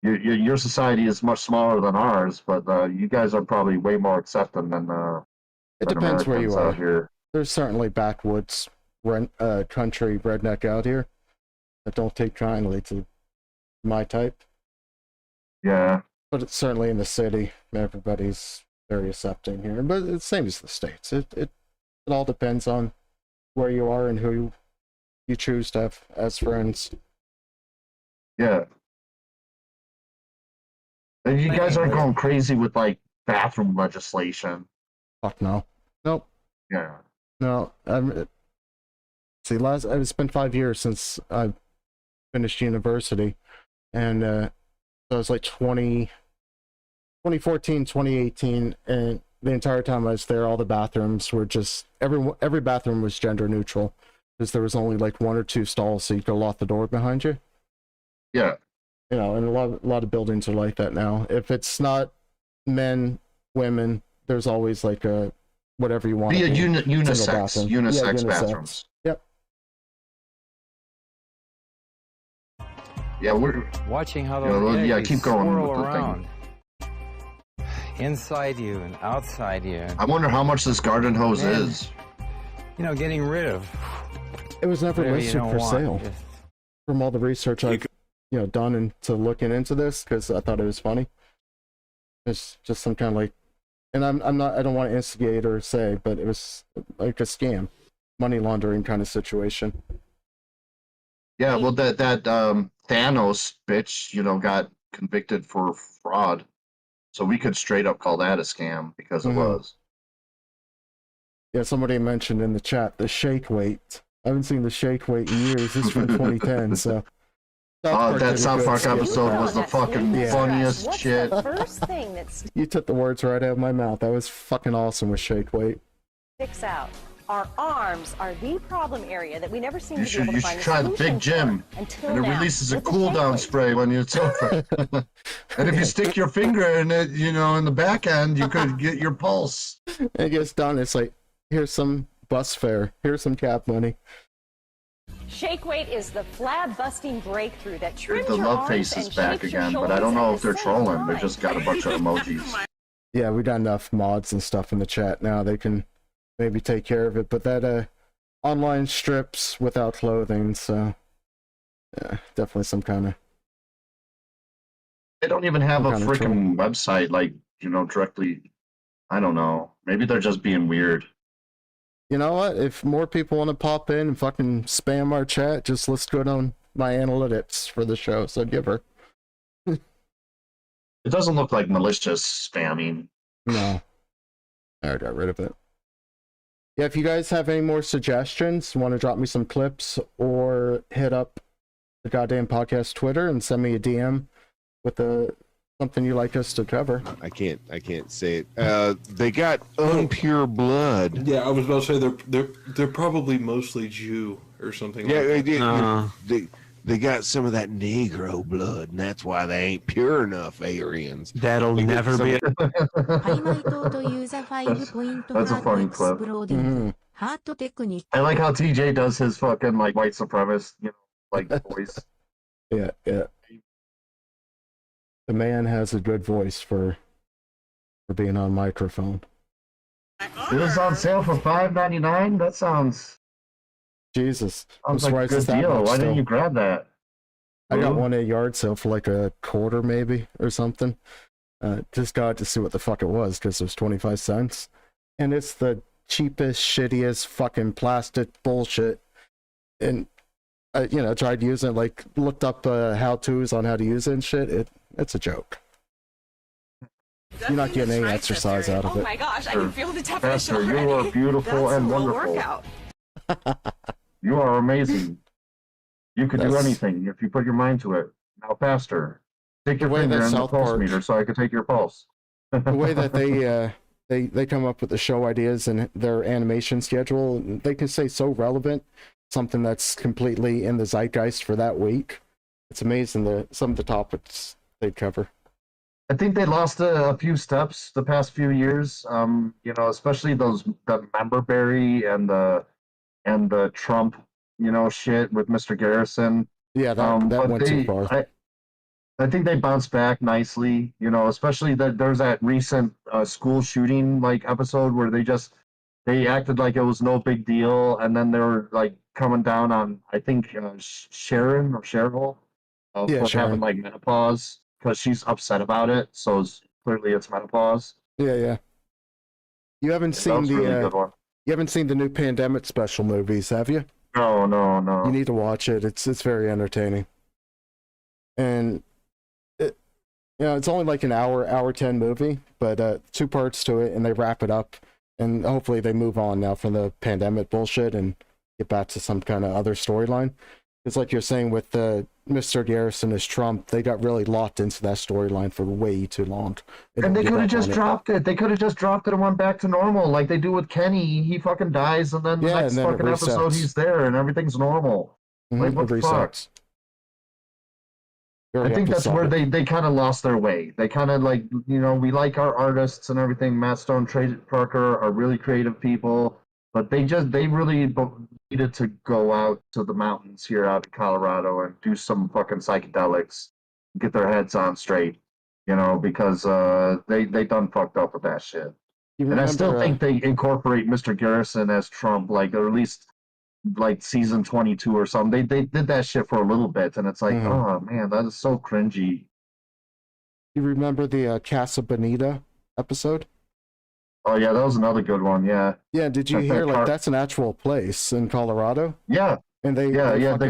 your society is much smaller than ours, but you guys are probably way more accepting than It than depends where you Americans are. out here. There's certainly backwoods country redneck out here that don't take kindly to my type. Yeah. But it's certainly in the city. Everybody's very accepting here. But it's the same as the States. It all depends on where you are and who you choose to have as friends. Yeah. And you guys aren't going crazy with like bathroom legislation. Fuck no. Nope. Yeah. No. See, it's been 5 years since I finished university. And so it was like 2014, 2018, and the entire time I was there, all the bathrooms were just every bathroom was gender neutral, because there was only like 1 or 2 stalls, so you could lock the door behind you. Yeah. You know, and a lot of buildings are like that now. If it's not men, women, there's always like a whatever you want. Be a single unisex, bathroom. unisex Yeah, bathrooms. Yep. Yeah, we're watching how you know, those yeah, energies keep going swirl with the around. thing. Inside you and outside you. I wonder how much this garden hose Man, is. You know, getting rid of. It was never whatever you listed don't for want. sale. Just- From all the research I've done into looking into this, because I thought it was funny. It's just some kind of like, and I don't want to instigate or say, but it was like a scam, money laundering kind of situation. Yeah, well, that Thanos bitch, you know, got convicted for fraud, so we could straight up call that a scam because it was. Yeah, somebody mentioned in the chat the shake weight. I haven't seen the shake weight in years. This is from 2010, so. That South Park episode was the fucking funniest What's shit. the first thing that You took the words right out of my mouth. That was fucking awesome with shake weight. sticks out? Our arms are the problem area that we never seem You to be able should to find try a the solution Big Jim, for until and it now. releases a With the cool shake down weight. spray when it's over. And if you stick your finger in it, you know, in the back end, you could get your pulse. And it gets done. It's like, here's some bus fare. Here's some cab money. Shake weight is the flab-busting breakthrough that trims The your love arms face is and back shapes your again, but I shoulders don't know at if they're the same trolling. They time. just got a bunch of emojis. Yeah, we got enough mods and stuff in the chat now. They can maybe take care of it. But that online strips without clothing, so yeah, definitely some kind of. They don't even have a Some kind of freaking website, like, you know, directly. I don't know. Maybe they're just being weird. You know what? If more people want to pop in and fucking spam our chat, just let's go on my analytics for the show. So give her. It doesn't look like malicious spamming. No. I got rid of it. Yeah, if you guys have any more suggestions, want to drop me some clips, or hit up the goddamn podcast Twitter and send me a DM with something you'd like us to cover. I can't say it. They got unpure blood. Yeah, I was about to say they're probably mostly Jew or something. Yeah, like that. They got some of that Negro blood, and that's why they ain't pure enough, Aryans. That'll never be. That's a funny clip. I like how TJ does his fucking like white supremacist, like voice. Yeah. The man has a good voice for being on microphone. It was on sale for $5.99. That sounds Jesus. Sounds like a good deal. Why didn't you grab that? I got one at a yard sale for like a quarter maybe or something. Just got to see what the fuck it was because it was 25 cents. And it's the cheapest, shittiest fucking plastic bullshit. And I tried using it, like looked up how-tos on how to use it and shit. It's a joke. You're not getting any exercise out of it. Oh my gosh, I can feel the definition Pastor, already. you are beautiful and wonderful. You are amazing. You could do anything if you put your mind to it. Now, Pastor, take your finger in the pulse meter so I could take your pulse. The way that they come up with the show ideas and their animation schedule, they can stay so relevant, something that's completely in the zeitgeist for that week. It's amazing some of the topics they cover. I think they lost a few steps the past few years. Especially the memberberry and the Trump, shit with Mr. Garrison. Yeah, that went too far. I think they bounced back nicely. Especially that there's that recent school shooting episode where they acted like it was no big deal, and then they were coming down on I think Sharon or Cheryl for having menopause. Because she's upset about it, so clearly it's menopause. Yeah. You haven't seen you haven't seen the new pandemic special movies, have you? No. You need to watch it. It's very entertaining, and it's only like an hour 10 movie, but 2 parts to it, and they wrap it up, and hopefully they move on now from the pandemic bullshit and get back to some kind of other storyline. It's like you're saying with Mr. Garrison as Trump, they got really locked into that storyline for way too long. And they could have just dropped it. They could have just dropped it and went back to normal, like they do with Kenny. He fucking dies, and then the next fucking episode he's there, and everything's normal. Like, what the fuck? I think that's where they kind of lost their way. They kind of we like our artists and everything. Matt Stone, Trey Parker are really creative people, but they really needed to go out to the mountains here out in Colorado and do some fucking psychedelics, get their heads on straight, because they done fucked up with that shit. And I still think they incorporate Mr. Garrison as Trump, or at least season 22 or something. They did that shit for a little bit, and it's like, oh man, that is so cringy. You remember the Casa Bonita episode? Oh yeah, that was another good one. Yeah. Yeah. Did you hear that's an actual place in Colorado? Yeah. And they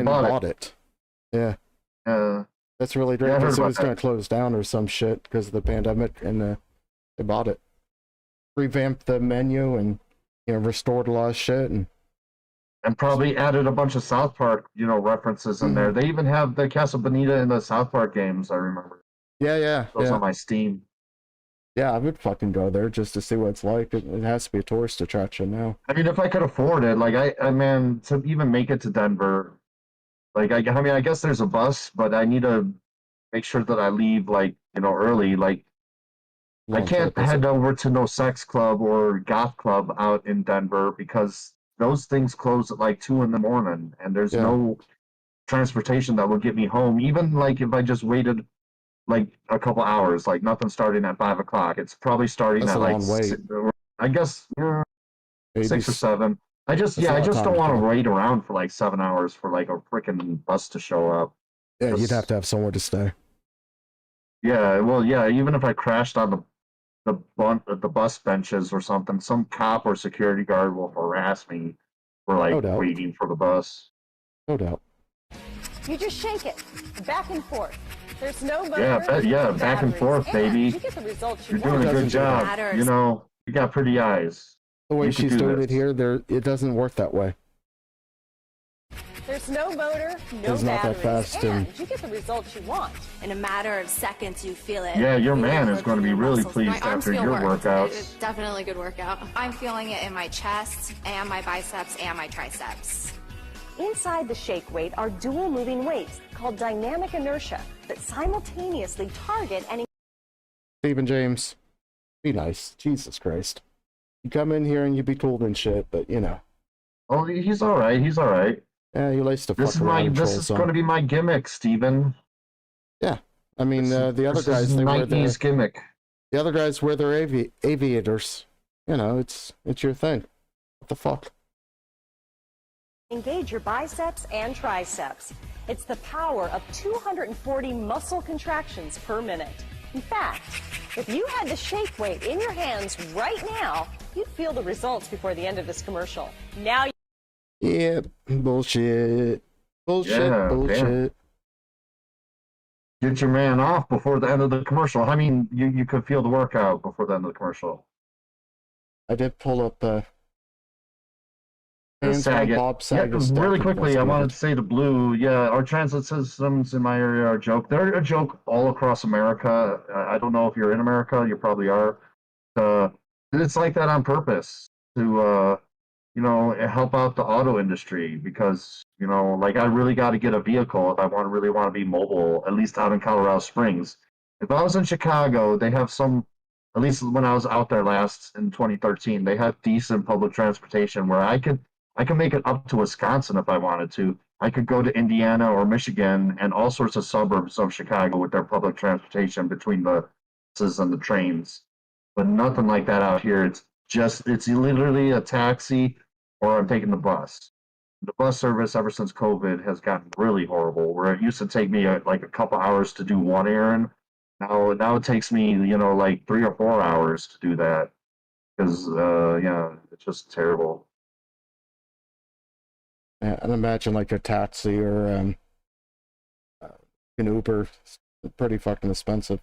bought it. Yeah. That's really great because it was going to close down or some shit because of the pandemic, and they bought it, revamped the menu, and restored a lot of shit, and probably added a bunch of South Park references in there. They even have the Casa Bonita in the South Park games. I remember. Yeah. Those on my Steam. Yeah, I would fucking go there just to see what it's like. It has to be a tourist attraction now. I mean, if I could afford it, to even make it to Denver, I guess there's a bus, but I need to make sure that I leave, early. I can't head over to no sex club or goth club out in Denver because those things close at 2 a.m, and there's no transportation that will get me home. Even if I just waited a couple hours, nothing starting at 5 o'clock. It's probably starting at I guess 6 or 7. I just don't want to wait around for 7 hours for a freaking bus to show up. Yeah, you'd have to have somewhere to stay. Yeah, well, yeah. Even if I crashed on the bus benches or something. Some cop or security guard will harass me for like No doubt. waiting for the bus. No doubt. You just shake it back and forth. There's no motor. Yeah, back and forth, baby. You get the results you You're want. doing a good job. You know, you got pretty eyes. The way You could she's do doing this. it here, it doesn't work that way. There's no motor, no It's not that batteries, fast, and and- you get the results you want. In a matter of seconds, you feel it. Yeah, your You man feel is it going to in be your really muscles. pleased My arms after feel your worked. workouts. It's definitely a good workout. I'm feeling it in my chest and my biceps and my triceps. Inside the shake weight are dual moving weights called dynamic inertia that simultaneously target and Stephen James, be nice. Jesus Christ. You come in here and you be cool and shit, but you know. Oh, he's all right. He's all right. Yeah, he likes to fuck This is around and this troll is some. going to be my gimmick, Steven. Yeah. I mean, the other This guys, is they wear their, 90s gimmick. the other guys wear their aviators. You know, it's your thing. What the fuck? engage your biceps and triceps. It's the power of 240 muscle contractions per minute. In fact, if you had the shake weight in your hands right now, you'd feel the results before the end of this commercial. Now Yeah, bullshit. Bullshit, Yeah, bullshit. Get your man off before the end of the commercial. I mean, you could feel the workout before the end of the commercial. I did pull up hands on Saget. Bob Saget's Yeah, really death quickly, I wanted to investigated. say the blue. Yeah, our transit systems in my area are a joke. They're a joke all across America. I don't know if you're in America. You probably are. It's like that on purpose to, you know, help out the auto industry because, you know, like I really got to get a vehicle if I really want to be mobile, at least out in Colorado Springs. If I was in Chicago, they have some, at least when I was out there last in 2013, they had decent public transportation where I could make it up to Wisconsin if I wanted to. I could go to Indiana or Michigan and all sorts of suburbs of Chicago with their public transportation between the buses and the trains. But nothing like that out here. It's literally a taxi or I'm taking the bus. The bus service ever since COVID has gotten really horrible, where it used to take me like a couple hours to do one errand. Now it takes me, you know, like 3 or 4 hours to do that because, yeah, it's just terrible. Yeah, and imagine like a taxi or an Uber. It's pretty fucking expensive.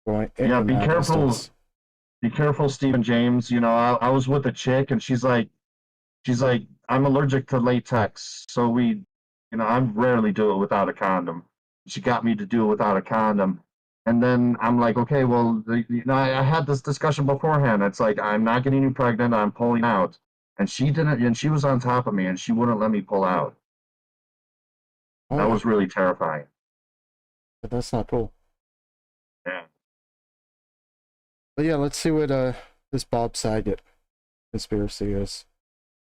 Going in Yeah, and be out careful. distance. Be careful, Stephen James. You know, I was with a chick and she's like, I'm allergic to latex. So you know, I rarely do it without a condom. She got me to do it without a condom. And then I'm like, okay, well, you know, I had this discussion beforehand. It's like, I'm not getting you pregnant. I'm pulling out. And she didn't, and she was on top of me and she wouldn't let me pull out. Oh, That yeah. was really terrifying. But that's not cool. Yeah. But yeah, let's see what this Bob Saget conspiracy is.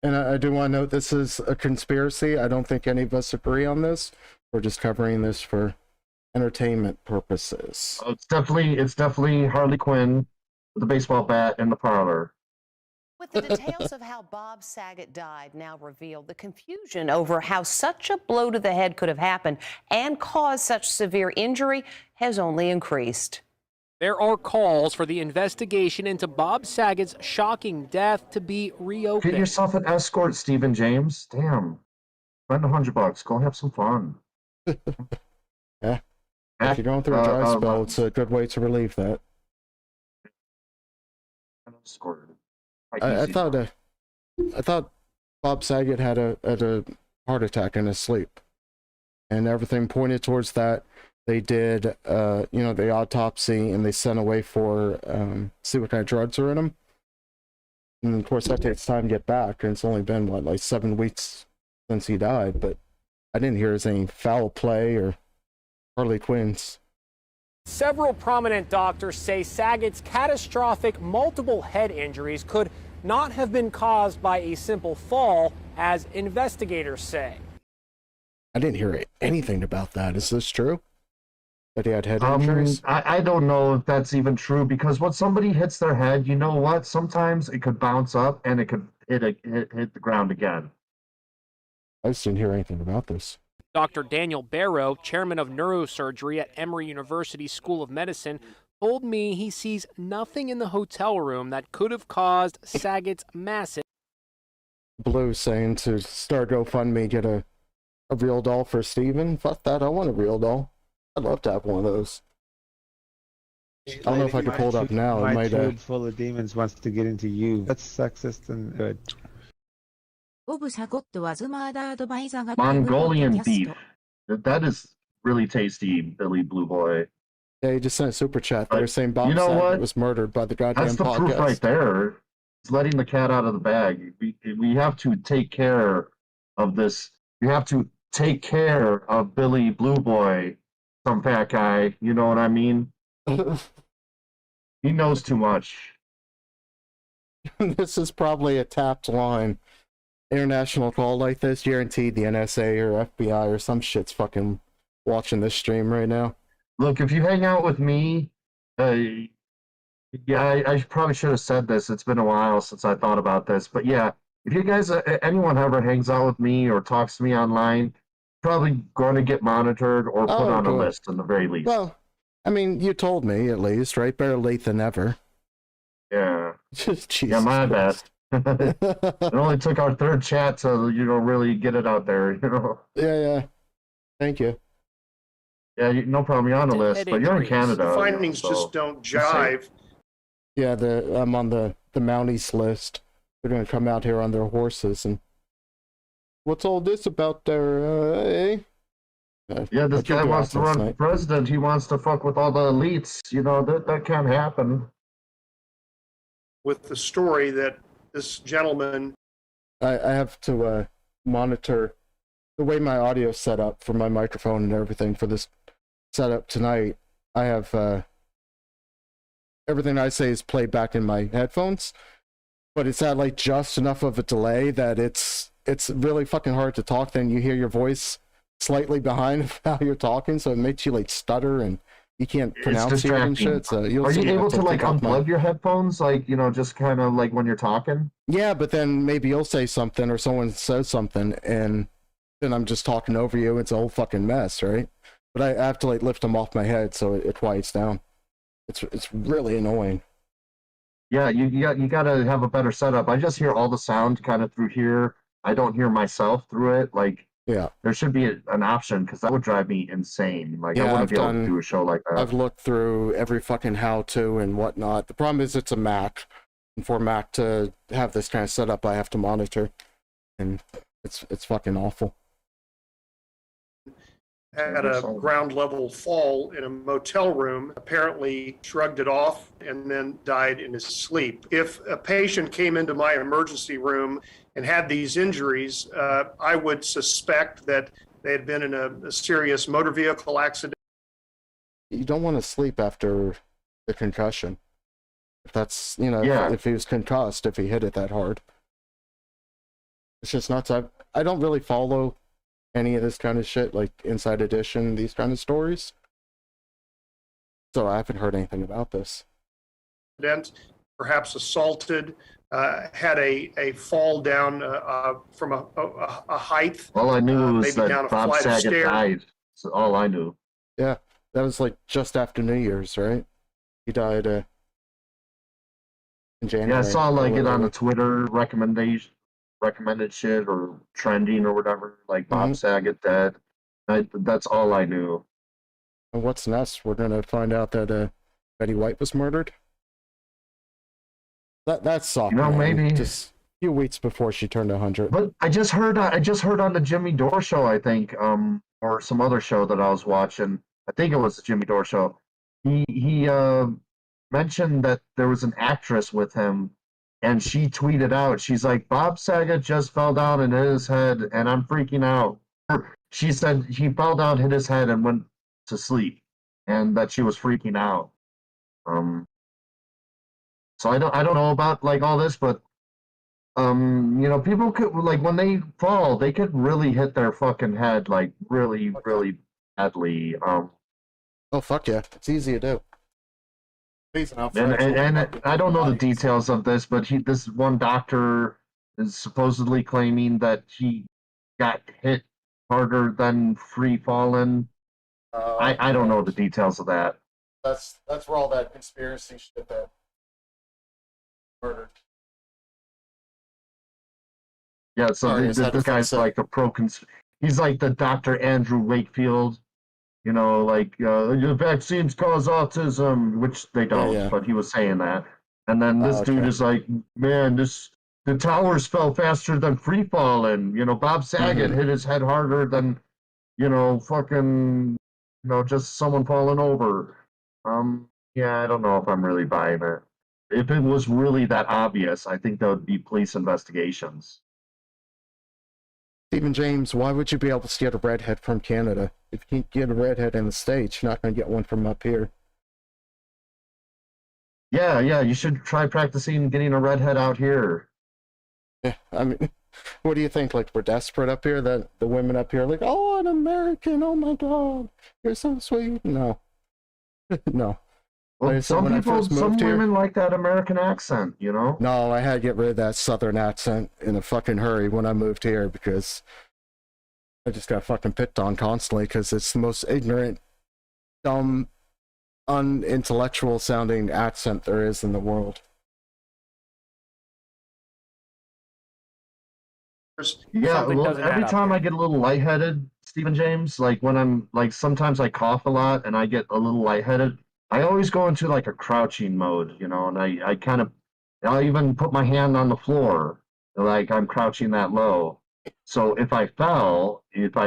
And I do want to note this is a conspiracy. I don't think any of us agree on this. We're just covering this for entertainment purposes. Oh, it's definitely Harley Quinn with a baseball bat in the parlor. With the details of how Bob Saget died now revealed, the confusion over how such a blow to the head could have happened and caused such severe injury has only increased. There are calls for the investigation into Bob Saget's shocking death to be reopened. Get yourself an escort, Stephen James. Damn. Spend $100. Go have some fun. Yeah. If you're going through a dry spell, it's a good way to relieve that. Escort. I thought Bob Saget had a heart attack in his sleep, and everything pointed towards that. They did, you know, the autopsy, and they sent away for see what kind of drugs are in him. And of course, that takes time to get back, and it's only been what, like 7 weeks since he died. But I didn't hear any foul play or Harley Quinn's. Several prominent doctors say Saget's catastrophic multiple head injuries could not have been caused by a simple fall, as investigators say. I didn't hear anything about that. Is this true? That he had head injuries? I don't know if that's even true because when somebody hits their head, you know what? Sometimes it could bounce up and it could hit the ground again. I just didn't hear anything about this. Dr. Daniel Barrow, chairman of neurosurgery at Emory University School of Medicine, told me he sees nothing in the hotel room that could have caused Saget's massive. Blue saying to start GoFundMe, get a real doll for Steven. Fuck that, I want a real doll. I'd love to have one of those. I don't know if I could pull it up now. It My might. tube full of demons wants to get into you. That's sexist and good. Mongolian beef. That is really tasty, Billy Blue Boy. Yeah, he just sent a super chat. They're saying Bob you know Saget what? was murdered by the goddamn That's the podcast. proof right there. It's letting the cat out of the bag. We have to take care of this. We have to take care of Billy Blue Boy, some fat guy. You know what I mean? He knows too much. This is probably a tapped line. International call like this, guaranteed the NSA or FBI or some shit's fucking watching this stream right now. Look, if you hang out with me, I probably should have said this. It's been a while since I thought about this, but yeah, if you guys, anyone ever hangs out with me or talks to me online, probably going to get monitored or put on a list at the very least. Well, I mean, you told me at least, right? Better late than never. Yeah. Jesus yeah, my Christ. bad. It only took our third chat to, really get it out there, Yeah. Thank you. Yeah, no problem. You're on the list, but you're in Canada. The findings just don't jive. Yeah, I'm on the Mounties list. They're gonna come out here on their horses and what's all this about their Yeah, this guy wants to run for president. He wants to fuck with all the elites. That can't happen. With the story that this gentleman. I have to monitor the way my audio's set up for my microphone and everything for this setup tonight. I have everything I say is played back in my headphones, but it's at like just enough of a delay that it's really fucking hard to talk. Then you hear your voice slightly behind how you're talking, so it makes you like stutter and you can't pronounce it and shit. So Are you able to like unplug your headphones, like just kind of like when you're talking? Yeah, but then maybe you'll say something or someone says something, and then I'm just talking over you. It's a whole fucking mess, right? But I have to like lift them off my head so it quiets down. It's really annoying. Yeah, you gotta have a better setup. I just hear all the sound kind of through here. I don't hear myself through it. Like, yeah, there should be an option because that would drive me insane. Like, I wouldn't be able to do a show like that. I've looked through every fucking how-to and whatnot. The problem is it's a Mac, and for Mac to have this kind of setup, I have to monitor, and it's fucking awful. Had a ground level fall in a motel room, apparently shrugged it off and then died in his sleep. If a patient came into my emergency room and had these injuries, I would suspect that they had been in a serious motor vehicle accident. You don't want to sleep after the concussion. If that's, if he was concussed, if he hit it that hard. It's just nuts. I don't really follow any of this kind of shit, like Inside Edition, these kind of stories. So I haven't heard anything about this. Perhaps assaulted, had a fall down from a height. All I knew was maybe that down a Bob flight of Saget stairs. died. That's all I knew. Yeah, that was like just after New Year's, right? He died in January. Yeah, I saw like it on the Twitter recommended shit or trending or whatever, like Bob Saget dead. That's all I knew. And what's next? We're gonna find out that Betty White was murdered. That sucked. Maybe just a few weeks before she turned 100. But I just heard on the Jimmy Dore show, I think, or some other show that I was watching. I think it was the Jimmy Dore show. He mentioned that there was an actress with him. And she tweeted out, she's like, Bob Saget just fell down and hit his head, and I'm freaking out. She said he fell down, hit his head, and went to sleep, and that she was freaking out. So I don't know about like all this, but people could like when they fall, they could really hit their fucking head like really, really badly. Oh fuck yeah, it's easy to do. And I don't know the details of this, but this one doctor is supposedly claiming that he got hit harder than free falling. I don't know the details of that. That's where all that conspiracy shit that murdered. Yeah, so Sorry, I just had this to fix guy's it. like he's like the Dr. Andrew Wakefield, you know, like your vaccines cause autism, which they don't, yeah. but he was saying that. And then this dude okay. is like, man, the towers fell faster than free falling. You know, Bob Saget hit his head harder than, you know, fucking, you know, just someone falling over. Yeah, I don't know if I'm really buying it. If it was really that obvious, I think there would be police investigations. Stephen James, why would you be able to get a redhead from Canada? If you can't get a redhead in the States, you're not going to get one from up here. Yeah, you should try practicing getting a redhead out here. Yeah, I mean, what do you think? Like, we're desperate up here? That the women up here are like, oh, an American, oh my god, you're so sweet. No. No. Well, some women like that American accent, you know? No, I had to get rid of that southern accent in a fucking hurry when I moved here because I just got fucking picked on constantly because it's the most ignorant, dumb, unintellectual sounding accent there is in the world. Yeah, well, every time I get a little lightheaded, Stephen James, like when I'm like sometimes I cough a lot and I get a little lightheaded, I always go into like a crouching mode, you know, and I kind of I'll even put my hand on the floor, like I'm crouching that low. So if I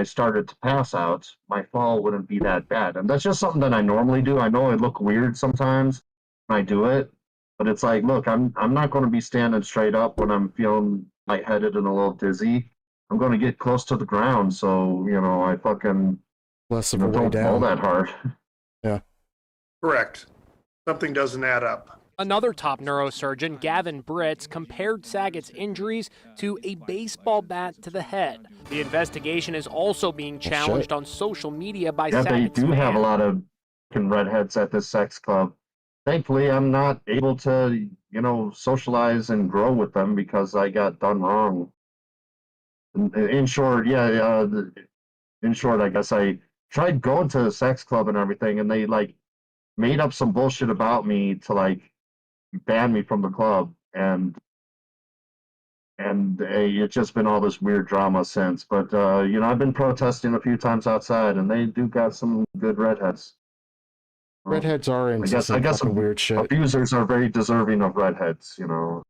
started to pass out, my fall wouldn't be that bad. And that's just something that I normally do. I know I look weird sometimes when I do it, but it's like, look, I'm not going to be standing straight up when I'm feeling lightheaded and a little dizzy. I'm going to get close to the ground, so you know I fucking less of a way don't fall down. that hard. Yeah. Correct. Something doesn't add up. Another top neurosurgeon, Gavin Britz, compared Saget's injuries to a baseball bat to the head. The investigation is also being challenged on social media by Yeah, Saget's they do have a fans. lot of fucking redheads at this sex club. Thankfully, I'm not able to, you know, socialize and grow with them because I got done wrong. In short, in short, I guess I tried going to the sex club and everything, and they like made up some bullshit about me to like ban me from the club, and it's just been all this weird drama since. But you know, I've been protesting a few times outside, and they do got some good redheads. Redheads are into some fucking weird shit. Abusers are very deserving of redheads, you know.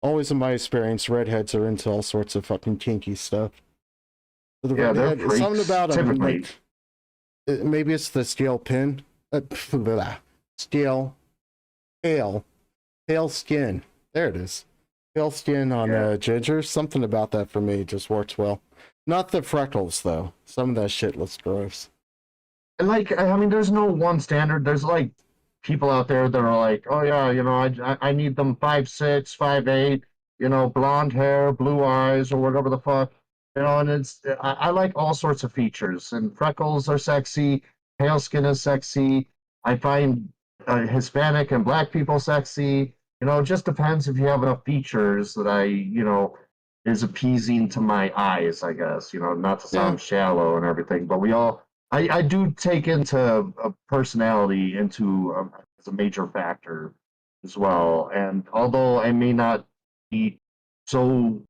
Always in my experience, redheads are into all sorts of fucking kinky stuff. The Yeah, they're redhead, something freaks, about them, typically. like, maybe it's the scale pin. Scale. Pale skin. There it is. Pale skin on ginger. Something about that for me just works well. Not the freckles, though. Some of that shit looks gross. And like, I mean, there's no one standard. There's like people out there that are like, oh yeah, you know, I need them 5'6", 5'8", you know, blonde hair, blue eyes, or whatever the fuck, you know. And I like all sorts of features. And freckles are sexy. Pale skin is sexy. I find Hispanic and black people sexy. You know, it just depends if you have enough features that you know, is appeasing to my eyes, I guess. You know, not to sound shallow and everything, but I do take into personality as a major factor as well. And although I may not be so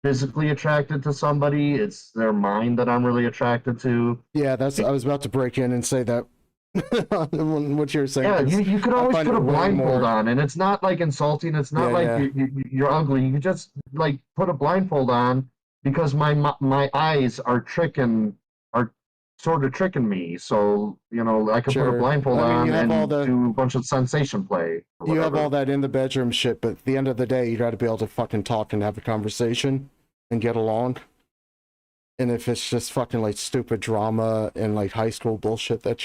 physically attracted to somebody, it's their mind that I'm really attracted to. Yeah, I was about to break in and say that. What you're saying. Yeah, you could always put a blindfold on, and it's not like insulting. It's not you're ugly. You just like put a blindfold on because my eyes are sort of tricking me. So you know I can put a blindfold on and do a bunch of sensation play. You have all that in the bedroom shit, but at the end of the day, you got to be able to fucking talk and have a conversation and get along. And if it's just fucking like stupid drama and like high school bullshit that's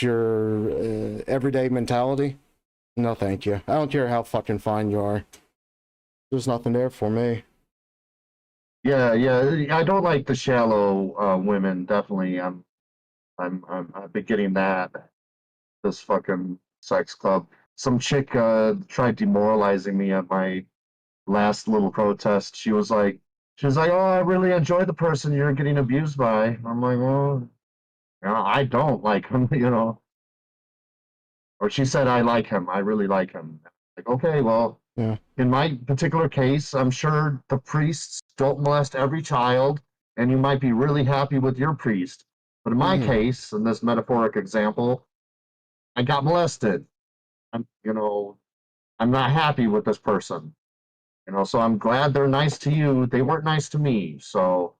your everyday mentality, no thank you. I don't care how fucking fine you are. There's nothing there for me. Yeah, I don't like the shallow women. Definitely, I've been getting that. This fucking sex club. Some chick tried demoralizing me at my last little protest. She was like, oh, I really enjoy the person you're getting abused by. I'm like, well, I don't like him, Or she said, I like him. I really like him. Like, okay, well, Yeah. in my particular case, I'm sure the priests don't molest every child, and you might be really happy with your priest. But in my case, in this metaphoric example, I got molested. I'm not happy with this person. So I'm glad they're nice to you. They weren't nice to me. So,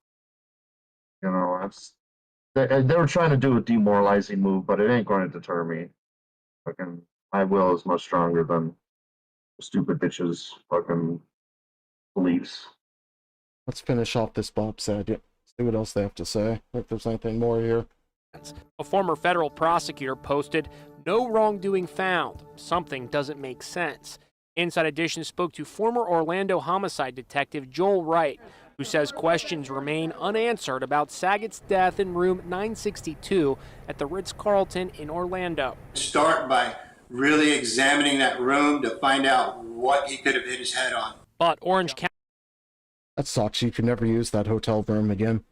they were trying to do a demoralizing move, but it ain't going to deter me. Fucking, my will is much stronger than stupid bitches' fucking beliefs. Let's finish off this Bob Saget. See what else they have to say. If there's anything more here. A former federal prosecutor posted, "No wrongdoing found. Something doesn't make sense." Inside Edition spoke to former Orlando homicide detective Joel Wright, who says questions remain unanswered about Saget's death in room 962 at the Ritz-Carlton in Orlando. Start by really examining that room to find out what he could have hit his head on. But Orange County... That sucks. You can never use that hotel room again.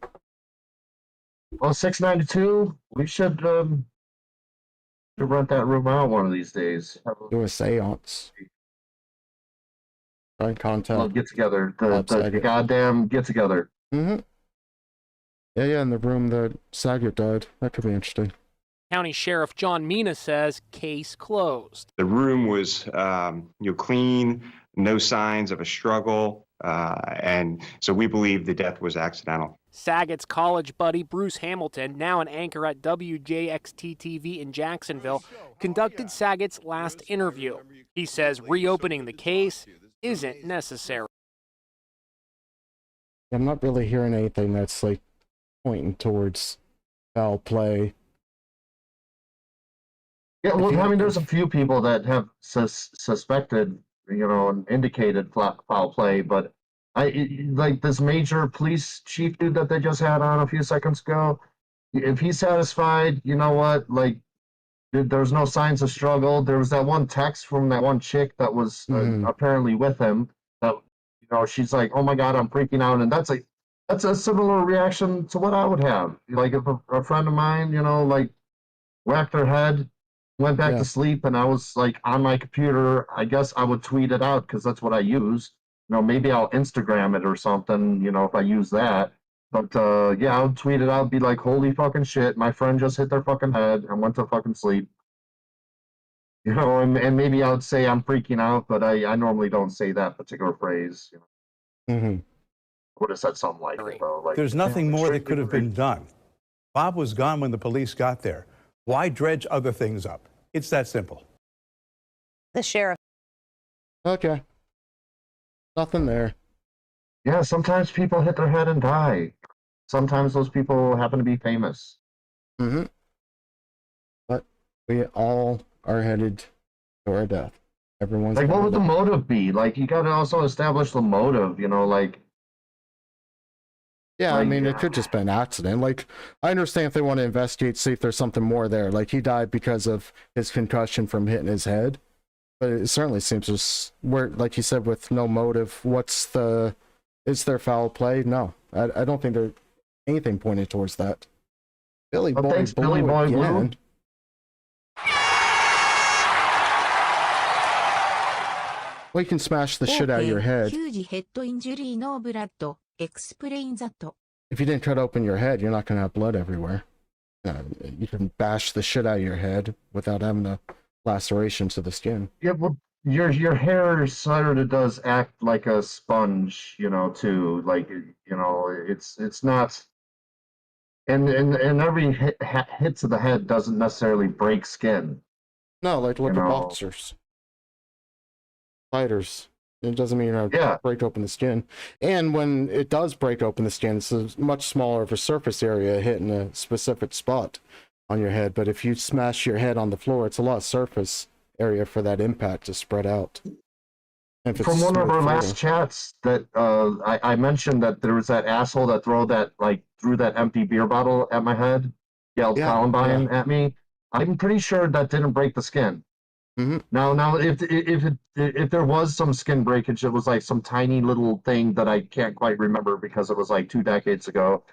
Well, 692, we should rent that room out one of these days. Do a seance. Try and contact. Well, get together. The goddamn get together. Yeah, in the room that Saget died. That could be interesting. County Sheriff John Mina says case closed. The room was clean, no signs of a struggle, and so we believe the death was accidental. Saget's college buddy Bruce Hamilton, now an anchor at WJXT-TV in Jacksonville, conducted Saget's last interview. He says reopening the case isn't necessary. I'm not really hearing anything that's like pointing towards foul play. Yeah, well, I mean, there's a few people that have suspected, and indicated foul play, but like this major police chief dude that they just had on a few seconds ago, if he's satisfied, you know what, like, there's no signs of struggle. There was that one text from that one chick that was apparently with him that, she's like, oh my God, I'm freaking out. And that's a similar reaction to what I would have. Like if a friend of mine, like whacked her head, went back to sleep, and I was like on my computer, I guess I would tweet it out because that's what I use. Maybe I'll Instagram it or something, if I use that. But yeah, I would tweet it out, be like, holy fucking shit, my friend just hit their fucking head and went to fucking sleep. And maybe I would say I'm freaking out, but I normally don't say that particular phrase. I would have said something like it, though. Like, there's nothing more that could have been done. Bob was gone when the police got there. Why dredge other things up? It's that simple. The sheriff. Okay. Nothing there. Yeah, sometimes people hit their head and die. Sometimes those people happen to be famous. But we all are headed to our death. Everyone's like, what would the motive be? Like, you got to also establish the motive, like. Yeah, I mean, it could just be an accident. Like, I understand if they want to investigate, see if there's something more there. Like, he died because of his concussion from hitting his head. But it certainly seems just where, like you said, with no motive. Is there foul play? No, I don't think there's anything pointing towards that. Billy Boy thanks, Blue Billy Boy Blue. again. Well, you can smash the shit out of your head. If you didn't cut open your head, you're not going to have blood everywhere. You can bash the shit out of your head without having a laceration to the skin. Yeah, well, your hair sort of does act like a sponge, too. Like, it's not. And every hit to the head doesn't necessarily break skin. No, like with the boxers, fighters. It doesn't mean break open the skin. And when it does break open the skin, it's a much smaller of a surface area hitting a specific spot on your head. But if you smash your head on the floor, it's a lot of surface area for that impact to spread out. From one of our last chats, that I mentioned that there was that asshole that threw that empty beer bottle at my head, yelled Columbine at me. I'm pretty sure that didn't break the skin. Now, if there was some skin breakage, it was like some tiny little thing that I can't quite remember because it was like 2 decades ago.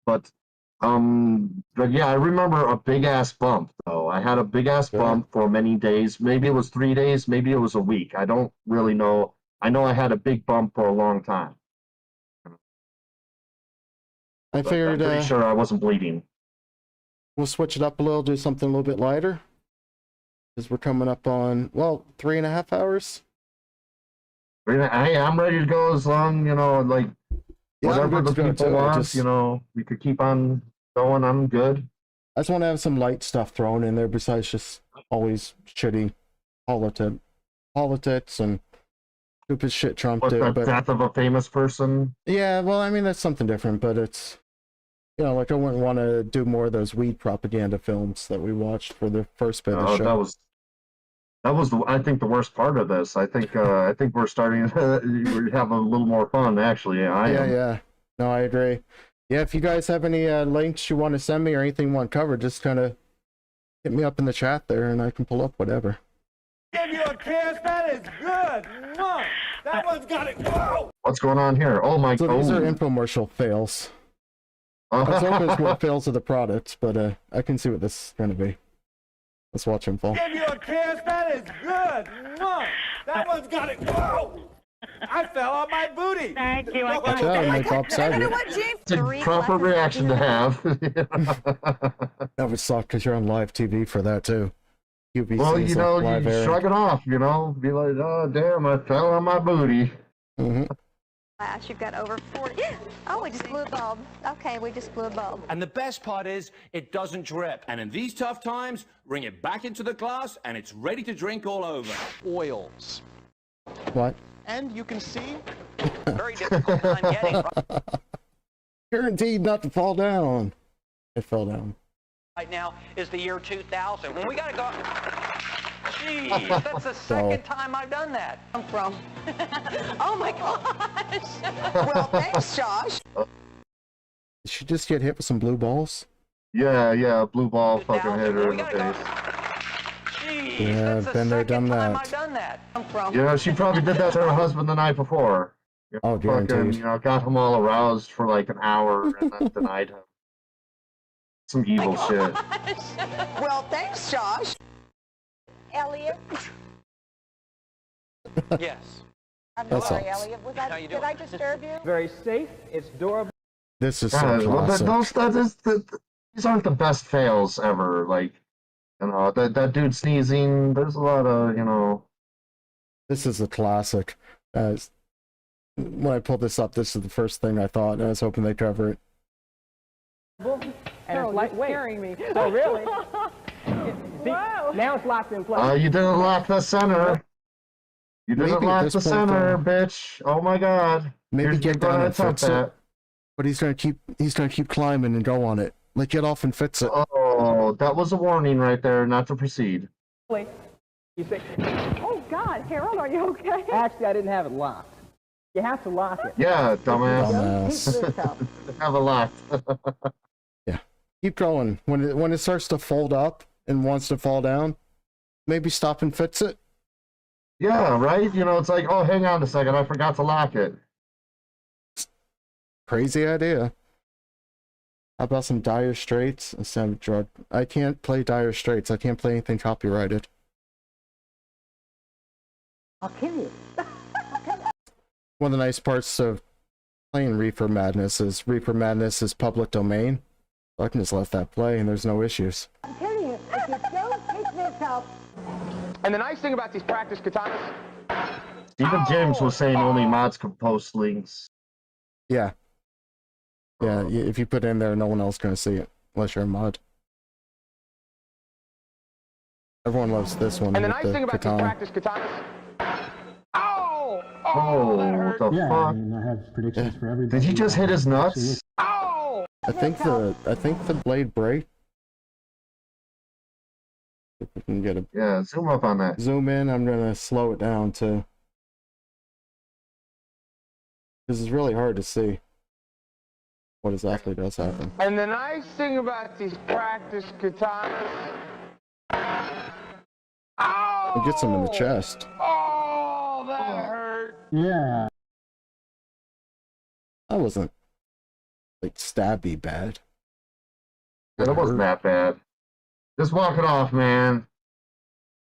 But But yeah, I remember a big ass bump though. I had a big ass bump for many days. Maybe it was 3 days, maybe it was a week. I don't really know. I know I had a big bump for a long time. I But figured I'm pretty sure I wasn't bleeding. we'll switch it up a little, do something a little bit lighter. Because we're coming up on, well, 3.5 hours. Hey, I'm ready to go as long, like Yeah, I'm whatever good the to go, people too. want, we could keep on going. I'm good. I just want to have some light stuff thrown in there besides just always shitty politics and stupid shit Trump What's did. that, But death of a famous person? yeah, well, I mean, that's something different, but it's, like I wouldn't want to do more of those weed propaganda films that we watched for the first bit of the show. That was I think the worst part of this. I think we're starting to have a little more fun actually. Yeah. No, I agree. Yeah, if you guys have any links you want to send me or anything you want covered, just kind of hit me up in the chat there and I can pull up whatever. Give you a kiss, that is good. Mwah. That one's got it. Whoa. What's going on here? Oh my god. So these are infomercial fails. I was hoping it's more fails of the products, but I can see what this is going to be. Let's watch him fall. Give you a kiss, that is good. Mwah. That one's got it. Whoa. I fell on my booty. Thank you. Watch out, my Bob Saget. It's a proper reaction to have. That would suck because you're on live TV for that too. UBC Well, you live airing. shrug it off, be like, oh damn, I fell on my booty. Flash, you've got over 40. Oh, we just blew a bulb. Okay, we just blew a bulb. And the best part is, it doesn't drip. And in these tough times, bring it back into the glass and it's ready to drink all over. Oils. What? And you can see very difficult time getting. Guaranteed not to fall down. It fell down. Right now is the year 2000. When we gotta go. Jeez, that's the second time I've done that. I'm from. Oh my gosh. Well, thanks, Josh. Did she just get hit with some blue balls? Yeah, blue ball fucking hit her in the face. Jeez, Yeah, that's the been there, second done time that. I've done that. I'm from. She probably did that to her husband the night before. Oh, Fucking, guaranteed. got him all aroused for like an hour and then denied him. Some evil shit. Well, thanks, Josh. Elliot. Yes. I'm That's sorry, all. Elliot. Did I disturb you? Very safe. It's durable. This is so God, classic. these aren't the best fails ever. Like, that dude sneezing. There's a lot of, This is a classic. When I pulled this up, this is the first thing I thought, and I was hoping they'd cover it. And it's lightweight. Scaring me. Oh, really? See, now it's locked in place. You didn't lock the center. You didn't Maybe at lock this the point, center, though, bitch. Oh my god. Maybe You're get gonna down and attempt fix it. But he's gonna keep climbing and go on it. Like, get off and fix it. Oh, that was a warning right there, not to proceed. You say, Oh, God. Harold, are you okay? actually, I didn't have it locked. You have to lock it. Yeah, dumbass. Dumbass. Have it locked. Yeah. Keep going. When it starts to fold up and wants to fall down, maybe stop and fix it. Yeah, right? It's like, oh, hang on a second, I forgot to lock it. Crazy idea. How about some Dire Straits instead of drug? I can't play Dire Straits. I can't play anything copyrighted. I'll kill you. One of the nice parts of playing Reefer Madness is public domain. So I can just let that play and there's no issues. I'm telling you, if you don't pick this up. And the nice thing about these practice katanas. Stephen James was saying only mods could post links. Yeah. Yeah, if you put it in there, no one else is going to see it, unless you're a mod. Everyone loves this one. And the with nice thing about katana. these practice katanas. Oh, what the fuck? I have predictions for everybody. Did he just hit his nuts? Oh! I think the blade break. If we can get a zoom up on that. Zoom in. I'm gonna slow it down to, because it's really hard to see what exactly does happen. And the nice thing about these practice katanas. Oh! It gets him in the chest. Oh, that hurt. Yeah. That wasn't like stabby bad. It wasn't that bad. Just walk it off, man.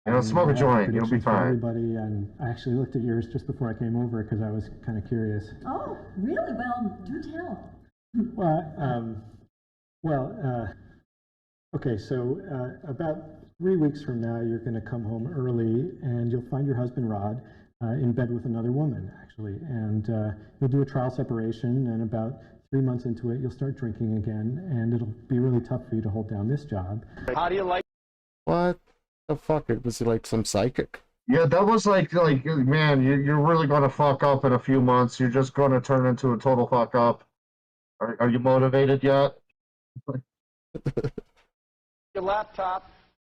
You know, smoke a joint. You'll be fine. Everybody, and I actually looked at yours just before I came over because I was kind of curious. Oh, really? Well, do tell. Okay, so about 3 weeks from now, you're going to come home early, and you'll find your husband, Rod, in bed with another woman, actually. And you'll do a trial separation, and about 3 months into it, you'll start drinking again, and it'll be really tough for you to hold down this job. How do you like? What the fuck? Was he like some psychic? Yeah, that was like man, you're really going to fuck up in a few months. You're just going to turn into a total fuck up. Are you motivated yet? Your laptop.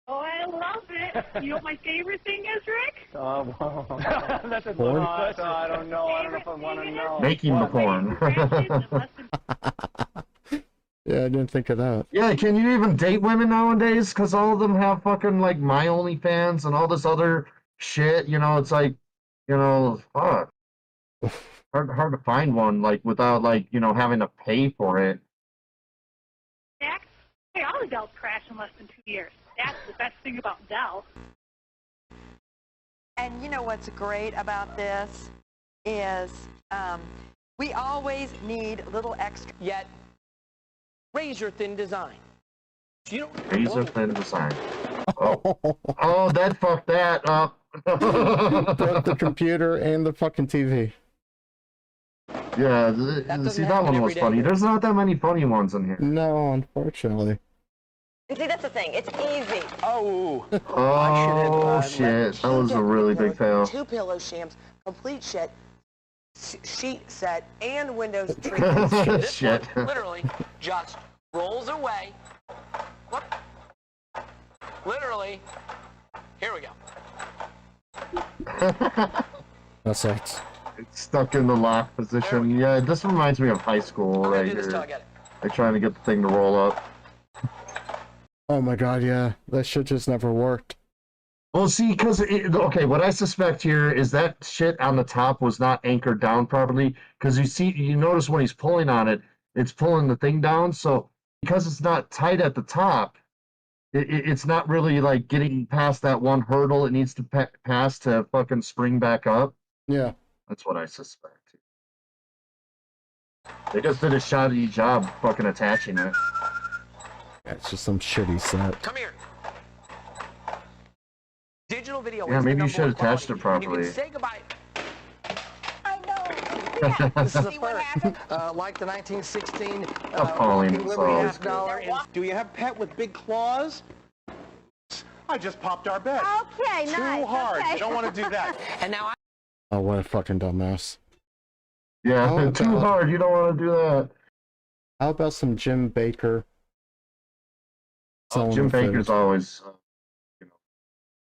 Oh, I love it. You know what my favorite thing is, Rick? That's a Porn? I don't know. I don't know if I want to know. Making the porn. Yeah, I didn't think of that. Yeah, can you even date women nowadays? Because all of them have fucking like My OnlyFans and all this other shit. You know, it's like, you know, fuck. Hard to find one like without like, you know, having to pay for it. Jack, hey, all the Dells crash in less than 2 years. That's the best thing about Dell. And you know what's great about this is we always need a little extra. Yet, razor thin design. You know, Razor thin design. Oh, that fucked that up. Broke the computer and the fucking TV. Yeah, see, that one was funny. There's not that many funny ones in here. No, unfortunately. See, that's the thing. It's easy. Oh. Oh, shit. That was a really big fail. 2 pillow shams, complete sheet set, and Windows treatment. Shit. Literally just rolls away. Whoop. Literally. Here we go. That sucks. It's stuck in the lock position. Yeah, this reminds me of high school right here. They're trying to get the thing to roll up. Oh my god, yeah. That shit just never worked. Well, see, because, okay, what I suspect here is that shit on the top was not anchored down properly. Because you notice when he's pulling on it, it's pulling the thing down. So, because it's not tight at the top, it's not really, like, getting past that one hurdle it needs to pass to fucking spring back up. Yeah. That's what I suspect. They just did a shoddy job fucking attaching it. Yeah, it's just some shitty set. Come here. Digital video. Yeah, maybe you should have attached it properly. Say goodbye. I know. This is the first. Like the 1916 Appalling. Do you have pet with big claws? I just popped our bed. Okay, nice. Too hard. Okay. You don't want to do that. And now Oh, what a fucking dumbass. Yeah, too hard. You don't want to do that. How about some Jim Baker? Jim Baker's always,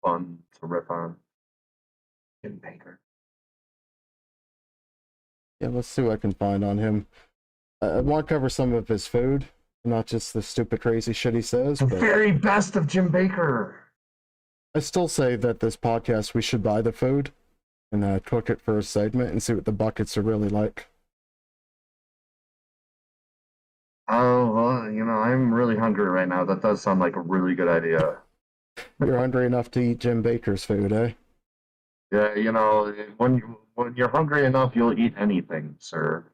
fun to rip on. Jim Baker. Yeah, let's see what I can find on him. I want to cover some of his food, not just the stupid crazy shit he says. The but very best of Jim Baker. I still say that this podcast, we should buy the food and cook it for a segment and see what the buckets are really like. Oh, well, I'm really hungry right now. That does sound like a really good idea. You're hungry enough to eat Jim Baker's food, eh? Yeah, when you're hungry enough, you'll eat anything, sir.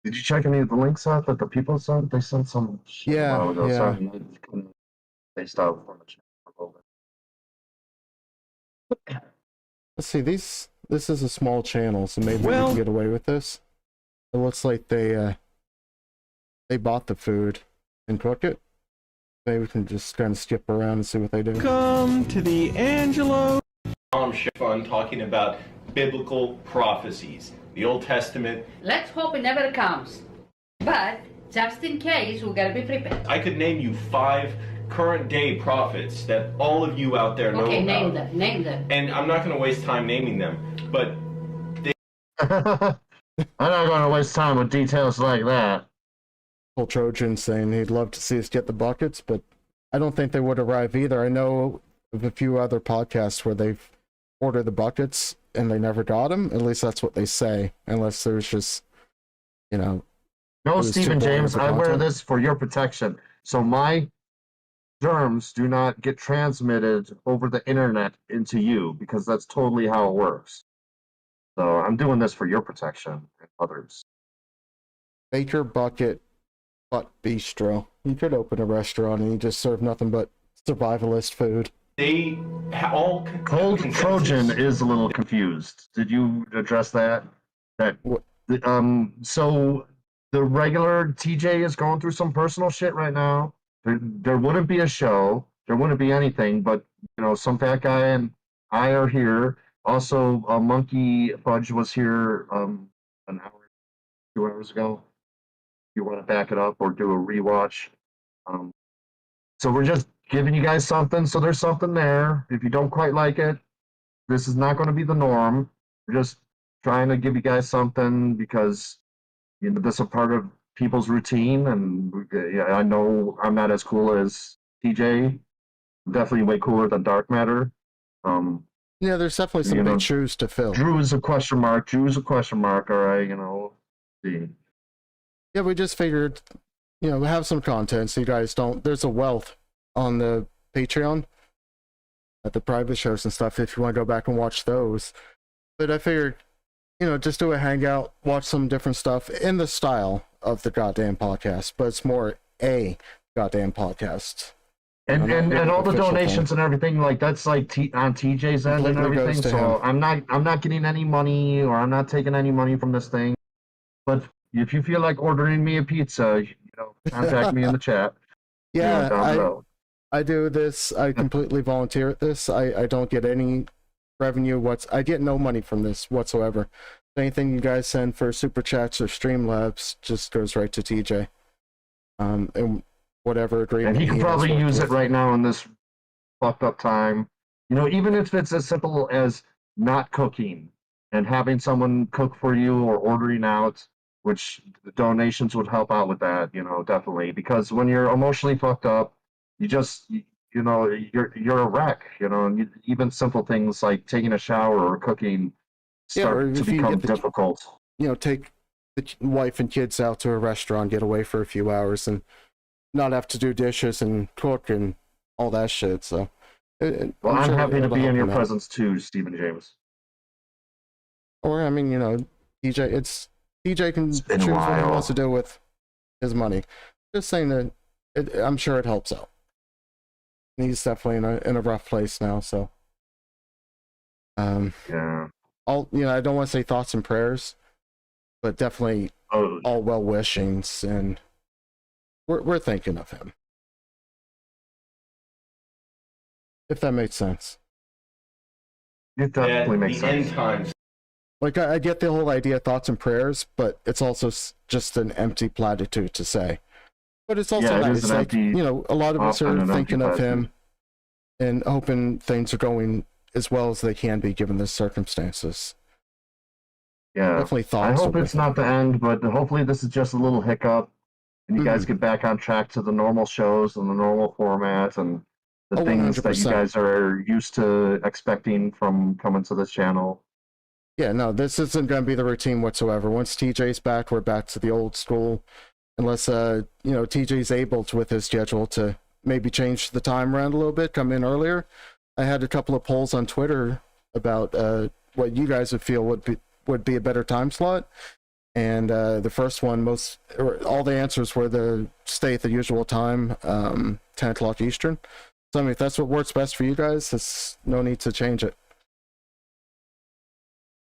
Did you check any of the links out that the people sent? They sent some shit a while ago. Yeah. Sorry, they stopped for much. Let's see, this is a small channel, so maybe we can get away with this. It looks like they bought the food and cook it. Maybe we can just kind of skip around and see what they do. Come to the Angelo Fun talking about biblical prophecies, the Old Testament. Let's hope it never comes. But just in case, we gotta be prepared. I could name you 5 current day prophets that all of you out there know Okay, about. name them. And I'm not going to waste time naming them, but I'm not going to waste time with details like that. Old Trojan saying he'd love to see us get the buckets, but I don't think they would arrive either. I know of a few other podcasts where they've ordered the buckets and they never got them. At least that's what they say, unless there's just, No, was too Stephen boring James, of a I wear content. this for your protection. So my germs do not get transmitted over the internet into you, because that's totally how it works. So I'm doing this for your protection and others. Baker Bucket Butt Bistro. You could open a restaurant and you just serve nothing but survivalist food. They all Cold Trojan is a little confused. Did you address that? So the regular TJ is going through some personal shit right now. There wouldn't be a show. There wouldn't be anything, but some fat guy and I are here. Also, MonkeyPhudge was here an hour, 2 hours ago. You want to back it up or do a rewatch. So we're just giving you guys something. So there's something there. If you don't quite like it, this is not going to be the norm. We're just trying to give you guys something because this is a part of people's routine. And I know I'm not as cool as TJ. I'm definitely way cooler than Dark Matter. Yeah, there's definitely some big shoes to fill. Drew is a question mark. Drew's a question mark. All right, see. Yeah, we just figured, have some content so you guys don't. There's a wealth on the Patreon at the private shows and stuff if you want to go back and watch those. But I figured, just do a hangout, watch some different stuff in the style of the goddamn podcast, but it's more a goddamn podcast. And all the donations and everything, like that's like on TJ's end and everything. So I'm not getting any money, or I'm not taking any money from this thing. But if you feel like ordering me a pizza, contact me in the chat. Yeah, I do this. I completely volunteer at this. I don't get any revenue. I get no money from this whatsoever. Anything you guys send for super chats or Streamlabs just goes right to TJ. And whatever agreement. And he can probably use it right now in this fucked up time. Even if it's as simple as not cooking and having someone cook for you or ordering out, which the donations would help out with that, definitely. Because when you're emotionally fucked up, you just, you're a wreck, and even simple things like taking a shower or cooking start to become difficult. Take the wife and kids out to a restaurant, get away for a few hours, and not have to do dishes and cook and all that shit. So, I'm happy to be in your presence too, Stephen James. Or TJ can choose what he wants to do with his money. Just saying that I'm sure it helps out. He's definitely in a rough place now. So, yeah. I don't want to say thoughts and prayers, but definitely all well wishings, and we're thinking of him. If that makes sense. It definitely makes sense. End times. Like, I get the whole idea of thoughts and prayers, but it's also just an empty platitude to say. But it's also nice. Like, a lot of us are thinking of him and hoping things are going as well as they can be given the circumstances. Yeah. Definitely thoughts. I hope it's not the end, but hopefully this is just a little hiccup and you guys get back on track to the normal shows and the normal format and the things 100%. That you guys are used to expecting from coming to this channel. Yeah, no, this isn't going to be the routine whatsoever. Once TJ's back, we're back to the old school. Unless, TJ's able to, with his schedule, to maybe change the time around a little bit, come in earlier. I had a couple of polls on Twitter about what you guys would feel would be a better time slot. And the first one, all the answers were to stay at the usual time, 10 o'clock Eastern. So, if that's what works best for you guys, there's no need to change it.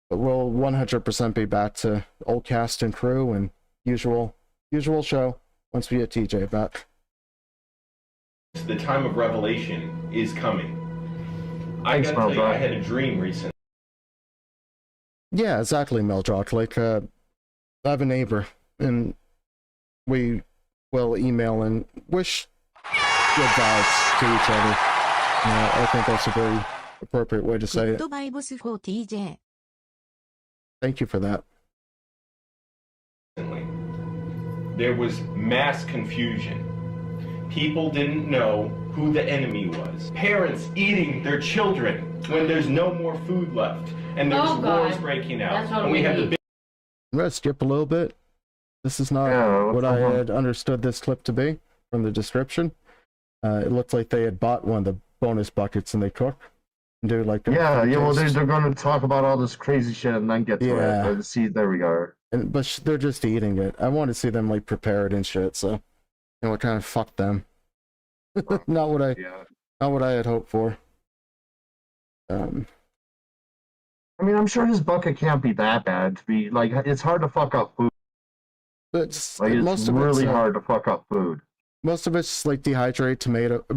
But we'll 100% be back to old cast and crew and usual show once we get TJ back. The time of revelation is coming. I gotta tell you, I had a dream recently. Yeah, exactly, Meldrock. Like, I have a neighbor, and we will email and wish good vibes to each other. I think that's a very appropriate way to say it. Thank you for that. There was mass confusion. People didn't know who the enemy was. Parents eating their children when there's no more food left. And there's wars breaking out. And we have the big... I'm going to skip a little bit. This is not what's what I going on? had understood this clip to be from the description. It looked like they had bought one of the bonus buckets and they cook and do like Yeah, well, they're going to talk about all this crazy shit and then get to Yeah. it. But see, there we go. But they're just eating it. I want to see them like prepare it and shit. So, kind of fuck them. not what I had hoped for. I mean, I'm sure his bucket can't be that bad. To be like, it's hard to fuck up food. It's It's really hard to fuck up food. Most of it's like dehydrated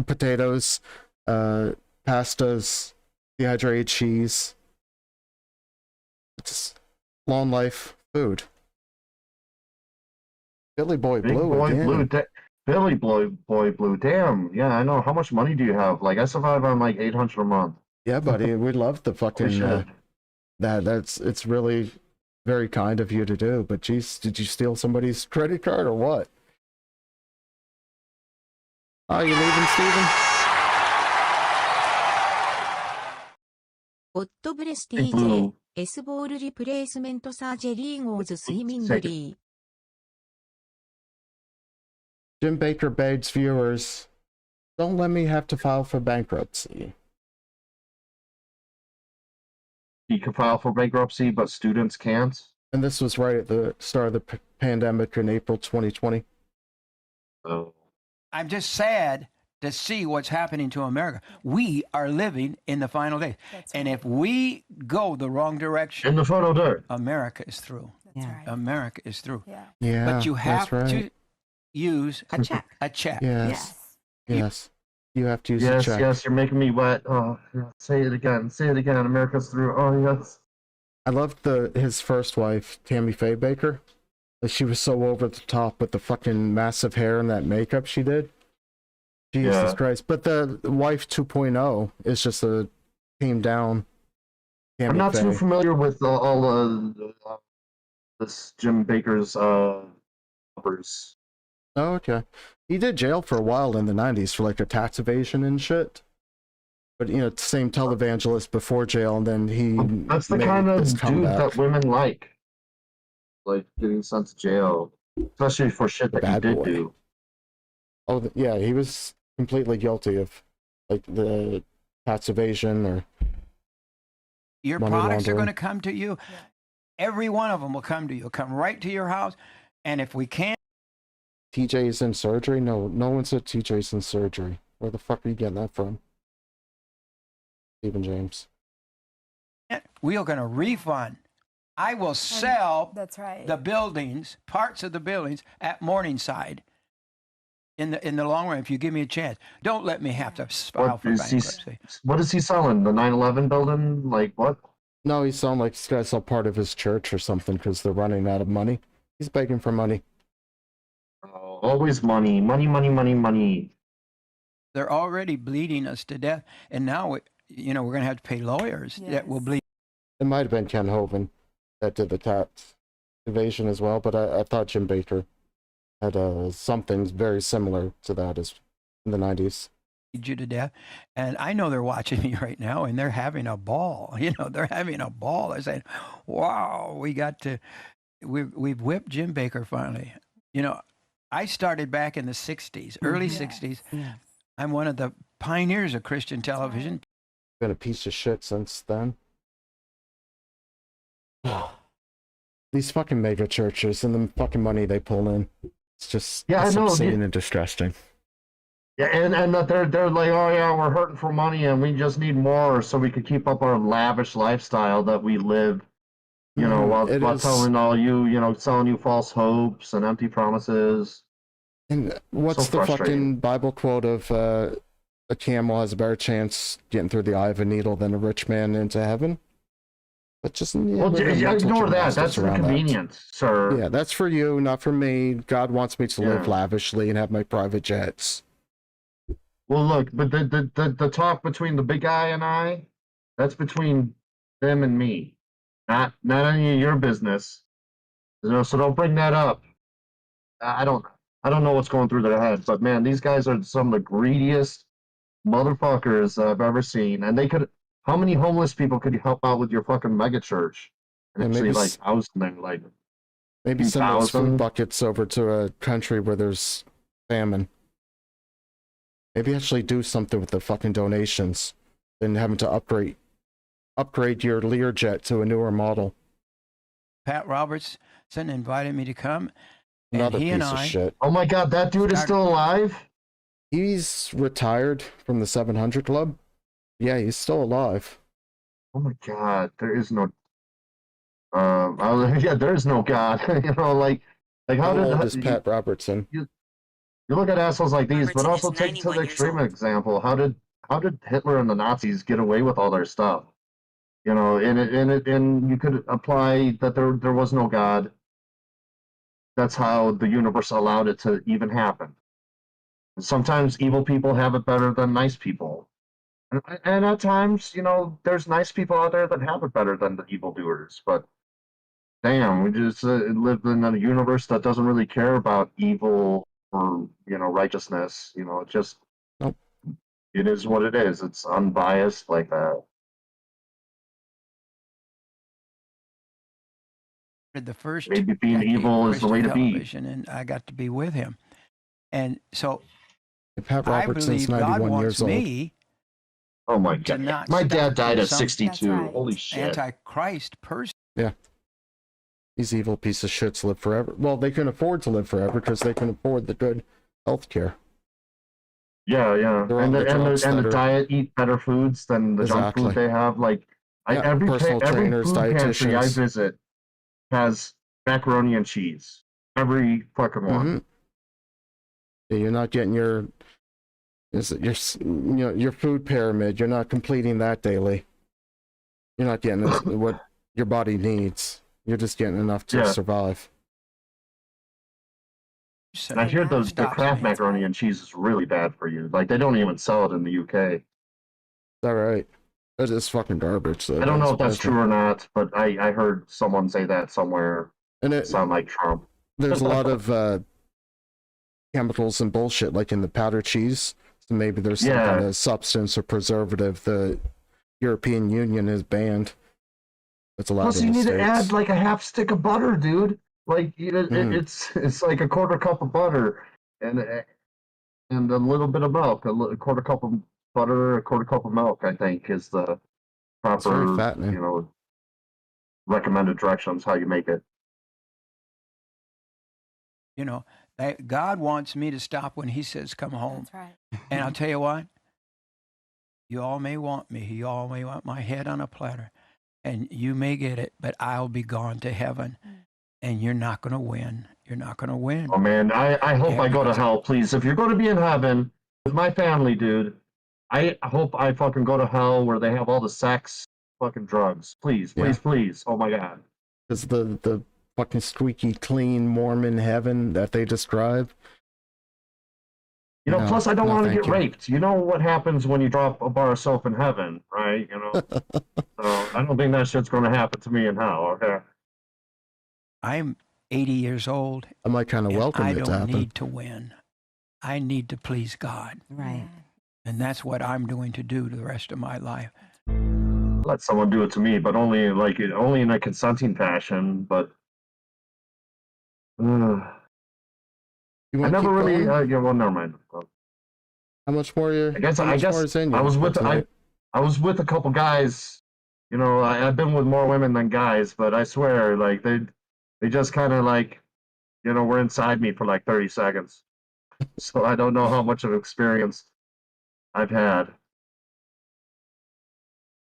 potatoes, pastas, dehydrated cheese. It's long life food. Billy Boy Big Blue Boy again. Blue. Billy Boy Blue. Damn. Yeah, I know. How much money do you have? Like, I survive on like 800 a month. Yeah, buddy. We love the fucking shit. it's really very kind of you to do. But geez, did you steal somebody's credit card or what? Oh, you leaving, Steven?ホットブレス Big Blue. TJ S ボールリプレイスメントサージェリーゴーズスイミングリー Jim Baker begs viewers, don't let me have to file for bankruptcy. You can file for bankruptcy, but students can't. And this was right at the start of the pandemic in April 2020. Oh. I'm just sad to see what's happening to America. We are living in the final days. And if we go the wrong direction, In the photo dirt. America is through. America is through. Yeah, But you that's have right. to use a check. A check. Yes. Yes. You have to use Yes, the check. yes, you're making me wet. Oh, yeah. Say it again. Say it again. America's through. Oh, yes. I loved his first wife, Tammy Faye Baker. Like, she was so over the top with the fucking massive hair and that makeup she did. Jesus Yeah. Christ. But the wife 2.0 is just came down. I'm not too familiar with all this Jim Baker's numbers. Oh, okay. He did jail for a while in the 90s for like a tax evasion and shit. But same televangelist before jail, and then he. That's the made kind of this dude comeback. that women like getting sent to jail, especially for shit that Bad he did boy. do. Oh, yeah, he was completely guilty of like the tax evasion or. Your money products are laundering. going to come to you. Every one of them will come to you. Come right to your house. And if we can't, TJ's in surgery? No one said TJ's in surgery. Where the fuck are you getting that from? Stephen James. we are going to refund. I will sell That's right. the buildings, parts of the buildings at Morningside in the long run if you give me a chance. Don't let me have to file for bankruptcy. What is he selling? The 9/11 building? Like what? No, he sounds like he's got to sell part of his church or something because they're running out of money. He's begging for money. Oh, always money, money, money, money, money. They're already bleeding us to death, and now we're going to have to pay lawyers that will bleed. It might have been Ken Hovind that did the tax evasion as well, but I thought Jim Baker had something very similar to that as in the 90s. You to death, and I know they're watching me right now, and they're having a ball. They're having a ball. They're saying, "Wow, we've whipped Jim Baker finally." I started back in the '60s, early '60s. Yeah. I'm one of the pioneers of Christian television. Been a piece of shit since then. These fucking mega churches and the fucking money they pull in. It's just I know. obscene and disgusting. Yeah, and that they're like, oh yeah, we're hurting for money and we just need more so we could keep up our lavish lifestyle that we live. While telling all you, selling you false hopes and empty promises. And what's So the frustrating. fucking Bible quote of a camel has a better chance getting through the eye of a needle than a rich man into heaven? But just Well, ignore that. That's inconvenient, sir. Yeah, that's for you, not for me. God wants me to live lavishly and have my private jets. Well, look, but the talk between the big guy and I, that's between them and me, not any of your business. So don't bring that up. I don't know what's going through their heads, but man, these guys are some of the greediest motherfuckers I've ever seen. And they could, how many homeless people could you help out with your fucking mega church? And Yeah, actually, maybe house them, Maybe send those 2,000. food buckets over to a country where there's famine. Maybe actually do something with the fucking donations than having to upgrade your Learjet to a newer model. Pat Robertson invited me to come, and Another he piece and of I. shit. Oh my God, that dude is still alive? He's retired from the 700 Club. Yeah, he's still alive. Oh my God, there is no. Yeah, there is no God. You know, like how How did old is Pat Robertson? you look at assholes like these, but also take it to the extreme example. How did Hitler and the Nazis get away with all their stuff? You know, and you could apply that there was no God. That's how the universe allowed it to even happen. And sometimes evil people have it better than nice people. And at times, you know, there's nice people out there that have it better than the evildoers. But damn, we just live in a universe that doesn't really care about evil or, you know, righteousness. You know, it just, it is what it is. It's unbiased like that. The first Maybe being decade evil of is the way to Christian be. television, and I got to be with him. And so Pat I Robertson's believe God 91 wants years old. me Oh my to God. not My dad stop died from at some 62. Holy shit. Antichrist person. Yeah. These evil piece of shits live forever. Well, they can afford to live forever because they can afford the good health care. Yeah, yeah. They're on the drugs And that the are- diet, eat better foods than the junk Exactly. food they have. Like, Yeah, every personal trainers, food pantry I dietitians. visit has macaroni and cheese. Every fucking one. Mhm. Yeah, you're not getting your food pyramid. You're not completing that daily. You're not getting what your body needs. You're just getting enough to Yeah. survive. And I hear the Kraft macaroni and cheese is really bad for you. Like, they don't even sell it in the UK. All right. That is fucking garbage. Though. I don't know if that's true or not, but I heard someone say that somewhere. And it sound like Trump. There's a lot of chemicals and bullshit like in the powder cheese. So maybe there's some kind of substance or preservative the European Union has banned. It's allowed Plus, in you the need to States. add like a half stick of butter, dude. Like, you know, it's like a quarter cup of butter and a little bit of milk. A quarter cup of butter, a quarter cup of milk, I think, is the proper, very fattening. you know, recommended directions how you make it. You know, God wants me to stop when he says, come home. That's right. And I'll tell you what, you all may want me. You all may want my head on a platter. And you may get it, but I'll be gone to heaven. And you're not going to win. You're not going to win. Oh, man, I hope Yeah, I go to because- hell, please. If you're going to be in heaven with my family, dude, I hope I fucking go to hell where they have all the sex, fucking drugs. Please, please, please. Oh, my God. Because the fucking squeaky clean Mormon heaven that they describe. You know, No, plus I don't no, want to thank get you. raped. You know what happens when you drop a bar of soap in heaven, right? You know, so I don't think that shit's going to happen to me in hell. Okay. I'm 80 years old. I might kind of and welcome I it to don't happen. need to win. I need to please God. Right. And that's what I'm going to do the rest of my life. Let someone do it to me, but only in a consenting fashion. But I You want to never keep really. going? Yeah, well, never mind. How much more you? I guess how much more is in you I was for with tonight? I was with a couple guys. You know, I've been with more women than guys, but I swear, like they just kind of like, you know, were inside me for like 30 seconds. So I don't know how much of experience I've had.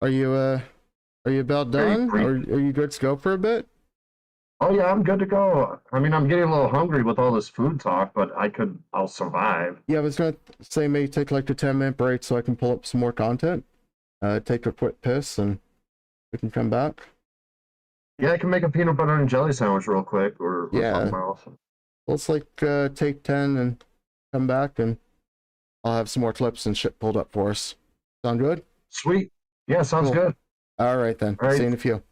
Are you about done? Are you good to go for a bit? Oh yeah, I'm good to go. I mean, I'm getting a little hungry with all this food talk, but I'll survive. Yeah, I was gonna say maybe take like a 10-minute break so I can pull up some more content. Take a quick piss and we can come back. Yeah, I can make a peanut butter and jelly sandwich real quick, or Yeah. something else. Let's like take 10 and come back, and I'll have some more clips and shit pulled up for us. Sound good? Sweet. Yeah, sounds Cool. good. All right then. All right. See you in a few.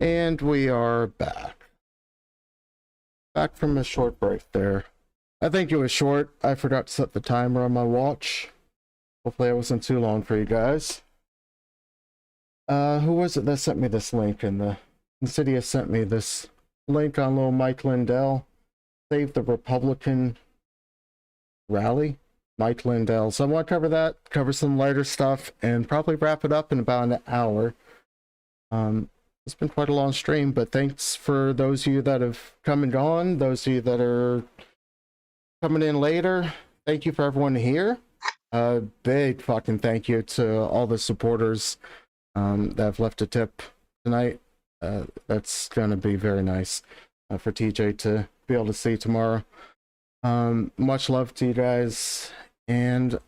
And we are back. Back from a short break there. I think it was short. I forgot to set the timer on my watch. Hopefully it wasn't too long for you guys. Who was it that sent me this link? And the Insidious sent me this link on little Mike Lindell. Save the Republican rally. Mike Lindell. So I want to cover that, cover some lighter stuff, and probably wrap it up in about an hour. It's been quite a long stream, but thanks for those of you that have come and gone, those of you that are coming in later. Thank you for everyone here. Big fucking thank you to all the supporters that have left a tip tonight. That's gonna be very nice for TJ to be able to see tomorrow. Much love to you guys, and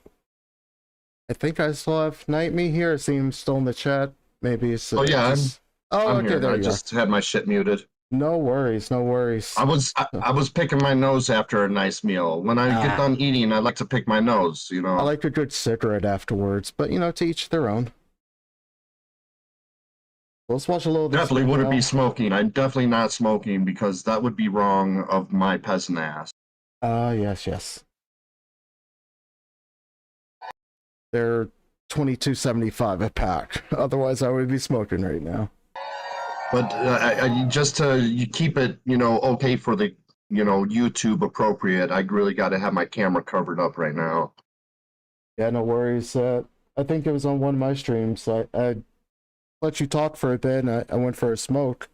I think I still have Nightme here. I see him still in the chat. Maybe it's Oh yeah, I'm okay, here. there I you just had my shit muted. No worries, no worries. I was picking my nose after a nice meal. When I get done eating, I like to pick my nose, you know. I like a good cigarette afterwards, but you know, to each their own. Let's watch a little. Definitely wouldn't be smoking. I'm definitely not smoking because that would be wrong of my peasant ass. Yes. They're $22.75 a pack. Otherwise, I would be smoking right now. But just to keep it, you know, okay for the, you know, YouTube appropriate, I really got to have my camera covered up right now. Yeah, no worries. I think it was on one of my streams. I let you talk for a bit, and I went for a smoke.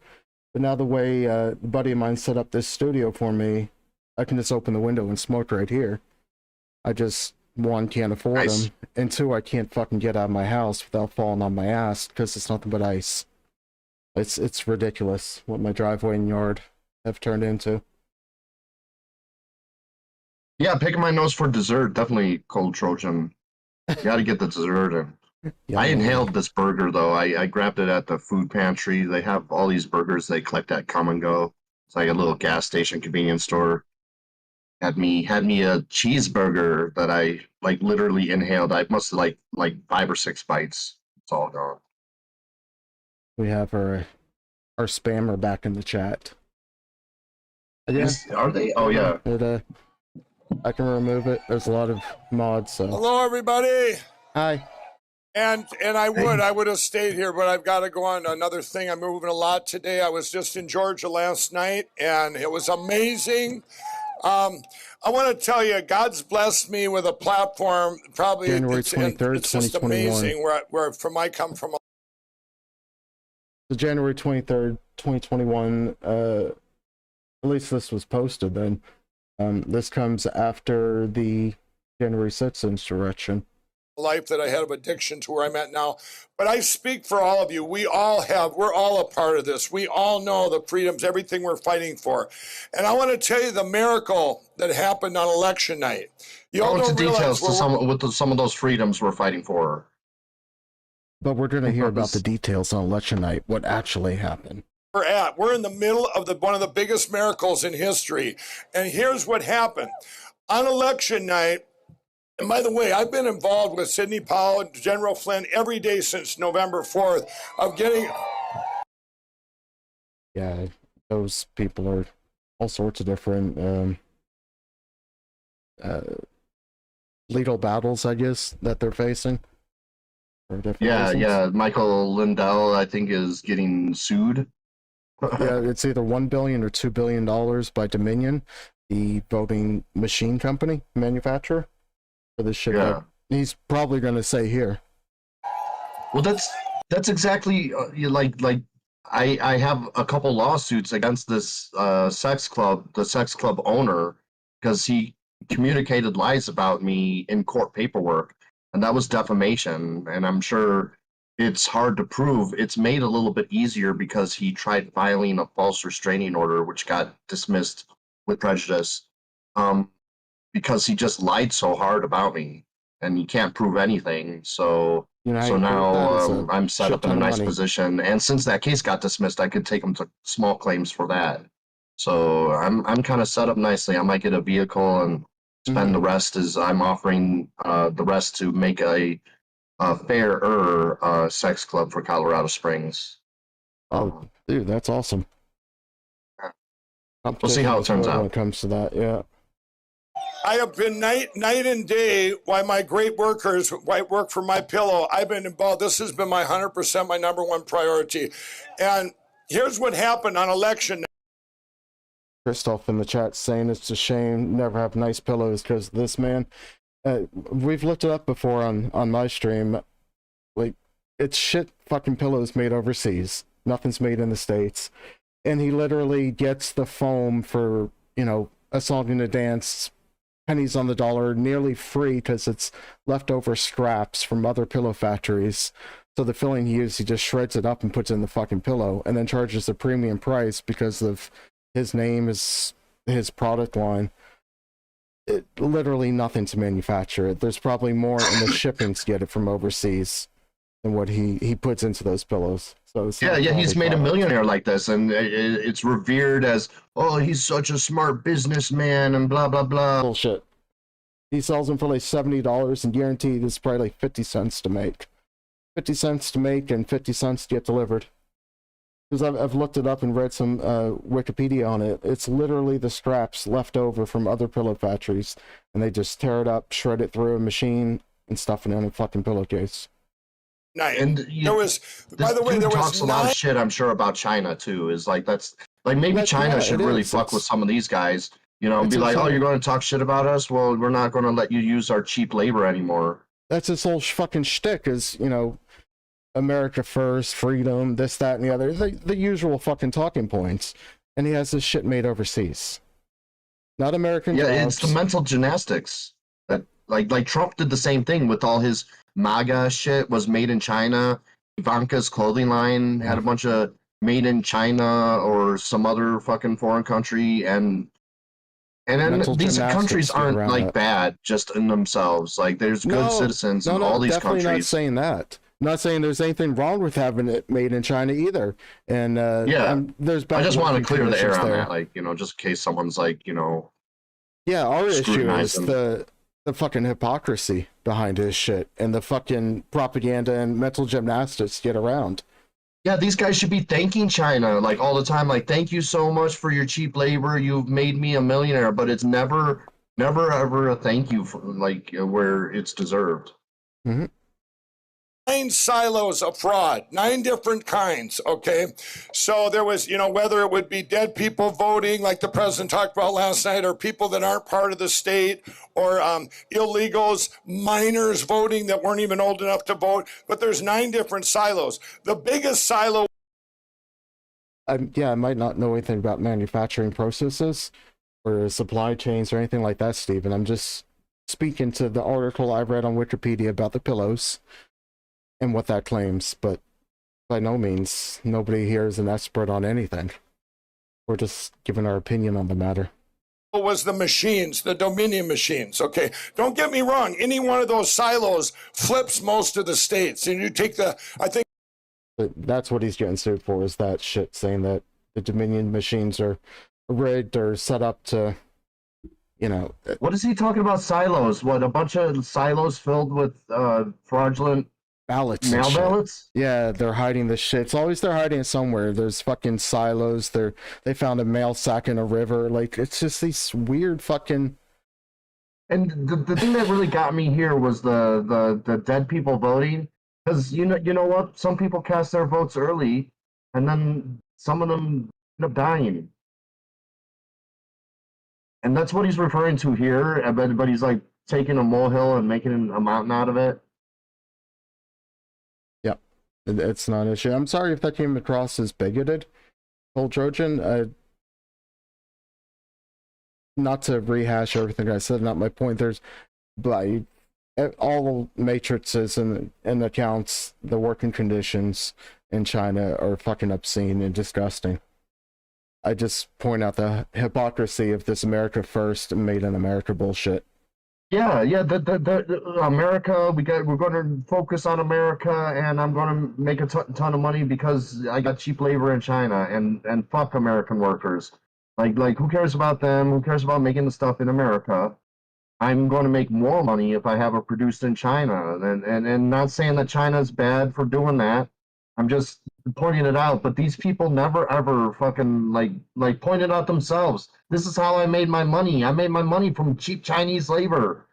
But now the way a buddy of mine set up this studio for me, I can just open the window and smoke right here. I just, one, can't afford them, and two, I can't fucking get out of my house without falling on my ass because it's nothing but ice. It's ridiculous what my driveway and yard have turned into. Yeah, picking my nose for dessert, definitely Cold Trojan. Got to get the dessert in. I inhaled this burger though. I grabbed it at the food pantry. They have all these burgers they collect at Come and Go. It's like a little gas station convenience store. Had me a cheeseburger that I like literally inhaled. I must have like 5 or 6 bites. It's all gone. We have our spammer back in the chat. Are they? Oh yeah. I can remove it. There's a lot of mods. So. Hello, everybody. Hi. And I would have stayed here, but I've got to go on to another thing. I'm moving a lot today. I was just in Georgia last night, and it was amazing. I want to tell you, God's blessed me with a platform. Probably January 23rd, it's just 2021. amazing. Where from I come from. So January 23rd, 2021. At least this was posted then. This comes after the January 6th insurrection. Life that I had of addiction to where I'm at now. But I speak for all of you. We're all a part of this. We all know the freedoms, everything we're fighting for. And I want to tell you the miracle that happened on election night. You all Go into don't details realize to some of those freedoms we're fighting for. But we're going to hear about the details on election night, what actually happened. We're in the middle of one of the biggest miracles in history. And here's what happened. On election night, and by the way, I've been involved with Sidney Powell and General Flynn every day since November 4th of getting... Yeah, those people are all sorts of different legal battles, I guess, that they're facing. Yeah. Michael Lindell, I think, is getting sued. Yeah, it's either $1 billion or $2 billion by Dominion, the voting machine company manufacturer. For this shit that he's probably going to say here. Well, that's exactly like I have a couple lawsuits against this sex club, the sex club owner, because he communicated lies about me in court paperwork, and that was defamation. And I'm sure it's hard to prove. It's made a little bit easier because he tried filing a false restraining order, which got dismissed with prejudice. Because he just lied so hard about me, and he can't prove anything. So now I'm set up in a nice position. And since that case got dismissed, I could take him to small claims for that. So I'm kind of set up nicely. I might get a vehicle and spend the rest as I'm offering the rest to make a fairer sex club for Colorado Springs. Oh, Dude, that's awesome. We'll see how it turns When out. it comes to that, yeah. I have been night and day while my great workers work for My Pillow. I've been involved. This has been my 100%, my number one priority. And here's what happened on election. Christoph in the chat saying it's a shame never have nice pillows because this man. We've looked it up before on my stream. Like, it's shit fucking pillows made overseas. Nothing's made in the States. And he literally gets the foam for, you know, a song and a dance, pennies on the dollar, nearly free because it's leftover scraps from other pillow factories. So the filling he uses, he just shreds it up and puts it in the fucking pillow and then charges a premium price because of his name, his product line. Literally nothing to manufacture it. There's probably more in the shipping to get it from overseas than what he puts into those pillows. So it's Yeah, he's made a millionaire like this, and it's revered as, oh, he's such a smart businessman and blah blah blah. Bullshit. He sells them for like $70 and guaranteed it's probably like 50 cents to make. 50 cents to make and 50 cents to get delivered. Because I've looked it up and read some Wikipedia on it. It's literally the scraps left over from other pillow factories, and they just tear it up, shred it through a machine, and stuff it in a fucking pillowcase. And there was, by the way, there talks was a lot of shit, I'm sure, about China too. Is like maybe That's- China yeah, should it really is. fuck with some of these guys, you know, and It's be like, oh, insane. you're going to talk shit about us? Well, we're not going to let you use our cheap labor anymore. That's his whole fucking shtick is, you know, America first, freedom, this, that, and the other. The usual fucking talking points. And he has this shit made overseas. Not American Yeah, jobs. it's the mental gymnastics that like Trump did the same thing with all his MAGA shit was made in China. Ivanka's clothing line had a bunch of made in China or some other fucking foreign country, and then Mental these gymnastics countries to get aren't around like that. bad just in themselves. Like there's good citizens in all these definitely countries. not saying that. Not saying there's anything wrong with having it made in China either. And Yeah, there's I just want to working clear the air conditions on there. that, like, you know, just in case someone's like, you know, Yeah, our issue scrutinize is them. the fucking hypocrisy behind his shit and the fucking propaganda and mental gymnastics to get around. Yeah, these guys should be thanking China like all the time. Like, thank you so much for your cheap labor. You've made me a millionaire. But it's never ever a thank you for like where it's deserved. Mm-hmm. 9 silos of fraud, 9 different kinds, okay? So there was, you know, whether it would be dead people voting like the president talked about last night, or people that aren't part of the state, or illegals, minors voting that weren't even old enough to vote. But there's 9 different silos. The biggest silo... I might not know anything about manufacturing processes or supply chains or anything like that, Stephen. I'm just speaking to the article I read on Wikipedia about the pillows and what that claims, but by no means, nobody here is an expert on anything. We're just giving our opinion on the matter. was the machines, the Dominion machines, okay? Don't get me wrong. Any one of those silos flips most of the states. And you take I think... But that's what he's getting sued for, is that shit, saying that the Dominion machines are rigged or set up to, you know... What is he talking about silos? What, a bunch of silos filled with fraudulent ballots? Mail ballots? Yeah, they're hiding this shit. It's always they're hiding it somewhere. There's fucking silos. They found a mail sack in a river. Like, it's just these weird fucking... And the thing that really got me here was the dead people voting. Because you know what? Some people cast their votes early, and then some of them end up dying. And that's what he's referring to here. But he's like taking a molehill and making a mountain out of it. Yep, it's not an issue. I'm sorry if that came across as bigoted, old Trojan. Not to rehash everything I said, not my point. But all matrices and accounts, the working conditions in China are fucking obscene and disgusting. I just point out the hypocrisy of this America first, made in America bullshit. Yeah. The America, we're going to focus on America, and I'm going to make a ton of money because I got cheap labor in China, and fuck American workers. Like who cares about them? Who cares about making the stuff in America? I'm going to make more money if I have it produced in China, and not saying that China's bad for doing that. I'm just pointing it out, but these people never ever fucking like point it out themselves. This is how I made my money. I made my money from cheap Chinese labor.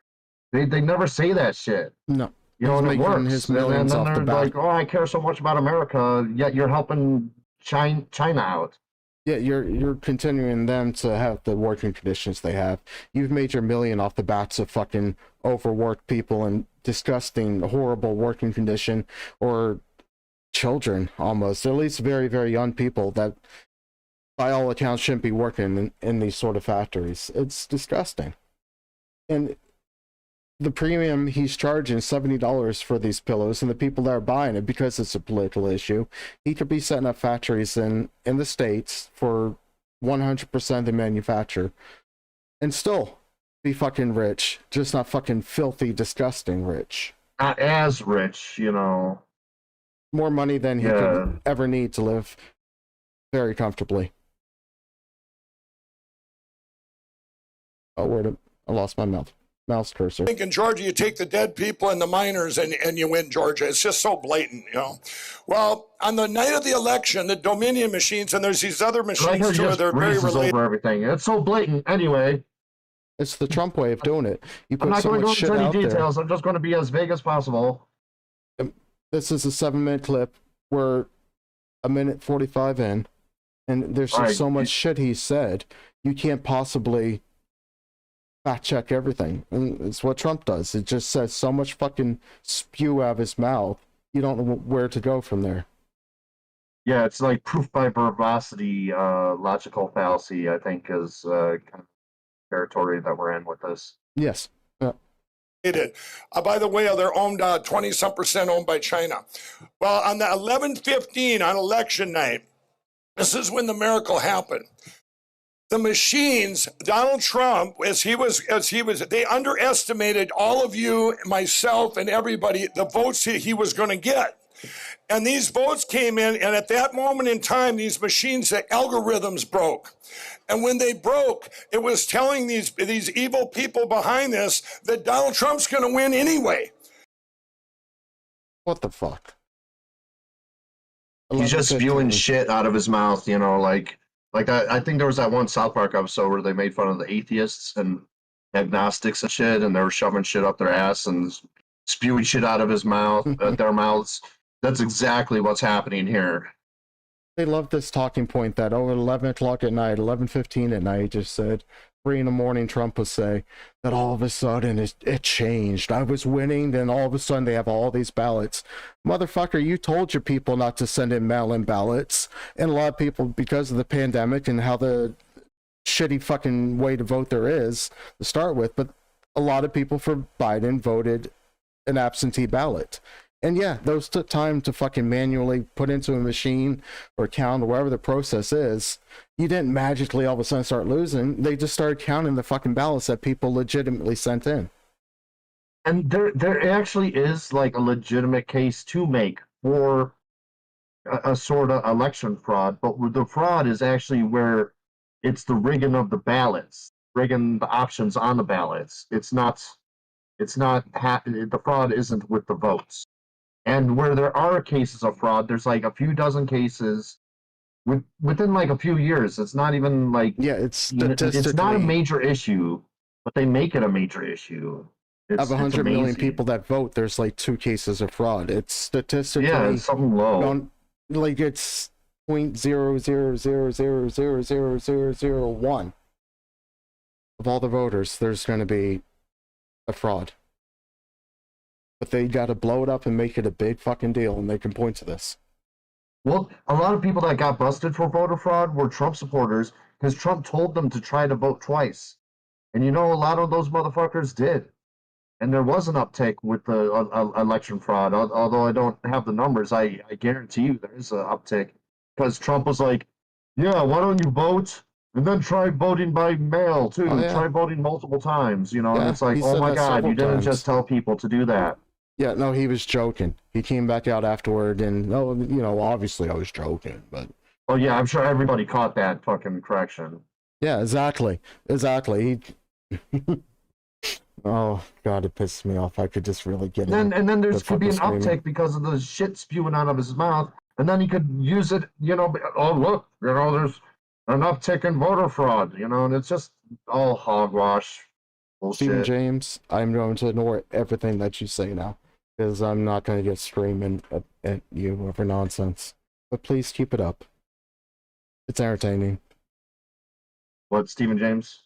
They never say that shit. No. You know, He's and it making works. his And millions then off the they're back. like, oh, I care so much about America, yet you're helping China out. Yeah, you're continuing them to have the working conditions they have. You've made your million off the backs of fucking overworked people and disgusting, horrible working condition, or children almost, at least very, very young people that by all accounts shouldn't be working in these sort of factories. It's disgusting. And the premium he's charging $70 for these pillows, and the people that are buying it because it's a political issue, he could be setting up factories in the States for 100% of the manufacture and still be fucking rich, just not fucking filthy, disgusting rich. Not as rich, you know. More money than he could ever need to live very comfortably. Oh, I lost my mouse cursor. I think in Georgia, you take the dead people and the miners and you win Georgia. It's just so blatant, you know. Well, on the night of the election, the Dominion machines, and there's these other machines too, they're very related. Over everything. It's so blatant anyway. It's the Trump way of doing it. You put I'm not so going to much go shit into out any there. details. I'm just going to be as vague as possible. This is a 7-minute clip. We're a minute 45 in, and there's just so much shit he said. You can't possibly fact check everything. And it's what Trump does. It just says so much fucking spew out of his mouth. You don't know where to go from there. Yeah, it's like proof by verbosity, logical fallacy, I think, is kind of territory that we're in with this. Yes. By the way, they're owned 20-some% owned by China. Well, on the 11/15 on election night, this is when the miracle happened. The machines, Donald Trump, as he was, they underestimated all of you, myself, and everybody, the votes he was going to get. And these votes came in, and at that moment in time, these machines, the algorithms broke. And when they broke, it was telling these evil people behind this that Donald Trump's going to win anyway. What the fuck? He's just spewing shit out of his mouth, you know, like I think there was that one South Park episode where they made fun of the atheists and agnostics and shit, and they were shoving shit up their ass and spewing shit out of his mouth, their mouths. That's exactly what's happening here. They love this talking point that, at 11 o'clock at night, 11:15 at night, just said, 3 in the morning, Trump would say that all of a sudden it changed. I was winning, then all of a sudden they have all these ballots. Motherfucker, you told your people not to send in mail-in ballots. And a lot of people, because of the pandemic and how the shitty fucking way to vote there is to start with, but a lot of people for Biden voted an absentee ballot. And yeah, those took time to fucking manually put into a machine or count or whatever the process is. You didn't magically all of a sudden start losing. They just started counting the fucking ballots that people legitimately sent in. And there actually is like a legitimate case to make for a sort of election fraud, but the fraud is actually where it's the rigging of the ballots, rigging the options on the ballots. The fraud isn't with the votes. And where there are cases of fraud, there's like a few dozen cases within like a few years. It's not even like, it's statistically, it's not a major issue, but they make it a major issue. Of 100 million people that vote, there's like 2 cases of fraud. It's statistically, it's something low. Like it's 0.000000001 of all the voters. There's going to be a fraud. But they got to blow it up and make it a big fucking deal, and they can point to this. Well, a lot of people that got busted for voter fraud were Trump supporters because Trump told them to try to vote twice. And you know, a lot of those motherfuckers did. And there was an uptick with the election fraud. Although I don't have the numbers, I guarantee you there is an uptick. Because Trump was like, yeah, why don't you vote? And then try voting by mail, too. Oh, yeah. Try voting multiple times, you know? Yeah, and it's like, he oh said my that God, you several didn't times. just tell people to do that. Yeah, no, he was joking. He came back out afterward and, obviously I was joking, but... Oh, yeah, I'm sure everybody caught that fucking correction. Yeah, exactly. Oh, God, it pisses me off. I could just really get And then there could be an uptick because of the shit spewing out of his mouth and then he could use it, oh, look, there's an uptick in voter fraud, and it's just all hogwash bullshit. Stephen James, I'm going to ignore everything that you say now, because I'm not going to get screaming at you over nonsense. But please keep it up. It's entertaining. What, Stephen James?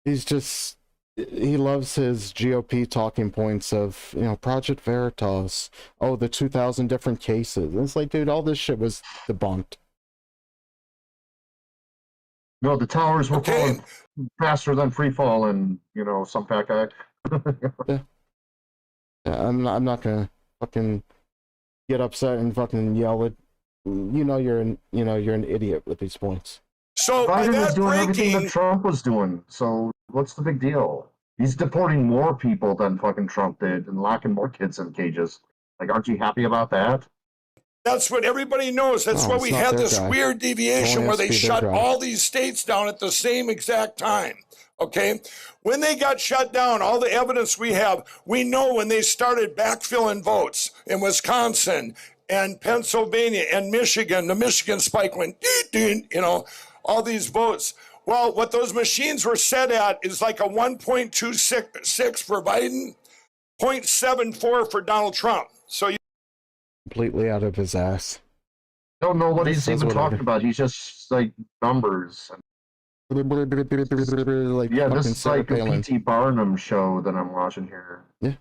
He loves his GOP talking points of, Project Veritas, the 2,000 different cases. And it's like, dude, all this shit was debunked. No, the towers were falling faster than free fall, and some fat guy. Yeah, I'm not gonna fucking get upset and fucking yell at. You're an idiot with these points. So Biden was doing everything that Trump was doing. So what's the big deal? He's deporting more people than fucking Trump did and locking more kids in cages. Like, aren't you happy about that? That's what everybody knows. That's why we had this weird deviation where they shut all these states down at the same exact time. Okay? When they got shut down, all the evidence we have, we know when they started backfilling votes in Wisconsin and Pennsylvania and Michigan, the Michigan spike went, all these votes. Well, what those machines were set at is like a 1.26 for Biden, 0.74 for Donald Trump. So Completely out of his ass. Don't know what he's even talking about. He's just like numbers. Like, yeah, this is like a P.T. Barnum show that I'm watching here. Yeah.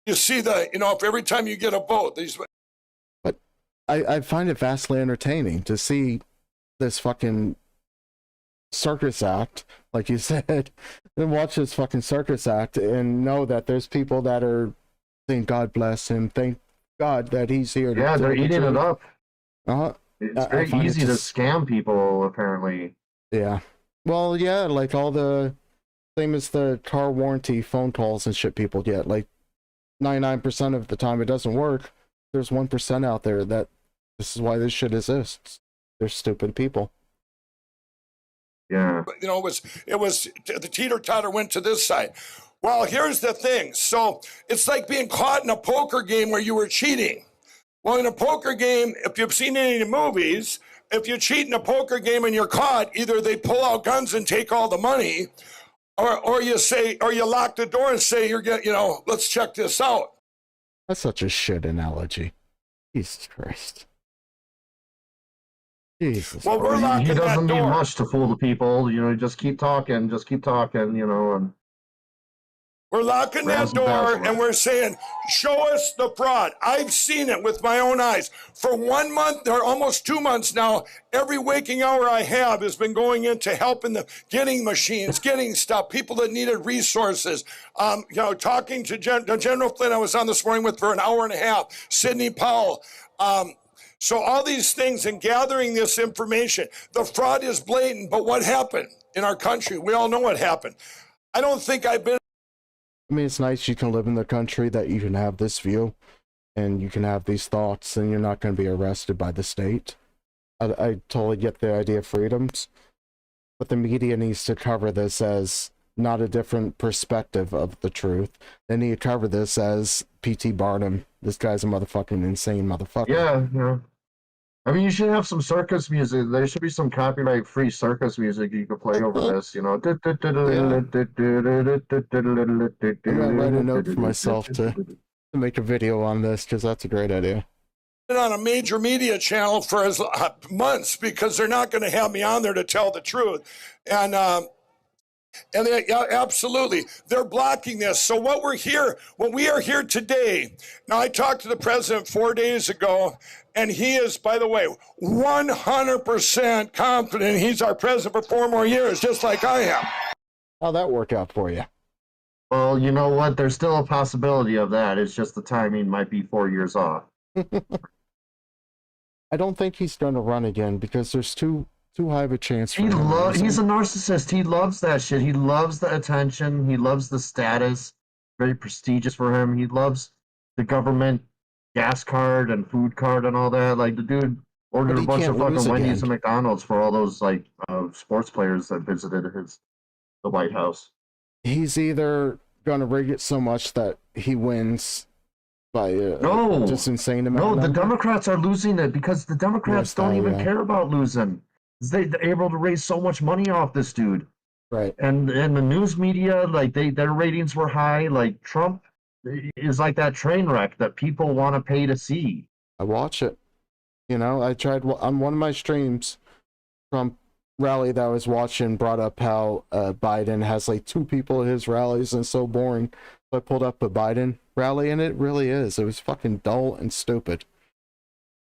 You see if every time you get a vote, these. But I find it vastly entertaining to see this fucking circus act, like you said, and watch this fucking circus act and know that there's people that are saying, God bless him, thank God that he's here. Yeah, they're eating it up. Uh-huh. It's very easy to scam people, apparently. Yeah. Well, yeah, like all the same as the car warranty phone calls and shit people get. Like 99% of the time it doesn't work. There's 1% out there that this is why this shit exists. They're stupid people. Yeah. It was the teeter-totter went to this side. Well, here's the thing. So it's like being caught in a poker game where you were cheating. Well, in a poker game, if you've seen any of the movies, if you cheat in a poker game and you're caught, either they pull out guns and take all the money, or you lock the door and say, let's check this out. That's such a shit analogy. Jesus Christ. Jesus. Well, we're locking he that doesn't need door. much to fool the people. Just keep talking, and we're locking that door and we're saying, show us the fraud. I've seen it with my own eyes. For 1 month or almost 2 months now, every waking hour I have has been going into helping getting machines, getting stuff, people that needed resources. Talking to General Flynn, I was on this morning with for an hour and a half, Sidney Powell. So all these things and gathering this information, the fraud is blatant, but what happened in our country? We all know what happened. I don't think I've been. I mean, it's nice you can live in the country that you can have this view and you can have these thoughts and you're not going to be arrested by the state. I totally get the idea of freedoms, but the media needs to cover this as not a different perspective of the truth. They need to cover this as P.T. Barnum. This guy's a motherfucking insane motherfucker. Yeah. I mean, you should have some circus music. There should be some copyright-free circus music you could play over this, I'm going to write a note for myself to make a video on this, because that's a great idea. On a major media channel for months because they're not going to have me on there to tell the truth. And absolutely, they're blocking this. So what we are here today. Now, I talked to the president 4 days ago, and he is, by the way, 100% confident he's our president for 4 more years, just like I am. How'd that work out for you? Well, you know what? There's still a possibility of that. It's just the timing might be 4 years off. I don't think he's going to run again because there's too high of a chance for him. He's a him. narcissist. He loves that shit. He loves the attention. He loves the status. Very prestigious for him. He loves the government gas card and food card and all that. Like, the dude ordered a bunch of fucking Wendy's and McDonald's for all those sports players that visited the White House. He's either going to rig it so much that he wins by No, just insane amount. no, of the number. Democrats are losing it because the Democrats don't even care about losing. They're able to raise so much money off this dude. Right. And the news media, like their ratings were high. Like Trump is like that train wreck that people want to pay to see. I watch it. You know, I tried on one of my streams, Trump rally that I was watching brought up how Biden has like 2 people at his rallies and it's so boring. So I pulled up a Biden rally and it really is. It was fucking dull and stupid.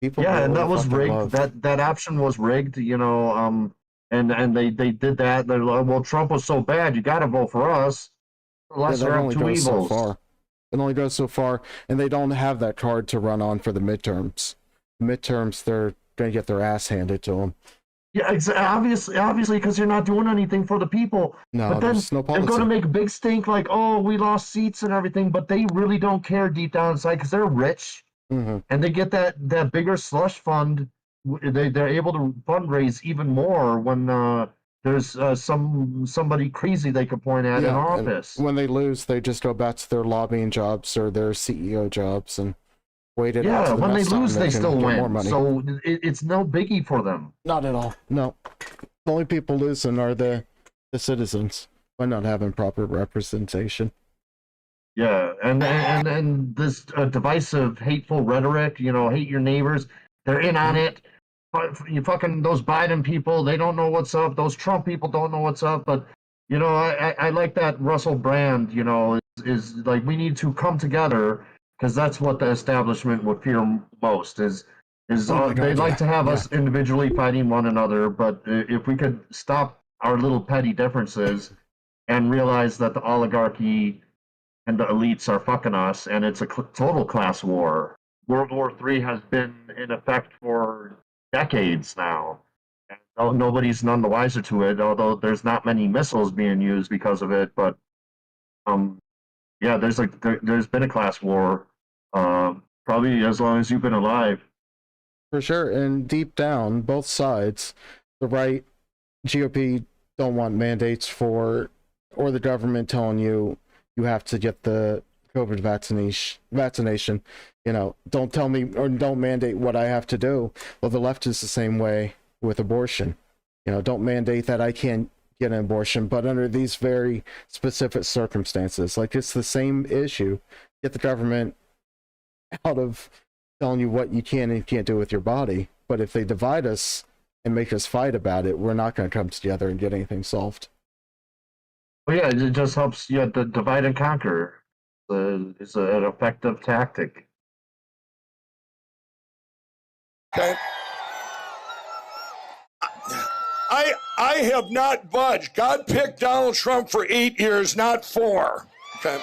People Yeah, and really that was fucking rigged. love- That option was rigged. You know, and they did that. They're like, well, Trump was so bad, you got to vote for us. Yeah, Lesser that of only two goes so evils. far. It only goes so far, and they don't have that card to run on for the midterms. Midterms, they're gonna get their ass handed to them. Yeah, obviously, because you're not doing anything for the people. No, but then there's no they're policy. going to make a big stink like, oh, we lost seats and everything, but they really don't care deep down inside because they're rich Mm-hmm. and they get that bigger slush fund. They're able to fundraise even more when there's somebody crazy they could point at in and office. when they lose, they just go back to their lobbying jobs or their CEO jobs and wait it out. Yeah, to the when they next time lose, they can still get more win. money. So it's no biggie for them. Not at all. No, the only people losing are the citizens by not having proper representation. Yeah, and this divisive, hateful rhetoric, you know, hate your neighbors, they're in on it. You fucking, those Biden people, they don't know what's up. Those Trump people don't know what's up. But, you know, I like that Russell Brand, you know, is like, we need to come together because that's what the establishment would fear most is they'd like to have us individually fighting one another. But if we could stop our little petty differences and realize that the oligarchy and the elites are fucking us, and it's a total class war. World War III has been in effect for decades now. And nobody's none the wiser to it, although there's not many missiles being used because of it. But yeah, there's been a class war, probably as long as you've been alive. For sure, and deep down, both sides, the right, GOP don't want mandates or the government telling you have to get the COVID vaccination. You know, don't tell me or don't mandate what I have to do. Well, the left is the same way with abortion. You know, don't mandate that I can't get an abortion, but under these very specific circumstances, like it's the same issue. Get the government out of telling you what you can and can't do with your body. But if they divide us and make us fight about it, we're not going to come together and get anything solved. Well, yeah, it just helps you to divide and conquer. It's an effective tactic. Okay. I have not budged. God picked Donald Trump for 8 years, not 4. Okay.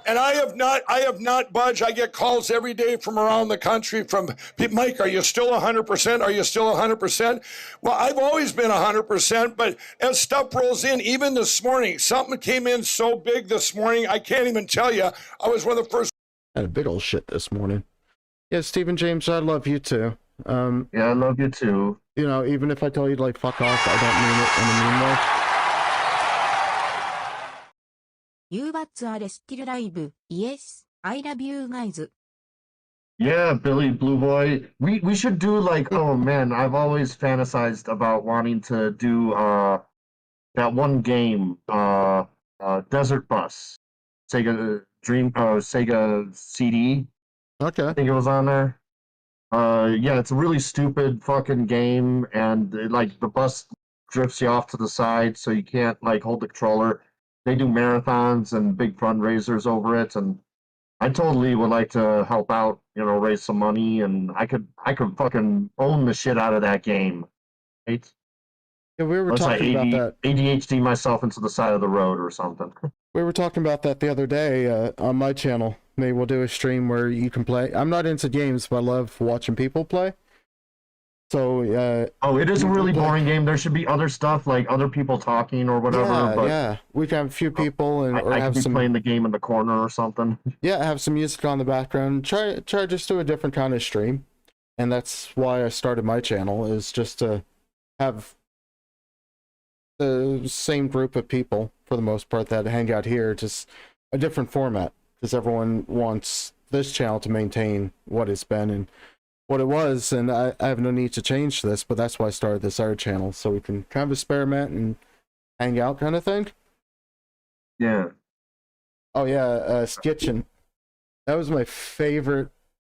And I have not budged. I get calls every day from around the country from Mike, are you still 100%? Are you still 100%? Well, I've always been 100%, but as stuff rolls in, even this morning, something came in so big this morning, I can't even tell you. I was one of the first. Had a big old shit this morning. Yeah, Stephen James, I love you too. Yeah, I love you too. You know, even if I tell you to, like, fuck off, I don't mean it in a mean way. You bats are still alive. Yes, I love you guys. Yeah, Billy Blue Boy. We should do like, oh man, I've always fantasized about wanting to do that one game, Desert Bus. Sega CD. Okay. I think it was on there. Yeah, it's a really stupid fucking game, and like the bus drifts you off to the side, so you can't like hold the controller. They do marathons and big fundraisers over it, and I totally would like to help out, you know, raise some money, and I could fucking own the shit out of that game. Right? Yeah, we were talking about that. ADHD myself into the side of the road or something. We were talking about that the other day on my channel. Maybe we'll do a stream where you can play. I'm not into games, but I love watching people play. So, it is a really boring game. There should be other stuff, like other people talking or whatever. Yeah, but yeah. We can have a few people and or I have could be some playing the game in the corner or something. Yeah, have some music on the background. Try just do a different kind of stream. And that's why I started my channel, is just to have the same group of people, for the most part, that hang out here, just a different format. because everyone wants this channel to maintain what it's been and what it was, and I have no need to change this, but that's why I started this other channel, so we can kind of experiment and hang out kind of thing. Yeah. Oh yeah, Skitchin. That was my favorite.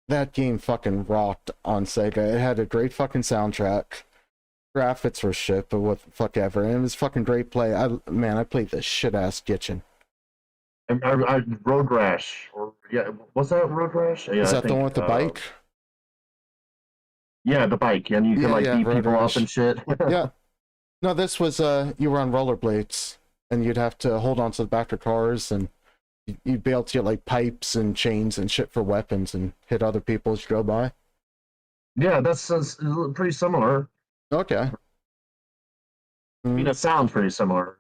That game fucking rocked on Sega. It had a great fucking soundtrack. Graphics were shit, but what the fuck ever. And it was fucking great play. I played the shit ass Skitchin. I Road Rash, or yeah, was that Road Rash? Yeah, Is I that the one with the bike? Yeah, the bike, and you could like beat Road people Rash. up and shit. Yeah. No, this was you were on rollerblades, and you'd have to hold on to the back of cars, and you'd be able to get like pipes and chains and shit for weapons and hit other people as you go by. Yeah, that's pretty similar. Okay. I mean, it sounds pretty similar.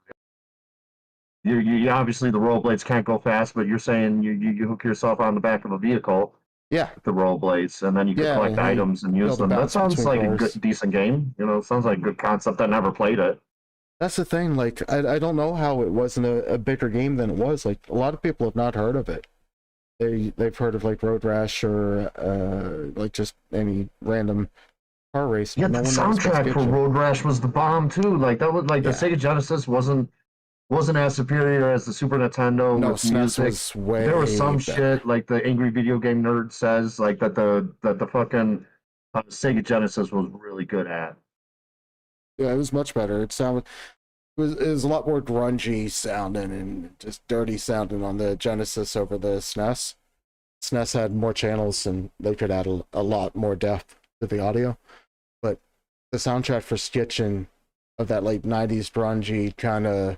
You obviously the rollerblades can't go fast, but you're saying you hook yourself on the back of a vehicle. Yeah. With the rollerblades, and then you can collect items and use them. That sounds like a good, decent game. You know, it sounds like a good concept. I never played it. That's the thing, like, I don't know how it wasn't a bigger game than it was. Like, a lot of people have not heard of it. They've heard of, like, Road Rash or, like, just any random car race. Yeah, the soundtrack for Road Rash was the bomb, too. Like, that was, like, the Sega Genesis wasn't as superior as the Super Nintendo No, with SNES music. was way There was some better. shit, like the Angry Video Game Nerd says, like, that the fucking Sega Genesis was really good at. Yeah, it was much better. It was a lot more grungy sounding and just dirty sounding on the Genesis over the SNES. SNES had more channels and they could add a lot more depth to the audio. But the soundtrack for Skitchin of that late 90s grungy kind of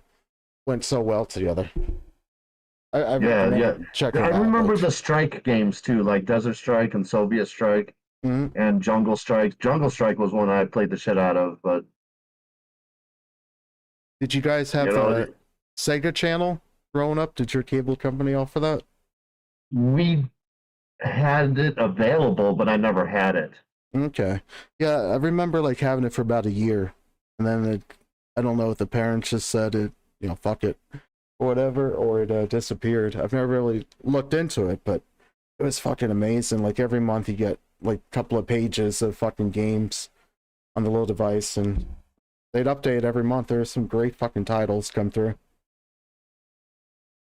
went so well together. I recommend checking it out. I remember the Strike games too, like Desert Strike and Soviet Strike and Jungle Strike. Jungle Strike was one I played the shit out of, but did you guys have a Sega channel growing up? Did your cable company offer that? We had it available, but I never had it. Okay. Yeah, I remember like having it for about a year, and then I don't know if the parents just said it, fuck it, or whatever, or it disappeared. I've never really looked into it, but it was fucking amazing. Like every month you get like a couple of pages of fucking games on the little device, and they'd update every month. There were some great fucking titles come through.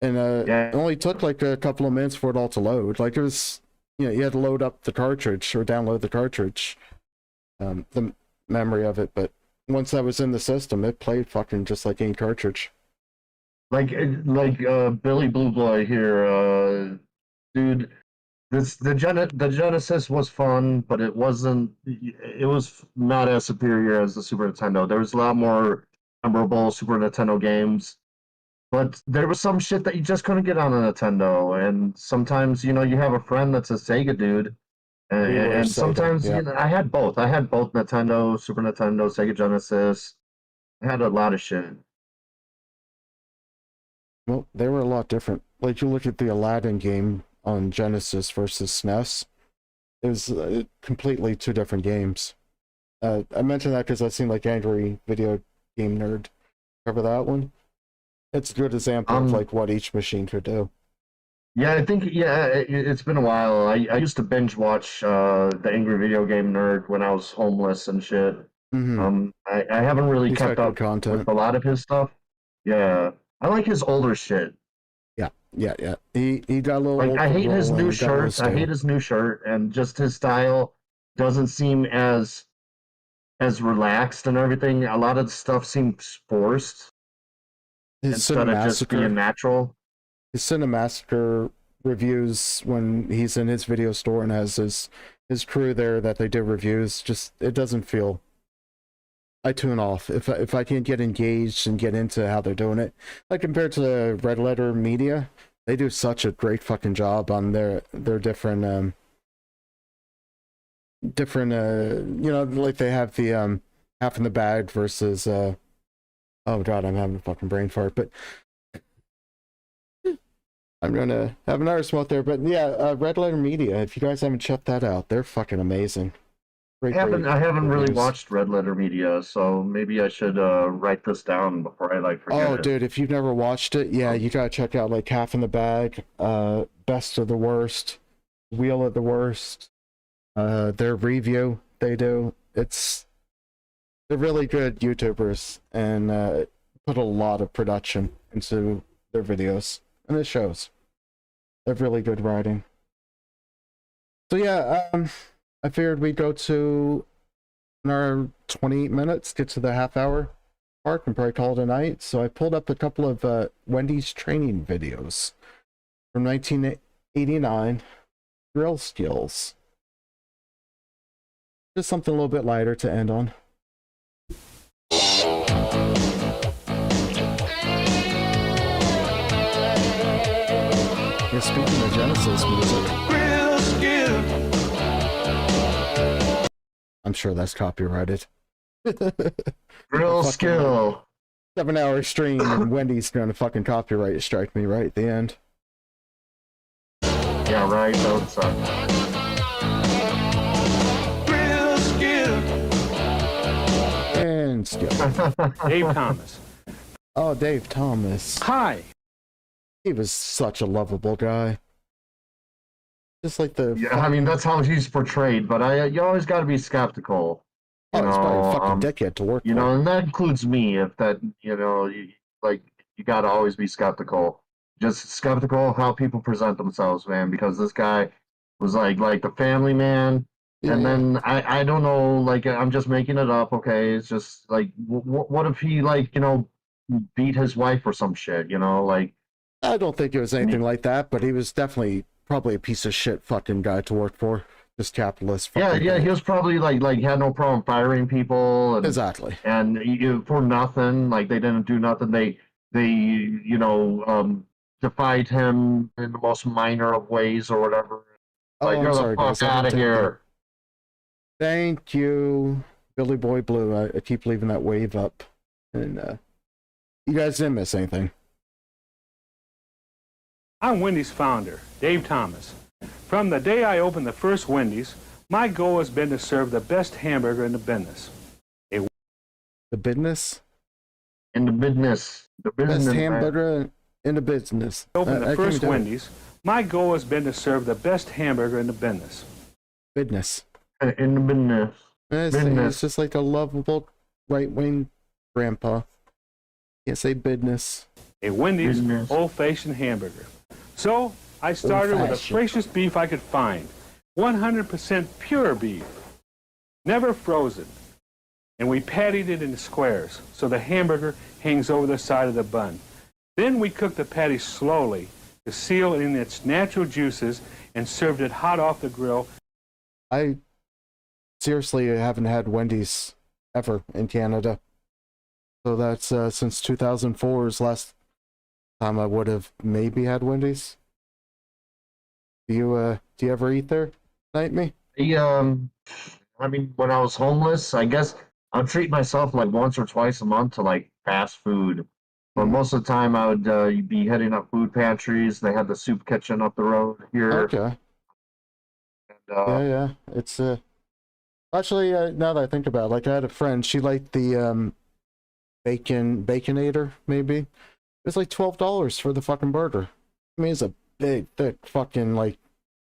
And it only took like a couple of minutes for it all to load. Like it was, you had to load up the cartridge or download the cartridge, the memory of it. But once that was in the system, it played fucking just like any cartridge. Like Billy Blue Boy here, dude. The Genesis was fun, but it was not as superior as the Super Nintendo. There was a lot more memorable Super Nintendo games, but there was some shit that you just couldn't get on a Nintendo. And sometimes, you have a friend that's a Sega dude, and sometimes I had both. I had both Nintendo, Super Nintendo, Sega Genesis. I had a lot of shit. Well, they were a lot different. Like you look at the Aladdin game on Genesis versus SNES, it was completely two different games. I mentioned that because I've seen like Angry Video Game Nerd cover that one. It's a good example of like what each machine could do. Yeah, I think it's been a while. I used to binge watch the Angry Video Game Nerd when I was homeless and shit. Mm-hmm. I haven't really kept up with a lot of his stuff. Yeah, I like his older shit. Yeah. He got a little. Like I hate his new shirt. I hate his new shirt, and just his style doesn't seem as relaxed and everything. A lot of the stuff seems forced instead of just being natural. His Cinemassacre reviews when he's in his video store and has his crew there that they do reviews. Just it doesn't feel. I tune off if I can't get engaged and get into how they're doing it. Like compared to the Red Letter Media, they do such a great fucking job on their different like they have the half in the bag versus oh god, I'm having a fucking brain fart, but I'm gonna have another smoke there. But yeah, Red Letter Media, if you guys haven't checked that out, they're fucking amazing. I haven't really watched Red Letter Media, so maybe I should write this down before I forget it. Oh, dude, if you've never watched it, yeah, you gotta check out like Half in the Bag, best of the worst, wheel of the worst, their review they do. They're really good YouTubers and put a lot of production into their videos, and it shows. They have really good writing. So yeah, I figured we'd go to our 28 minutes, get to the half-hour mark, and probably call it a night. So I pulled up a couple of Wendy's training videos from 1989, drill skills. Just something a little bit lighter to end on. Yeah, speaking of Genesis music, I'm sure that's copyrighted. Real skill. 7-hour stream and Wendy's gonna fucking copyright strike me right at the end. Yeah, right. That would suck. And skill. Dave Thomas. Oh, Dave Thomas. Hi. He was such a lovable guy. Just like the... Yeah, I mean, that's how he's portrayed, but you always got to be skeptical. Oh, he's probably a fucking dickhead to work with. And that includes me, if that, you got to always be skeptical. Just skeptical how people present themselves, man, because this guy was like the family man. Yeah, and then I don't know, I'm just making it up, okay? It's just what if he beat his wife or some shit, I don't think it was anything like that, but he was definitely probably a piece of shit fucking guy to work for. Just capitalist. Yeah, guy. He was probably had no problem firing people. And, exactly. And for nothing, they didn't do nothing. They defied him in the most minor of ways or whatever. I'm sorry, guys. Out of here. Thank you, Billy Boy Blue. I keep leaving that wave up, and you guys didn't miss anything. I'm Wendy's founder, Dave Thomas. From the day I opened the first Wendy's, my goal has been to serve the best hamburger in the business. The business? In the business. The business. Best hamburger in the business. Opened the first Wendy's, my goal has been to serve the best hamburger in the business. Business. In the business. It's just like a lovable right-wing grandpa. Can't say business. A Wendy's old-fashioned hamburger. So I started with the freshest beef I could find, 100% pure beef, never frozen. And we pattied it into squares so the hamburger hangs over the side of the bun. Then we cooked the patty slowly to seal in its natural juices and served it hot off the grill. I seriously haven't had Wendy's ever in Canada. So that's since 2004 is last time I would have maybe had Wendy's. Do you ever eat there, Nightme? I mean, when I was homeless, I guess I'd treat myself once or twice a month to fast food. But most of the time I would be hitting up food pantries. They had the soup kitchen up the road here. Okay. And, yeah. It's actually now that I think about it, I had a friend, she liked the Baconator, maybe. It was $12 for the fucking burger. I mean, it's a big, thick fucking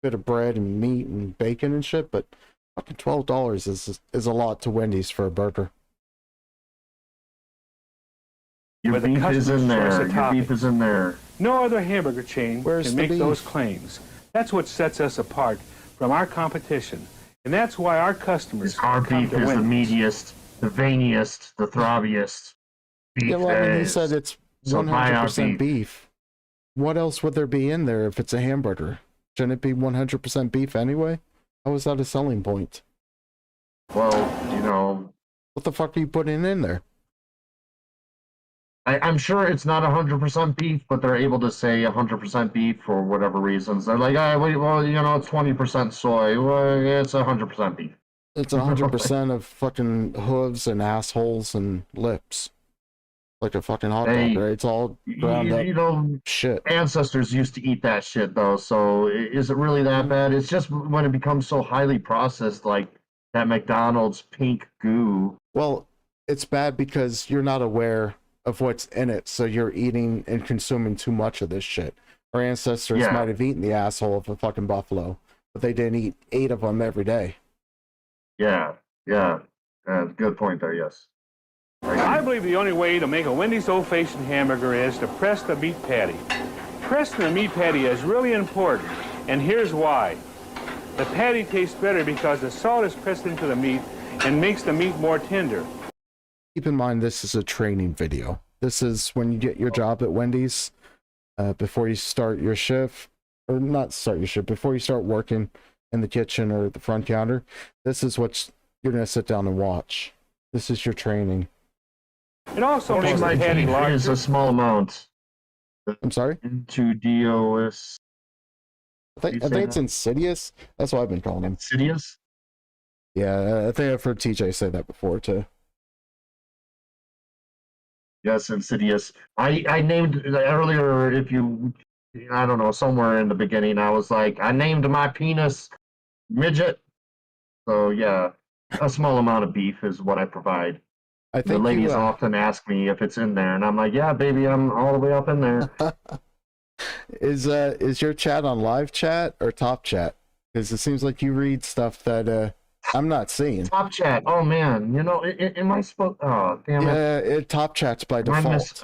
bit of bread and meat and bacon and shit, but fucking $12 is a lot to Wendy's for a burger. Your beef is in there. Your beef is in there. No other hamburger chain can make beef? those claims. That's what sets us apart from our competition, and that's why our customers Our beef is the meatiest, the veiniest, the throbbiest. Yeah, well, I mean, he said it's 100% beef. What else would there be in there if it's a hamburger? Shouldn't it be 100% beef anyway? How is that a selling point? Well, what the fuck are you putting in there? I'm sure it's not 100% beef, but they're able to say 100% beef for whatever reasons. They're like, it's 20% soy. Well, it's 100% beef. It's 100% of fucking hooves and assholes and lips. Like a fucking hot dog, right? It's all ground up shit. Ancestors used to eat that shit, though, so is it really that bad? It's just when it becomes so highly processed, like that McDonald's pink goo. Well, it's bad because you're not aware of what's in it, so you're eating and consuming too much of this shit. Our ancestors Yeah. might have eaten the asshole of a fucking buffalo, but they didn't eat 8 of them every day. Yeah. Good point there. Yes. I believe the only way to make a Wendy's old-fashioned hamburger is to press the meat patty. Pressing the meat patty is really important, and here's why. The patty tastes better because the salt is pressed into the meat and makes the meat more tender. Keep in mind, this is a training video. This is when you get your job at Wendy's, before you start your shift, or not start your shift, before you start working in the kitchen or the front counter. This is what you're going to sit down and watch. This is your training. It also makes the my patty beef larger. is a small amount. I'm sorry? Into DOS. I think it's Insidious. That's what I've been calling him. Insidious? Yeah, I think I've heard TJ say that before too. Yes, Insidious. I named earlier, I don't know, somewhere in the beginning, I was like, I named my penis Midget. So yeah, a small amount of beef is what I provide. I think the ladies often ask me if it's in there, and I'm like, yeah, baby, I'm all the way up in there. Is your chat on live chat or top chat? Because it seems like you read stuff that I'm not seeing. Top chat. Oh man, am I supposed? Oh damn it. Yeah, top chat's by default.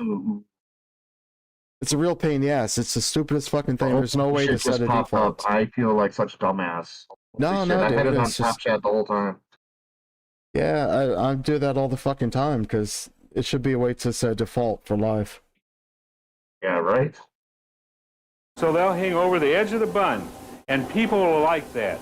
It's a real pain in the ass. It's the stupidest fucking thing. There's no way to set a default. I feel like such a dumbass. No, Shit, I had dude, it on it's top just- chat the whole time. Yeah, I do that all the fucking time because it should be a way to set a default for live. Yeah, right. So they'll hang over the edge of the bun, and people will like that.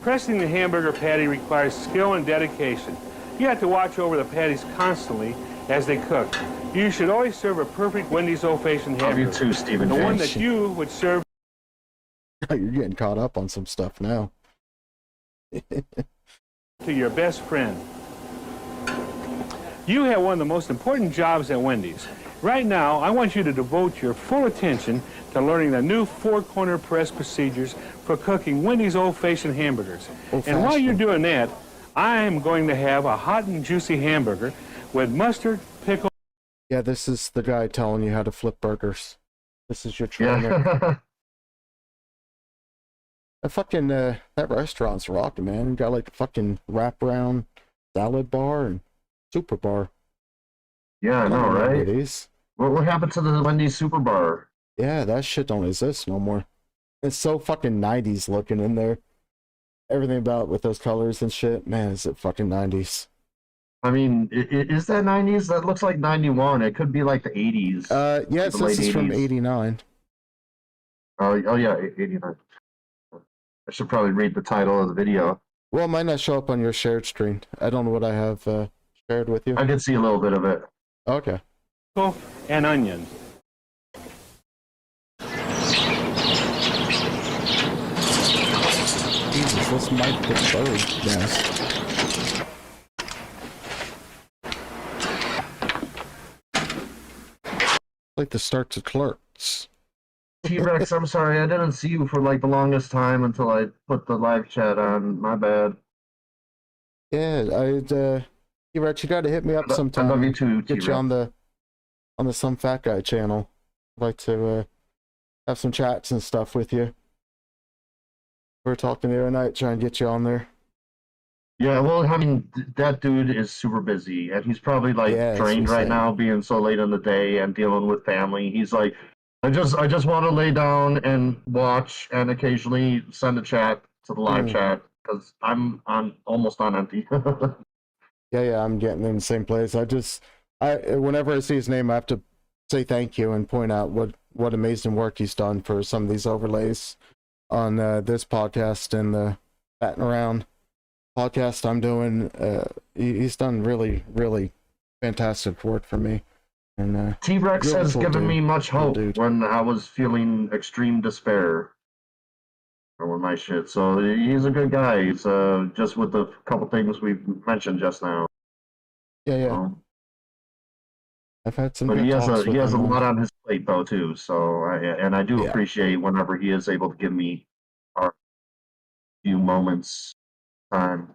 Pressing the hamburger patty requires skill and dedication. You have to watch over the patties constantly as they cook. You should always serve a perfect Wendy's old-fashioned Love hamburger. you too, Stephen The one James. that you would serve. You're getting caught up on some stuff now. To your best friend. You have one of the most important jobs at Wendy's. Right now, I want you to devote your full attention to learning the new four-corner press procedures for cooking Wendy's old-fashioned hamburgers. And while you're doing that, I'm going to have a hot and juicy hamburger with mustard, pickle. Yeah, this is the guy telling you how to flip burgers. This is your trainer. Yeah. That fucking that restaurant's rocking, man. You got like a fucking wraparound salad bar and super bar. Yeah, I know, right? These. What happened to the Wendy's Super Bar? Yeah, that shit don't exist no more. It's so fucking 90s looking in there. Everything about with those colors and shit, man, is it fucking 90s? I mean, is that 90s? That looks like 91. It could be like the 80s. Yes, the this late is from 80s. 89. Oh yeah, 89. I should probably read the title of the video. Well, it might not show up on your shared screen. I don't know what I have shared with you. I did see a little bit of it. Okay. And onion. Jesus, this might be a bird nest. Like the start to Clerks. T-Rex, I'm sorry, I didn't see you for like the longest time until I put the live chat on. My bad. Yeah, T-Rex, you gotta hit me up sometime. I love you too, Get you T-Rex. on the SumFatGi channel. I'd like to have some chats and stuff with you. We were talking the other night, trying to get you on there. Yeah, well, I mean, that dude is super busy, and he's probably like Yeah, that's drained what I'm right now, being so late in the day and dealing with family. He's like, I just want to lay down and watch, and occasionally send a chat to the live chat because I'm almost on empty. Yeah, I'm getting in the same place. Whenever I see his name, I have to say thank you and point out what amazing work he's done for some of these overlays on this podcast and the Batting Around podcast I'm doing. He's done really, really fantastic work for me. And T-Rex has beautiful given dude. me much Cool hope dude. when I was feeling extreme despair over my shit. So he's a good guy. He's just with the couple things we mentioned just now. Yeah. I've had some But good he has talks a with him. lot on his plate though too. So I do appreciate whenever he is able to give me a few moments time.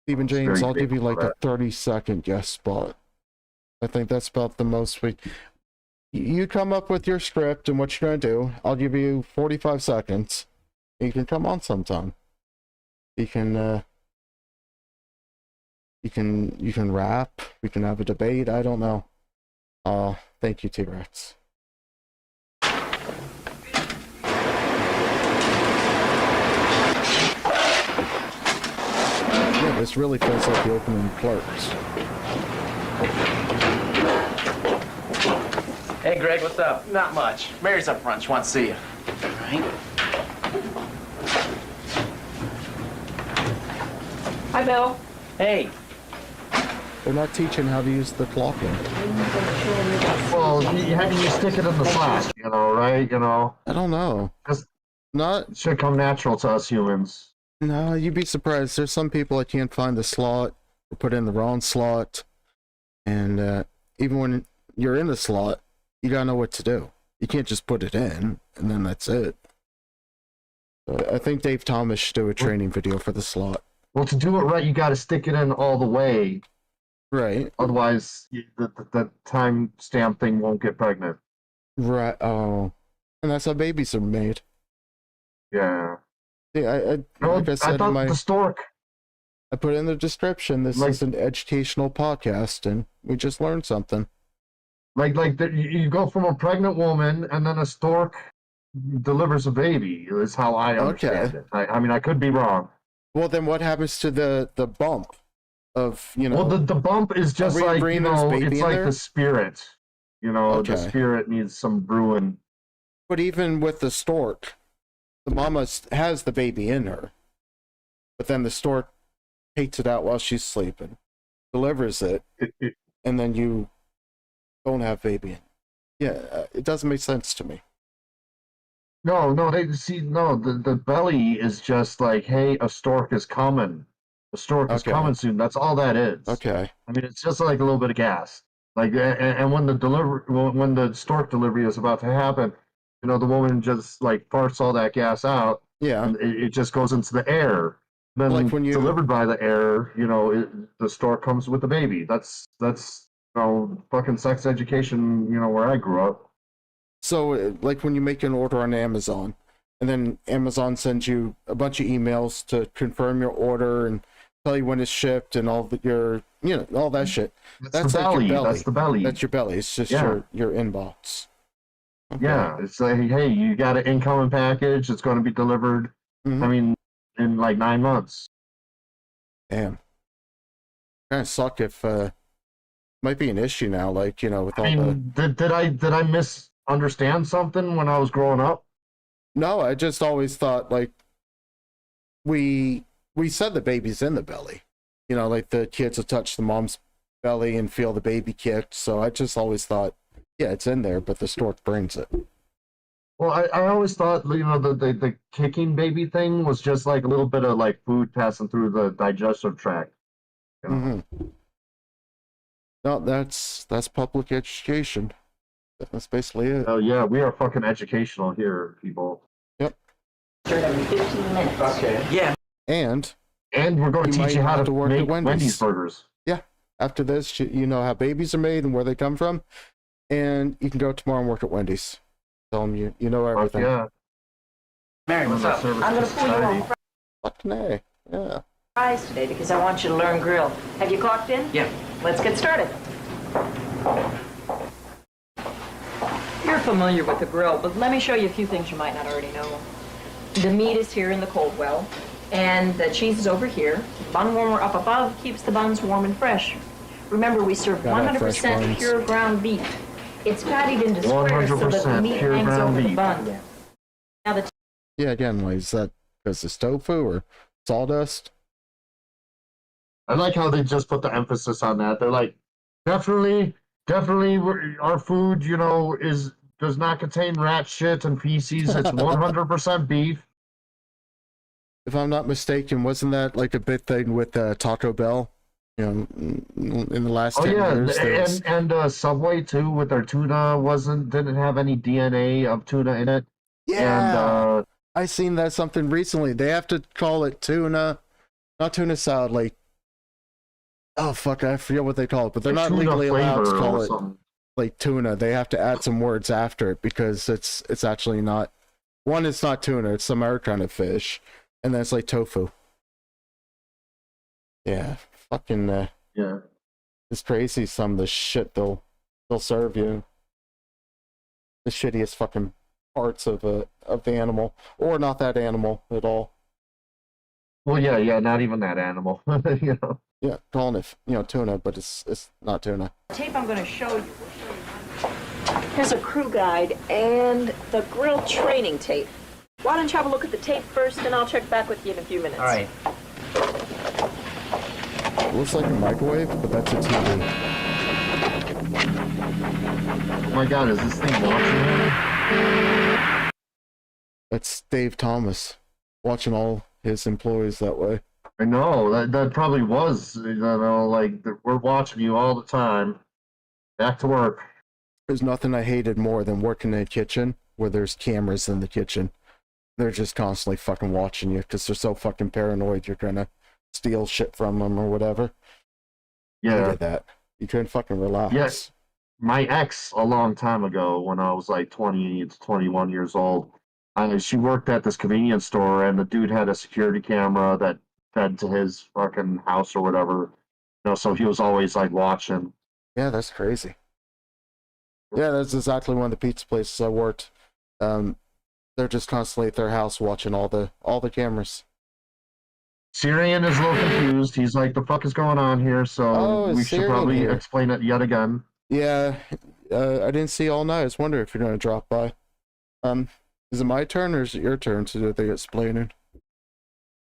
Stephen It's James, very I'll give you grateful like for a 30-second guest spot. I think that's about the most we. You come up with your script and what you're going to do. I'll give you 45 seconds. You can come on sometime. You can rap. We can have a debate. I don't know. Thank you, T-Rex. Yeah, this really feels like the opening Clerks. Hey, Greg, what's up? Not much. Mary's up front. She wants to see you. All right. Hi, Bill. Hey. They're not teaching how to use the clocking. Well, you stick it in the slot, right? I don't know. Just not it should come natural to us humans. No, you'd be surprised. There's some people that can't find the slot or put in the wrong slot. And even when you're in the slot, you gotta know what to do. You can't just put it in and then that's it. So I think Dave Thomas should do a training video for the slot. Well, to do it right, you gotta stick it in all the way. Right. Otherwise, the time stamp thing won't get pregnant. Right. Oh. And that's how babies are made. Yeah. Yeah, like I said, thought the stork. I put in the description, this is an educational podcast, and we just learned something. You go from a pregnant woman, and then a stork delivers a baby, is how I understand it. I mean, I could be wrong. Well, then what happens to the bump of, Well, the bump is just like, it's like the spirit. The spirit needs some brewing. But even with the stork, the mama has the baby in her, but then the stork takes it out while she's sleeping, delivers it, and then you don't have baby in. Yeah, it doesn't make sense to me. No, the belly is just like, hey, a stork is coming. A stork is coming soon. That's all that is. Okay. I mean, it's just like a little bit of gas. And when the stork delivery is about to happen, the woman just farts all that gas out. Yeah. And it just goes into the air. Then when delivered by the air, the stork comes with the baby. That's fucking sex education, where I grew up. So when you make an order on Amazon, and then Amazon sends you a bunch of emails to confirm your order and tell you when it's shipped and all all that shit. That's the like belly. your belly. That's the belly. That's your belly. It's just your inbox. Okay. Yeah, it's like, hey, you got an incoming package. It's going to be delivered. Mm-hmm. I mean, in 9 months. Damn. Kind of suck if might be an issue now. With all did I misunderstand something when I was growing up? No, I just always thought we said the baby's in the belly. The kids will touch the mom's belly and feel the baby kick. So I just always thought, yeah, it's in there, but the stork brings it. Well, I always thought, the kicking baby thing was just like a little bit of food passing through the digestive tract. Mm-hmm. No, that's public education. That's basically it. Oh yeah, we are fucking educational here, people. Yep. Every 15 minutes. Okay. Yeah. And we're going to teach you how to work make at Wendy's burgers. Yeah. After this, you know how babies are made and where they come from, and you can go tomorrow and work at Wendy's. Tell them you know everything. Yeah. Mary, what's up? I'm going to pull you on Fuck nay. Yeah. fries today because I want you to learn grill. Have you clocked in? Yeah. Let's get started. You're familiar with the grill, but let me show you a few things you might not already know. The meat is here in the cold well, and the cheese is over here. Bun warmer up above keeps the buns warm and fresh. Remember, we serve 100% pure ground beef. It's patted into squares so that the meat hangs over the bun. Now Yeah, again, is that because it's tofu or sawdust? I like how they just put the emphasis on that. They're like, definitely, our food, does not contain rat shit and feces. It's 100% beef. If I'm not mistaken, wasn't that a big thing with Taco Bell? In the last 10 years. And Subway too, with their tuna didn't have any DNA of tuna in it. Yeah. And I seen that something recently. They have to call it tuna, not tuna salad. Oh fuck, I forget what they call it, but they're not legally allowed to call it. like tuna, they have to add some words after it because it's actually not. One, it's not tuna, it's some other kind of fish, and then it's like tofu. Yeah, fucking. Yeah. It's crazy. Some of the shit they'll serve you. The shittiest fucking parts of the animal, or not that animal at all. Well, yeah, not even that animal. You know. Yeah, calling it tuna, but it's not tuna. Tape I'm going to show you. Here's a crew guide and the grill training tape. Why don't you have a look at the tape first, and I'll check back with you in a few minutes. All right. It looks like a microwave, but that's a TV. Oh my God, is this thing watching him? That's Dave Thomas watching all his employees that way. I know that probably was. Like we're watching you all the time. Back to work. There's nothing I hated more than working in a kitchen where there's cameras in the kitchen. They're just constantly fucking watching you because they're so fucking paranoid you're gonna steal shit from them or whatever. Yeah. I did that. You couldn't fucking relax. Yes. My ex, a long time ago, when I was like 20 to 21 years old, she worked at this convenience store, and the dude had a security camera that fed to his fucking house or whatever. So he was always like watching. Yeah, that's crazy. Yeah, that's exactly one of the pizza places I worked. They're just constantly at their house watching all the cameras. Syrian is a little confused. He's like, "The fuck is going on here?" So we should probably explain it yet again. Yeah, I didn't see all night. I was wondering if you're gonna drop by. Is it my turn or is it your turn to do the explaining?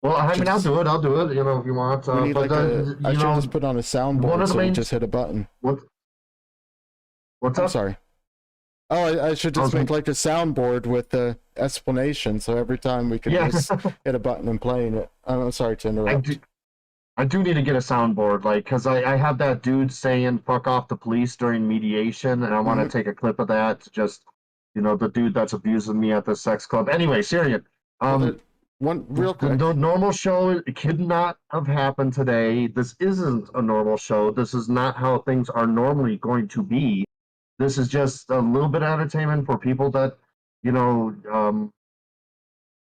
Well, I mean, I'll do it. If you want. We need I should just put on a soundboard so we just hit a button. What's I'm up? Sorry. Oh, I should just make like a soundboard with the explanation, so every time we can just hit a button and playing it. I'm sorry to interrupt. I do need to get a soundboard, like, because I have that dude saying "fuck off the police" during mediation, and I want to take a clip of that to just, the dude that's abusing me at the sex club. Anyway, Syrian. One real quick. The normal show could not have happened today. This isn't a normal show. This is not how things are normally going to be. This is just a little bit of entertainment for people that,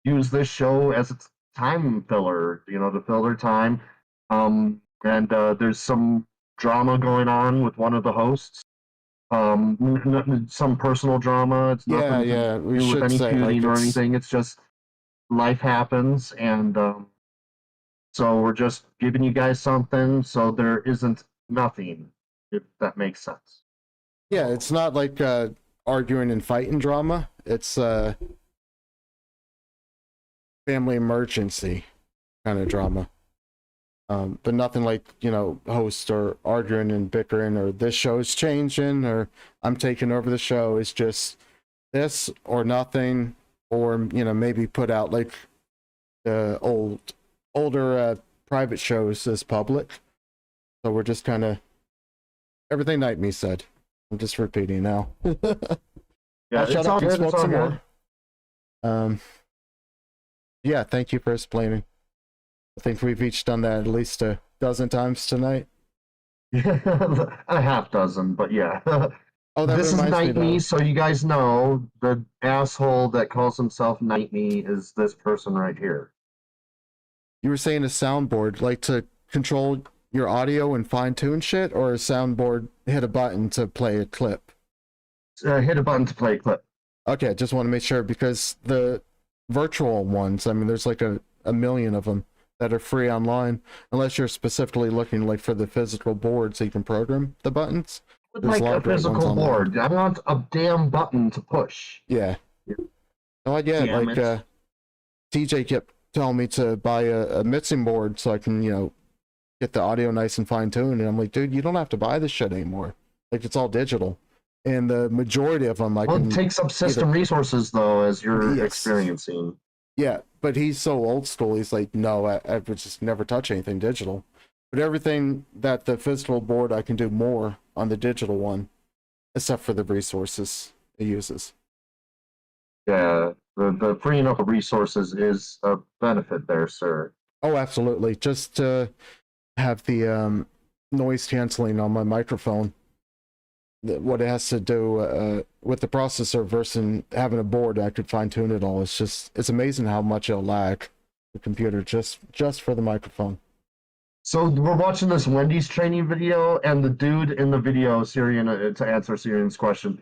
use this show as a time filler, to fill their time. And there's some drama going on with one of the hosts. Some personal drama. It's nothing to do with any feuding or anything. It's just life happens, and so we're just giving you guys something so there isn't nothing, if that makes sense. Yeah, it's not like arguing and fighting drama. It's family emergency kind of drama. But nothing like, hosts or arguing and bickering or this show's changing or I'm taking over the show. It's just this or nothing, or, maybe put out like older private shows as public. So we're just kind of everything Night Me said. I'm just repeating now. Yeah, shut up and smoke some good. more. Yeah, thank you for explaining. I think we've each done that at least a dozen times tonight. A half dozen, but yeah. Oh, this is Night Me, so you guys know the asshole that calls himself Night Me is this person right here. You were saying a soundboard, like to control your audio and fine-tune shit, or a soundboard hit a button to play a clip? Hit a button to play a clip. Okay, just want to make sure, because the virtual ones, I mean, there's like a million of them that are free online, unless you're specifically looking like for the physical board so you can program the buttons. With like a physical board. I want a damn button to push. Yeah. No idea. Damn like TJ kept telling me to buy a mixing board so I can, get the audio nice and fine-tuned, and I'm like, dude, you don't have to buy this shit anymore. Like, it's all digital. And the majority of them, it takes up system resources, though, as you're experiencing. Yeah, but he's so old school, he's like, no, I would just never touch anything digital. But everything that the physical board, I can do more on the digital one, except for the resources it uses. Yeah, the freeing up of resources is a benefit there, sir. Oh, absolutely. Just to have the noise canceling on my microphone. what it has to do with the processor versus having a board that could fine tune it all. It's amazing how much it'll lag the computer just for the microphone. So we're watching this Wendy's training video, and the dude in the video, Syrian, to answer Syrian's question,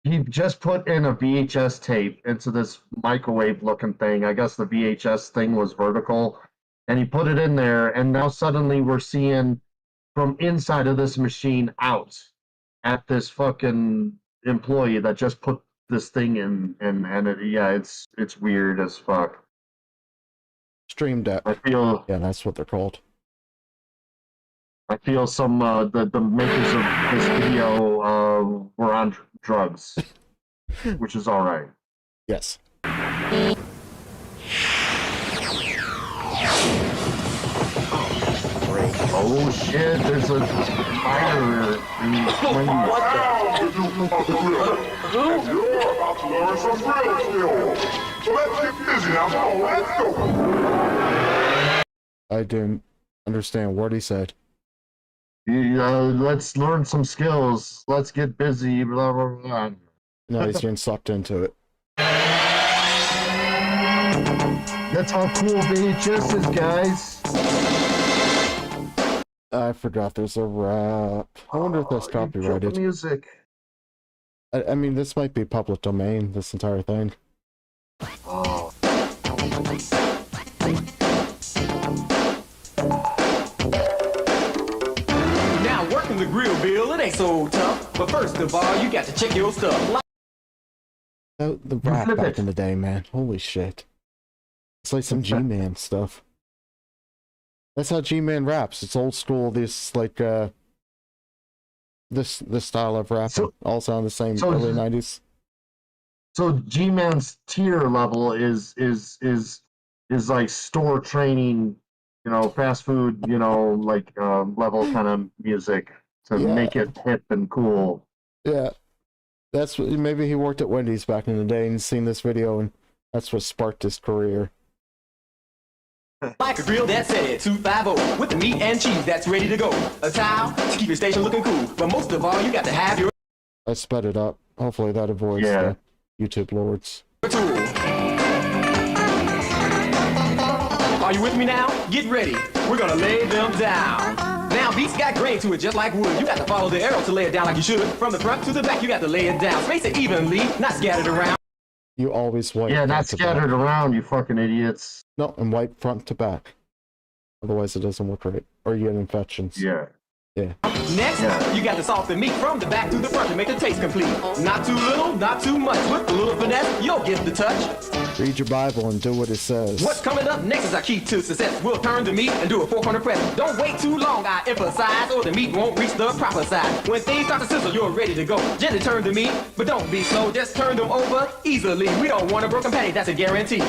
he just put in a VHS tape into this microwave-looking thing. I guess the VHS thing was vertical, and he put it in there, and now suddenly we're seeing from inside of this machine out at this fucking employee that just put this thing in, and it's weird as fuck. Stream depth. Yeah, that's what they're called. I feel some the makers of this video were on drugs, which is all right. Yes. Oh shit! There's a fire in Wendy's. What You're about to learn some real skills. So let's get busy now. Come on, let's go. I didn't understand what he said. Let's learn some skills. Let's get busy. Blah blah blah. No, he's getting sucked into it. That's how cool VHS is, guys. I forgot there's a rap. I wonder if that's copyrighted. Music. I mean, this might be public domain, this entire thing. Now, working the grill, Bill, it ain't so tough. But first of all, you got to check your stuff. The rap back in the day, man. Holy shit. It's like some G-Man stuff. That's how G-Man raps. It's old school. This like this style of rap, all sound the same. Early 90s. So G-Man's tier level is like store training, fast food, like level kind of music to make it hip and cool. Yeah, that's what, maybe he worked at Wendy's back in the day and seen this video, and that's what sparked his career. Like a grill that's set 250 with the meat and cheese that's ready to go. A towel to keep your station looking cool. But most of all, you got to have your I sped it up. Hopefully that avoids the YouTube lords. tool. Are you with me now? Get ready. We're gonna lay them down. Now, beats got grain to it just like wood. You got to follow the arrow to lay it down like you should. From the front to the back, you got to lay it down. Space it evenly, not scattered around. You always wipe. Yeah, not scattered around, you fucking idiots. No, and wipe front to back. Otherwise, it doesn't work right, or you get infections. Yeah. Yeah. Next, you got to salt the meat from the back to the front to make the taste complete. Not too little, not too much. With a little finesse, you'll get the touch. Read your Bible and do what it says. What's coming up next is our key to success. We'll turn the meat and do a 4-corner press. Don't wait too long, I emphasize, or the meat won't reach the proper size. When things start to sizzle, you're ready to go. Gently turn the meat, but don't be slow. Just turn them over easily. We don't want a broken patty, that's a guarantee.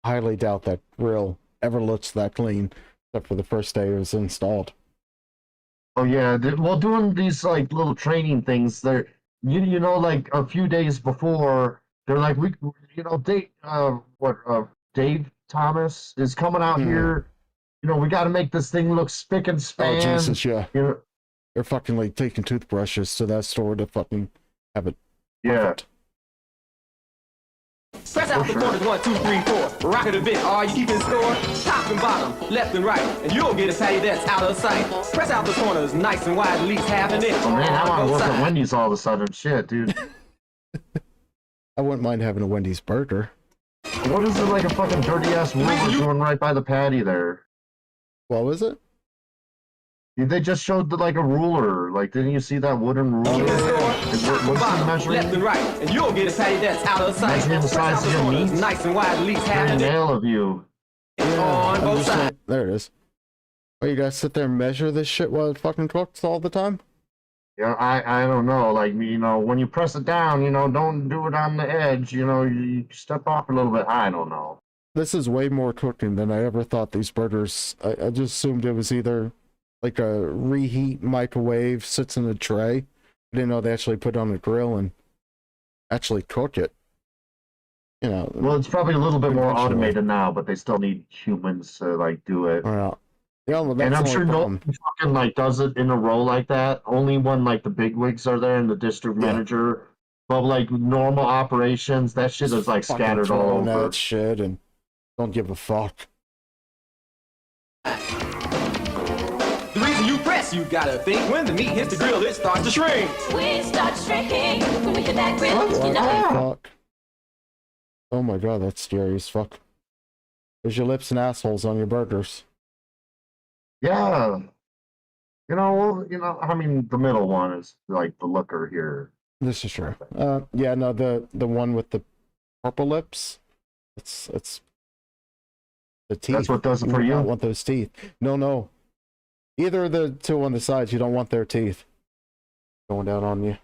Highly doubt that grill ever looks that clean, except for the first day it was installed. Oh yeah, well, doing these like little training things, they're like a few days before, they're like Dave Thomas is coming out here. We got to make this thing look spick and span. Oh Jesus, yeah. They're fucking like taking toothbrushes to that store to fucking have it. Yeah. Perfect. Press out the corners 1, 2, 3, 4. Rock it a bit, are you keeping score? Top and bottom, left and right, and you'll get a patty that's out of sight. Press out the corners nice and wide, at least half an inch. Oh man, I want to work at Wendy's all of a sudden. Shit, dude. I wouldn't mind having a Wendy's burger. What is it like a fucking dirty ass ruler going right by the patty there? What was it? They just showed like a ruler. Like, didn't you see that wooden ruler? What's he measuring? Left and right, and you'll get a patty that's out of sight. Measuring the size of your meat. Nice and wide, at least half an inch. Nail of you. On both sides. There it is. Oh, you guys sit there and measure this shit while it fucking cooks all the time? Yeah, I don't know. Like, when you press it down, don't do it on the edge. You step off a little bit. I don't know. This is way more cooking than I ever thought these burgers. I just assumed it was either like a reheat microwave, sits in a tray. I didn't know they actually put it on a grill and actually cook it. Well, it's probably a little bit more automated now, but they still need humans to like do it. Yeah. Yeah, well, that's And I'm the sure only no problem. one fucking like does it in a row like that. Only when like the big wigs are there and the district manager. But like normal operations, that shit is like Fucking scattered all throwing over. that shit and don't give a fuck. The reason you press, you gotta think. When the meat hits the grill, it starts to shrink. We start shrinking when we hit that grill. What You the know. fuck? Oh my god, that's scary as fuck. There's your lips and assholes on your burgers. Yeah. I mean, the middle one is like the looker here. This is true. Yeah, no, the one with the purple lips. It's the teeth. That's what does it for do you? not want those teeth. No. Either of the two on the sides, you don't want their teeth going down on you.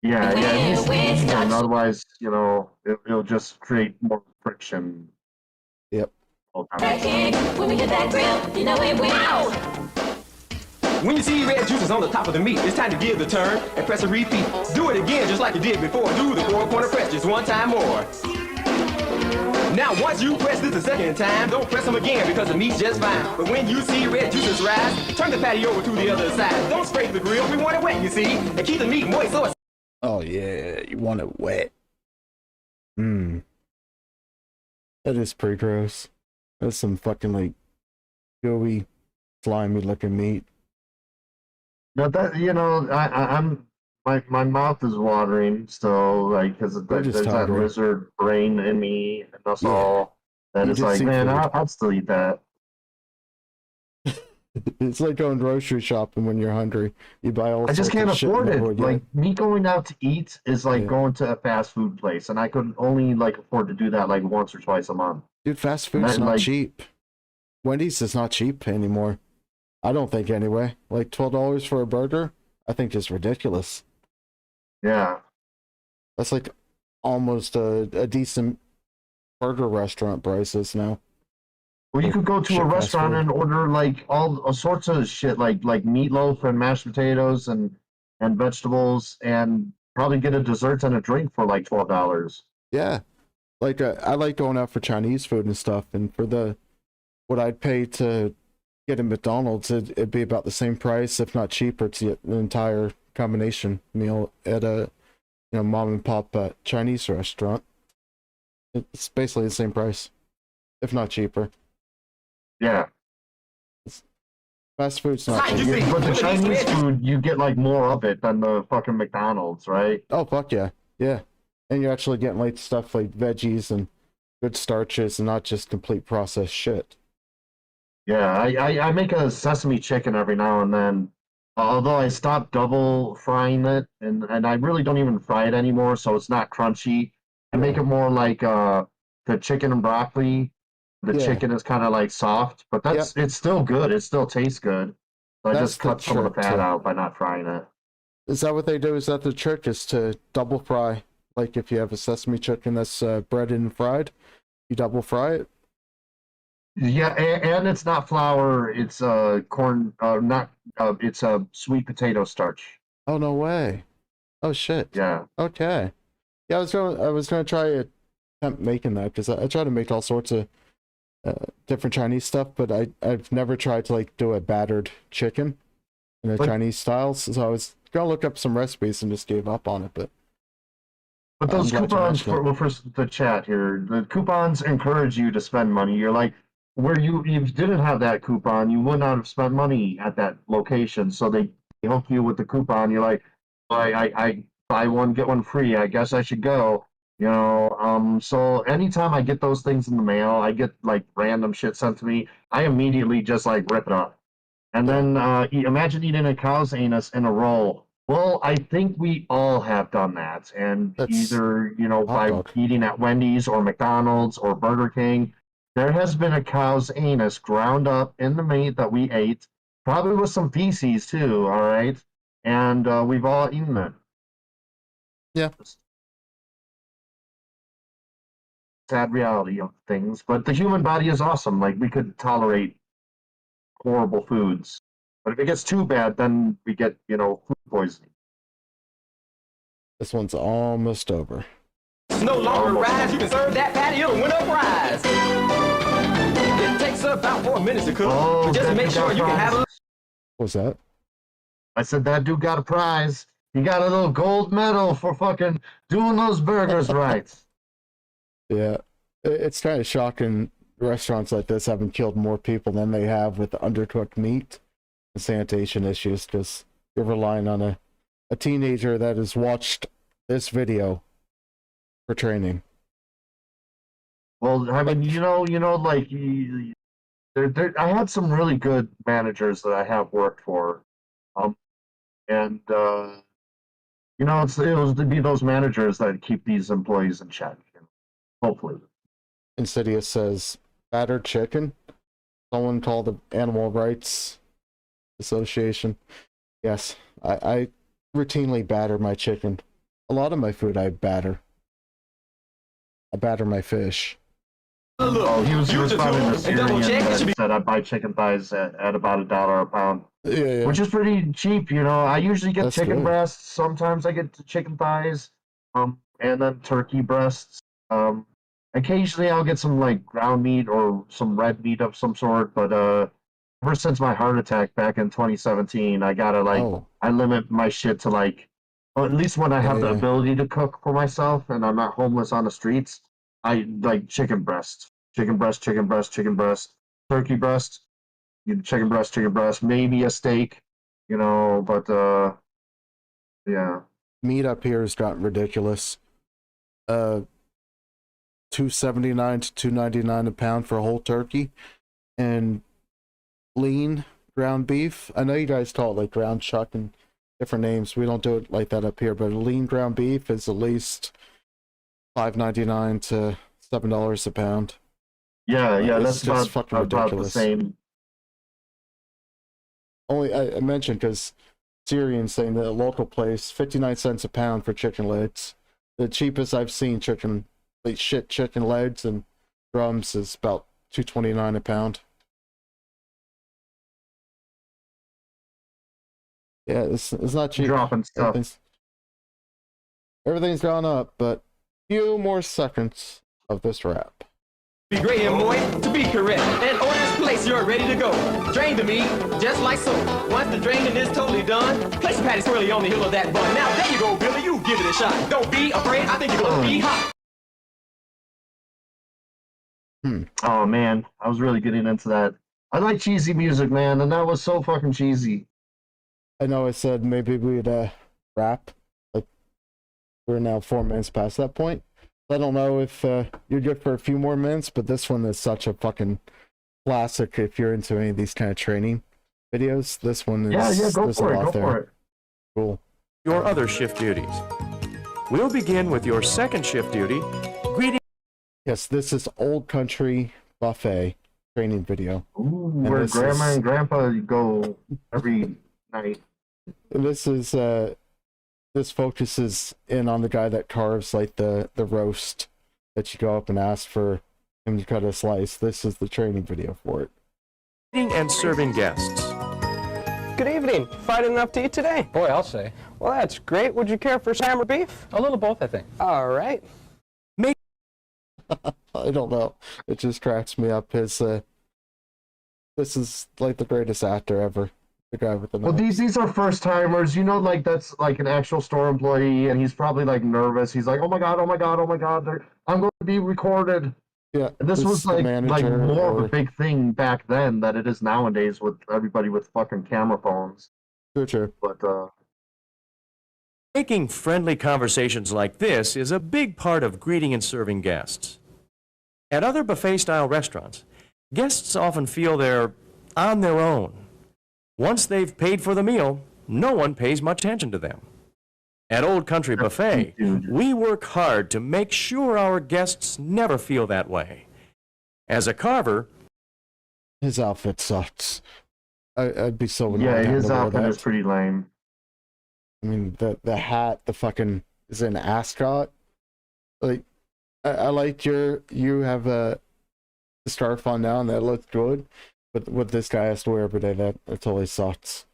Yeah, it needs to be even, otherwise, it'll just create more friction. Yep. When we hit that grill, you know it will. When you see red juices on the top of the meat, it's time to give the turn and press a repeat. Do it again just like you did before. Do the four-corner press just one time more. Now, once you press this a second time, don't press them again because the meat's just fine. But when you see red juices rise, turn the patty over to the other side. Don't scrape the grill, we want it wet, you see, and keep the meat moist so it's... Oh yeah, you want it wet. That is pretty gross. That's some fucking like gooey, slimy looking meat. No, that I'm my mouth is watering still, like because there's that lizard brain in me and that's all. That is like, man, I'd still eat that. It's like going grocery shopping when you're hungry. You buy all. I just can't afford it. Like me going out to eat is like going to a fast food place, and I could only like afford to do that like once or twice a month. Dude, fast food's not cheap. Wendy's is not cheap anymore. I don't think anyway. Like $12 for a burger, I think is ridiculous. Yeah, that's like almost a decent burger restaurant prices now. Well, you could go to a restaurant and order like all sorts of shit, like meatloaf and mashed potatoes and vegetables, and probably get a dessert and a drink for like $12. Yeah, like I like going out for Chinese food and stuff, and for what I'd pay to get at McDonald's, it'd be about the same price, if not cheaper, to get an entire combination meal at a mom and pop Chinese restaurant. It's basically the same price, if not cheaper. Yeah. Fast food's not cheap. But the Chinese food, you get like more of it than the fucking McDonald's, right? Oh fuck yeah, yeah. And you're actually getting like stuff like veggies and good starches, and not just complete processed shit. Yeah, I make a sesame chicken every now and then. Although I stopped double frying it, and I really don't even fry it anymore, so it's not crunchy. I make it more like the chicken and broccoli. The chicken is kind of like soft, but it's still good. It still tastes good. So I just cut some of the fat out by not frying it. Is that what they do? Is that the trick? Is to double fry? Like if you have a sesame chicken that's breaded and fried, you double fry it? Yeah, and it's not flour. It's corn. It's a sweet potato starch. Oh no way! Oh shit! Yeah. Okay. Yeah, I was gonna try attempt making that because I try to make all sorts of different Chinese stuff, but I've never tried to like do a battered chicken in a Chinese style. So I was gonna look up some recipes and just gave up on it. But those coupons for the chat here, the coupons encourage you to spend money. You're like, where you didn't have that coupon, you would not have spent money at that location. So they help you with the coupon. You're like, I buy one get one free. I guess I should go. So anytime I get those things in the mail, I get like random shit sent to me. I immediately just like rip it up. And then imagine eating a cow's anus in a roll. Well, I think we all have done that. And either, by eating at Wendy's or McDonald's or Burger King, there has been a cow's anus ground up in the meat that we ate, probably with some feces too, all right? And we've all eaten it. Yeah. Sad reality of things, but the human body is awesome. Like we could tolerate horrible foods, but if it gets too bad, then we get food poisoning. This one's almost over. No longer rise, you can serve that patty, it'll win a prize. It takes a about 4 minutes to cook. Oh, But just to that make dude sure got you can have a prizes. What's that? I said that dude got a prize. He got a little gold medal for fucking doing those burgers right. Yeah, it's kind of shocking. Restaurants like this haven't killed more people than they have with undercooked meat and sanitation issues, because you're relying on a teenager that has watched this video for training. Well, I mean, like I had some really good managers that I have worked for, and it was to be those managers that keep these employees in check. Hopefully. Insidious says battered chicken. Someone called the Animal Rights Association. Yes, I routinely batter my chicken. A lot of my food I batter. I batter my fish. Oh, he was responding to Syrian that said I buy chicken thighs at about $1 a pound. Yeah. Which is pretty cheap, I usually get That's chicken good. breasts. Sometimes I get chicken thighs, and then turkey breasts. Occasionally I'll get some like ground meat or some red meat of some sort. But ever since my heart attack back in 2017, I gotta I limit my shit to or at least when I have the ability to cook for myself and I'm not homeless on the streets, I like chicken breast, chicken breast, chicken breast, chicken breast, turkey breast, chicken breast, maybe a steak, but yeah. Meat up here has gotten ridiculous. $2.79 to $2.99 a pound for a whole turkey, and lean ground beef. I know you guys call it like ground chuck and different names. We don't do it like that up here, but lean ground beef is at least $5.99 to $7 a pound. Yeah, It's that's just fucking about the ridiculous. same. Only I mentioned because Syrians saying that a local place 59 cents a pound for chicken legs. The cheapest I've seen chicken legs and drums is about $2.29 a pound. Yeah, it's not cheap. Dropping stuff. Everything's gone up, but few more seconds of this rap. be great and moist to be correct. And on this place, you're ready to go. Drain the meat, just like so. Once the draining is totally done, place your patty swirly on the hill of that bun. Now there you go, Billy, you give it a shot. Don't be afraid, I think you're gonna be hot. Oh man, I was really getting into that. I like cheesy music, man, and that was so fucking cheesy. I know I said maybe we'd rap. Like, we're now 4 minutes past that point. I don't know if you're good for a few more minutes, but this one is such a fucking classic if you're into any of these kind of training videos. This one is go for it, go for it. Cool. Your other shift duties. We'll begin with your second shift duty, greeting. Yes, this is Old Country Buffet training video. Ooh, where grandma and grandpa go every night. This is this focuses in on the guy that carves like the roast that you go up and ask for him to cut a slice. This is the training video for it. Greeting and serving guests. Good evening. Friday enough to eat today? Boy, I'll say. Well, that's great. Would you care for some ham or beef? A little both, I think. All right. I don't know. It just cracks me up. His this is like the greatest actor ever. The guy with the Well, these are first timers. You know, like that's like an actual store employee, and he's probably like nervous. He's like, oh my god, I'm going to be recorded. Yeah. And this was like more of or... a big thing back then than it is nowadays with everybody with fucking camera phones. Sure. But Making friendly conversations like this is a big part of greeting and serving guests. At other buffet-style restaurants, guests often feel they're on their own. Once they've paid for the meal, no one pays much attention to them. At Old Country Buffet, we work hard to make sure our guests never feel that way. As a carver, his outfit sucks. I'd be so annoyed. Yeah, his outfit is pretty lame. I mean, the hat, the fucking is an ascot. Like, I like you have a scarf on now, and that looks good. But what this guy has to wear every day, that totally sucks.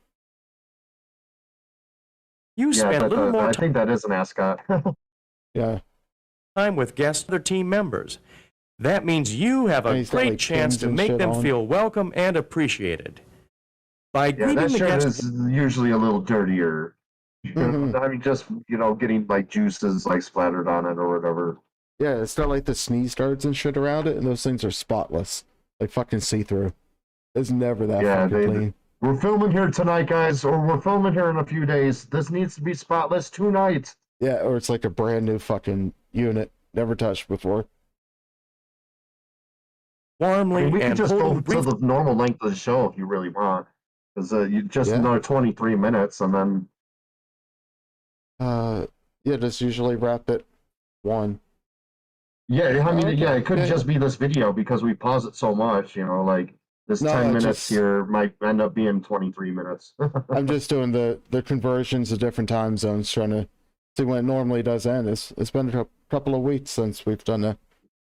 You spend a little more time. I think that is an ascot. Yeah. Time with guests, other team members. That means you have And a he's got, great like, chance pins to and make shit them on. feel welcome and appreciated. By Yeah, greeting that the shirt guests, is usually a little dirtier. Mhm. I mean, just, getting like juices like splattered on it or whatever. Yeah, it's got like the sneeze guards and shit around it, and those things are spotless. Like fucking see-through. It's never that Yeah, fucking clean. we're filming here tonight, guys, or we're filming here in a few days. This needs to be spotless tonight. Yeah, or it's like a brand new fucking unit, never touched before. warmly We could and just go holding to brief the normal length of the show if you really want. Because you just Yeah. another 23 minutes and then. Yeah, just usually wrap it one. Yeah, I mean, Okay. yeah, it could Yeah, just be this video because we pause it so much, like this No, 10 I minutes just- here might end up being 23 minutes. I'm just doing the conversions of different time zones, trying to see when it normally does end. It's been a couple of weeks since we've done a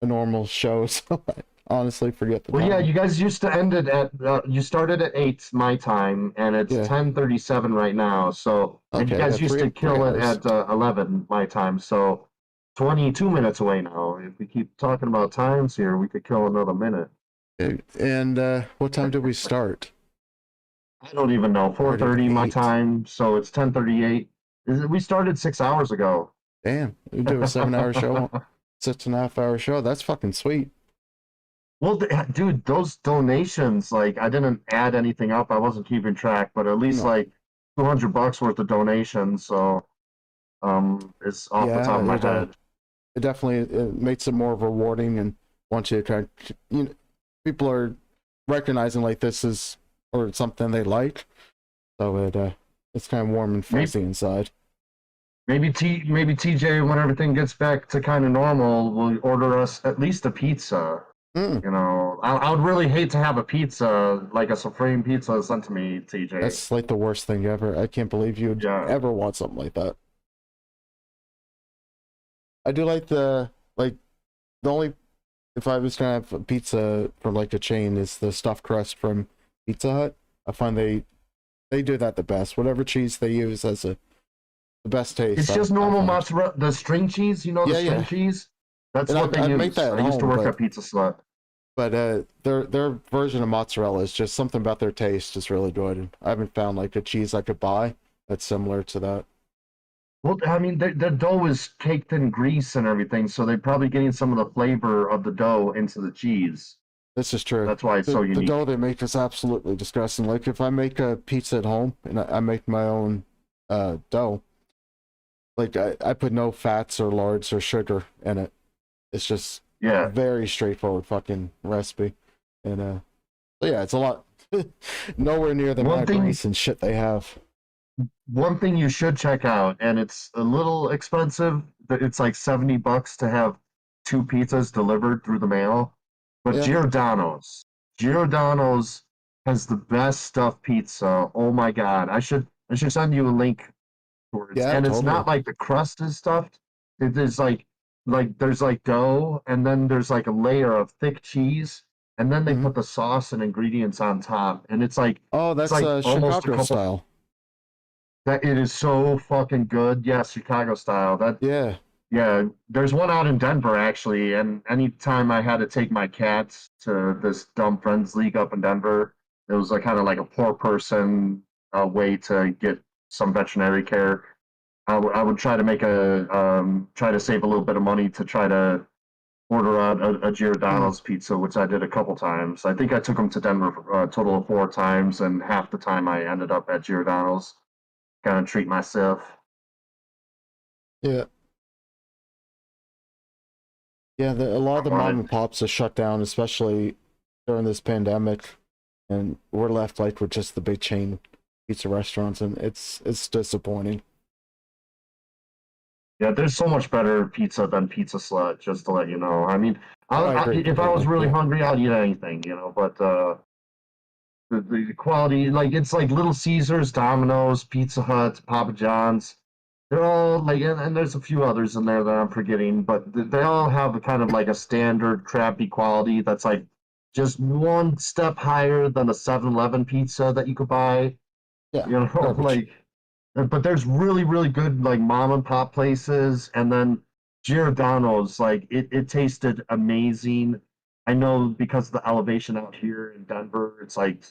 normal show, so I honestly forget the Well, time. yeah, you guys used to end it at, you started at 8 my time, and it's 10:37 right now, so, and you Okay, guys yeah, used to three kill it hours. at 11 my time, so 22 minutes away now. If we keep talking about times here, we could kill another minute. Okay, and what time did we start? I don't even know, 4:30 my time, so it's 10:38. We started 6 hours ago. Damn, we do a 7-hour show, 6.5-hour show. That's fucking sweet. Well, dude, those donations, like, I didn't add anything up. I wasn't keeping track, but at least No. like $200 worth of donations. So, it's off the top of my head. It definitely makes it more rewarding, and once you kind of, people are recognizing like this is or something they like, so it's kind of warm and fuzzy inside. Maybe TJ, when everything gets back to kind of normal, will order us at least a pizza. I would really hate to have a pizza, like a Supreme pizza, sent to me, TJ. That's like the worst thing ever. I can't believe you'd ever want something like that. I do like the only, if I was gonna have a pizza from like a chain, is the stuffed crust from Pizza Hut. I find they do that the best. Whatever cheese they use has the best taste. It's just normal mozzarella, the string cheese, the string cheese? That's And what they I'd use. make that at I used to home, work but- at Pizza Slut. But their version of mozzarella is just something about their taste is really good. And I haven't found like a cheese I could buy that's similar to that. Well, I mean, their dough is caked in grease and everything, so they're probably getting some of the flavor of the dough into the cheese. This is true. That's why it's the, so The unique. dough they make is absolutely disgusting. Like if I make a pizza at home and I make my own dough, like I put no fats or lards or sugar in it. It's just a very straightforward fucking recipe. And so yeah, it's a lot nowhere near the amount of grease and shit they have. One thing you should check out, and it's a little expensive, but it's like $70 to have 2 pizzas delivered through the mail. But Giordano's has the best stuffed pizza. Oh my god, I should send you a link towards. Yeah, and it's totally. not like the crust is stuffed. It is like there's like dough, and then there's like a layer of thick cheese, and then they put the sauce and ingredients on top, and it's like that's it's like almost Chicago style. That it is so fucking good. Yes, Chicago style. Yeah. There's one out in Denver actually, and anytime I had to take my cats to this dumb friends league up in Denver, it was like kind of like a poor person way to get some veterinary care. I would try to make try to save a little bit of money to try to order out a Giordano's pizza, which I did a couple times. I think I took them to Denver a total of 4 times, and half the time I ended up at Giordano's. Kind of treat myself. Yeah. Yeah, a lot of the mom and pops are shut down, especially during this pandemic, and we're left like with just the big chain pizza restaurants, and it's disappointing. Yeah, there's so much better pizza than Pizza Slut, just to let you know. I mean, I agree if I was completely, really yeah. hungry, I'd eat anything, but the quality, like, it's like Little Caesars, Domino's, Pizza Hut, Papa John's. They're all like, and there's a few others in there that I'm forgetting, but they all have a kind of like a standard crappy quality that's like just one step higher than a 7-Eleven pizza that you could buy. Yeah, garbage. like, but there's really, really good like mom and pop places, and then Giordano's, like it tasted amazing. I know because of the elevation out here in Denver, it's like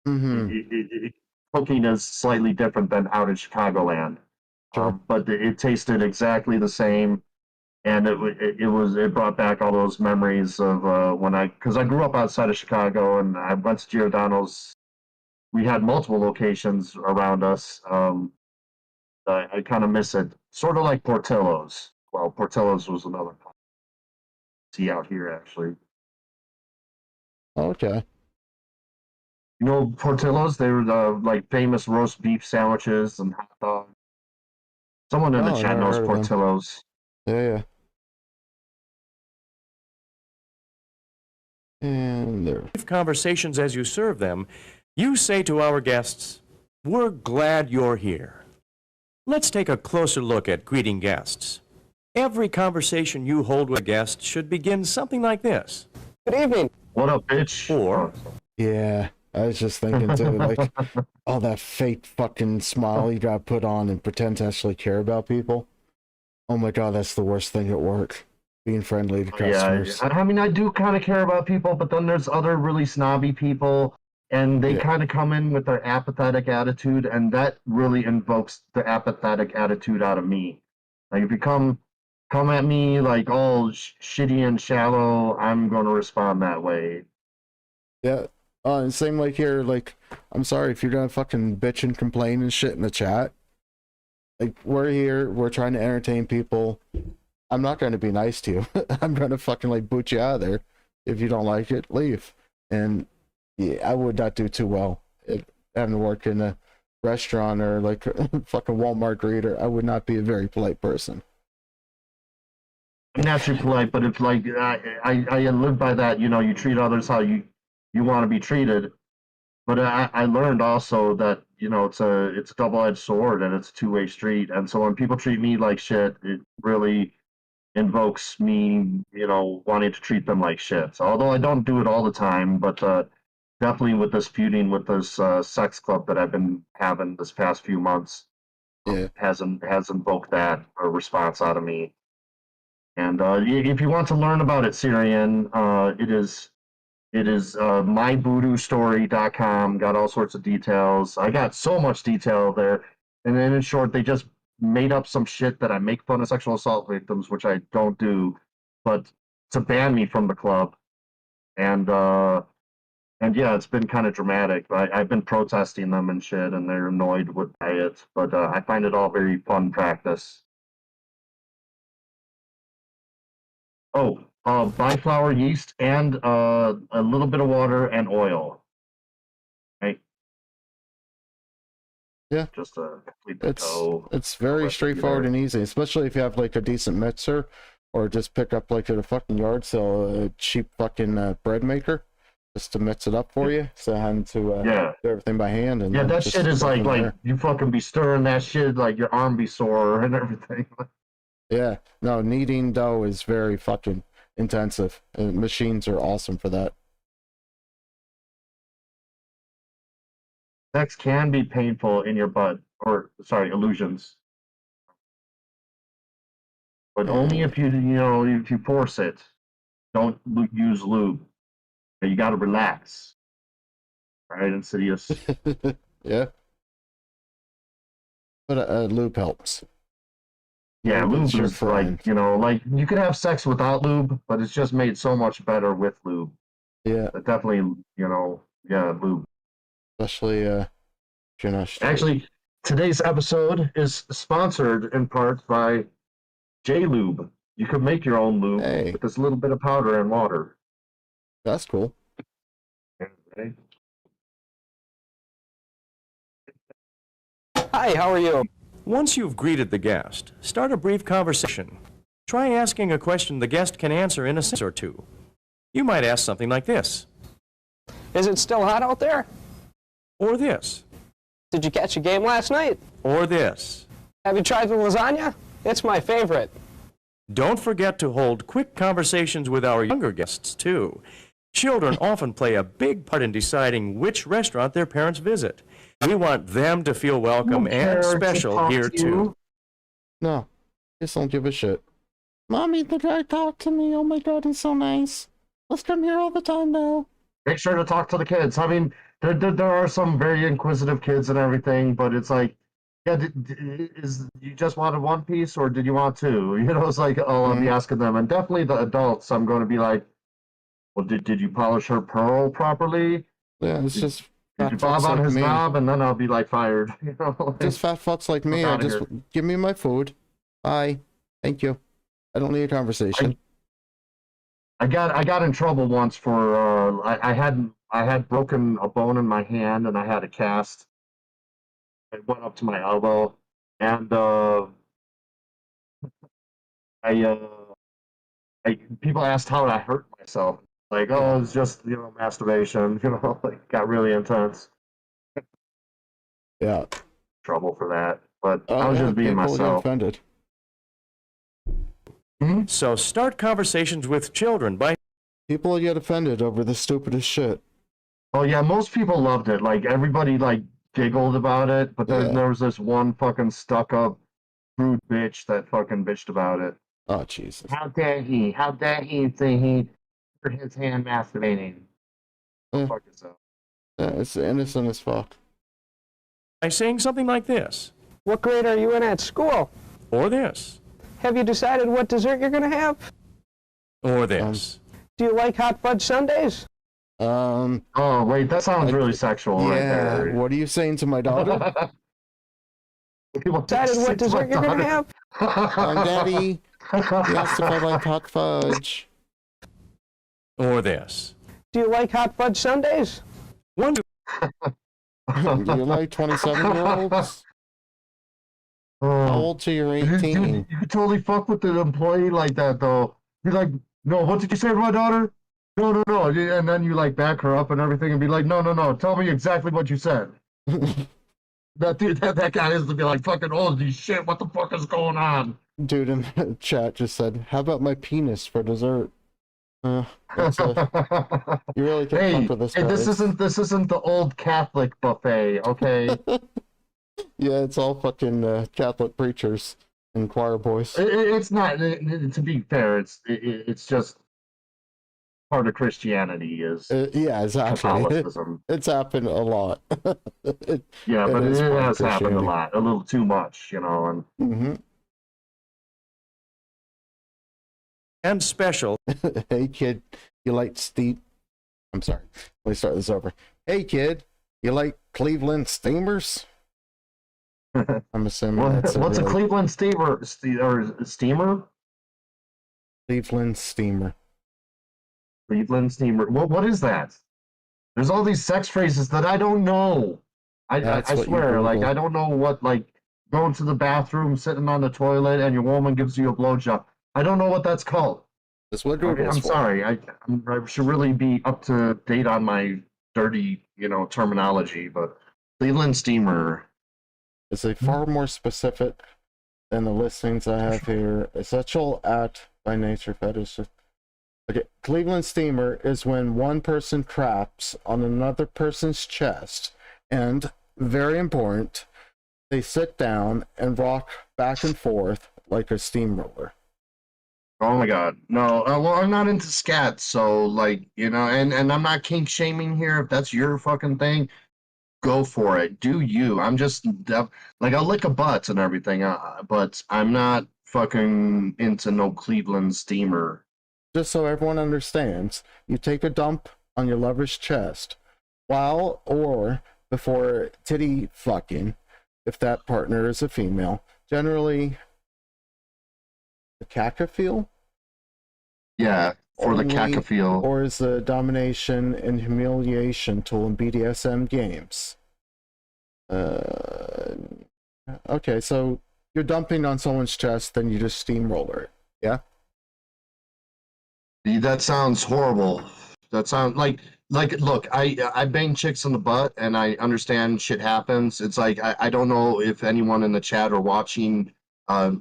cooking is slightly different than out in Chicagoland. But it tasted exactly the same, and it brought back all those memories of because I grew up outside of Chicago and I went to Giordano's. We had multiple locations around us. I kind of miss it, sort of like Portillo's. Well, Portillo's was another see out here actually. Okay. You know Portillo's? They were the like famous roast beef sandwiches and hot dogs. Someone in the chat knows Portillo's. Yeah. And there. Conversations as you serve them, you say to our guests, "We're glad you're here." Let's take a closer look at greeting guests. Every conversation you hold with a guest should begin something like this. Good evening. What up, bitch? Or, yeah, I was just thinking too, like, all that fake fucking smile you gotta put on and pretend to actually care about people. Oh my god, that's the worst thing at work. Being friendly to customers. Yeah, I mean, I do kind of care about people, but then there's other really snobby people, and they kind of come in with their apathetic attitude, and that really invokes the apathetic attitude out of me. Like, if you come at me like all shitty and shallow, I'm going to respond that way. Yeah. Same like here, like, I'm sorry if you're gonna fucking bitch and complain and shit in the chat. Like, we're here, we're trying to entertain people. I'm not going to be nice to you. I'm going to fucking like boot you out of there. If you don't like it, leave. And yeah, I would not do too well if having to work in a restaurant or like a fucking Walmart greeter. I would not be a very polite person. I'm naturally polite, but if like I live by that, you know, you treat others how you want to be treated. But I learned also that, you know, it's a double-edged sword and it's a two-way street. And so when people treat me like shit, it really invokes me, you know, wanting to treat them like shit. So, although I don't do it all the time, but definitely with this feuding with this sex club that I've been having this past few months, has invoked that response out of me. And if you want to learn about it, Syrian, it is myvoodoostory.com. Got all sorts of details. I got so much detail there. And then in short, they just made up some shit that I make fun of sexual assault victims, which I don't do, but to ban me from the club. And yeah, it's been kind of dramatic. I've been protesting them and shit, and they're annoyed by it. But I find it all very fun practice. Oh, buy flour, yeast, and a little bit of water and oil. Right? Yeah. Just to complete the dough. It's very straightforward and easy, especially if you have like a decent mixer, or just pick up like at a fucking yard sale a cheap fucking bread maker, just to mix it up for you. So having to do everything by hand. And yeah, that shit is like you fucking be stirring that shit like your arm be sore and everything. Yeah, no, kneading dough is very fucking intensive, and machines are awesome for that. Sex can be painful in your butt, or sorry, illusions, but only if if you force it. Don't use lube. You got to relax. Right, Insidious. Yeah, but lube helps. Yeah, lube is like, like you could have sex without lube, but it's just made so much better with lube. Yeah. But definitely, lube. Especially, if you're not straight. Actually, today's episode is sponsored in part by J-Lube. You could make your own lube with this little bit of powder and water. That's cool. Okay. Hi, how are you? Once you've greeted the guest, start a brief conversation. Try asking a question the guest can answer in a sentence or two. You might ask something like this. Is it still hot out there? Or this. Did you catch a game last night? Or this. Have you tried the lasagna? It's my favorite. Don't forget to hold quick conversations with our younger guests, too. Children often play a big part in deciding which restaurant their parents visit. We want them to feel welcome and special here, too. No, just don't give a shit. Mommy, the guy talked to me. Oh my god, he's so nice. Let's come here all the time now. Make sure to talk to the kids. I mean, there are some very inquisitive kids and everything, but it's like, yeah, is you just wanted one piece or did you want two? You know, it's like, oh, I'll be asking them, and definitely the adults. I'm going to be like, well, did you polish her pearl properly? Yeah, it's just Did you fat bob fucks on like his me. knob? And then I'll be like fired. You know, like, Just fat fucks like me. outta Just here. give me my food. Bye. Thank you. I don't need a conversation. I got in trouble once for I had broken a bone in my hand and I had a cast. It went up to my elbow, and people asked how I hurt myself. Like, oh, it's just masturbation. Like got really intense. Yeah. Trouble for that, but I was yeah, just being people get myself. offended. So start conversations with children by... People get offended over the stupidest shit. Oh yeah, most people loved it. Like everybody like giggled about it, but then there was this one fucking stuck up rude bitch that fucking bitched about it. Oh Jesus. How dare he? How dare he say he hurt his hand masturbating? Go fuck yourself. Yeah, it's innocent as fuck. by saying something like this. What grade are you in at school? Or this. Have you decided what dessert you're going to have? Or this. Do you like hot fudge sundaes? Oh, wait, that sounds really sexual right there. What are you saying to my daughter? Decided what dessert you're going to have? Daddy, he asked if I like hot fudge. Or this. Do you like hot fudge sundaes? One. You like 27-year-olds? How old till you're 18? You could totally fuck with the employee like that, though. You're like, no, what did you say to my daughter? No. And then you like back her up and everything and be like, no. Tell me exactly what you said. That guy is to be like, fucking holy shit, what the fuck is going on? Dude in the chat just said, how about my penis for dessert? You really can't fuck with this guy. This isn't the old Catholic buffet, okay? Yeah, it's all fucking Catholic preachers and choir boys. It's not. To be fair, it's just part of Christianity is. Yeah, exactly. Catholicism. It's happened a lot. But it has happened a Christianity. lot, a little too much, and. Mm-hmm. And special. Hey kid, you like I'm sorry. Let me start this over. Hey kid, you like Cleveland Steamers? I'm assuming that's What's a really... Cleveland steamer? Steamer? Cleveland steamer. Cleveland steamer. What is that? There's all these sex phrases that I don't know. I swear, like I don't know what, like going to the bathroom, sitting on the toilet, and your woman gives you a blowjob. I don't know what that's called. That's what Google's I'm for. sorry. I should really be up to date on my dirty, terminology. But Cleveland steamer. It's a far more specific than the listings I have here. Essential act by nature fetish. Okay, Cleveland steamer is when one person craps on another person's chest, and very important, they sit down and rock back and forth like a steamroller. Oh my God, no! Well, I'm not into scat, so and I'm not kink shaming here. If that's your fucking thing, go for it. Do you? I'm just I'll lick a butt and everything, but I'm not fucking into no Cleveland steamer. Just so everyone understands, you take a dump on your lover's chest while or before titty fucking, if that partner is a female. Generally, the caca-feel? Yeah, or the caca-feel. Or is the domination and humiliation tool in BDSM games. Okay, so you're dumping on someone's chest, then you just steamroller it, yeah? That sounds horrible. That sounds like look, I bang chicks in the butt and I understand shit happens. It's like I don't know if anyone in the chat or watching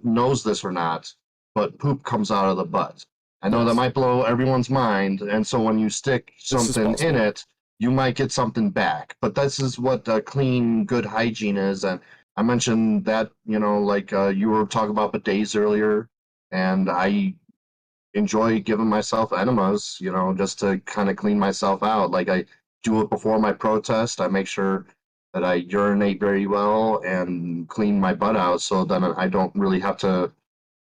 knows this or not, but poop comes out of the butt. I know that might blow everyone's mind, and so when you stick something in it, you might get something back. But this is what clean, good hygiene is, and I mentioned that you were talking about bidets earlier, and I enjoy giving myself enemas, you know, just to kind of clean myself out. Like I do it before my protest. I make sure that I urinate very well and clean my butt out, so then I don't really have to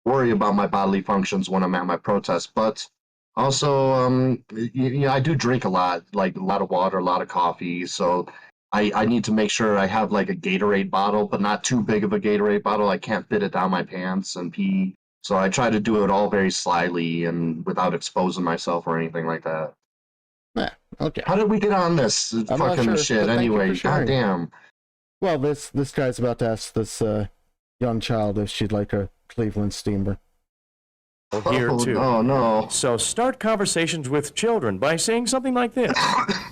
worry about my bodily functions when I'm at my protest. But also, you know, I do drink a lot, like a lot of water, a lot of coffee. So I need to make sure I have like a Gatorade bottle, but not too big of a Gatorade bottle. I can't fit it down my pants and pee. So I try to do it all very slyly and without exposing myself or anything like that. Yeah, okay. How did we get on this I'm not fucking sure, shit but thank you anyway? for sharing. Goddamn. Well, this guy's about to ask this young child if she'd like a Cleveland steamer. Here Oh, too. no, no. So start conversations with children by saying something like this.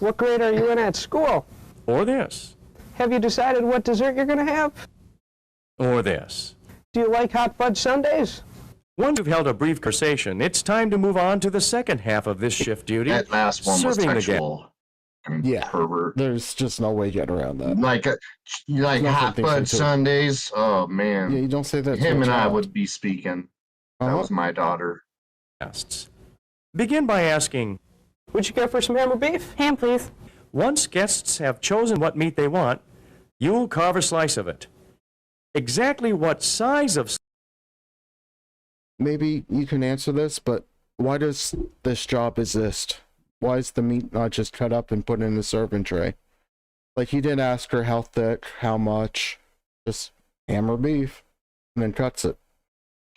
What grade are you in at school? Or this. Have you decided what dessert you're going to have? Or this. Do you like hot fudge sundaes? Once you've held a brief conversation, it's time to move on to the second half of this shift duty. That last one was serving the guest. sexual. Yeah, pervert. There's just no way getting around that. Like Nothing hot thinks fudge into it. Sundays. Oh man. Yeah, you don't say that to Him a and I child. would be speaking. That Uh-huh. was my daughter. Guests. Begin by asking, Would you go for some ham or beef? Ham, please. once guests have chosen what meat they want, you'll carve a slice of it. Exactly what size of Maybe you can answer this, but why does this job exist? Why is the meat not just cut up and put in a serving tray? Like, he didn't ask her how thick, how much, just ham or beef, and then cuts it.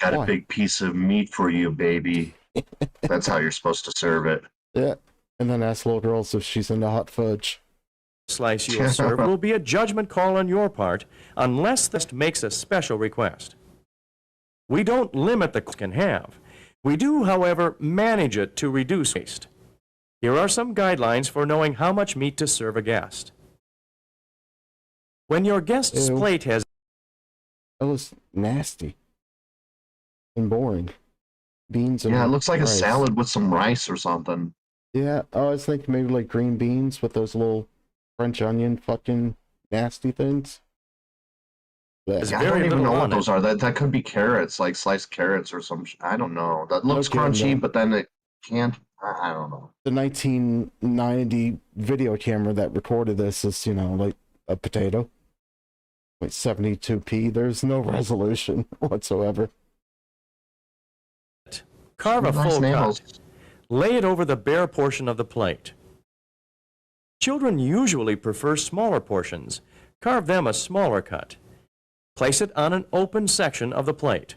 Got Why? a big piece of meat for you, baby. That's how you're supposed to serve it. Yeah, and then ask little girls if she's into hot fudge. slice you'll serve will be a judgment call on your part unless the guest makes a special request. We don't limit the can have. We do, however, manage it to reduce waste. Here are some guidelines for knowing how much meat to serve a guest. When your guest's Ew. plate has That was nasty and boring. Beans and Yeah, it looks like rice. a salad with some rice or something. Yeah, I was thinking maybe like green beans with those little French onion fucking nasty things. There's Yeah, I very don't even little know on what those it. are. That could be carrots, like sliced carrots or some. I don't know. That looks Okay, crunchy, no. but then it can't. I don't know. The 1990 video camera that recorded this is, you know, like a potato. Like 72p. There's no resolution whatsoever. Carve a Nice full nails. cut. Lay it over the bare portion of the plate. Children usually prefer smaller portions. Carve them a smaller cut. Place it on an open section of the plate.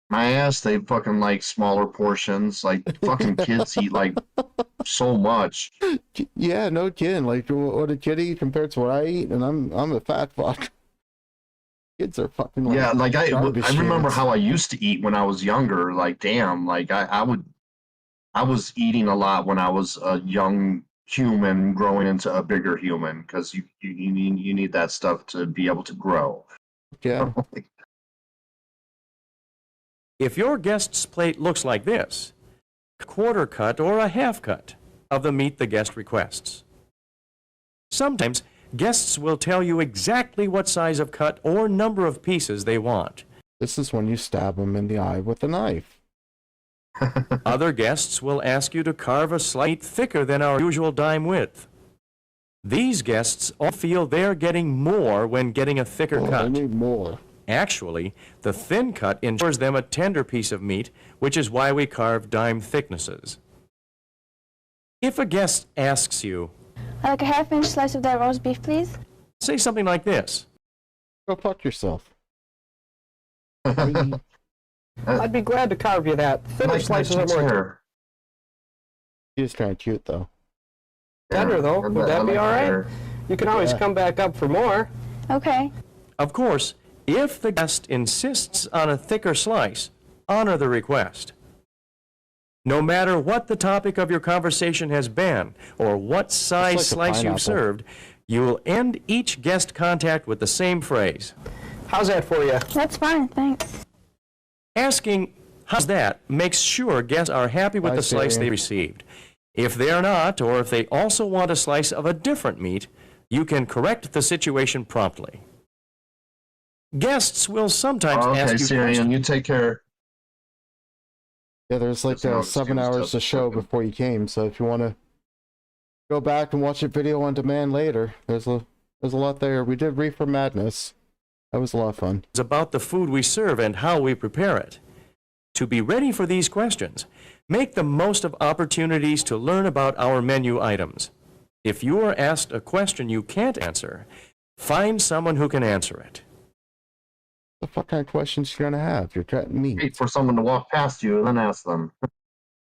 My ass, they fucking like smaller portions. Like fucking kids eat like so much. Yeah, no kidding. Like what a kid eat compared to what I eat, and I'm a fat fuck. Kids are fucking like Yeah, like I garbage remember cans. how I used to eat when I was younger. Like damn, like I was eating a lot when I was a young human growing into a bigger human because you need that stuff to be able to grow. Yeah. If your guest's plate looks like this, a quarter cut or a half cut of the meat the guest requests. Sometimes guests will tell you exactly what size of cut or number of pieces they want. This is when you stab them in the eye with a knife. Other guests will ask you to carve a slice thicker than our usual dime width. These guests all feel they're getting more when getting a thicker Oh, cut. I need more. Actually, the thin cut ensures them a tender piece of meat, which is why we carve dime thicknesses. If a guest asks you, I'd like a half-inch slice of that roast beef, please. say something like this. Go fuck yourself. I'd be glad to carve you that. Thinner slices are more He's kind of cute though. tender, though. Would that be all right? You can always Yeah. come back up for more. Okay. Of course, if the guest insists on a thicker slice, honor the request. No matter what the topic of your conversation has been or what size like a slice pineapple. you've served, you will end each guest contact with the same phrase. How's that for you? That's fine, thanks. Asking, how's that, makes sure guests are happy with I the see. slice they received. If they're not, or if they also want a slice of a different meat, you can correct the situation promptly. Guests will sometimes Okay, ask you Syrian, questions. you take care. Yeah, there's like 7 hours to show before you came, so if you want to go back and watch a video on demand later, there's a lot there. We did Reefer Madness. That was a lot of fun. It's about the food we serve and how we prepare it. To be ready for these questions, make the most of opportunities to learn about our menu items. If you are asked a question you can't answer, find someone who can answer it. What the fuck kind of questions you gonna have? You're threatening me. Wait for someone to walk past you and then ask them.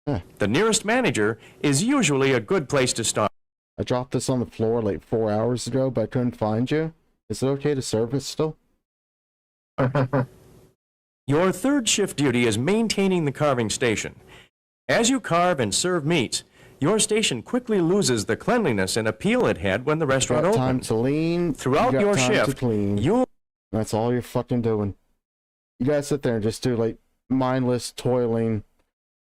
The nearest manager is usually a good place to start. I dropped this on the floor like 4 hours ago, but I couldn't find you. Is it okay to serve it still? Your third shift duty is maintaining the carving station. As you carve and serve meats, your station quickly loses the cleanliness and appeal it had when the restaurant opened. Time to lean. Throughout your shift, that's all you're fucking doing. You guys sit there and just do like mindless, toiling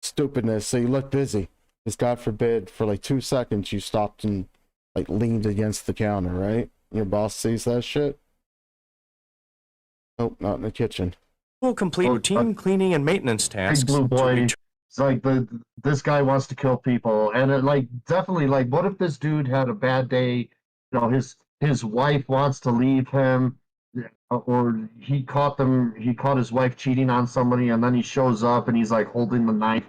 stupidness so you look busy. Because God forbid, for like 2 seconds you stopped and like leaned against the counter, right? Your boss sees that shit. Nope, not in the kitchen. Will complete routine cleaning and maintenance tasks. Big blue boy. It's like this guy wants to kill people, and it, like definitely like what if this dude had a bad day? You know, his wife wants to leave him, or he caught his wife cheating on somebody, and then he shows up and he's like holding the knife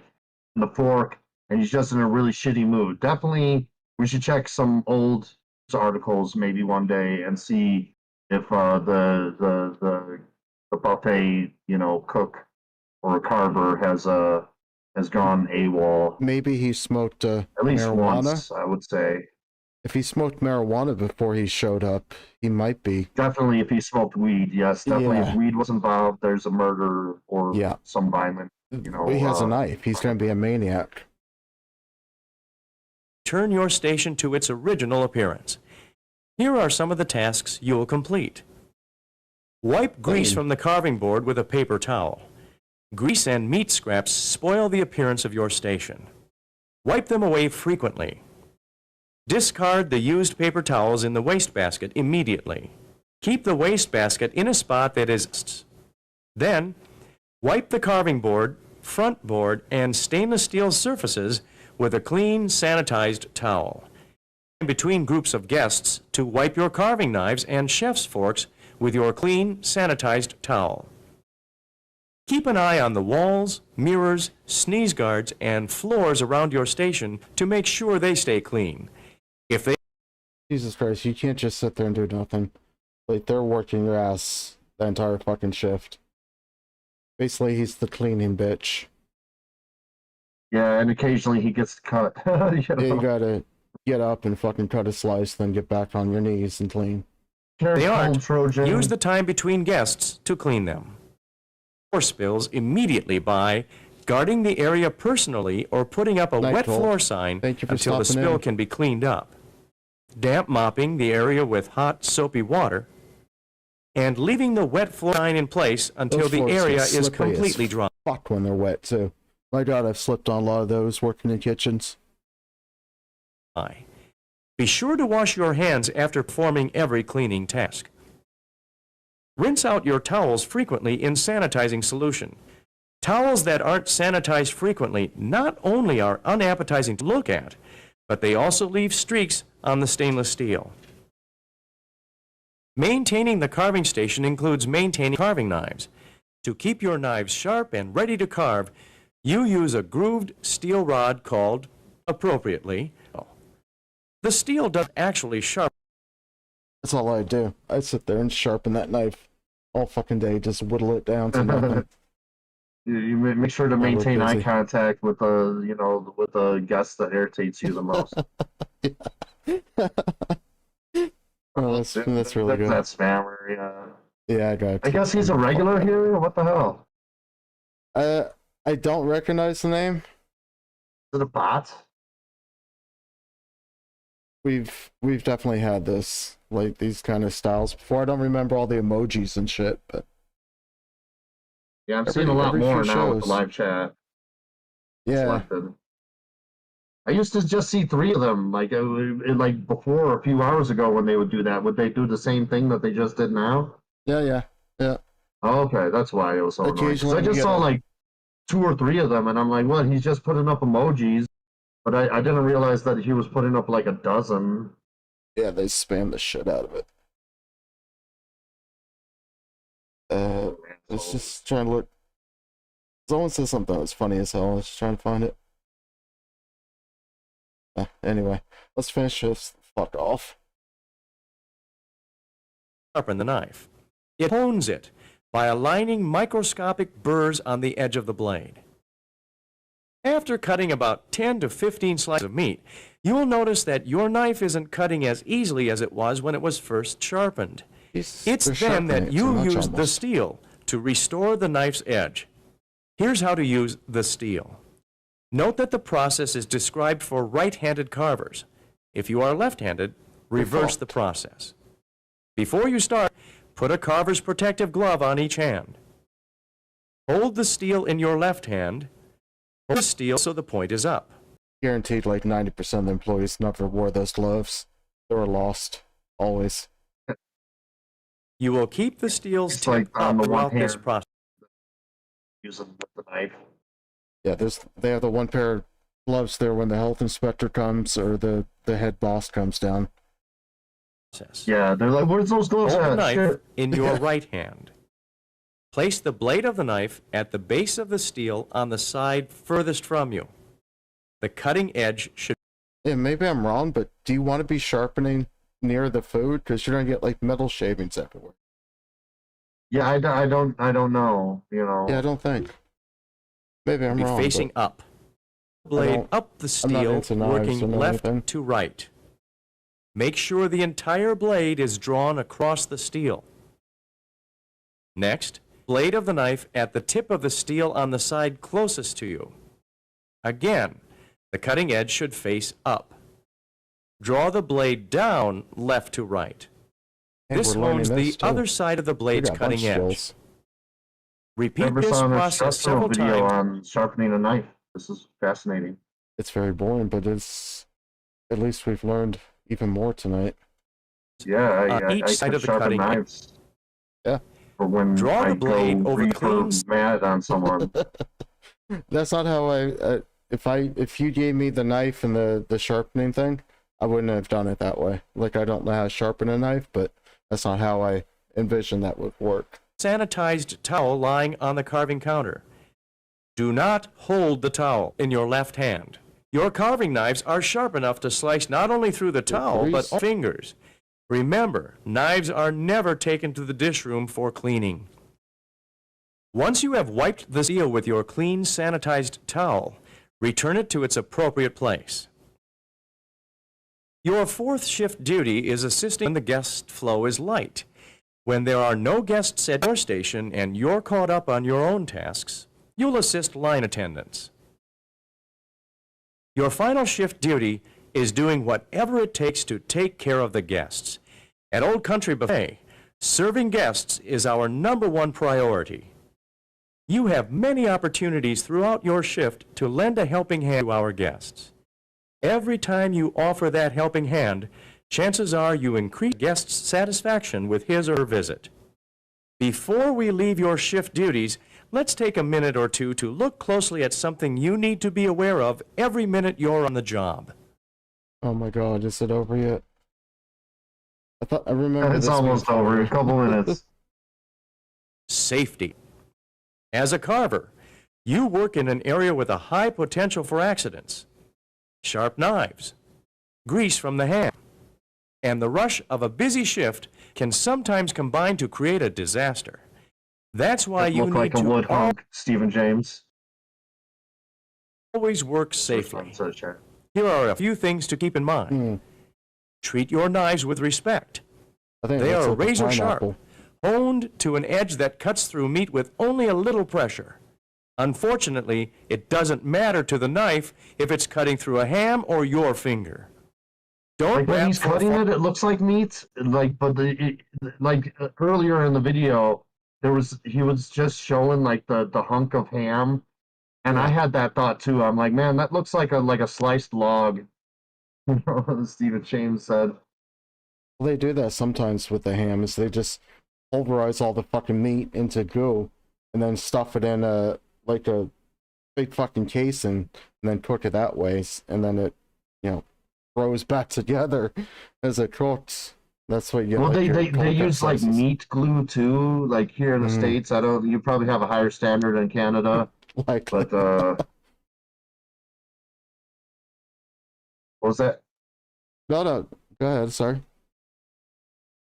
and the fork, and he's just in a really shitty mood. Definitely, we should check some old articles maybe one day and see if the buffet, you know, cook or carver has gone AWOL. Maybe he smoked at least marijuana. Once, I would say. If he smoked marijuana before he showed up, he might be. Definitely if he smoked weed, yes. Definitely if weed was involved, there's a murder or some violent, you know. He has a knife. He's going to be a maniac. Turn your station to its original appearance. Here are some of the tasks you'll complete. Wipe grease from the carving board with a paper towel. Grease and meat scraps spoil the appearance of your station. Wipe them away frequently. Discard the used paper towels in the wastebasket immediately. Keep the wastebasket in a spot that is... Then, wipe the carving board, front board, and stainless steel surfaces with a clean, sanitized towel. In between groups of guests, to wipe your carving knives and chef's forks with your clean, sanitized towel. Keep an eye on the walls, mirrors, sneeze guards, and floors around your station to make sure they stay clean. If they... Jesus Christ, you can't just sit there and do nothing. Like, they're working your ass the entire fucking shift. Basically, he's the cleaning bitch. Yeah, and occasionally he gets cut. You know? Yeah, you gotta get up and fucking cut a slice, then get back on your knees and clean. They aren't. Use the time between guests to clean them. Floor spills immediately by guarding the area personally or putting up a wet floor sign until the spill can be cleaned up. Damp mopping the area with hot, soapy water. And leaving the wet floor sign in place until the area is completely dry. Fuck when they're wet, too. My God, I've slipped on a lot of those working in kitchens. Be sure to wash your hands after performing every cleaning task. Rinse out your towels frequently in sanitizing solution. Towels that aren't sanitized frequently not only are unappetizing to look at, but they also leave streaks on the stainless steel. Maintaining the carving station includes maintaining carving knives. To keep your knives sharp and ready to carve, you use a grooved steel rod called, appropriately, the steel doesn't actually sharpen. That's all I do. I sit there and sharpen that knife all fucking day, just whittle it down to nothing. You make sure to maintain eye contact with the guest that irritates you the most. Oh, that's really good. That spammer, yeah. Yeah, I got it. I guess he's a regular here. What the hell? I don't recognize the name. Is it a bot? We've definitely had this, like, these kind of styles before. I don't remember all the emojis and shit, but yeah, I'm seeing a lot more now with the live chat. Yeah. Selected. I used to just see 3 of them, like before, a few hours ago when they would do that. Would they do the same thing that they just did now? Yeah. Oh, okay, that's why it was so annoying. 'Cause I just saw like 2 or 3 of them, and I'm like, what? He's just putting up emojis, but I didn't realize that he was putting up like a dozen. Yeah, they spam the shit out of it. Let's just trying to look. Someone said something that was funny as hell. Let's try and find it. Anyway, let's finish this. Fuck off. Sharpen the knife. It hones it by aligning microscopic burrs on the edge of the blade. After cutting about 10 to 15 slices of meat, you will notice that your knife isn't cutting as easily as it was when it was first sharpened. It's then that you use the steel to restore the knife's edge. Here's how to use the steel. Note that the process is described for right-handed carvers. If you are left-handed, reverse the process. Before you start, put a carver's protective glove on each hand. Hold the steel in your left hand. Hold the steel so the point is up. Guaranteed like 90% of the employees never wore those gloves. They were lost. Always. You will keep the steel's tip up throughout this process. Using the knife. Yeah, they have the one pair of gloves there when the health inspector comes or the head boss comes down. Yeah, they're like, where's those gloves Hold the at? knife Shit. in your right hand. Place the blade of the knife at the base of the steel on the side furthest from you. The cutting edge should... Yeah, maybe I'm wrong, but do you want to be sharpening near the food? Because you're going to get like metal shavings everywhere. Yeah, I don't know, you know. Yeah, I don't think. Maybe I'm wrong. Facing up. Blade up the steel, working left to right. Make sure the entire blade is drawn across the steel. Next, blade of the knife at the tip of the steel on the side closest to you. Again, the cutting edge should face up. Draw the blade down left to right. This hones the other side of the blade's cutting edge. Repeat this process several video times. on sharpening a knife. This is fascinating. It's very boring, but it's at least we've learned even more tonight. Yeah, I each side could of the sharpen cutting edge. knives. Yeah. For when Draw I the blade go over clean. mad on someone. That's not how if you gave me the knife and the sharpening thing, I wouldn't have done it that way. Like, I don't know how to sharpen a knife, but that's not how I envision that would work. Sanitized towel lying on the carving counter. Do not hold the towel in your left hand. Your carving knives are sharp enough to slice not only through the towel, but fingers. Remember, knives are never taken to the dish room for cleaning. Once you have wiped the steel with your clean, sanitized towel, return it to its appropriate place. Your fourth shift duty is assisting when the guest flow is light. When there are no guests at your station and you're caught up on your own tasks, you'll assist line attendants. Your final shift duty is doing whatever it takes to take care of the guests. At Old Country Buffet, serving guests is our #1 priority. You have many opportunities throughout your shift to lend a helping hand to our guests. Every time you offer that helping hand, chances are you increase guests' satisfaction with his or her visit. Before we leave your shift duties, let's take a minute or two to look closely at something you need to be aware of every minute you're on the job. Oh my God, is it over yet? I remember it's this almost being over. A couple minutes. Safety. As a carver, you work in an area with a high potential for accidents. Sharp knives, grease from the hand, and the rush of a busy shift can sometimes combine to create a disaster. That's why you Look need like a wood to hunk, Stephen James. always work safely. Here are a few things to keep in mind. Treat your knives with respect. They are razor sharp, honed to an edge that cuts through meat with only a little pressure. Unfortunately, it doesn't matter to the knife if it's cutting through a ham or your finger. Don't Like when he's cutting it, it looks like meat. Like, but earlier in the video, he was just showing like the hunk of ham, and I had that thought too. I'm like, man, that looks like a sliced log. Stephen James said. Well, they do that sometimes with the ham, is they just pulverize all the fucking meat into goo, and then stuff it in a big fucking case and then cook it that way, and then it, froze back together as it cooks. That's what you get. Well, like, they use like slices. meat glue too. Like here in the States, you probably have a higher standard in Canada. Like, but what was that? No, go ahead. Sorry.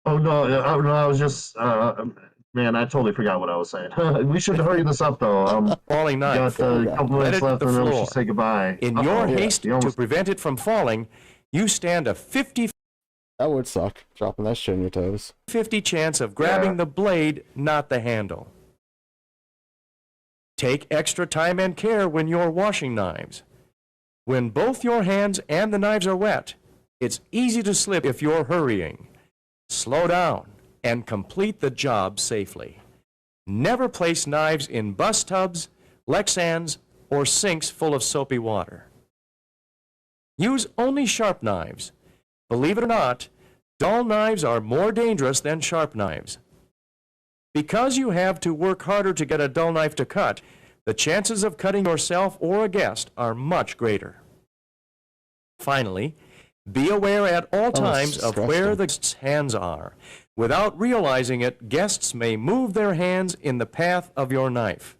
Oh no, I was just man, I totally forgot what I was saying. We should hurry this up though. Falling knife. Got a couple Let minutes it left hit the and then we floor. should say goodbye. In your haste you to almost- prevent it from falling, you stand a 50-50 That would suck, dropping that shit on your toes. chance of grabbing the blade, not the handle. Take extra time and care when you're washing knives. When both your hands and the knives are wet, it's easy to slip if you're hurrying. Slow down and complete the job safely. Never place knives in bus tubs, Lexans, or sinks full of soapy water. Use only sharp knives. Believe it or not, dull knives are more dangerous than sharp knives. Because you have to work harder to get a dull knife to cut, the chances of cutting yourself or a guest are much greater. Finally, be aware at all times of where the guest's hands are. Without realizing it, guests may move their hands in the path of your knife.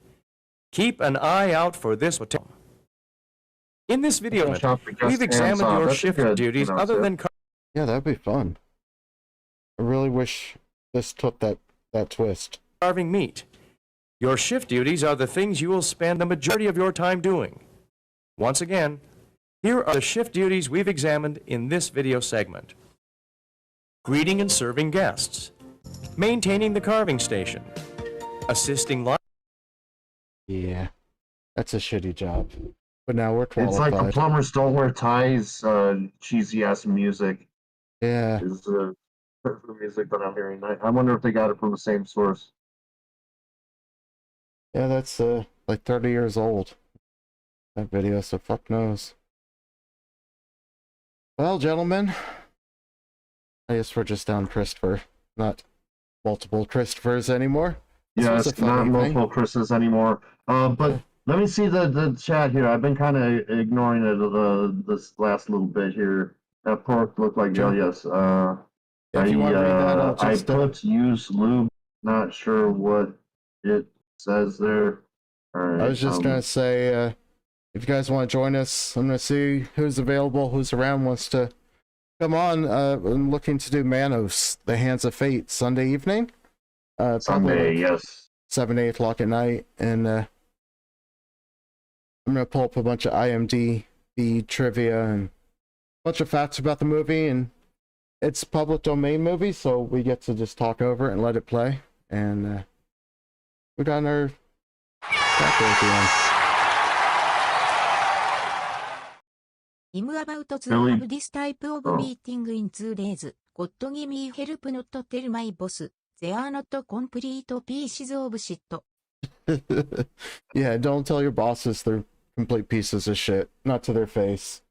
Keep an eye out for this potential. In this video, we've examined your shift duties other than... Yeah, that'd be fun. I really wish this took that twist. Carving meat. Your shift duties are the things you will spend the majority of your time doing. Once again, here are the shift duties we've examined in this video segment. Greeting and serving guests. Maintaining the carving station. Assisting line. Yeah, that's a shitty job. But now we're It's qualified. like the plumbers don't wear ties, cheesy ass music. Yeah. Is the music that I'm hearing. I wonder if they got it from the same source. Yeah, that's like 30 years old. That video, so fuck knows. Well, gentlemen, I guess we're just down Christopher, not multiple Christophers anymore. This Yeah, was a it's fun not evening. multiple Chris's anymore. But let me see the chat here. I've been kind of ignoring it this last little bit here. That pork looked like yes. If you want to read that, I'll I just, put use lube. Not sure what it says there. All right. I was just gonna say, if you guys want to join us, I'm gonna see who's available, who's around, wants to come on. I'm looking to do Manos, The Hands of Fate, Sunday evening. Sunday, yes. 7, 8 o'clock at night, and I'm gonna pull up a bunch of IMDb trivia and a bunch of facts about the movie, and it's public domain movie, so we get to just talk over it and let it play. And we got our chat at the end. I'm about to Billy- have this type of meeting in 2 days. God give me help not to tell my boss. They are not complete pieces of shit. Yeah, don't tell your bosses they're complete pieces of shit. Not to their face.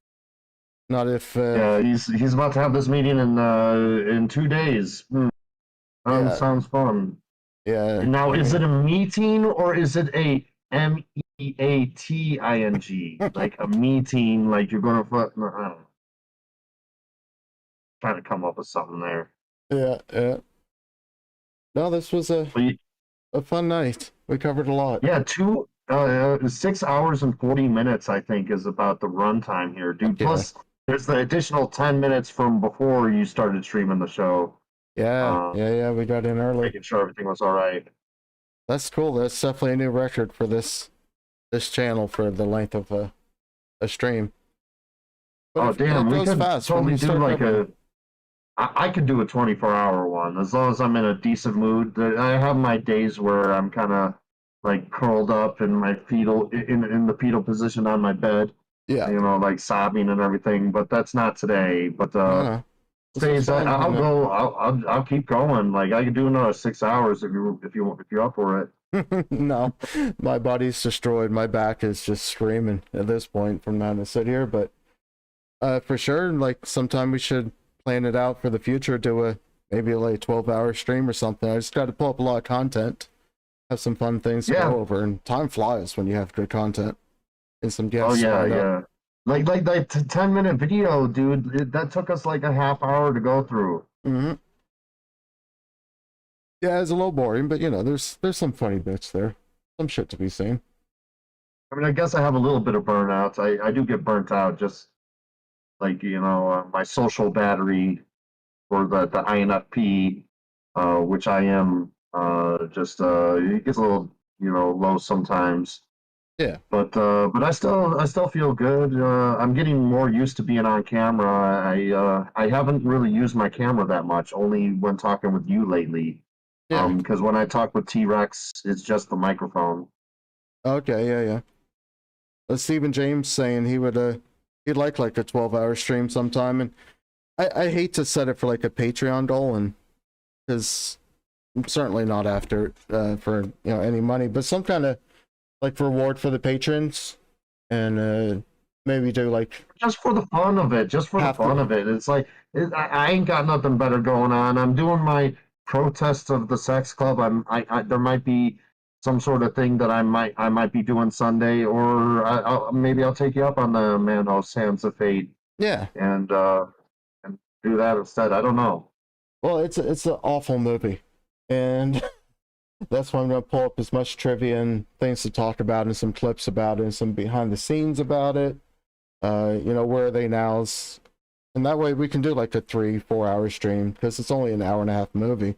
Not if. Yeah, he's about to have this meeting in 2 days. Yeah. Sounds fun. Yeah. Now, is it a meeting or is it a meating? Like a meeting, like you're gonna I don't know. Trying to come up with something there. Yeah. No, this was a fun night. We covered a lot. Yeah, 6 hours and 40 minutes, I think, is about the runtime here, dude. Yeah. Plus, there's the additional 10 minutes from before you started streaming the show. Yeah, we got in early. Making sure everything was all right. That's cool. That's definitely a new record for this channel for the length of a stream. But Damn, it we goes could fast when totally you do start like covering. I could do a 24-hour one as long as I'm in a decent mood. I have my days where I'm kind of like curled up in my in the fetal position on my bed. Yeah. You know, like sobbing and everything. But that's not today. But No. days I'll keep going. Like I could do another 6 hours if you're up for it. No, my body's destroyed. My back is just screaming at this point from having to sit here. But for sure, like sometime we should plan it out for the future. Do maybe like 12-hour stream or something. I just got to pull up a lot of content, have some fun things to Yeah. go over, and time flies when you have good content. and some Oh guests yeah, lined up. yeah. Like 10-minute video, dude. That took us like a half hour to go through. Mm-hmm. Yeah, it's a little boring, but you know, there's some funny bits there, some shit to be seen. I mean, I guess I have a little bit of burnout. I do get burnt out, just like my social battery for the INFP, which I am it gets a little low sometimes. Yeah. But I still feel good. I'm getting more used to being on camera. I haven't really used my camera that much, only when talking with you lately. Yeah. Because when I talk with T-Rex, it's just the microphone. Okay, yeah. Stephen James saying he'd like a 12-hour stream sometime, and I hate to set it for like a Patreon goal, and because I'm certainly not after for any money, but some kind of like reward for the patrons, and maybe do like just for the fun of it. It's like I ain't got nothing better going on. I'm doing my protest of the sex club. I there might be some sort of thing that I might be doing Sunday, or maybe I'll take you up on the Manos Hands of Fate. Yeah. And do that instead. I don't know. Well, it's an awful movie, and that's why I'm gonna pull up as much trivia and things to talk about, and some clips about it, and some behind the scenes about it. Where are they now? And that way we can do like a 3-4 hour stream, because it's only an hour and a half movie.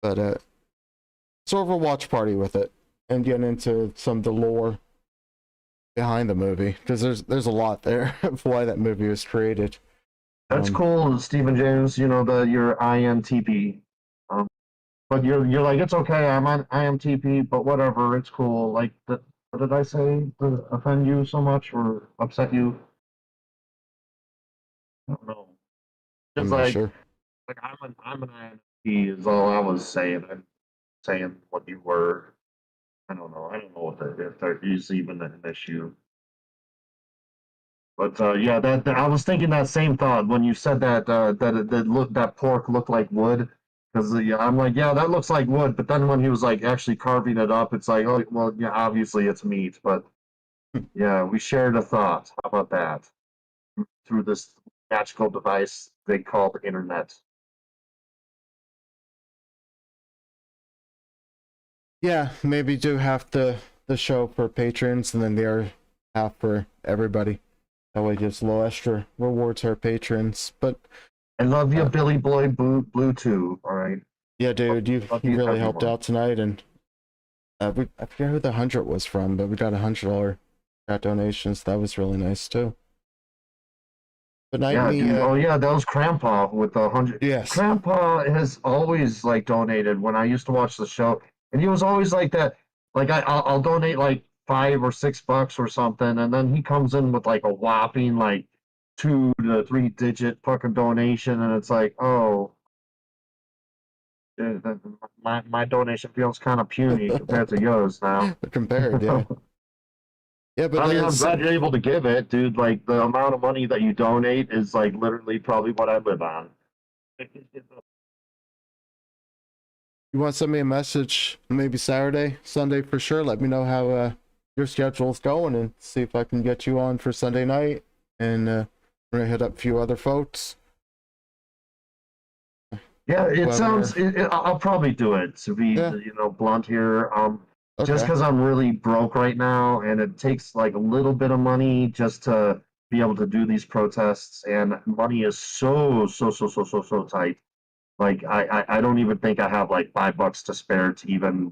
But sort of a watch party with it, and get into some of the lore behind the movie, because there's a lot there of why that movie was created. That's cool, Stephen James. Your INTP. But you're like, it's okay. I'm on IMTP, but whatever. It's cool. Like, what did I say to offend you so much or upset you? I don't know. I'm Just not like, sure. like I'm an INTP is all I was saying. I'm saying what you were. I don't know. I don't know if there is even an issue. But yeah, that I was thinking that same thought when you said that that pork looked like wood. Because I'm like, yeah, that looks like wood. But then when he was like actually carving it up, it's like, oh, well, yeah, obviously it's meat. But yeah, we shared a thought. How about that? Through this magical device they call the internet. Yeah, maybe do half the show for patrons, and then the other half for everybody. That way, it gives a little extra rewards to our patrons. But I love you, Billy Boy Blue too. All right. Yeah, dude, you really everyone. helped out tonight, and I forget who the 100 was from, but we got $100 donations. That was really nice too. But Yeah, dude. Oh yeah, that was Crampaw with the 100. Yes. Crampaw has always like donated when I used to watch the show, and he was always like that. Like I'll donate like $5 or $6 or something, and then he comes in with like a whopping like 2 to 3 digit fucking donation, and it's like, oh, dude, my donation feels kind of puny compared to yours now. Compared, yeah. Yeah, but I mean, I'm glad you're able to give it, dude. Like the amount of money that you donate is like literally probably what I live on. You want to send me a message, maybe Saturday, Sunday for sure. Let me know how your schedule's going, and see if I can get you on for Sunday night. And we're gonna hit up a few other folks. Yeah, it sounds. I'll probably do it to be, blunt here. Just because I'm really broke right now, and it takes like a little bit of money just to be able to do these protests, and money is so tight. Like I don't even think I have like $5 to spare to even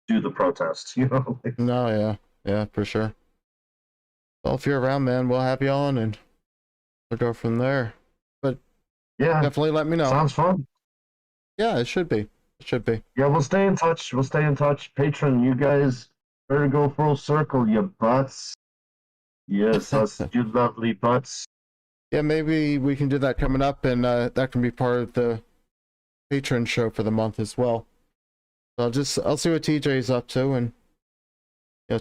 do the protest. No, yeah, for sure. Well, if you're around, man, we'll have you on, and we'll go from there. But yeah, definitely let me know. Sounds fun. Yeah, it should be. It should be. Yeah, we'll stay in touch. Patron, you guys better go full circle, you butts. Yes, us, you lovely butts. Yeah, maybe we can do that coming up, and that can be part of the patron show for the month as well. So I'll see what TJ's up to, and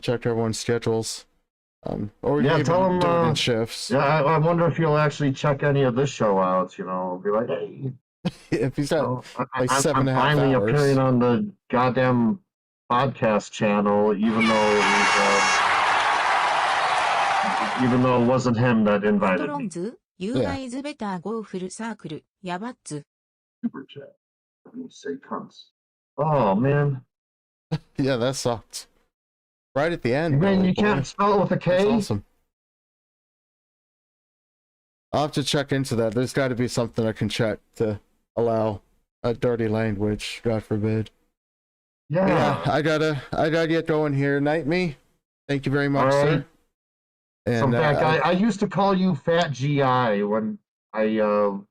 check everyone's schedules. Or yeah, tell him do it in shifts. Yeah, I wonder if he'll actually check any of this show out. Be like, hey. If he's got like 7.5 I'm finally hours. appearing on the goddamn podcast channel, even though even though it wasn't him that パト invited ロン me. ズ You Yeah. guys better go full circle やばっつ Super chat. Let me say cunts. Oh man, Yeah, that sucked. Right at the end. man, Billy you boy. can't spell it with a That's K. awesome. I'll have to check into that. There's got to be something I can check to allow a dirty language, God forbid. Yeah. I gotta get going here. Night me. Thank you very much, All right. sir. In And fact, I used to call you Fat GI when I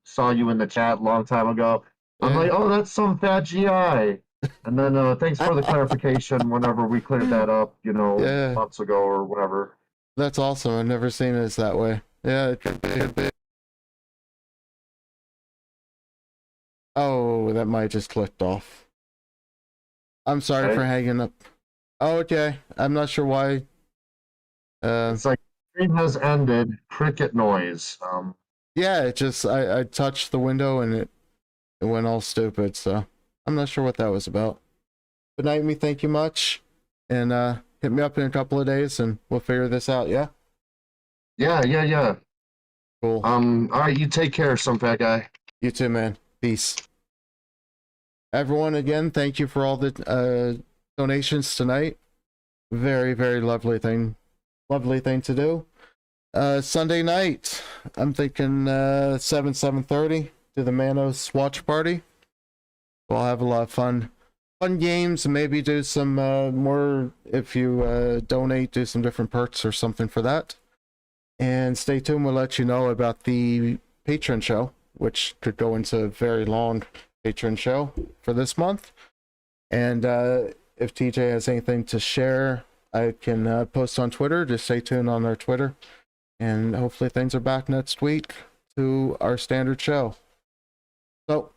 saw you in the chat a long time ago. I'm like, oh, that's some Fat GI. And then thanks for the clarification whenever we cleared that up, Yeah. months ago or whatever. That's awesome. I've never seen it as that way. Yeah, it could be. Oh, that might just clicked off. I'm sorry Okay. for hanging up. Oh, okay. I'm not sure why. It's like stream has ended. Cricket noise. Yeah, it just I touched the window and it went all stupid. So I'm not sure what that was about. Good night, me. Thank you much, and hit me up in a couple of days and we'll figure this out. Yeah. Yeah. Cool. All right, you take care, some fat guy. You too, man. Peace. Everyone, again, thank you for all the donations tonight. Very, very lovely thing to do. Sunday night, I'm thinking 7:30 to the Manos watch party. We'll have a lot of fun games, and maybe do some more, if you donate, do some different perks or something for that. And stay tuned, we'll let you know about the patron show, which could go into a very long patron show for this month. And if TJ has anything to share, I can post on Twitter. Just stay tuned on our Twitter. And hopefully things are back next week to our standard show. So